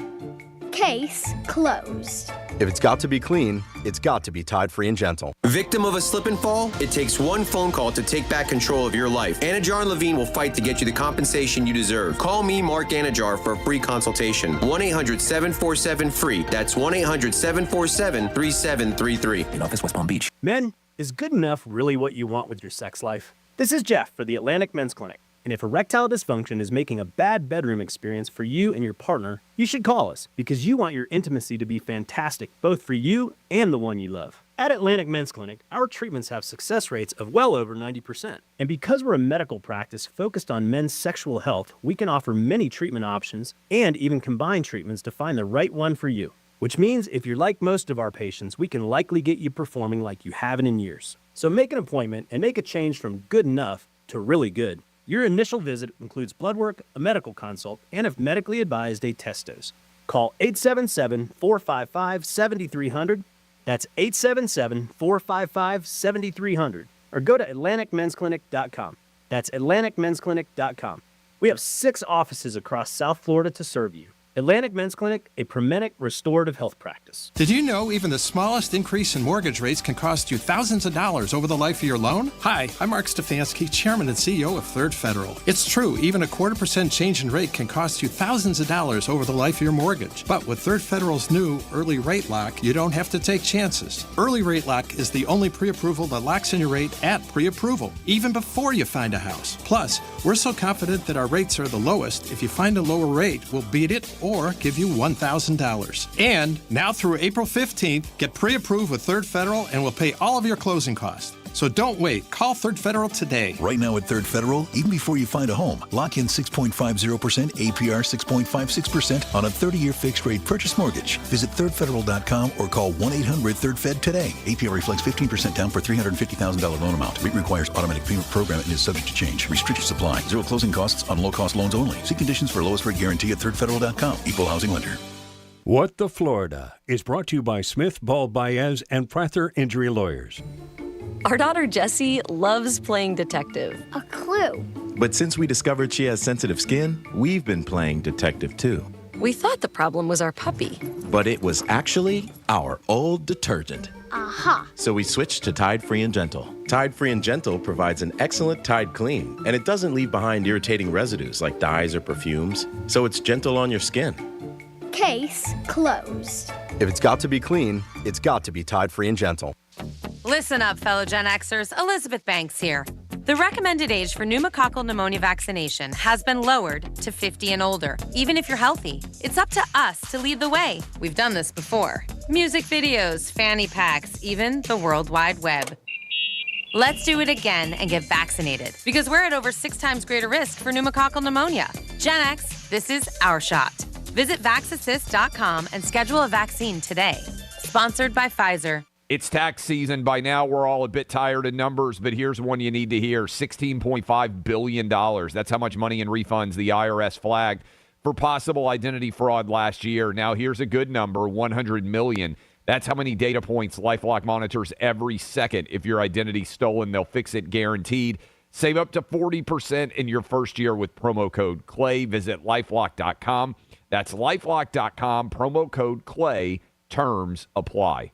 Case closed. If it's got to be clean, it's got to be Tide Free and Gentle. Victim of a slip and fall? It takes one phone call to take back control of your life. Anajar and Levine will fight to get you the compensation you deserve. Call me, Mark Anajar, for a free consultation. 1-800-747-FREE. That's 1-800-747-3733. In office, West Palm Beach. Men, is good enough really what you want with your sex life? This is Jeff for the Atlantic Men's Clinic. And if erectile dysfunction is making a bad bedroom experience for you and your partner, you should call us because you want your intimacy to be fantastic, both for you and the one you love. At Atlantic Men's Clinic, our treatments have success rates of well over 90%. And because we're a medical practice focused on men's sexual health, we can offer many treatment options and even combine treatments to find the right one for you. Which means if you're like most of our patients, we can likely get you performing like you haven't in years. So make an appointment and make a change from good enough to really good. Your initial visit includes blood work, a medical consult, and if medically advised, a test dose. Call 877-455-7300. That's 877-455-7300. Or go to AtlanticMen'sClinic.com. That's AtlanticMen'sClinic.com. We have 6 offices across South Florida to serve you. Atlantic Men's Clinic, a Promenic restorative health practice. Did you know even the smallest increase in mortgage rates can cost you thousands of dollars over the life of your loan? Hi, I'm Mark Stefanski, Chairman and CEO of Third Federal. It's true, even a 0.25% change in rate can cost you thousands of dollars over the life of your mortgage. But with Third Federal's new Early Rate Lock, you don't have to take chances. Early Rate Lock is the only pre-approval that locks in your rate at pre-approval, even before you find a house. Plus, we're so confident that our rates are the lowest, if you find a lower rate, we'll beat it or give you $1,000. And now through April 15th, get pre-approved with Third Federal and we'll pay all of your closing costs. So don't wait. Call Third Federal today. Right now at Third Federal, even before you find a home, lock in 6.50%, APR 6.56% on a 30-year fixed-rate purchase mortgage. Visit thirdfederal.com or call 1-800-3RD-FED today. APR reflects 15% down for $350,000 loan amount. Rate requires automatic payment program and is subject to change. Restrictions apply. Zero closing costs on low-cost loans only. See conditions for lowest rate guarantee at thirdfederal.com. Equal housing lender. What the Florida is brought to you by Smith, Ball, Baez, and Prather Injury Lawyers. Our daughter Jessie loves playing detective. A clue. But since we discovered she has sensitive skin, we've been playing detective too. We thought the problem was our puppy. But it was actually our old detergent. Aha. So we switched to Tide Free and Gentle. Tide Free and Gentle provides an excellent Tide clean, and it doesn't leave behind irritating residues like dyes or perfumes, so it's gentle on your skin. Case closed. If it's got to be clean, it's got to be Tide Free and Gentle. Listen up, fellow Gen Xers. Elizabeth Banks here. The recommended age for pneumococcal pneumonia vaccination has been lowered to 50 and older, even if you're healthy. It's up to us to lead the way. We've done this before. Music videos, fanny packs, even the World Wide Web. Let's do it again and get vaccinated, because we're at over 6 times greater risk for pneumococcal pneumonia. Gen X, this is our shot. Visit vaxassist.com and schedule a vaccine today. Sponsored by Pfizer. It's tax season. By now, we're all a bit tired of numbers, but here's one you need to hear. $16.5 billion. That's how much money in refunds the IRS flagged for possible identity fraud last year. Now, here's a good number, $100 million. That's how many data points LifeLock monitors every second. If your identity's stolen, they'll fix it guaranteed. Save up to 40% in your first year with promo code CLAY. Visit LifeLock.com. That's LifeLock.com, promo code CLAY. Terms apply.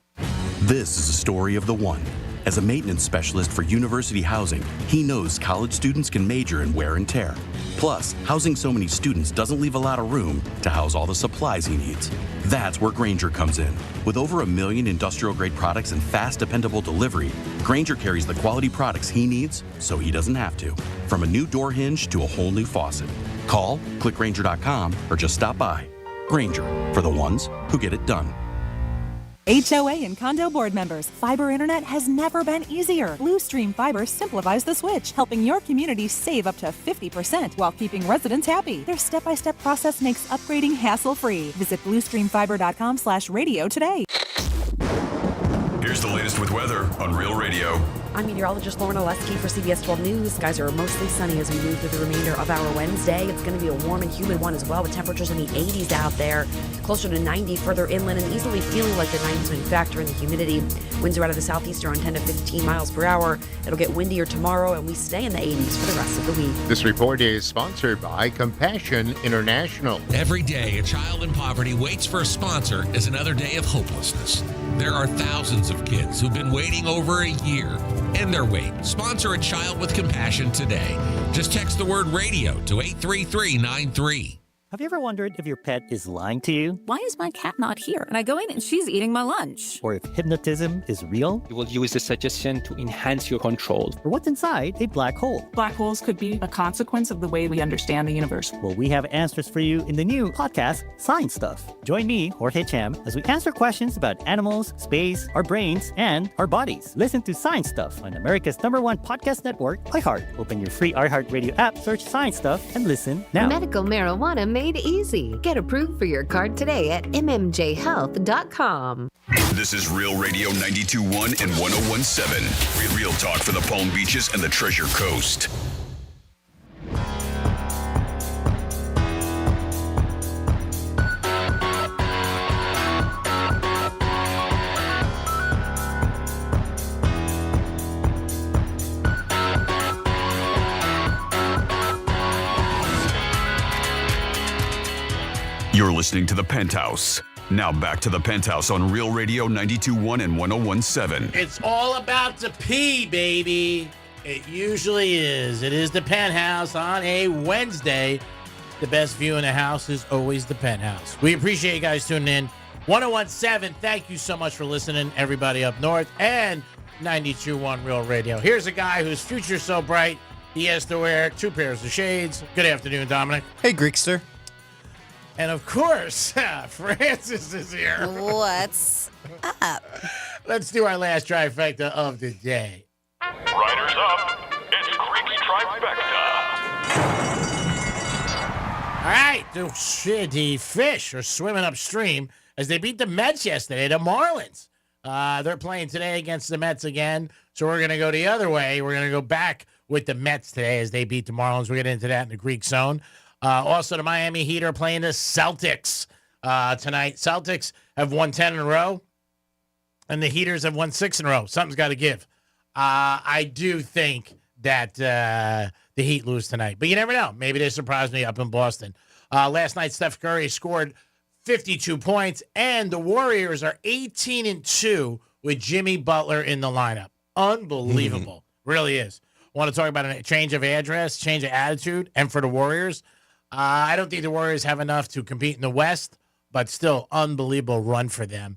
This is a story of the one. As a maintenance specialist for university housing, he knows college students can major in wear and tear. Plus, housing so many students doesn't leave a lot of room to house all the supplies he needs. That's where Grainger comes in. With over 1 million industrial-grade products and fast, dependable delivery, Grainger carries the quality products he needs so he doesn't have to. From a new door hinge to a whole new faucet. Call, click Grainger.com, or just stop by. Grainger, for the ones who get it done. HOA and condo board members, fiber internet has never been easier. Bluestream Fiber simplifies the switch, helping your community save up to 50% while keeping residents happy. Their step-by-step process makes upgrading hassle-free. Visit bluestreamfiber.com/radio today. Here's the latest with weather on Real Radio. I'm meteorologist Lauren Oleski for CBS 12 News. Skies are mostly sunny as we move through the remainder of our Wednesday. It's going to be a warm and humid one as well, with temperatures in the 80s out there, closer to 90 further inland, and easily feeling like the 90s when you factor in the humidity. Winds are out of the southeast around 10 to 15 miles per hour. It'll get windier tomorrow, and we stay in the 80s for the rest of the week. This report is sponsored by Compassion International. Every day, a child in poverty waits for a sponsor is another day of hopelessness. There are thousands of kids who've been waiting over a year. End their wait. Sponsor a child with compassion today. Just text the word radio to 83393. Have you ever wondered if your pet is lying to you? Why is my cat not here? And I go in and she's eating my lunch. Or if hypnotism is real? You will use the suggestion to enhance your control. Or what's inside a black hole? Black holes could be a consequence of the way we understand the universe. Well, we have answers for you in the new podcast, Science Stuff. Join me, Jorge Cham, as we answer questions about animals, space, our brains, and our bodies. Listen to Science Stuff on America's #1 podcast network, iHeart. Open your free iHeart Radio app, search Science Stuff, and listen now. Medical marijuana made easy. Get approved for your card today at mmjhealth.com. This is Real Radio 92.1 and 101.7. Real talk for the Palm Beaches and the Treasure Coast. You're listening to The Penthouse. Now back to The Penthouse on Real Radio 92.1 and 101.7. It's all about the P, baby. It usually is. It is The Penthouse on a Wednesday. The best view in the house is always The Penthouse. We appreciate you guys tuning in. 101.7, thank you so much for listening, everybody up north, and 92.1 Real Radio. Here's a guy whose future's so bright, he has to wear 2 pairs of shades. Good afternoon, Dominic. Hey, Greekster. And of course, Francis is here. What's up? Let's do our last trifecta of the day. Riders up. It's Creek's Trifecta. All right, the Fish are swimming upstream as they beat the Mets yesterday, the Marlins. They're playing today against the Mets again, so we're going to go the other way. We're going to go back with the Mets today as they beat the Marlins. We'll get into that in the Greek zone. Also, the Miami Heat are playing the Celtics tonight. Celtics have won 10 in a row, and the Heaters have won 6 in a row. Something's got to give. I do think that the Heat lose tonight, but you never know. Maybe they surprise me up in Boston. Last night, Steph Curry scored 52 points, and the Warriors are 18-2 with Jimmy Butler in the lineup. Unbelievable. Really is. Want to talk about a change of address, change of attitude, and for the Warriors, I don't think the Warriors have enough to compete in the West, but still unbelievable run for them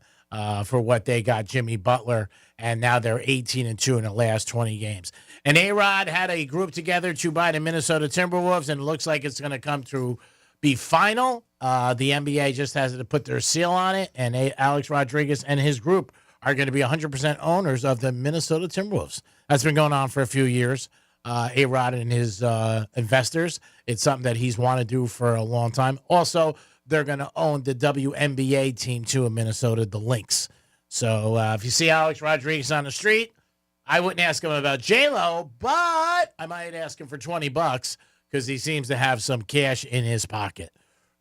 for what they got Jimmy Butler, and now they're 18-2 in the last 20 games. And A-Rod had a group together to buy the Minnesota Timberwolves, and it looks like it's going to come to be final. The NBA just has to put their seal on it, and Alex Rodriguez and his group are going to be 100% owners of the Minnesota Timberwolves. That's been going on for a few years. A-Rod and his investors. It's something that he's wanted to do for a long time. Also, they're going to own the WNBA team, too, in Minnesota, the Lynx. So if you see Alex Rodriguez on the street, I wouldn't ask him about J-Lo, but I might ask him for $20 because he seems to have some cash in his pocket.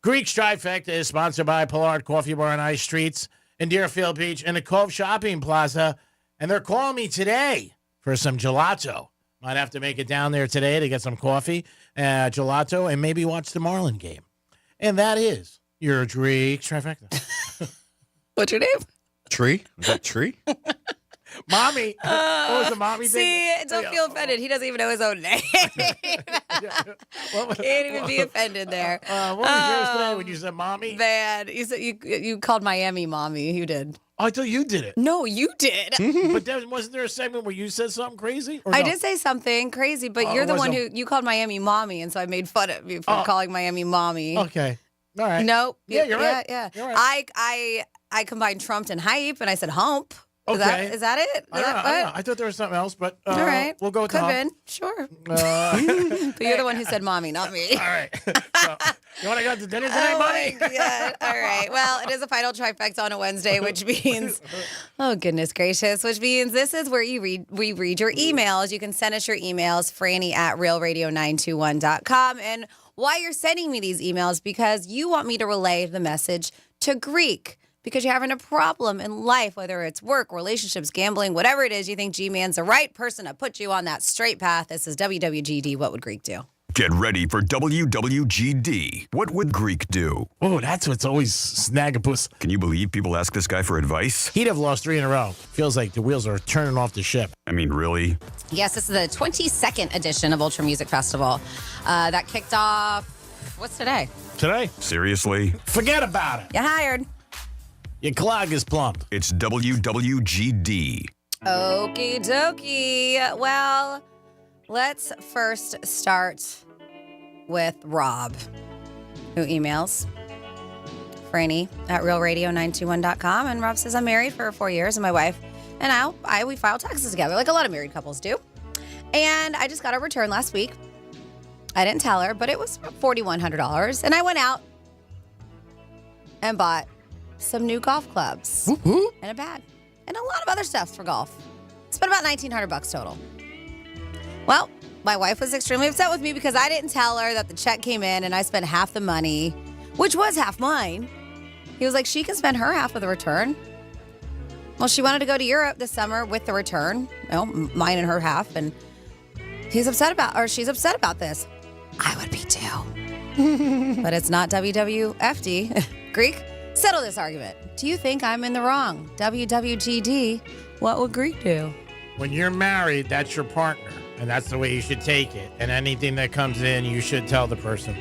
Greek's Trifecta is sponsored by Pollard Coffee Bar on Ice Streets in Deerfield Beach and the Cove Shopping Plaza. And they're calling me today for some gelato. Might have to make it down there today to get some coffee, gelato, and maybe watch the Marlin game. And that is your Greek's Trifecta. What's your name? Tree? Is that Tree? Mommy. What was the mommy thing? See, don't feel offended. He doesn't even know his own name. Can't even be offended there. What was yours today when you said mommy? Man, you said you called Miami mommy. You did. Oh, I thought you did it. No, you did. But wasn't there a segment where you said something crazy? I did say something crazy, but you're the one who you called Miami mommy, and so I made fun of you for calling Miami mommy. Okay. All right. Nope. Yeah, you're right. Yeah. You're right. I combined trumped and hype, and I said hump. Okay. Is that it? I don't know. I thought there was something else, but all right. We'll go with Could the have hump. been. Sure. But you're the one who said mommy, not me. All right. So, you want to go to dinner tonight, Oh, buddy? yeah. All right. Well, it is a final trifecta on a Wednesday, which means, oh, goodness gracious, which means this is where we read your emails. You can send us your emails, Franny at realradio921.com. And why you're sending me these emails, because you want me to relay the message to Greek. Because you're having a problem in life, whether it's work, relationships, gambling, whatever it is, you think G-Man's the right person to put you on that straight path. This is WWGD. What would Greek do? Get ready for WWGD. What would Greek do? Oh, that's what's always snaggapus. Can you believe people ask this guy for advice? He'd have lost 3 in a row. Feels like the wheels are turning off the ship. I mean, really? Yes, this is the 22nd edition of Ultra Music Festival. That kicked off What's today? Today. Seriously? Forget about it. You hired. Your clog is plumped. It's WWGD. Okie dokie. Well, let's first start with Rob, who emails Franny at realradio921.com. And Rob says, I'm married for 4 years, and my wife and we file taxes together, like a lot of married couples do. And I just got a return last week. I didn't tell her, but it was $4,100. And I went out and bought some new golf clubs and a bag and a lot of other stuff for golf. Spent about $1,900 total. Well, my wife was extremely upset with me because I didn't tell her that the check came in and I spent half the money, which was half mine. He was like, she can spend her half of the return. Well, she wanted to go to Europe this summer with the return, mine and her half, and she's upset about this. I would be too. But it's not WWFD. Greek, settle this argument. Do you think I'm in the wrong? WWGD, what would Greek do? When you're married, that's your partner, and that's the way you should take it. And anything that comes in, you should tell the person.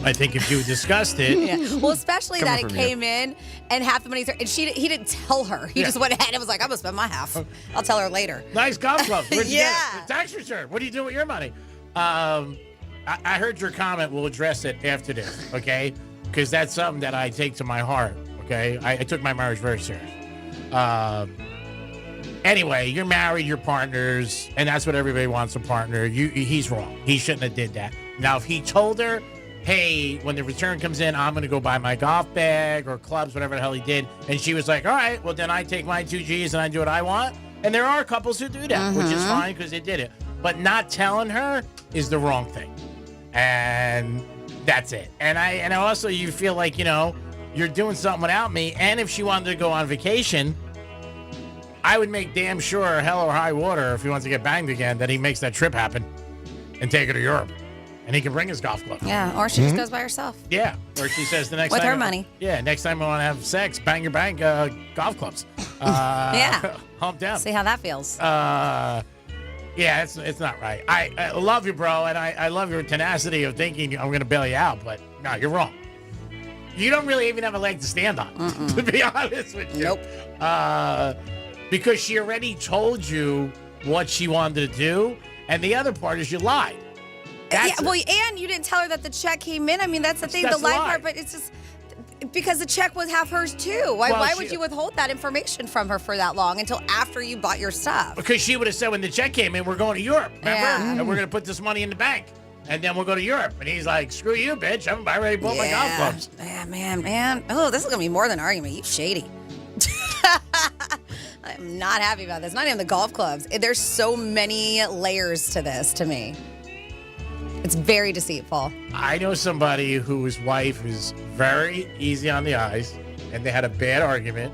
I think if you discussed it. Yeah. Well, especially that it came in and half the money's and he didn't tell her. He just went ahead and was like, I'm going to spend my half. I'll tell her later. Nice golf clubs. Where'd you Yeah. get it? Tax return. What do you do with your money? I heard your comment. We'll address it after this, okay? Because that's something that I take to my heart, okay? I took my marriage very serious. Anyway, you're married, you're partners, and that's what everybody wants, a partner. He's wrong. He shouldn't have did that. Now, if he told her, hey, when the return comes in, I'm going to go buy my golf bag or clubs, whatever the hell he did, and she was like, all right, well, then I take my 2 G's and I do what I want. And there are couples who do that, which is fine because they did it. But not telling her is the wrong thing. And that's it. And I also, you feel like, you're doing something without me. And if she wanted to go on vacation, I would make damn sure, hell or high water, if he wants to get banged again, that he makes that trip happen and take her to Europe. And he can bring his golf club. Yeah, or she just goes by herself. Yeah, or she says the next With time. her money. Yeah, next time I want to have sex, bang your bang golf clubs. Yeah. Hump down. See how that feels. Yeah, it's not right. I love you, bro, and I love your tenacity of thinking I'm going to bail you out, but no, you're wrong. You don't really even have a leg to stand on, to be honest with you. Nope. Because she already told you what she wanted to do, and the other part is you lied. And you didn't tell her that the check came in. I mean, that's the thing, the lie part, but it's just because the check was half hers too. Why would you withhold that information from her for that long until after you bought your stuff? Because she would have said when the check came in, we're going to Europe, remember? Yeah. And we're going to put this money in the bank. And then we'll go to Europe. And he's like, screw you, bitch. I already bought my golf clubs. Yeah, man. Oh, this is going to be more than an argument. You shady. I'm not happy about this. Not even the golf clubs. There's so many layers to this to me. It's very deceitful. I know somebody whose wife is very easy on the eyes, and they had a bad argument.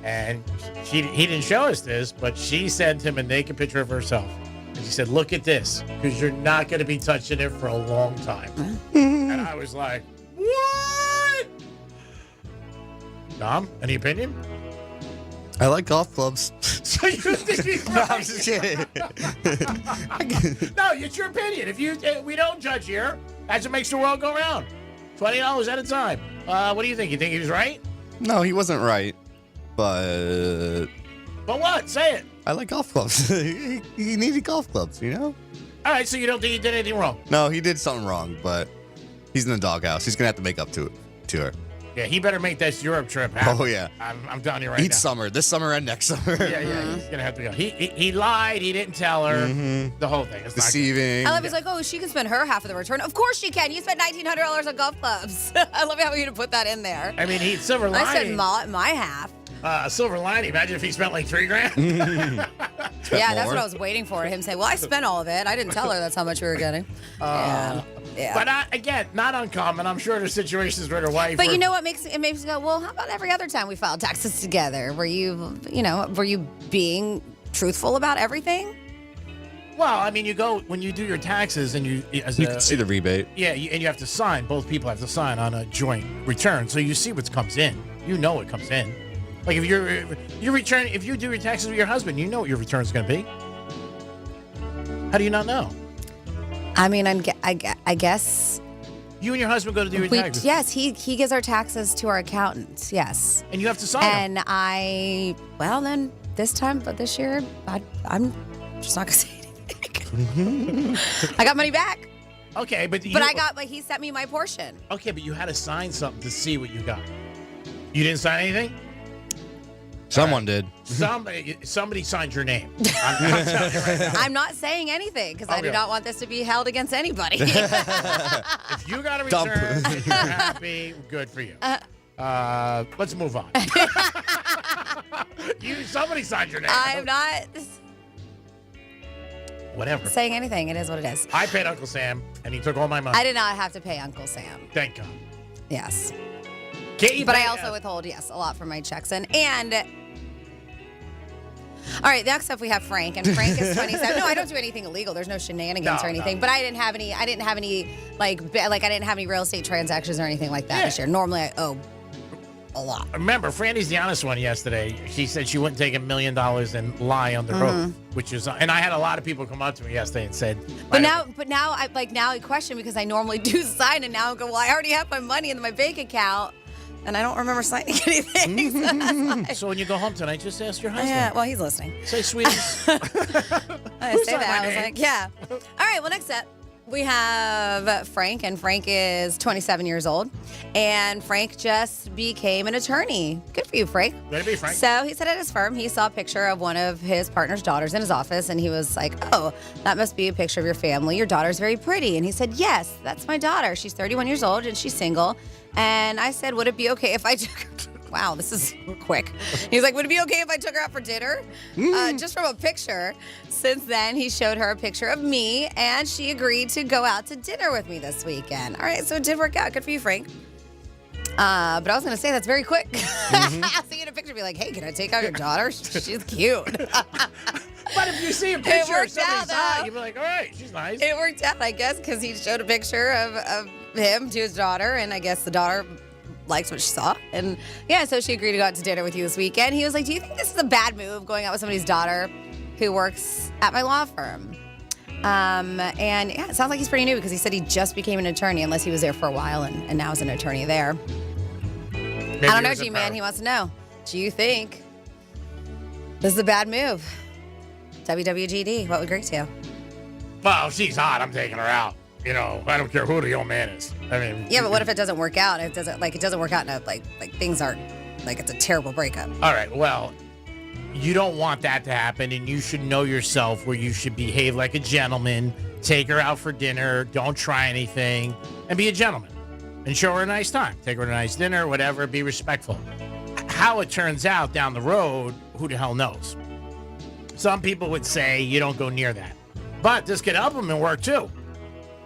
And he didn't show us this, but she sent him a naked picture of herself. And she said, look at this, because you're not going to be touching it for a long time. And I was like, what? Dom, any opinion? I like golf clubs. So you think he's right? No, I'm just kidding. No, it's your opinion. We don't judge here. That's what makes the world go round. $20 at a time. What do you think? You think he was right? No, he wasn't right. But what? Say it. I like golf clubs. He needed golf clubs, All right, so you don't think he did anything wrong? No, he did something wrong, but he's in the doghouse. He's going to have to make up to her. Yeah, he better make this Europe trip happen. Oh, yeah. I'm telling you right now. Each summer. This summer and next summer. Yeah, he's going to have to go. He lied. He didn't tell her. The whole thing. It's deceiving. I love he's like, oh, she can spend her half of the return. Of course she can. You spent $1,900 on golf clubs. I love how you put that in there. I mean, he's silver lining. I spent my half. Silver lining. Imagine if he spent like $3,000. Yeah, that's what I was waiting for. Him say, well, I spent all of it. I didn't tell her that's how much we were getting. Yeah. But again, not uncommon. I'm sure there's situations where their wife. But you know what makes me go, well, how about every other time we filed taxes together? Were you being truthful about everything? Well, I mean, when you do your taxes and you can see the rebate. Yeah, and you have to sign. Both people have to sign on a joint return, so you see what comes in. You know what comes in. Like if you do your taxes with your husband, you know what your return is going to be. How do you not know? I mean, I guess You and your husband go to do your taxes. Yes, he gives our taxes to our accountants. Yes. And you have to sign them. And then this time, but this year, I'm just not going to say anything. I got money back. Okay, but he sent me my portion. Okay, but you had to sign something to see what you got. You didn't sign anything? Someone did. Somebody signed your name. I'm telling you right now. I'm not saying anything because I do not want this to be held against anybody. If you got a return and you're happy, good for you. Let's move on. Somebody signed your name. I'm not Whatever. saying anything. It is what it is. I paid Uncle Sam, and he took all my money. I did not have to pay Uncle Sam. Thank God. Yes. But I also withhold, a lot from my checks. And all right, next up we have Frank, and Frank is 27. No, I don't do anything illegal. There's no shenanigans or anything. No. But I didn't have any I didn't have any real estate transactions or anything like that this year. Normally I owe a lot. Remember, Franny's the honest one yesterday. She said she wouldn't take $1 million and lie on the road, which is, and I had a lot of people come up to me yesterday and said, but now I question because I normally do sign, and now I go, well, I already have my money in my bank account. And I don't remember signing anything. So when you go home tonight, just ask your husband. Yeah, well, he's listening. Say, sweetest. I say that. I was like, yeah. All right, well, next up, we have Frank, and Frank is 27 years old. And Frank just became an attorney. Good for you, Frank. Way to be, Frank. So he said at his firm, he saw a picture of one of his partner's daughters in his office, and he was like, oh, that must be a picture of your family. Your daughter's very pretty. And he said, yes, that's my daughter. She's 31 years old, and she's single. And I said, would it be okay if I took her? Wow, this is quick. He's like, would it be okay if I took her out for dinner? Just from a picture. Since then, he showed her a picture of me, and she agreed to go out to dinner with me this weekend. All right, so it did work out. Good for you, Frank. But I was going to say that's very quick. I'll see you in a picture and be like, hey, can I take out your daughter? She's cute. But if you see a picture of somebody's hot, you'll be like, all right, she's nice. It worked out, I guess, because he showed a picture of him to his daughter, and I guess the daughter likes what she saw. And yeah, so she agreed to go out to dinner with you this weekend. He was like, do you think this is a bad move, going out with somebody's daughter who works at my law firm? And yeah, it sounds like he's pretty new because he said he just became an attorney, unless he was there for a while and now is an attorney there. Maybe I don't know, G-Man. He wants to know, do you think this is a bad move? WWGD, what would Greg do? Well, if she's hot, I'm taking her out. You know, I don't care who the old man is. I mean, yeah, but what if it doesn't work out? It doesn't work out. In like things aren't like it's a terrible breakup. All right, well, you don't want that to happen, and you should know yourself where you should behave like a gentleman. Take her out for dinner. Don't try anything, and be a gentleman, and show her a nice time. Take her to a nice dinner, whatever. Be respectful. How it turns out down the road, who the hell knows? Some people would say you don't go near that, but this could help them and work too.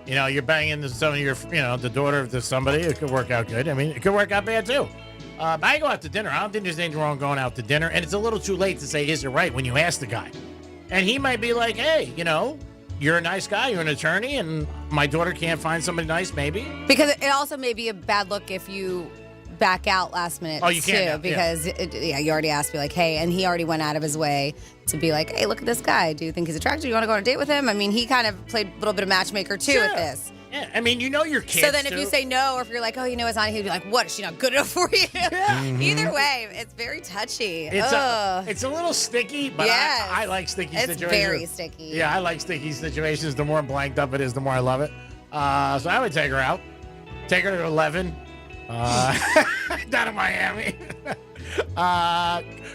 You know, you're banging some of your, the daughter of somebody. It could work out good. I mean, it could work out bad too. I go out to dinner. I don't think there's anything wrong going out to dinner. And it's a little too late to say, is it right, when you ask the guy. And he might be like, hey, you're a nice guy. You're an attorney. And my daughter can't find somebody nice, maybe. Because it also may be a bad look if you back out last minute. Oh, you can't. Too, because you already asked me like, hey, and he already went out of his way to be like, hey, look at this guy. Do you think he's attractive? Do you want to go on a date with him? I mean, he kind of played a little bit of matchmaker too with this. Yeah, I mean, your kids. So then if you say no, or if you're like, oh, it's not, he'd be like, what? Is she not good enough for you? Either way, it's very touchy. It's a little sticky, but yes. I like sticky situations. It's very sticky. Yeah, I like sticky situations. The more blanked up it is, the more I love it. So I would take her out. Take her to 11. Down in Miami.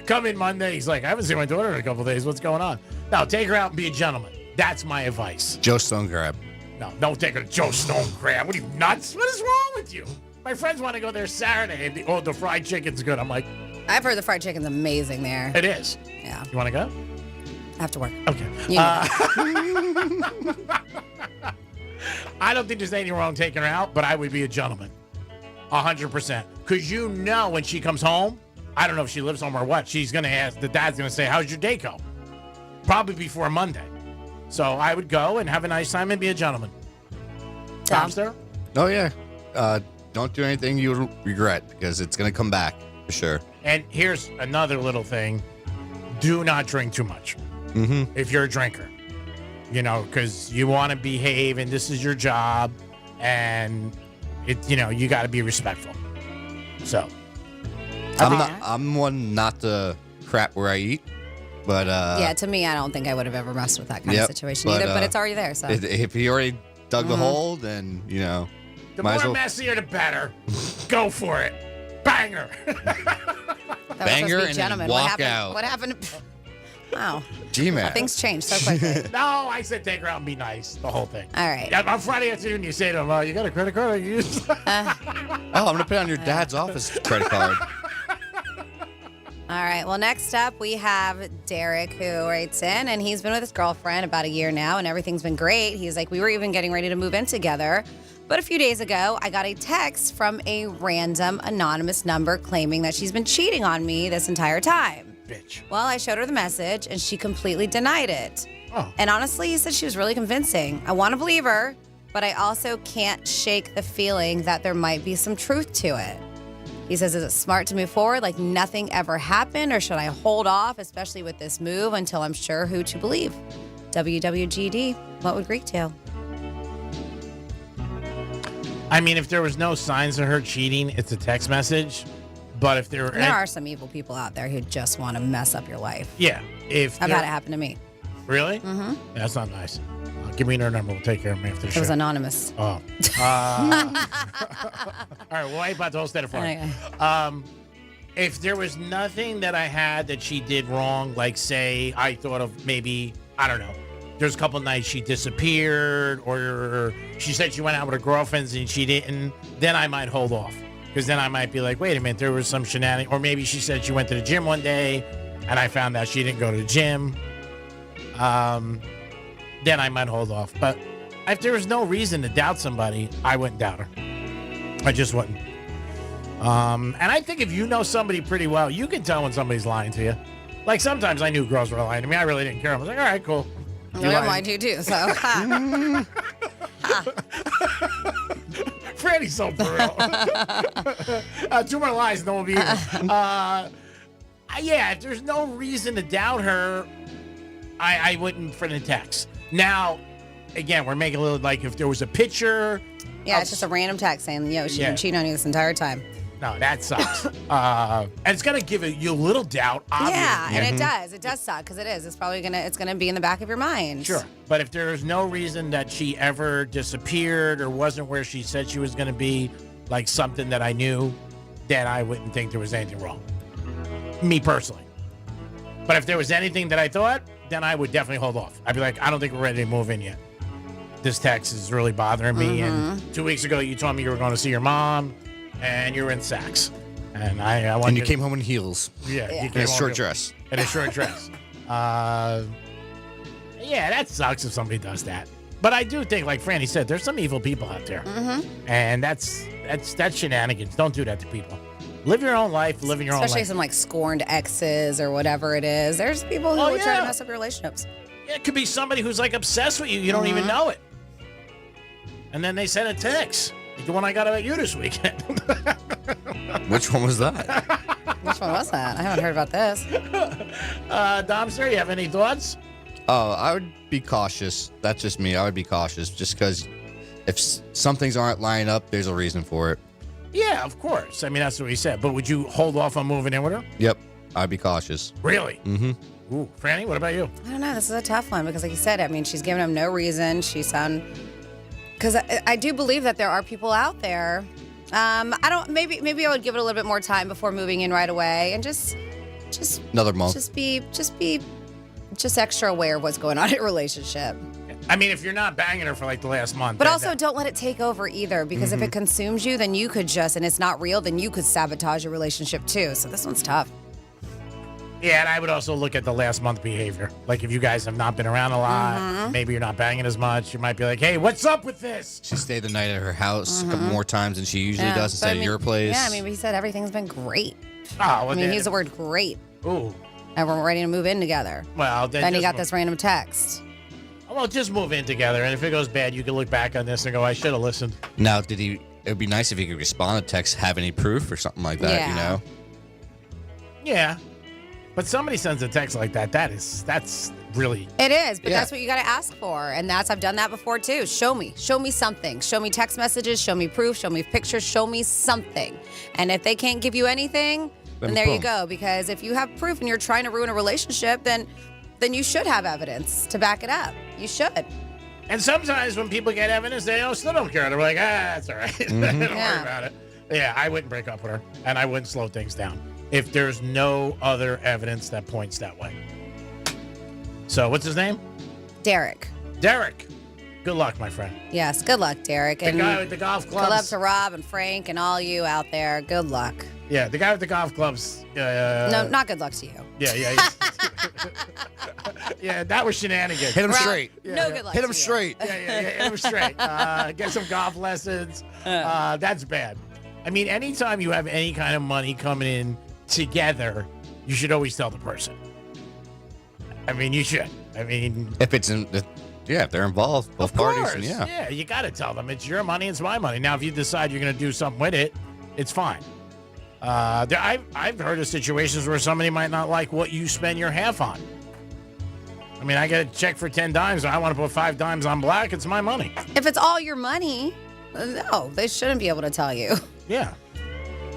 Come in Monday. He's like, I haven't seen my daughter in a couple days. What's going on? No, take her out and be a gentleman. That's my advice. Joe Stone Crab. No, don't take her to Joe Stone Crab. What are you, nuts? What is wrong with you? My friends want to go there Saturday. And the fried chicken's good. I'm like, I've heard the fried chicken's amazing there. It is. Yeah. You want to go? I have to work. Okay. I don't think there's anything wrong taking her out, but I would be a gentleman. 100%. Because when she comes home, I don't know if she lives home or what, she's going to ask, the dad's going to say, how's your day go? Probably before Monday. So I would go and have a nice time and be a gentleman. Tomster? Oh, yeah. Don't do anything you regret, because it's going to come back for sure. And here's another little thing. Do not drink too much if you're a drinker. Because you want to behave, and this is your job. And you got to be respectful. So, I'm one not to crap where I eat, but yeah, to me, I don't think I would have ever messed with that kind of situation either. But it's already there. So if he already dug the hole, then the might more as well messier, the better. Go for it, banger. banger and gentlemen. then walk what happened? out. What happened? Wow. G-Man. Things change so quickly. No, I said take her out and be nice. The whole thing. All right. Yeah, on Friday afternoon, you say to him, you got a credit card I can use? Oh, I'm going to put it on your dad's office credit card. All right. Well, next up, we have Derek, who writes in, and he's been with his girlfriend about a year now, and everything's been great. He's like, we were even getting ready to move in together. But a few days ago, I got a text from a random anonymous number claiming that she's been cheating on me this entire time. Bitch. Well, I showed her the message, and she completely denied it. Oh. And honestly, he said she was really convincing. I want to believe her, but I also can't shake the feeling that there might be some truth to it. He says, is it smart to move forward like nothing ever happened, or should I hold off, especially with this move, until I'm sure who to believe? WWGD, what would Greek do? I mean, if there was no signs of her cheating, it's a text message. But if there are some evil people out there who just want to mess up your life. Yeah. I've had it happen to me. Really? Mm-hmm. That's not nice. Give me her number. We'll take care of me after the show. It was anonymous. Oh. All right. We'll wipe out the whole state of Florida. Okay. If there was nothing that I had that she did wrong, like say I thought of maybe, I don't know, there's a couple nights she disappeared or she said she went out with her girlfriends and she didn't, then I might hold off. Because then I might be like, wait a minute, there was some shenanigans. Or maybe she said she went to the gym one day and I found out she didn't go to the gym. Then I might hold off. But if there was no reason to doubt somebody, I wouldn't doubt her. I just wouldn't. And I think if you know somebody pretty well, you can tell when somebody's lying to you. Like sometimes I knew girls were lying to me. I really didn't care. I was like, all right, cool. I don't mind you too, so. Franny's so for real. 2 more lies and then we'll be even. Yeah, if there's no reason to doubt her, I wouldn't for the text. Now, again, we're making a little like if there was a picture. Yeah, it's just a random text saying, she's been cheating on you this entire time. No, that sucks. And it's gonna give you a little doubt. Obviously. Yeah, and it does. It does suck because it is. It's probably gonna be in the back of your mind. Sure, but if there is no reason that she ever disappeared or wasn't where she said she was gonna be, like something that I knew, then I wouldn't think there was anything wrong. Me personally. But if there was anything that I thought, then I would definitely hold off. I'd be like, I don't think we're ready to move in yet. This text is really bothering me. And 2 weeks ago, you told me you were going to see your mom. And you were in Saks. And I wanted And you came home in heels. Yeah. You In came a home short dress. In a short dress. Yeah, that sucks if somebody does that. But I do think, like Franny said, there's some evil people out there. Mm-hmm. And that's shenanigans. Don't do that to people. Live your own life. Live in your own life. Especially some like scorned exes or whatever it is. There's people who would try to mess up your relationships. Yeah, it could be somebody who's like obsessed with you. You don't even know it. And then they send a text. Like the one I got about you this weekend. Which one was that? Which one was that? I haven't heard about this. Domster, you have any thoughts? Oh, I would be cautious. That's just me. I would be cautious just because if some things aren't lining up, there's a reason for it. Yeah, of course. I mean, that's what he said. But would you hold off on moving in with her? Yep. I'd be cautious. Really? Mm-hmm. Ooh, Franny, what about you? I don't know. This is a tough one because, like you said, I mean, she's giving him no reason. Because I do believe that there are people out there. Maybe I would give it a little bit more time before moving in right away and just another month. Just be extra aware of what's going on in a relationship. I mean, if you're not banging her for like the last month. But also don't let it take over either, because if it consumes you, then you could and it's not real, then you could sabotage your relationship too. So this one's tough. Yeah, and I would also look at the last month behavior. Like if you guys have not been around a lot, maybe you're not banging as much, you might be like, hey, what's up with this? She stayed the night at her house a couple more times than she usually does instead of your place. Yeah, I mean, he said everything's been great. Oh, well, I mean, he used the word great. Ooh. And we're ready to move in together. Well, then he got this random text. Well, just move in together, and if it goes bad, you can look back on this and go, I should have listened. Now, it would be nice if he could respond to text, have any proof or something like that, you know? Yeah. But somebody sends a text like that, that's really. It is, but that's what you got to ask for. And I've done that before too. Show me something. Show me text messages, show me proof, show me pictures, show me something. And if they can't give you anything, then there you go. Because if you have proof and you're trying to ruin a relationship, then you should have evidence to back it up. You should. And sometimes when people get evidence, they still don't care. They're like, that's all right. Don't worry about it. Yeah, I wouldn't break up with her, and I wouldn't slow things down if there's no other evidence that points that way. So what's his name? Derek. Derek. Good luck, my friend. Yes, good luck, Derek. The guy with the golf clubs. Good luck to Rob and Frank and all you out there. Good luck. Yeah, the guy with the golf clubs. No, not good luck to you. Yeah. Yeah, that was shenanigans. Hit him straight. No good luck. Hit him to you. straight. Yeah, hit him straight. Get some golf lessons. That's bad. I mean, anytime you have any kind of money coming in together, you should always tell the person. I mean, you should. I mean, if it's if they're involved, both parties. And yeah, you got to tell them it's your money, it's my money. Now, if you decide you're going to do something with it, it's fine. I've heard of situations where somebody might not like what you spend your half on. I mean, I get a check for 10 dimes. I want to put 5 dimes on black. It's my money. If it's all your money, no, they shouldn't be able to tell you. Yeah.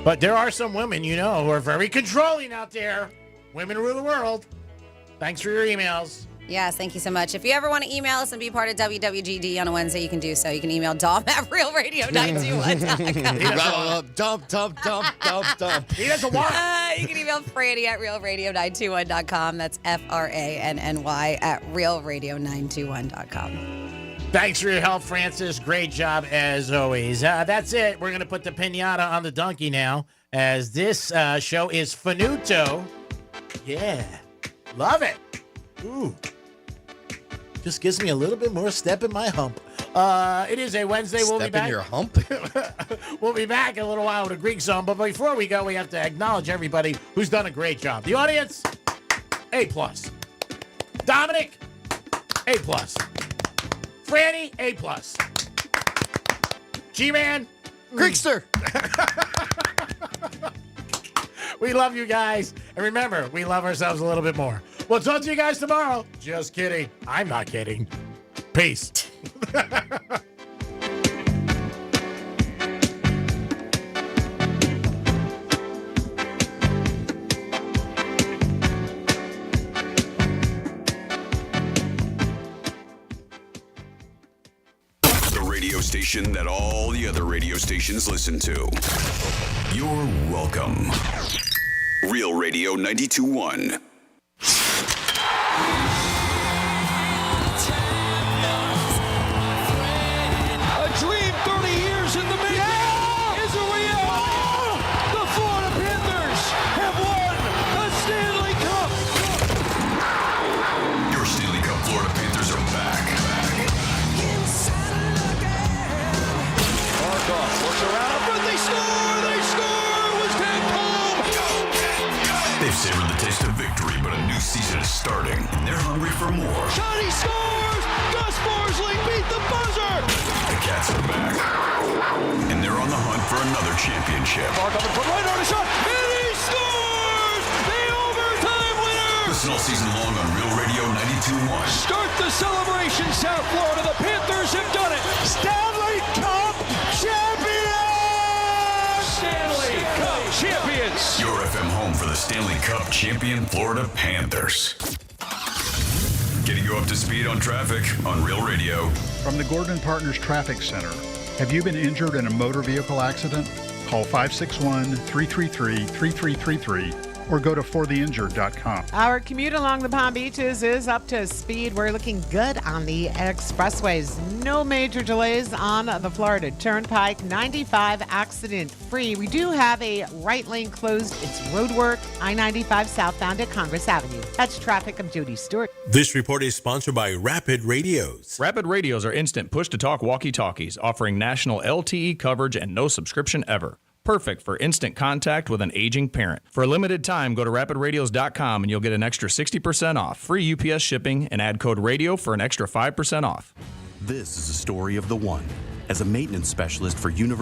But there are some women, who are very controlling out there. Women rule the world. Thanks for your emails. Yes, thank you so much. If you ever want to email us and be part of WWGD on a Wednesday, you can do so. You can email Dom at realradio921.com. Dump. He doesn't want You can email Franny at realradio921.com. That's FRANNY at realradio921.com. Thanks for your help, Francis. Great job as always. That's it. We're going to put the pinata on the donkey now, as this show is finito. Yeah. Love it. Ooh. Just gives me a little bit more step in my hump. It is a Wednesday. We'll be back. Step in your hump? We'll be back in a little while with a Greek song. But before we go, we have to acknowledge everybody who's done a great job. The audience, A+. Dominic, A+. Franny, A+. G-Man, Greekster. We love you guys. And remember, we love ourselves a little bit more. We'll talk to you guys tomorrow. Just kidding. I'm not kidding. Peace. The radio station that all the other radio stations listen to. You're welcome. Real Radio 92.1. A dream 30 years in the making is a reality. The Florida Panthers have won the Stanley Cup. Your Stanley Cup Florida Panthers are back. Markov looks around, but they score! They score! It was Ted Cole! They've savored the taste of victory, but a new season is starting, and they're hungry for more. Johnny scores! Gus Forsling beat the buzzer! The Cats are back, and they're on the hunt for another championship. Markov in front, right on a shot, and he scores! The overtime winner! Listen all season long on Real Radio 92.1. Start the celebration, South Florida. The Panthers have done it. Stanley Cup champions! Stanley Cup champions! Your FM home for the Stanley Cup champion Florida Panthers. Getting you up to speed on traffic on Real Radio. From the Gordon & Partners Traffic Center. Have you been injured in a motor vehicle accident? Call 561-333-3333 or go to fortheinjured.com. Our commute along the Palm Beaches is up to speed. We're looking good on the expressways. No major delays on the Florida Turnpike. 95 accident-free. We do have a right lane closed. It's road work. I-95 southbound at Congress Avenue. That's traffic. I'm Jody Stewart. This report is sponsored by Rapid Radios. Rapid Radios are instant push-to-talk walkie-talkies offering national LTE coverage and no subscription ever. Perfect for instant contact with an aging parent. For a limited time, go to rapidradios.com and you'll get an extra 60% off, free UPS shipping, and add code RADIO for an extra 5% off. This is a story of the one. As a maintenance specialist for University